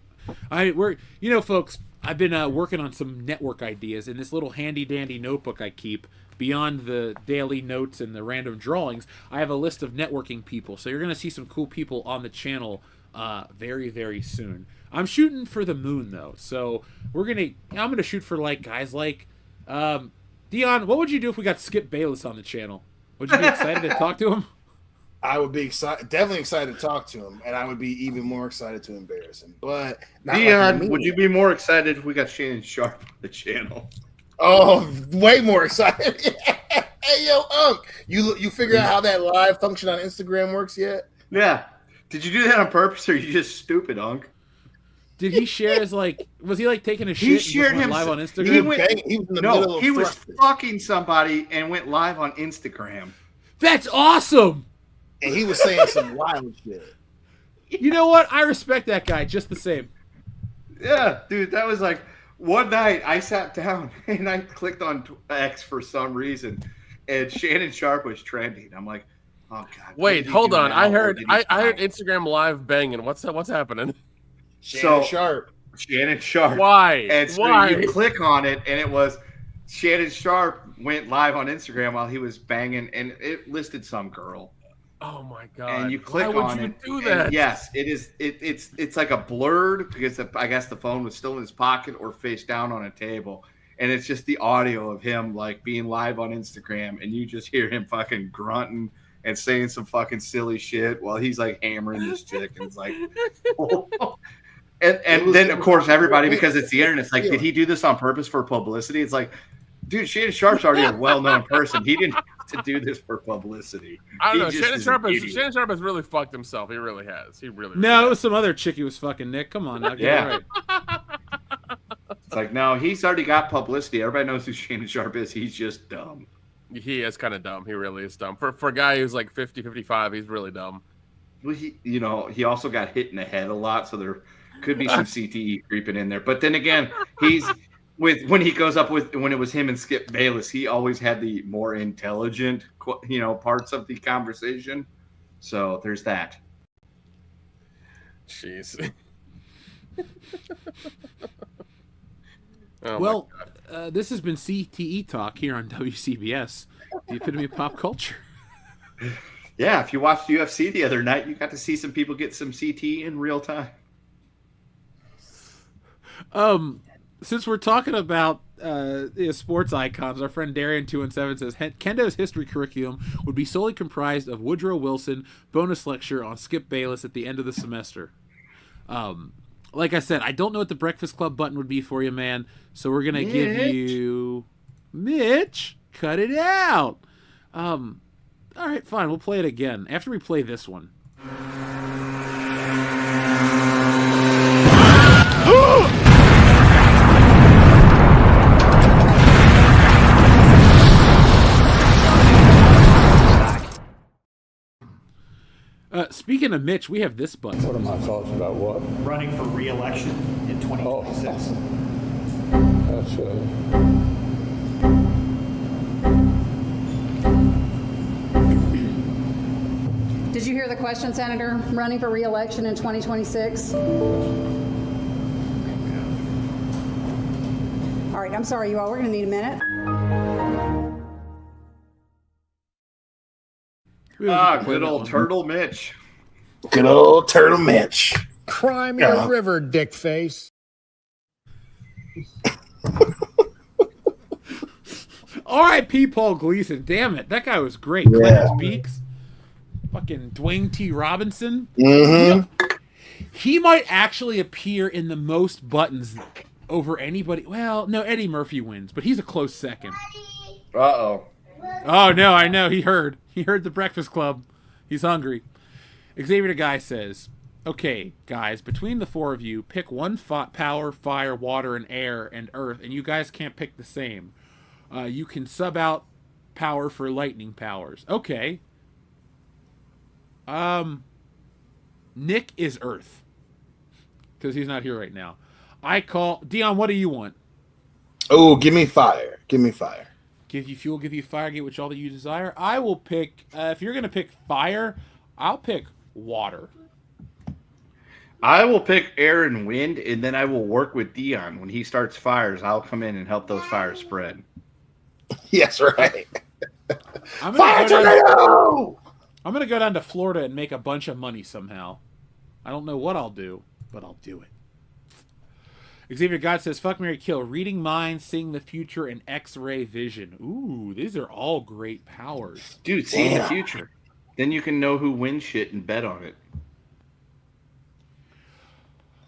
A: Folks, I've been working on some network ideas in this little handy dandy notebook I keep. Beyond the daily notes and the random drawings, I have a list of networking people. So you're going to see some cool people on the channel very, very soon. I'm shooting for the moon though, so I'm gonna shoot for guys like Dion. What would you do if we got Skip Bayless on the channel? Would you be excited to talk to him?
B: I would be definitely excited to talk to him, and I would be even more excited to embarrass him. But not like
D: Dion,
B: me.
D: would you be more excited if we got Shannon Sharp on the channel?
B: Oh, way more excited! Hey, yo, you figured out how that live function on Instagram works yet?
D: Yeah. Did you do that on purpose, or are you just stupid, Unk?
A: Did he share his was he taking a shit?
D: He
A: and just
D: shared
A: went
D: him
A: live on
D: He
A: Instagram?
D: went-
B: He was in the middle
D: No,
B: of
D: he was
B: thrusting,
D: fucking somebody and went live on Instagram.
A: That's awesome.
B: and he was saying some wild shit.
A: You know what? I respect that guy just the same.
D: Yeah, dude, that was like one night I sat down and I clicked on X for some reason, and Shannon Sharp was trending. I'm like, oh god. what
C: Wait,
D: did he
C: hold
D: do
C: on.
D: now,
C: I
D: or
C: heard
D: did he
C: Instagram live banging. What's happening?
B: Shannon Sharp.
D: Shannon Sharp.
C: Why?
D: And so
C: Why?
D: you click on it, and it was Shannon Sharp went live on Instagram while he was banging, and it listed some girl.
C: Oh my god!
D: And you click
C: Why would
D: on
C: you
D: it.
C: do
D: and
C: that?
D: yes, it is. It's like a blurred because I guess the phone was still in his pocket or face down on a table, and it's just the audio of him like being live on Instagram, and you just hear him fucking grunting and saying some fucking silly shit while he's like hammering this chick, and it's like, And then of course everybody, because it's the internet, it's like, did he do this on purpose for publicity? It's like, dude, Shannon Sharp's already a well-known person. He didn't have to do this for publicity.
C: I don't know.
D: He
C: Shannon
D: just
C: Sharp
D: is an idiot.
C: has really fucked himself. He really has. He really
A: No, it
C: has.
A: was some other chick he was fucking, Nick. Come on, now get
D: Yeah.
A: it right.
D: It's like, no, he's already got publicity. Everybody knows who Shannon Sharp is. He's just dumb.
C: He is kind of dumb. He really is dumb. For a guy who's like 50, 55, he's really dumb.
D: Well, he also got hit in the head a lot, so there could be some CTE creeping in there. But then again, when he goes up with, when it was him and Skip Bayless, he always had the more intelligent, parts of the conversation. So there's that.
C: Jeez. Oh,
A: Well, this has been CTE Talk here on WCBS, the epitome of pop culture.
D: Yeah, if you watched UFC the other night, you got to see some people get some CTE in real time.
A: Since we're talking about sports icons, our friend Darian217 says Kendo's history curriculum would be solely comprised of Woodrow Wilson bonus lecture on Skip Bayless at the end of the semester. Like I said, I don't know what the Breakfast Club button would be for you, man. So we're gonna give you Mitch. Cut it out. All right, fine. We'll play it again after we play this one. Speaking of Mitch, we have this button.
I: What are my thoughts about what?
J: Running for re-election in 2026.
I: That's
K: Did you hear the question, Senator? Running for re-election in 2026? All right, I'm sorry, you all. We're going to need a minute.
D: Good old Turtle Mitch.
B: Good old Turtle Mitch.
I: Cry me a river, dick face.
A: R.I.P. Paul Gleason. Damn it, that guy was great. Clarence Beeks, fucking Dwayne T. Robinson.
B: Mm-hmm.
A: He might actually appear in the most buttons over anybody. Well, no, Eddie Murphy wins, but he's a close second.
D: Uh-oh.
A: Oh, no, I know. He heard. He heard the Breakfast Club. He's hungry. Xavier the Guy says, okay, guys, between the four of you, pick one power, fire, water, and air, and earth, and you guys can't pick the same. You can sub out power for lightning powers. Okay. Nick is earth. Because he's not here right now. I call... Dion, what do you want?
B: Oh, give me fire. Give me fire.
A: Give you fuel, give you fire, get which all that you desire. I will pick... if you're going to pick fire, I'll pick water.
D: I will pick air and wind, and then I will work with Dion. When he starts fires, I'll come in and help those fires spread.
B: Yes, right.
A: Fire tornado! I'm going to go down to Florida and make a bunch of money somehow. I don't know what I'll do, but I'll do it. Xavier God says, fuck, marry, kill. Reading minds, seeing the future, and X-ray vision. Ooh, these are all great powers.
D: Dude, see the future. Then you can know who wins shit and bet on it.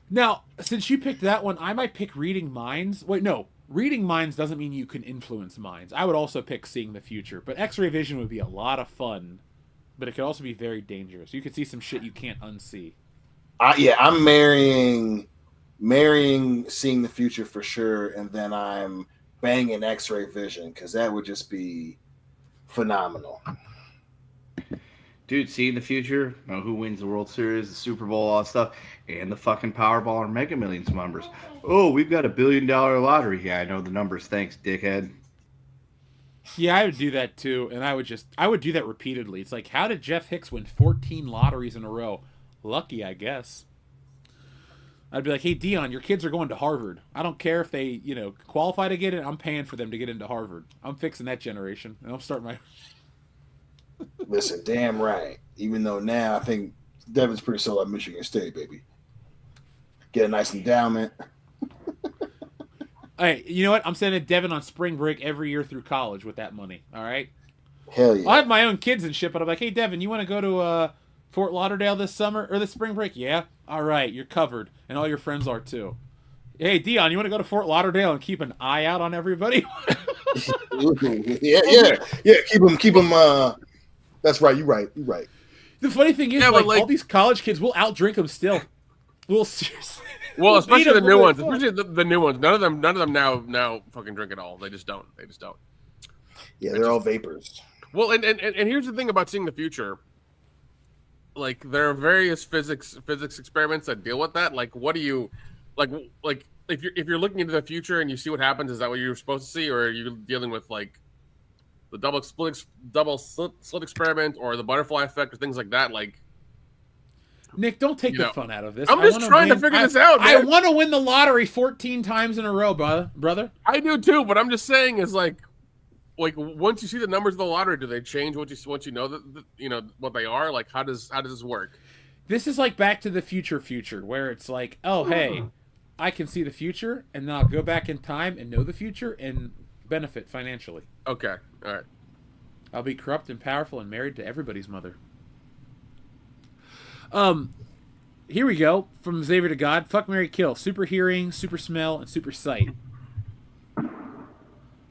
A: Now, since you picked that one, I might pick reading minds. Wait, no. Reading minds doesn't mean you can influence minds. I would also pick seeing the future. But X-ray vision would be a lot of fun. But it could also be very dangerous. You could see some shit you can't unsee.
B: Yeah, I'm marrying seeing the future for sure, and then I'm banging X-ray vision because that would just be phenomenal.
D: Dude, seeing the future, know who wins the World Series, the Super Bowl, all that stuff, and the fucking Powerball or Mega Millions numbers. Oh, we've got $1 billion lottery. Yeah, I know the numbers. Thanks, dickhead.
A: Yeah, I would do that too, and I would do that repeatedly. It's like, how did Jeff Hicks win 14 lotteries in a row? Lucky, I guess. I'd be like, hey, Dion, your kids are going to Harvard. I don't care if they, qualify to get it. I'm paying for them to get into Harvard. I'm fixing that generation, and I'll start my...
B: Listen, damn right. Even though now I think Devin's pretty solid at Michigan State, baby. Get a nice endowment.
A: Hey, you know what? I'm sending Devin on spring break every year through college with that money. All right.
B: Hell yeah.
A: I have my own kids and shit, but I'm like, hey, Devin, you want to go to Fort Lauderdale this summer or this spring break? Yeah. All right, you're covered, and all your friends are too. Hey, Dion, you want to go to Fort Lauderdale and keep an eye out on everybody?
B: yeah. Keep them. That's right. You're right.
A: The funny thing is, like all these college kids, we'll outdrink them still. We'll seriously.
C: Well, especially the new ones. Especially the new ones. None of them now fucking drink at all. They just don't.
B: Yeah, they're all vapors.
C: Well, and here's the thing about seeing the future. Like, there are various physics experiments that deal with that. Like, what do you like if you're looking into the future and you see what happens, is that what you're supposed to see, or are you dealing with like the double slit experiment or the butterfly effect or things like that? Like,
A: Nick, don't take the fun out of this.
C: I'm just trying to figure this out, man.
A: I want to win the lottery 14 times in a row, brother.
C: I do too, but I'm just saying is like once you see the numbers of the lottery, do they change once you know that you know what they are? Like, how does this work?
A: This is like Back to the Future, where it's like, oh hey, I can see the future, and then I'll go back in time and know the future and benefit financially.
C: Okay, all right.
A: I'll be corrupt and powerful and married to everybody's mother. Here we go. From Xavier to God. Fuck, marry, kill. Super hearing, super smell, and super sight.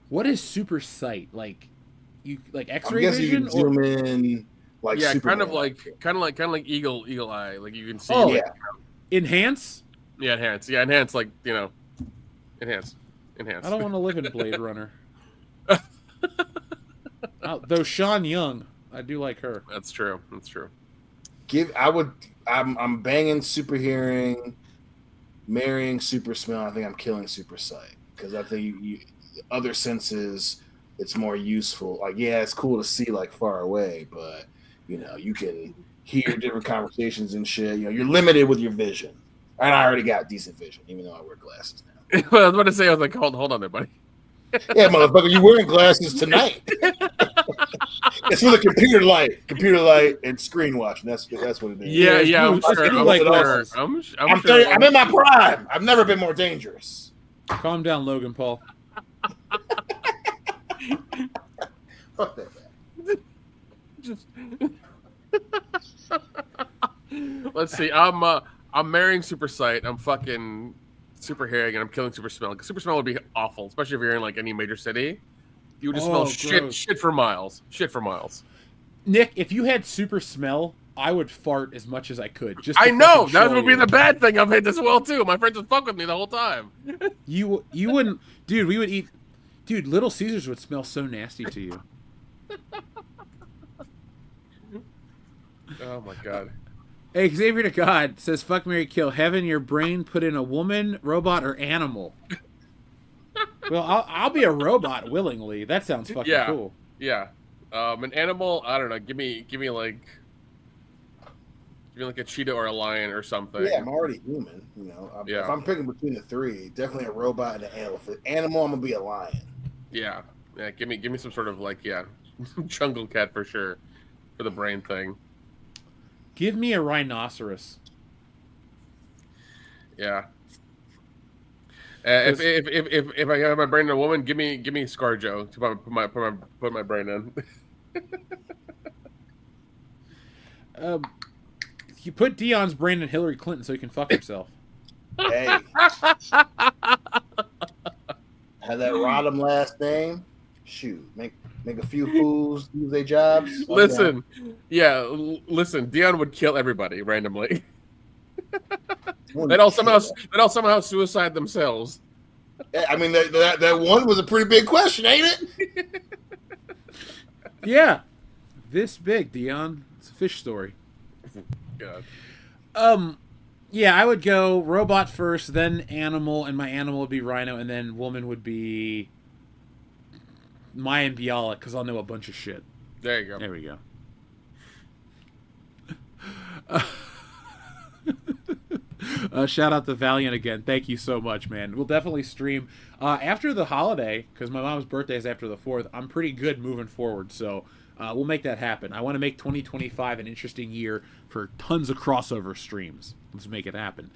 A: What is super sight? Like, you like X-ray vision?
B: You zoom in, like
C: Superman. kind of like eagle eye. Like, you can see.
A: Oh, yeah. Enhance.
C: Yeah, enhance. Yeah, enhance. Like, you know, enhance.
A: I don't want to live in Blade Runner. Though Sean Young, I do like her.
C: That's true.
B: I'm banging super hearing, marrying super smell. I think I'm killing super sight, because I think you other senses, it's more useful. Like, yeah, it's cool to see like far away, but you know, you can hear different conversations and shit. You know, you're limited with your vision. And I already got decent vision, even though I wear glasses now.
C: I was about to say, I was like, hold on there, buddy.
B: Yeah, motherfucker, you wearing glasses tonight. It's for the computer light, and screen watching. That's what it is.
C: Yeah, I'm sure.
B: I'm in my prime. I've never been more dangerous.
A: Calm down, Logan Paul.
B: Fuck that guy.
C: Let's see. I'm marrying super sight. I'm fucking super hearing, and I'm killing super smell. Because super smell would be awful, especially if you're in like any major city. You would just smell shit for miles.
A: Nick, if you had super smell, I would fart as much as I could.
C: I know that would be the bad thing of it as well too. My friends would fuck with me the whole time.
A: You wouldn't, dude. We would eat, dude. Little Caesars would smell so nasty to you.
C: Oh my god.
A: Hey, Xavier to God says, "Fuck, marry, kill. Having your brain put in a woman, robot, or animal." Well, I'll be a robot willingly. That sounds fucking cool.
C: Yeah. An animal, I don't know. Give me like a cheetah or a lion or something.
B: Yeah, I'm already human. You know, if I'm picking between the three, definitely a robot and an animal. For animal, I'm gonna be a lion.
C: Yeah. Give me some sort of like jungle cat for sure for the brain thing.
A: Give me a rhinoceros.
C: Yeah. If I have my brain in a woman, give me ScarJo to put my brain in.
A: You put Dion's brain in Hillary Clinton so he can fuck himself.
B: Hey, have that Rodham last name? Shoot, make a few fools lose their jobs.
C: Listen, Dion would kill everybody randomly. They'd all somehow suicide themselves.
B: I mean, that one was a pretty big question, ain't it?
A: Yeah, this big, Dion. It's a fish story.
C: God.
A: Yeah, I would go robot first, then animal, and my animal would be rhino, and then woman would be Mayan Bialik, because I'll know a bunch of shit.
C: There you go.
A: There we go. Shout out to Valiant again. Thank you so much, man. We'll definitely stream after the holiday, because my mom's birthday is after the 4th. I'm pretty good moving forward, so we'll make that happen. I want to make 2025 an interesting year for tons of crossover streams. Let's make it happen.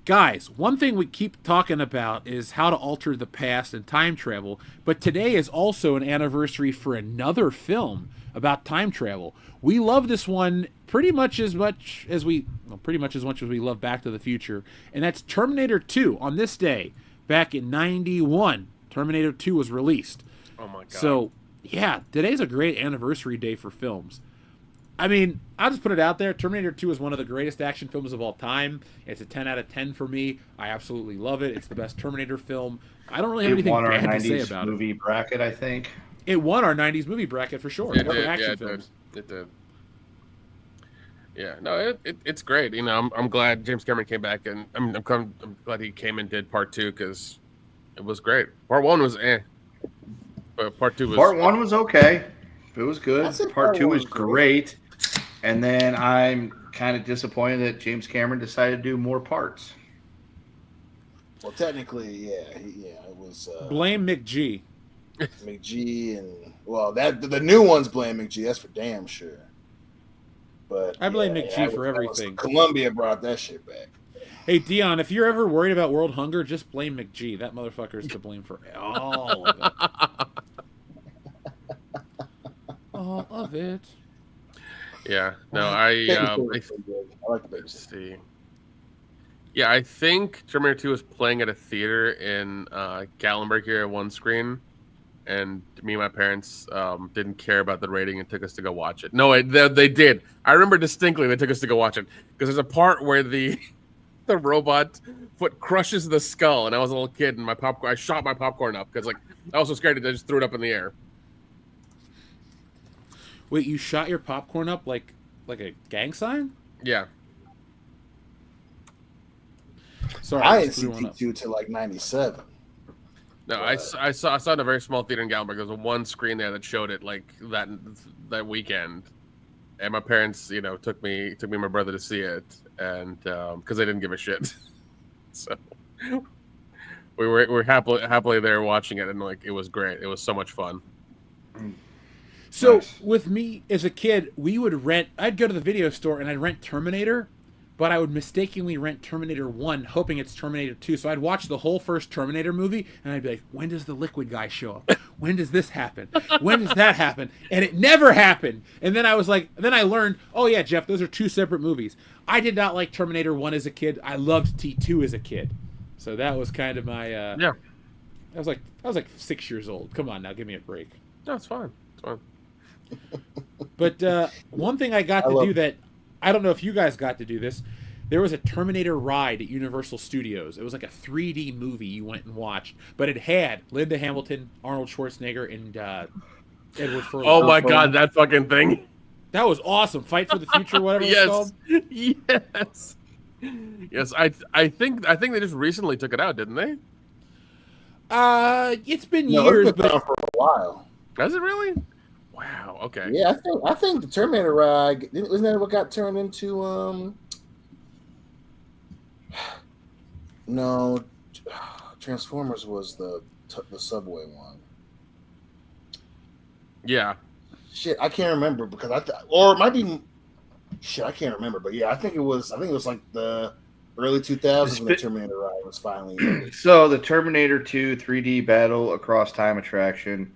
A: Guys, one thing we keep talking about is how to alter the past and time travel, but today is also an anniversary for another film about time travel. We love this one pretty much as much as we love Back to the Future, and that's Terminator 2. On this day, back in 91, Terminator 2 was released.
C: Oh my god.
A: So, yeah, today's a great anniversary day for films. I mean, I'll just put it out there. Terminator 2 is one of the greatest action films of all time. It's a 10 out of 10 for me. I absolutely love it. It's the best Terminator film. I don't really have anything bad to say about it.
D: Movie bracket, I think.
A: It won our 90s movie bracket for sure.
C: It did. Yeah, no, it's great. You know, I'm glad James Cameron came back, and I'm glad he came and did part 2 because it was great. Part 1 was but part 2 was...
D: Part 1 was okay. It was good. Part 2 was great. And then I'm kind of disappointed that James Cameron decided to do more parts.
B: Well, technically, it was
A: blame McG.
B: McG and the new ones blame McG. That's for damn sure. But
A: I blame McG for everything.
B: Columbia brought that shit back.
A: Hey Dion, if you're ever worried about world hunger, just blame McG. That motherfucker's to blame for all of it. All of it.
C: Yeah. No, I
B: like the
C: let's see. Yeah, I think Terminator 2 was playing at a theater in Gatlinburg here at one screen, and me and my parents didn't care about the rating and took us to go watch it. No, they did. I remember distinctly they took us to go watch it because there's a part where the robot foot crushes the skull, and I was a little kid, and I shot my popcorn up because I was so scared that I just threw it up in the air.
A: Wait, you shot your popcorn up like a gang sign?
C: Yeah.
B: Sorry, I didn't see T2 till like 97.
C: No, I saw it in a very small theater in Gatlinburg. There was one screen there that showed it like that weekend, and my parents, took me and my brother to see it, and because they didn't give a shit, so we were happily there watching it, and it was great. It was so much fun.
A: So with me as a kid, I'd go to the video store and I'd rent Terminator, but I would mistakenly rent Terminator 1, hoping it's Terminator 2. So I'd watch the whole first Terminator movie, and I'd be like, when does the liquid guy show up? When does this happen? When does that happen? And it never happened. And then I learned, oh yeah, Jeff, those are two separate movies. I did not like Terminator 1 as a kid. I loved T2 as a kid. So that was kind of my...
C: yeah.
A: I was like 6 years old. Come on now, give me a break.
C: No, it's fine. It's fine.
A: But one thing I got to do that, I don't know if you guys got to do this, there was a Terminator ride at Universal Studios. It was like a 3D movie you went and watched, but it had Linda Hamilton, Arnold Schwarzenegger, and Edward Furlong.
C: Oh my god, that fucking thing.
A: That was awesome. Fight for the Future, whatever it's called.
C: Yes. Yes, I think they just recently took it out, didn't they?
A: It's been years,
B: it's been out for a while.
C: Has it really? Wow. Okay.
B: Yeah, I think the Terminator ride isn't that what got turned into No, Transformers was the subway one.
C: Yeah.
B: Shit, I can't remember because or it might be. Shit, I can't remember, but yeah, I think it was like the early 2000s when the Terminator ride was finally.
D: So the Terminator 2 3D Battle Across Time attraction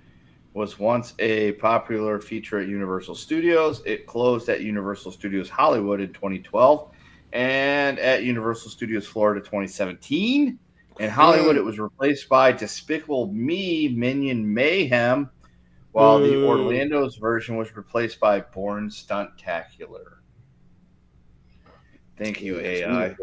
D: was once a popular feature at Universal Studios. It closed at Universal Studios Hollywood in 2012 and at Universal Studios Florida 2017. In Hollywood, it was replaced by Despicable Me Minion Mayhem, while the Orlando's version was replaced by Born Stuntacular. Thank you, AI.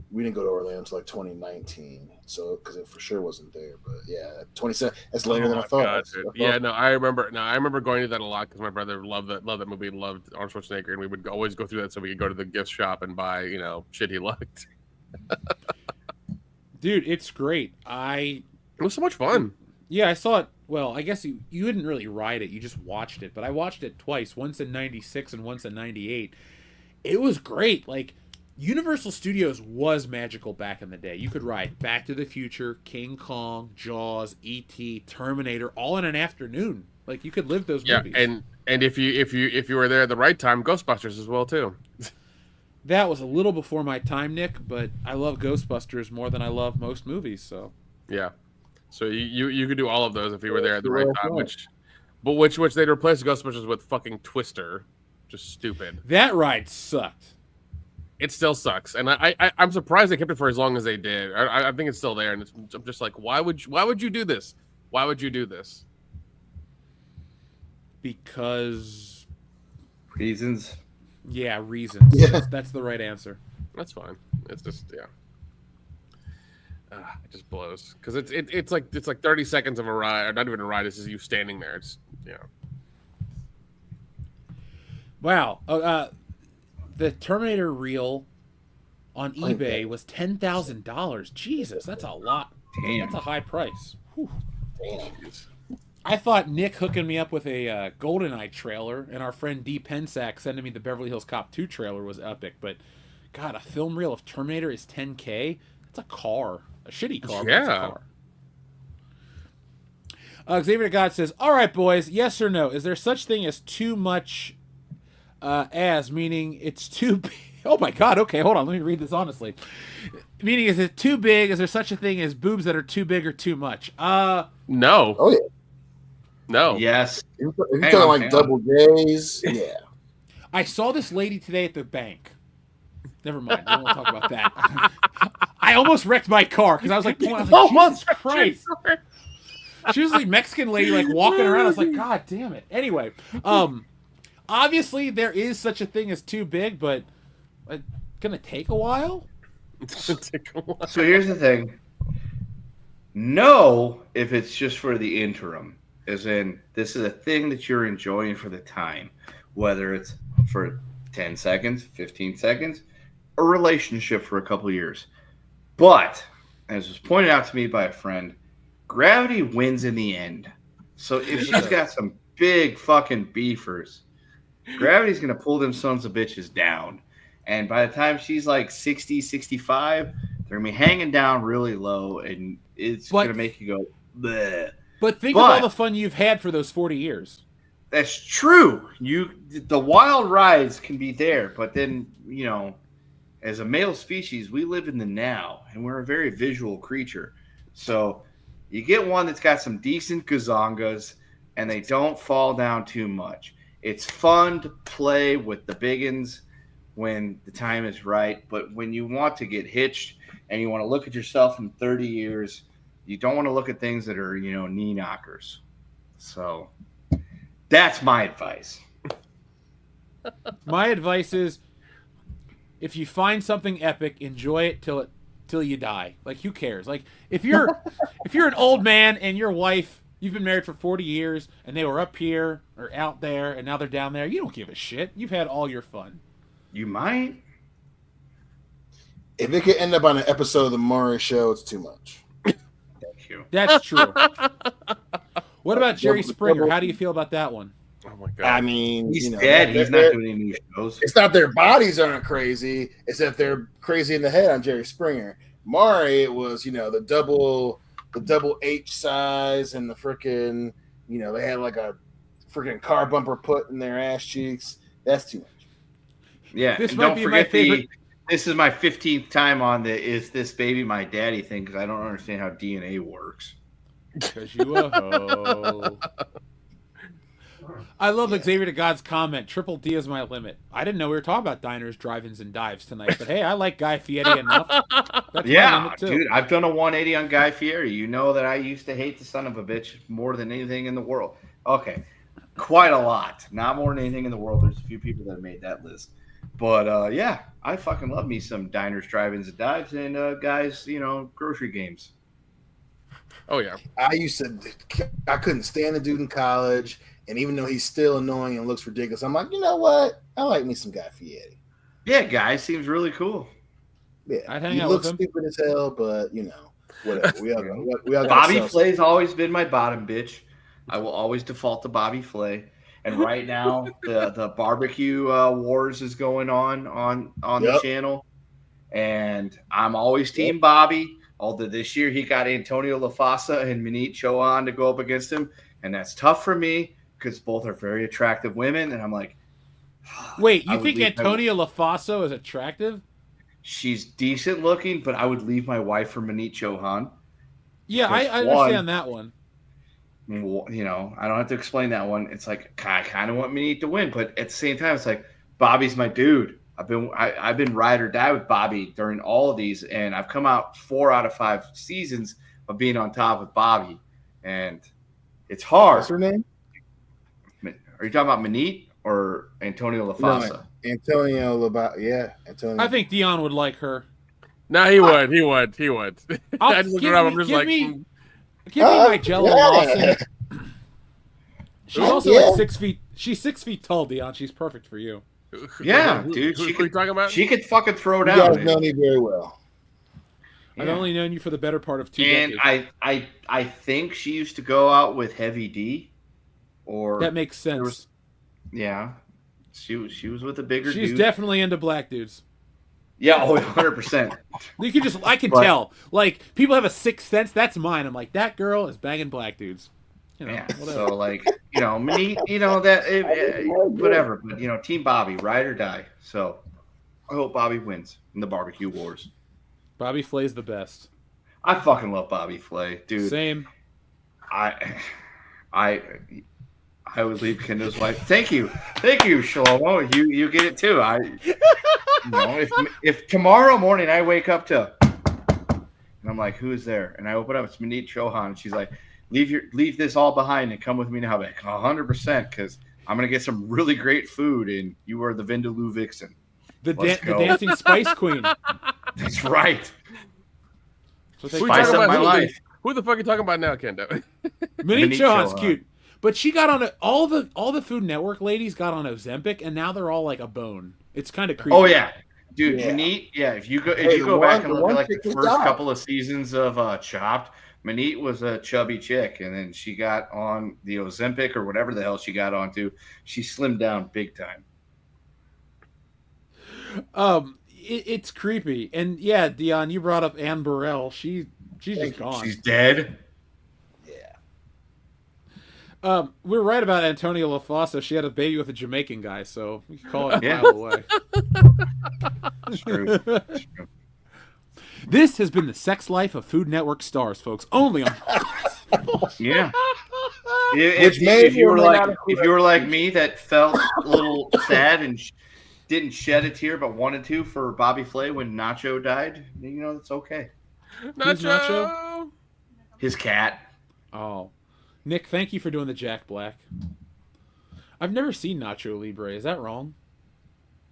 B: We didn't go to Orlando until like 2019, so because it for sure wasn't there. But yeah, 27. That's later than I thought.
C: Yeah, no, I remember going to that a lot because my brother loved that movie, loved Arnold Schwarzenegger, and we would always go through that so we could go to the gift shop and buy shit he liked.
A: Dude, it's great. It
C: was so much fun.
A: Yeah, I saw it. Well, I guess you didn't really ride it; you just watched it. But I watched it twice, once in '96 and once in '98. It was great. Like, Universal Studios was magical back in the day. You could ride Back to the Future, King Kong, Jaws, E.T., Terminator, all in an afternoon. Like, you could live those movies.
C: Yeah, and if you were there at the right time, Ghostbusters as well too.
A: That was a little before my time, Nick, but I love Ghostbusters more than I love most movies, so.
C: Yeah. So you could do all of those if you were there at the right time, which they'd replace Ghostbusters with fucking Twister. Just stupid.
A: That ride sucked.
C: It still sucks, and I'm surprised they kept it for as long as they did. I think it's still there, and I'm just like, why would you do this? Why would you do this?
A: Because
D: reasons.
A: Yeah, reasons.
B: Yeah.
A: That's the right answer.
C: That's fine. It's just it just blows because it's like 30 seconds of a ride, or not even a ride. It's just you standing there. It's
A: Wow. The Terminator reel on eBay was $10,000. Jesus, that's a lot.
D: Damn.
A: That's a high price. Whew.
B: Damn.
A: I thought Nick hooking me up with a GoldenEye trailer and our friend D. Pensack sending me the Beverly Hills Cop 2 trailer was epic, but God, a film reel of Terminator is $10K? That's a car. A shitty car, but it's a car. Xavier God says, all right, boys, yes or no? Is there such thing as too much meaning it's too big? Oh my God, okay, hold on, let me read this honestly. Meaning, is it too big? Is there such a thing as boobs that are too big or too much?
C: No.
B: Oh, yeah.
C: No.
D: Yes.
B: You're talking like double gays. Yeah.
A: I saw this lady today at the bank. Never mind. I don't want to talk about that. I almost wrecked my car because I was like, Jesus Christ. She was like Mexican lady like walking around. I was like, God damn it. Anyway, obviously there is such a thing as too big, but it's gonna take a while.
D: So here's the thing. No, if it's just for the interim, as in this is a thing that you're enjoying for the time, whether it's for 10 seconds, 15 seconds, a relationship for a couple of years. But as was pointed out to me by a friend, gravity wins in the end. So if she's got some big fucking beefers, gravity's going to pull them sons of bitches down. And by the time she's like 60, 65, they're going to be hanging down really low, and it's going to make you go, bleh.
A: But think of all the fun you've had for those 40 years.
D: That's true. The wild rides can be there, but then, as a male species, we live in the now, and we're a very visual creature. So you get one that's got some decent gazongas, and they don't fall down too much. It's fun to play with the biggins when the time is right, but when you want to get hitched and you want to look at yourself in 30 years, you don't want to look at things that are, knee knockers. So that's my advice.
A: My advice is, if you find something epic, enjoy it till you die. Like, who cares? Like, if you're an old man and your wife, you've been married for 40 years and they were up here or out there and now they're down there, you don't give a shit. You've had all your fun.
D: You might.
B: If it could end up on an episode of the Maury Show, it's too much.
D: Thank you.
A: That's true. What about Jerry Springer? How do you feel about that one?
C: Oh my God.
B: I mean,
D: he's dead. He's not doing any new shows.
B: It's not their bodies aren't crazy. It's that they're crazy in the head on Jerry Springer. Maury, it was, the double H size and the freaking, they had like a freaking car bumper put in their ass cheeks. That's too much.
D: Yeah,
A: this
D: and
A: might
D: don't
A: be
D: forget
A: my favorite.
D: This is my 15th time on the "Is this baby my daddy" thing because I don't understand how DNA works.
A: Because you a hoe. I love Xavier to God's comment. Triple D is my limit. I didn't know we were talking about diners, drive-ins, and dives tonight, but hey, I like Guy Fieri enough. That's my limit too.
D: Dude, I've done a 180 on Guy Fieri. You know that I used to hate the son of a bitch more than anything in the world. Okay, quite a lot. Not more than anything in the world. There's a few people that have made that list. But, yeah, I fucking love me some diners, drive-ins, and dives, and guys, grocery games.
C: Oh, yeah.
B: I couldn't stand the dude in college, and even though he's still annoying and looks ridiculous, I'm like, you know what? I like me some Guy Fieri.
D: Yeah, Guy seems really cool.
B: Yeah,
A: I'd hang
B: he
A: out
B: looks
A: with him.
B: stupid as hell, but, whatever. We all got
D: Bobby Flay's always been my bottom bitch. I will always default to Bobby Flay. And right now, the barbecue wars is going on the channel, and I'm always Team Bobby. Although this year he got Antonio LaFasa and Manit Chohan to go up against him, and that's tough for me because both are very attractive women. And I'm like,
A: Wait,
D: I
A: you
D: would
A: think
D: leave
A: Antonia LaFaso is attractive?
D: She's decent looking, but I would leave my wife for Manit Chauhan.
A: Yeah, I
D: Because
A: understand that one.
D: You know, I don't have to explain that one. It's like I kind of want Manit to win, but at the same time, it's like Bobby's my dude. I've been ride or die with Bobby during all of these, and I've come out 4 out of 5 seasons of being on top with Bobby, and it's hard.
B: What's her name?
D: Are you talking about Manit or Antonio LaFasa?
B: No, Antonio Labat. Yeah, Antonio.
A: I think Dion would like her.
C: No, he would. I just looked it up. I'm just
A: give
C: like,
A: me my Jello Lawson. She's also like 6 feet. She's 6 feet tall, Dion. She's perfect for you.
D: Yeah,
C: who,
D: dude.
C: Who
D: She
C: are you talking about?
D: She could fucking throw
B: You
D: down.
B: guys know me very well.
A: I've only known you for the better part of 2
D: And
A: decades.
D: I think she used to go out with Heavy D, or
A: That makes sense.
D: Yeah, she was with a bigger.
A: She's
D: dude.
A: definitely into black dudes.
D: Yeah, 100%.
A: I can tell. Like, people have a sixth sense. That's mine. I'm like, that girl is banging black dudes. You know,
D: Yeah.
A: whatever.
D: So like, you know, Manit, you know whatever. But you know, Team Bobby, ride or die. So I hope Bobby wins in the barbecue wars.
A: Bobby Flay's the best.
D: I fucking love Bobby Flay, dude.
A: Same.
D: I would leave Kendo's wife. Thank you, Shlomo. You get it too. You know, if tomorrow morning I wake up to, and I'm like, who's there? And I open up, it's Manit Chauhan. And she's like, leave this all behind and come with me now. I'm like, 100%, because I'm gonna get some really great food, and you are the Vindaloo Vixen.
A: The dancing spice queen.
D: That's right.
C: Spice
D: up my life.
C: Who the fuck are you talking about now, Kendo?
A: Manit Chauhan's cute. But she got on all the Food Network ladies got on Ozempic, and now they're all like a bone. It's kind of creepy.
D: Oh yeah, dude, Manit. Yeah, if you go back and look at like the first
B: job.
D: couple of seasons of Chopped, Manit was a chubby chick, and then she got on the Ozempic or whatever the hell she got onto. She slimmed down big time.
A: It's creepy, and yeah, Dion, you brought up Anne Burrell. She's just gone.
D: She's dead.
A: We're right about Antonia LaFossa. She had a baby with a Jamaican guy, so we can call it a
D: Yeah.
A: mile away.
D: That's true.
A: This has been the sex life of Food Network stars, folks. Only on.
D: Yeah. If you were like me, that felt a little sad and didn't shed a tear, but wanted to for Bobby Flay when Nacho died, you know, it's okay.
A: Who's Nacho?
D: His cat.
A: Oh, Nick, thank you for doing the Jack Black. I've never seen Nacho Libre. Is that wrong?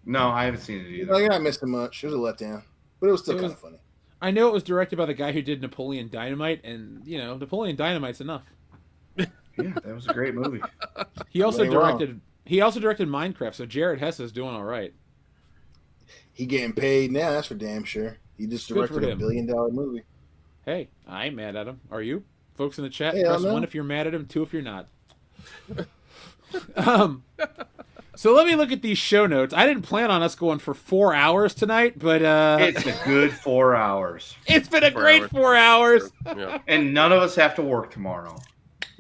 D: No, I haven't seen it either.
B: You're not missing much. It was a letdown, but it was still kind of funny.
A: I know it was directed by the guy who did Napoleon Dynamite, and you know, Napoleon Dynamite's enough.
D: Yeah, that was a great movie.
A: He also directed Minecraft, so Jared Hess is doing all right.
B: He getting paid now. That's for damn sure. He just directed a $1 billion movie.
A: Hey, I ain't mad at him. Are you? Folks in the chat,
B: Hey,
A: press 1 if you're mad at him, 2 if you're not. So let me look at these show notes. I didn't plan on us going for 4 hours tonight, but
D: it's a good 4 hours.
A: It's been a great 4 hours.
C: Yeah.
D: And none of us have to work tomorrow.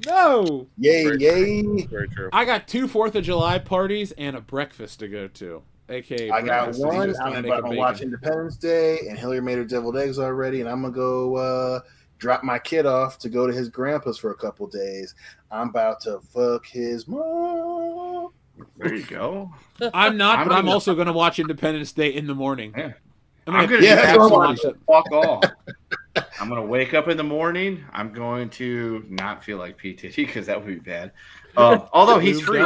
A: No.
B: Yay, yay.
C: Very true.
A: I got 2 4th of July parties and a breakfast to go to. AKA
B: I got
A: breakfast.
B: one.
A: Just gonna
B: I'm
A: make a
B: about to
A: bacon.
B: watch Independence Day, and Hillary made her deviled eggs already, and I'm going to go drop my kid off to go to his grandpa's for a couple days. I'm about to fuck his mom.
D: There you go.
A: I'm not, but I'm also going to watch Independence Day in the morning.
D: Yeah.
A: I'm
D: going to watch it. Fuck all. I'm going to wake up in the morning. I'm going to not feel like P. Diddy because that would be bad. Although he's free.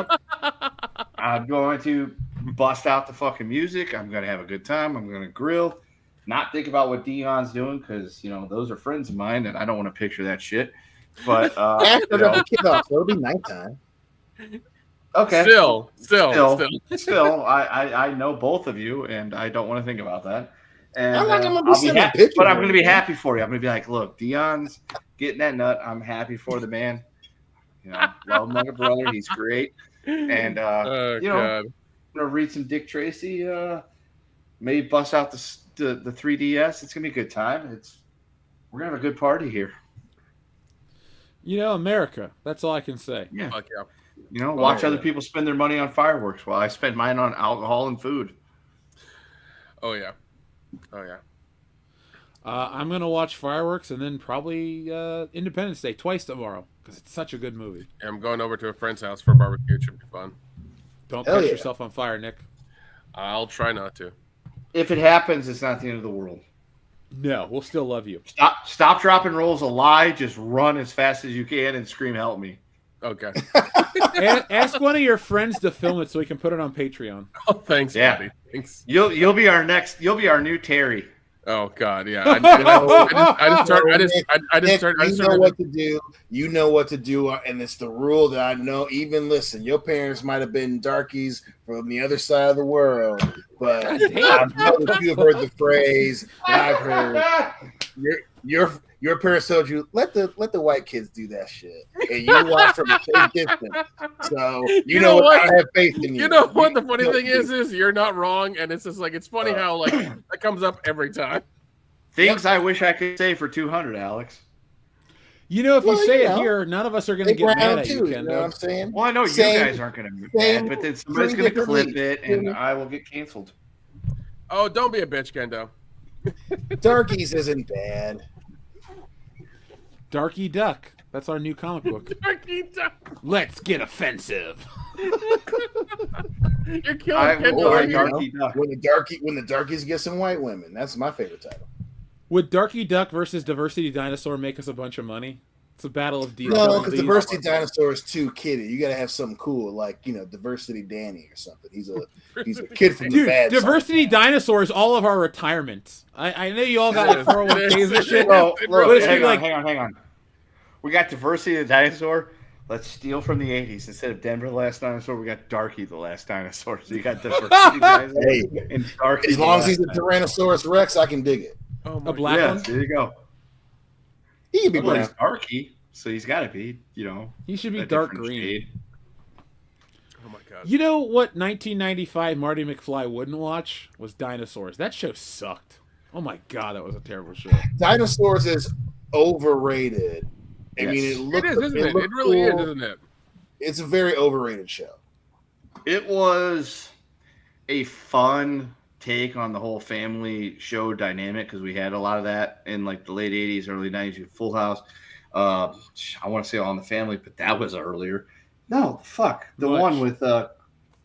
D: I'm going to bust out the fucking music. I'm going to have a good time. I'm going to grill. Not think about what Dion's doing because, you know, those are friends of mine and I don't want to picture that shit. But,
B: After the kid off, so it'll be nighttime.
D: Okay.
C: Still.
D: I know both of you, and I don't want to think about that. And
B: I'm not gonna be sending pictures,
D: but I'm going to be happy for you. I'm going to be like, look, Dion's getting that nut. I'm happy for the man. You know, love him like a brother. He's great. And you know, I'm going to read some Dick Tracy. Maybe bust out the 3DS. It's going to be a good time. We're going to have a good party here.
A: You know, America. That's all I can say.
D: Yeah.
C: Fuck yeah.
D: You know, watch other people spend their money on fireworks while I spend mine on alcohol and food.
C: Oh yeah. Oh yeah.
A: I'm gonna watch fireworks and then probably Independence Day twice tomorrow because it's such a good movie.
C: I'm going over to a friend's house for a barbecue. It should be fun.
A: Don't catch yourself on fire, Nick.
C: I'll try not to.
D: If it happens, it's not the end of the world.
A: No, we'll still love you.
D: Stop, drop, and roll's a lie. Just run as fast as you can and scream, "Help me!"
C: Okay.
A: Ask one of your friends to film it so we can put it on Patreon.
C: Oh, thanks, buddy. Thanks.
D: You'll be our next. You'll be our new Terry.
C: Oh God, yeah. I just
B: You know what to do. You know what to do, and it's the rule that I know. Even listen, your parents might have been darkies from the other side of the world, but I know that you have heard the phrase that I've heard. Your parents told you let the white kids do that shit, and you watch from a safe distance. So you know what? I have faith in you.
C: You know what the funny thing is you're not wrong, and it's just like it's funny how like that comes up every time.
D: Things I wish I could say for 200, Alex.
A: You know, if you say it here, none of us are going to get mad at you, Kendo.
B: You know what I'm saying?
D: Well, I know you guys aren't going to be mad, but then somebody's going to clip it, and I will get canceled.
C: Oh, don't be a bitch, Kendo.
B: Darkies isn't bad.
A: Darky Duck. That's our new comic book.
C: Darky Duck.
A: Let's get offensive.
C: You're killing Kendo.
B: When the darkies get some white women. That's my favorite title.
A: Would Darky Duck versus Diversity Dinosaur make us a bunch of money? It's a battle of DVDs.
B: No, because Diversity Dinosaur is too kiddie. You got to have something cool, like Diversity Danny or something. He's a kid from the bad
A: Diversity
B: side.
A: Dinosaur is all of our retirement. I know you all got like 401ks and shit.
D: Hang on. We got Diversity the Dinosaur. Let's steal from the 80s. Instead of Denver the Last Dinosaur, we got Darky the Last Dinosaur. So you got Diversity Dinosaur and Darky.
B: As long as he's a Tyrannosaurus Rex, I can dig it.
A: Oh, a black one?
D: There you go.
B: He can be black.
D: He's Darky, so he's got to be,
A: He should be dark green.
D: Shade.
C: Oh, my God.
A: You know what 1995 Marty McFly wouldn't watch? Was Dinosaurs. That show sucked. Oh, my God, that was a terrible show.
B: Dinosaurs is overrated. I mean, it
C: really is, isn't it?
B: It's a very overrated show.
D: It was a fun take on the whole family show dynamic because we had a lot of that in like the late 80s, early 90s, Full House. I want to say All in the Family, but that was earlier. No, fuck. The one with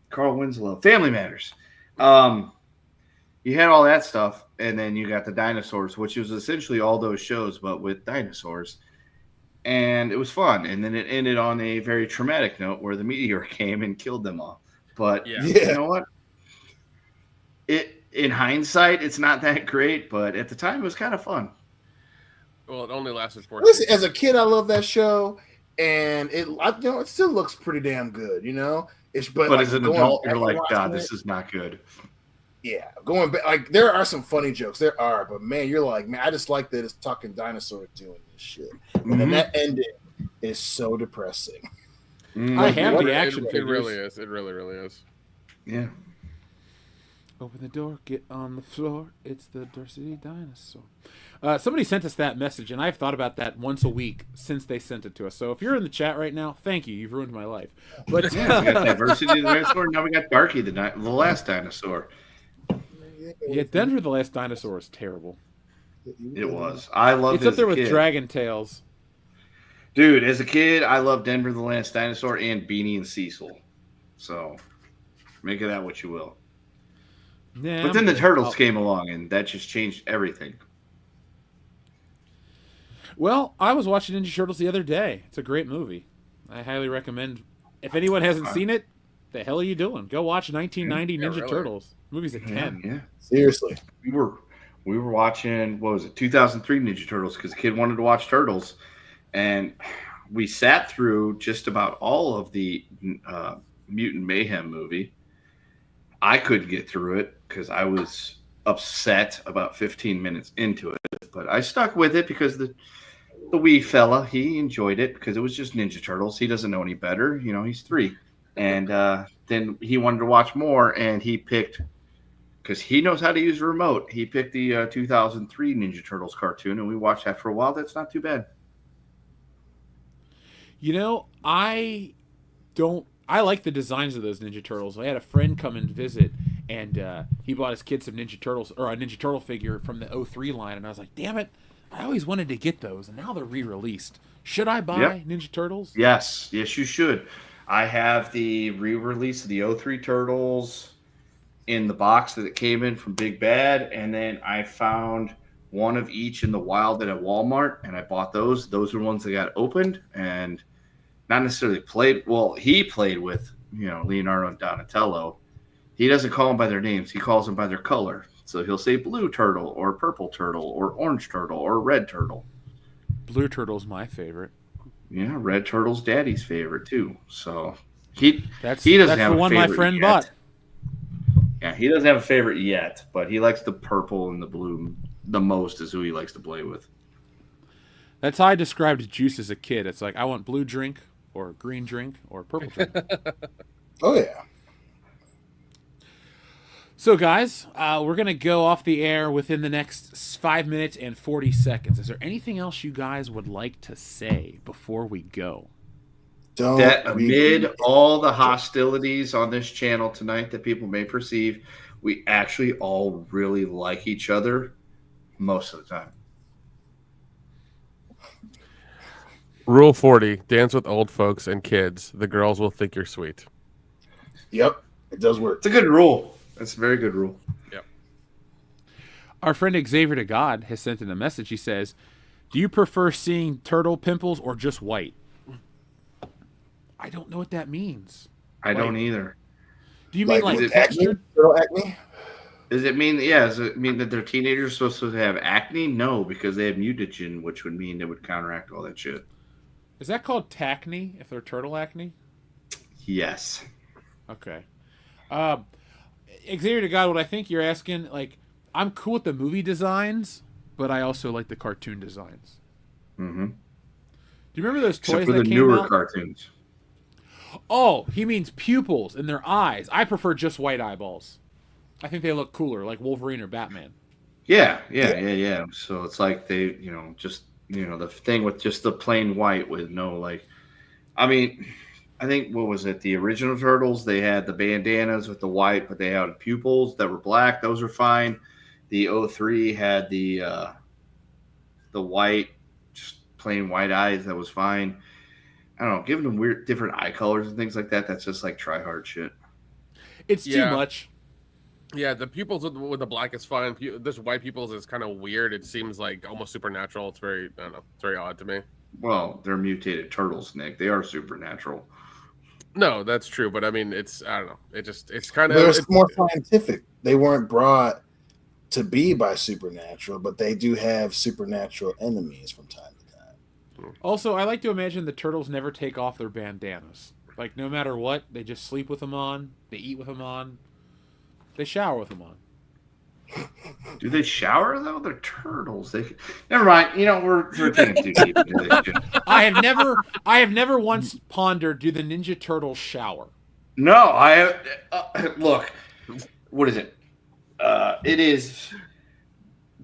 D: Carl Winslow. Family Matters. You had all that stuff, and then you got the dinosaurs, which was essentially all those shows, but with dinosaurs. And it was fun. And then it ended on a very traumatic note where the meteor came and killed them all. But you know what? In hindsight, it's not that great, but at the time, it was kind of fun.
C: Well, it only lasted 4
B: Listen, as a kid, I love that show, and it still looks pretty damn good, But
D: as an adult, you're like, God, this is not good.
B: Yeah, going back, like there are some funny jokes, but man, you're like, man, I just like that it's talking dinosaurs doing this shit, and then that ending is so depressing.
A: I have the action figures.
C: It really is. It really, really is.
D: Yeah.
A: Open the door, get on the floor. It's the Diversity Dinosaur. Somebody sent us that message, and I've thought about that once a week since they sent it to us. So if you're in the chat right now, thank you. You've ruined my life. But
D: we got Diversity Dinosaur. Now we got Darky the Last Dinosaur.
A: Yeah, Denver the Last Dinosaur is terrible.
D: It was. I loved it.
A: It's up there with Dragon Tales.
D: Dude, as a kid, I loved Denver the Last Dinosaur and Beanie and Cecil. So make of that what you will.
A: Nah,
D: but then the Turtles came along, and that just changed everything.
A: Well, I was watching Ninja Turtles the other day. It's a great movie. I highly recommend. If anyone hasn't seen it, the hell are you doing? Go watch 1990 Ninja Turtles. Movie's a 10.
D: Yeah.
B: Seriously.
D: We were watching, 2003 Ninja Turtles because the kid wanted to watch Turtles. And we sat through just about all of the Mutant Mayhem movie. I couldn't get through it because I was upset about 15 minutes into it. But I stuck with it because the wee fella, he enjoyed it because it was just Ninja Turtles. He doesn't know any better. He's 3. And then he wanted to watch more, and he picked, because he knows how to use a remote, he picked the 2003 Ninja Turtles cartoon, and we watched that for a while. That's not too bad.
A: I don't. I like the designs of those Ninja Turtles. I had a friend come and visit, and he bought his kid some Ninja Turtles, or a Ninja Turtle figure from the 03 line, and I was like, damn it, I always wanted to get those, and now they're re-released. Should I buy Ninja Turtles?
D: Yes, you should. I have the re-release of the 03 Turtles in the box that it came in from Big Bad, and then I found one of each in the wild at Walmart, and I bought those. Those are ones that got opened and not necessarily played. Well, he played with, Leonardo and Donatello. He doesn't call them by their names. He calls them by their color. So he'll say blue turtle or purple turtle or orange turtle or red turtle.
A: Blue Turtle's my favorite.
D: Yeah, red turtle's daddy's favorite too. So he doesn't
A: that's
D: have
A: the
D: a
A: one my
D: favorite
A: friend
D: yet.
A: bought.
D: Yeah, he doesn't have a favorite yet, but he likes the purple and the blue the most is who he likes to play with.
A: That's how I described juice as a kid. It's like, I want blue drink or green drink or purple drink.
B: Oh, yeah.
A: So, guys, we're going to go off the air within the next 5 minutes and 40 seconds. Is there anything else you guys would like to say before we go?
D: That amid all the hostilities on this channel tonight that people may perceive, we actually all really like each other most of the time.
C: Rule 40, dance with old folks and kids. The girls will think you're sweet.
B: Yep, it does work.
D: It's a good rule. It's a very good rule.
C: Yep.
A: Our friend Xavier to God has sent in a message. He says, do you prefer seeing turtle pimples or just white? I don't know what that means.
D: I don't either.
A: Do you mean like
B: textured? Turtle acne?
D: Does it mean that their teenagers are supposed to have acne? No, because they have mutagen, which would mean it would counteract all that shit.
A: Is that called tacne if they're turtle acne?
D: Yes.
A: Okay. Xavier to God, what I think you're asking, like, I'm cool with the movie designs, but I also like the cartoon designs.
D: Mm-hmm.
A: Do you remember those toys
D: Except for
A: that
D: the
A: came
D: newer
A: out?
D: cartoons.
A: Oh, he means pupils in their eyes. I prefer just white eyeballs. I think they look cooler, like Wolverine or Batman.
D: Yeah. So it's like they, the thing with just the plain white with no, like, I mean, I think, what was it? The original Turtles, they had the bandanas with the white, but they had pupils that were black. Those were fine. The 03 had the white, just plain white eyes. That was fine. I don't know, giving them weird, different eye colors and things like that. That's just like try hard shit.
A: It's too much.
C: Yeah, the pupils with the black is fine. This white pupils is kind of weird. It seems like almost supernatural. It's very, I don't know, it's very odd to me.
D: Well, they're mutated turtles, Nick. They are supernatural.
C: No, that's true, but I mean, I don't know. It's kind of...
B: They're more scientific. They weren't brought to be by supernatural, but they do have supernatural enemies from time to time.
A: Also, I like to imagine the turtles never take off their bandanas. Like, no matter what, they just sleep with them on, they eat with them on, they shower with them on.
D: Do they shower though? They're turtles. Never mind. We're thinking too deep into this shit.
A: I have never once pondered, do the Ninja Turtles shower?
D: No, look. What is it? It is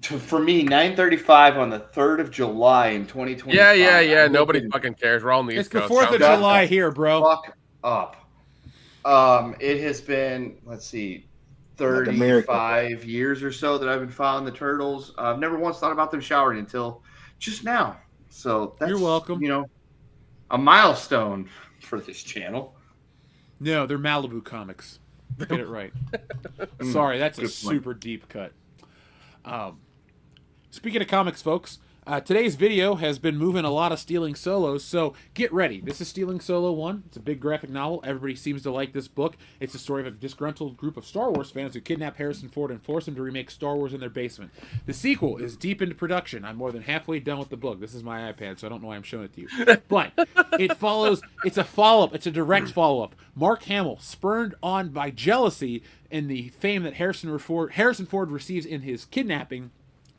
D: for me 9:35 on the 3rd of July in 2025.
C: Yeah. Nobody fucking cares. We're all on the
A: It's
C: East
A: the
C: Coast.
A: 4th of July here, bro.
D: Fuck up. It has been, let's see, 35 years or so that I've been following the Turtles. I've never once thought about them showering until just now. So that's,
A: you're welcome.
D: A milestone for this channel.
A: No, they're Malibu comics. Get it right. Sorry, that's a super deep cut. Speaking of comics, folks, today's video has been moving a lot of Stealing Solos, so get ready. This is Stealing Solo 1. It's a big graphic novel. Everybody seems to like this book. It's the story of a disgruntled group of Star Wars fans who kidnap Harrison Ford and force him to remake Star Wars in their basement. The sequel is deep into production. I'm more than halfway done with the book. This is my iPad, so I don't know why I'm showing it to you. But it follows, it's a follow-up. It's a direct follow-up. Mark Hamill, spurned on by jealousy and the fame that Harrison Ford receives in his kidnapping,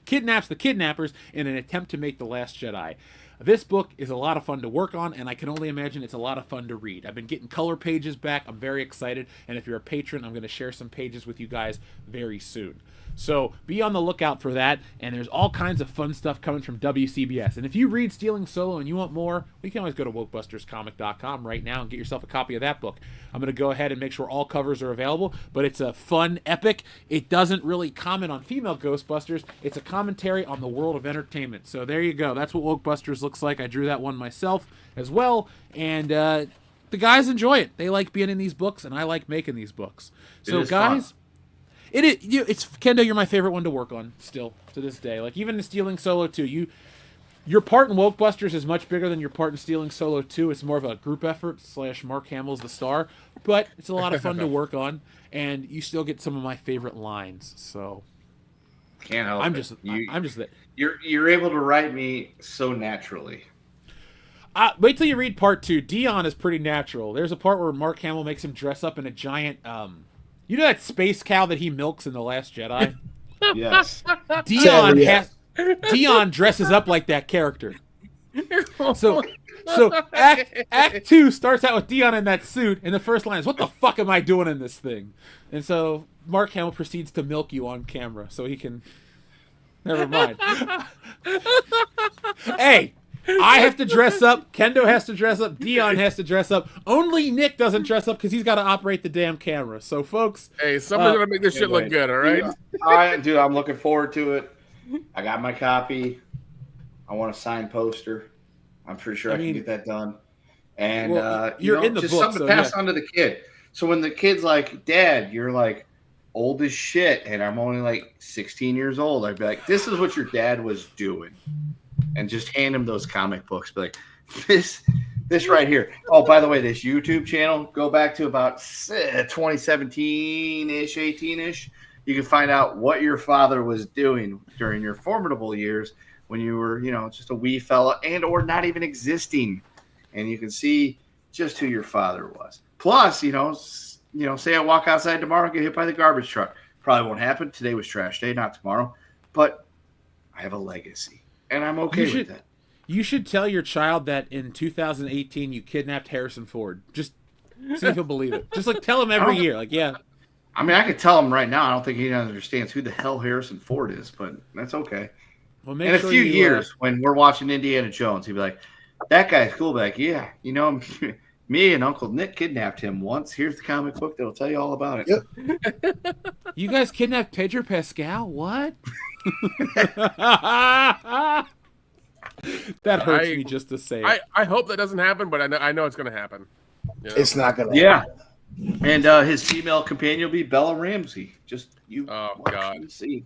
A: kidnaps the kidnappers in an attempt to make The Last Jedi. This book is a lot of fun to work on, and I can only imagine it's a lot of fun to read. I've been getting color pages back. I'm very excited, and if you're a patron, I'm going to share some pages with you guys very soon. So be on the lookout for that, and there's all kinds of fun stuff coming from WCBS. And if you read Stealing Solo and you want more, you can always go to wokebusterscomic.com right now and get yourself a copy of that book. I'm going to go ahead and make sure all covers are available, but it's a fun epic. It doesn't really comment on female Ghostbusters. It's a commentary on the world of entertainment. So there you go. That's what Wokebusters looks like. I drew that one myself as well, and the guys enjoy it. They like being in these books, and I like making these books. So guys...
D: Fun.
A: It's Kendo. You're my favorite one to work on still to this day. Like even in Stealing Solo 2, your part in Wokebusters is much bigger than your part in Stealing Solo 2. It's more of a group effort / Mark Hamill's the star, but it's a lot of fun to work on, and you still get some of my favorite lines. So
D: can't help. I'm just
A: that
D: you're able to write me so naturally.
A: Wait till you read part 2. Dion is pretty natural. There's a part where Mark Hamill makes him dress up in a giant. You know that space cow that he milks in The Last Jedi?
D: Yes.
A: Dion dresses up like that character. So Act 2 starts out with Dion in that suit, and the first line is, "What the fuck am I doing in this thing?" And so Mark Hamill proceeds to milk you on camera so he can... Never mind. Hey! I have to dress up. Kendo has to dress up. Dion has to dress up. Only Nick doesn't dress up because he's got to operate the damn camera. So, folks.
C: Hey, somebody's going to make this shit look good, all right?
D: Dude, I'm looking forward to it. I got my copy. I want a signed poster. I'm pretty sure I can get that done. And,
A: you're in the
D: just
A: book,
D: something to pass on to the kid. So when the kid's like, "Dad, you're like old as shit, and I'm only like 16 years old," I'd be like, "This is what your dad was doing." And just hand him those comic books. Be like, this right here. Oh, by the way, this YouTube channel, go back to about 2017-ish, 18-ish. You can find out what your father was doing during your formidable years when you were, just a wee fella and or not even existing. And you can see just who your father was. Plus, say I walk outside tomorrow and get hit by the garbage truck. Probably won't happen. Today was trash day, not tomorrow. But I have a legacy. And I'm okay with that.
A: You should tell your child that in 2018 you kidnapped Harrison Ford. Just see if he'll believe it. Just tell him every year. Yeah.
D: I mean, I could tell him right now. I don't think he understands who the hell Harrison Ford is, but that's okay.
A: Well,
D: in a few years, when we're watching Indiana Jones, he'll be like, "That guy's cool." Back, yeah, me and Uncle Nick kidnapped him once. Here's the comic book that'll tell you all about it.
B: Yep.
A: You guys kidnapped Pedro Pascal? What? That hurts me just to say it.
C: I hope that doesn't happen, but I know it's going to happen.
B: It's not going to
D: happen. And his female companion will be Bella Ramsey.
C: Oh, God.
D: See.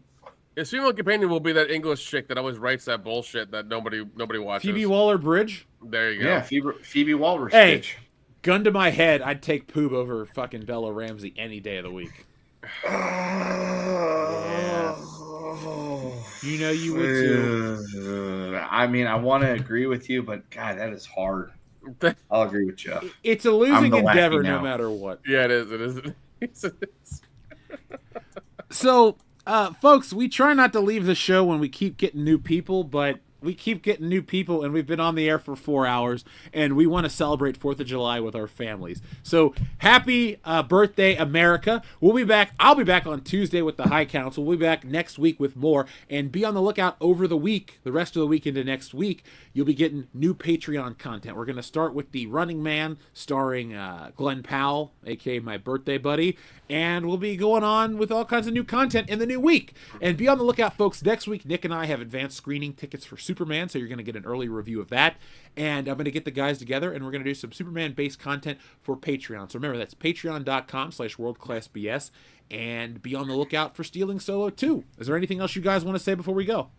C: His female companion will be that English chick that always writes that bullshit that nobody watches.
A: Phoebe Waller-Bridge?
C: There you go.
D: Yeah, Phoebe Waller-Bridge.
A: Hey, gun to my head, I'd take Poob over fucking Bella Ramsey any day of the week. Yeah. You know you would too.
D: I mean, I want to agree with you, but God, that is hard. I'll agree with Jeff.
A: It's a losing endeavor no matter what.
C: Yeah, it is. It is.
A: So, folks, we try not to leave the show when we keep getting new people, but we keep getting new people, and we've been on the air for 4 hours, and we want to celebrate 4th of July with our families. So, happy birthday, America. We'll be back. I'll be back on Tuesday with the High Council. We'll be back next week with more, and be on the lookout over the week, the rest of the week into next week. You'll be getting new Patreon content. We're going to start with The Running Man, starring Glenn Powell, a.k.a. my birthday buddy, and we'll be going on with all kinds of new content in the new week. And be on the lookout, folks. Next week, Nick and I have advanced screening tickets for Superman, so you're going to get an early review of that. And I'm going to get the guys together, and we're going to do some Superman-based content for Patreon. So remember, that's patreon.com/worldclassbs. And be on the lookout for Stealing Solo 2. Is there anything else you guys want to say before we go?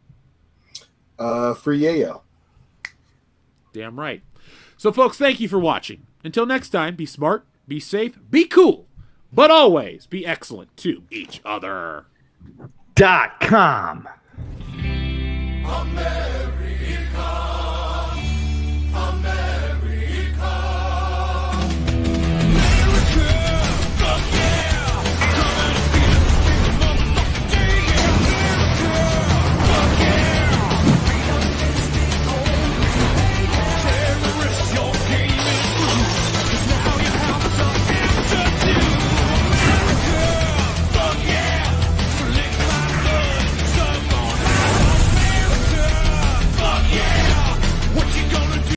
B: Free yayo.
A: Damn right. So, folks, thank you for watching. Until next time, be smart, be safe, be cool, but always be excellent to each other.
F: .com.
E: America.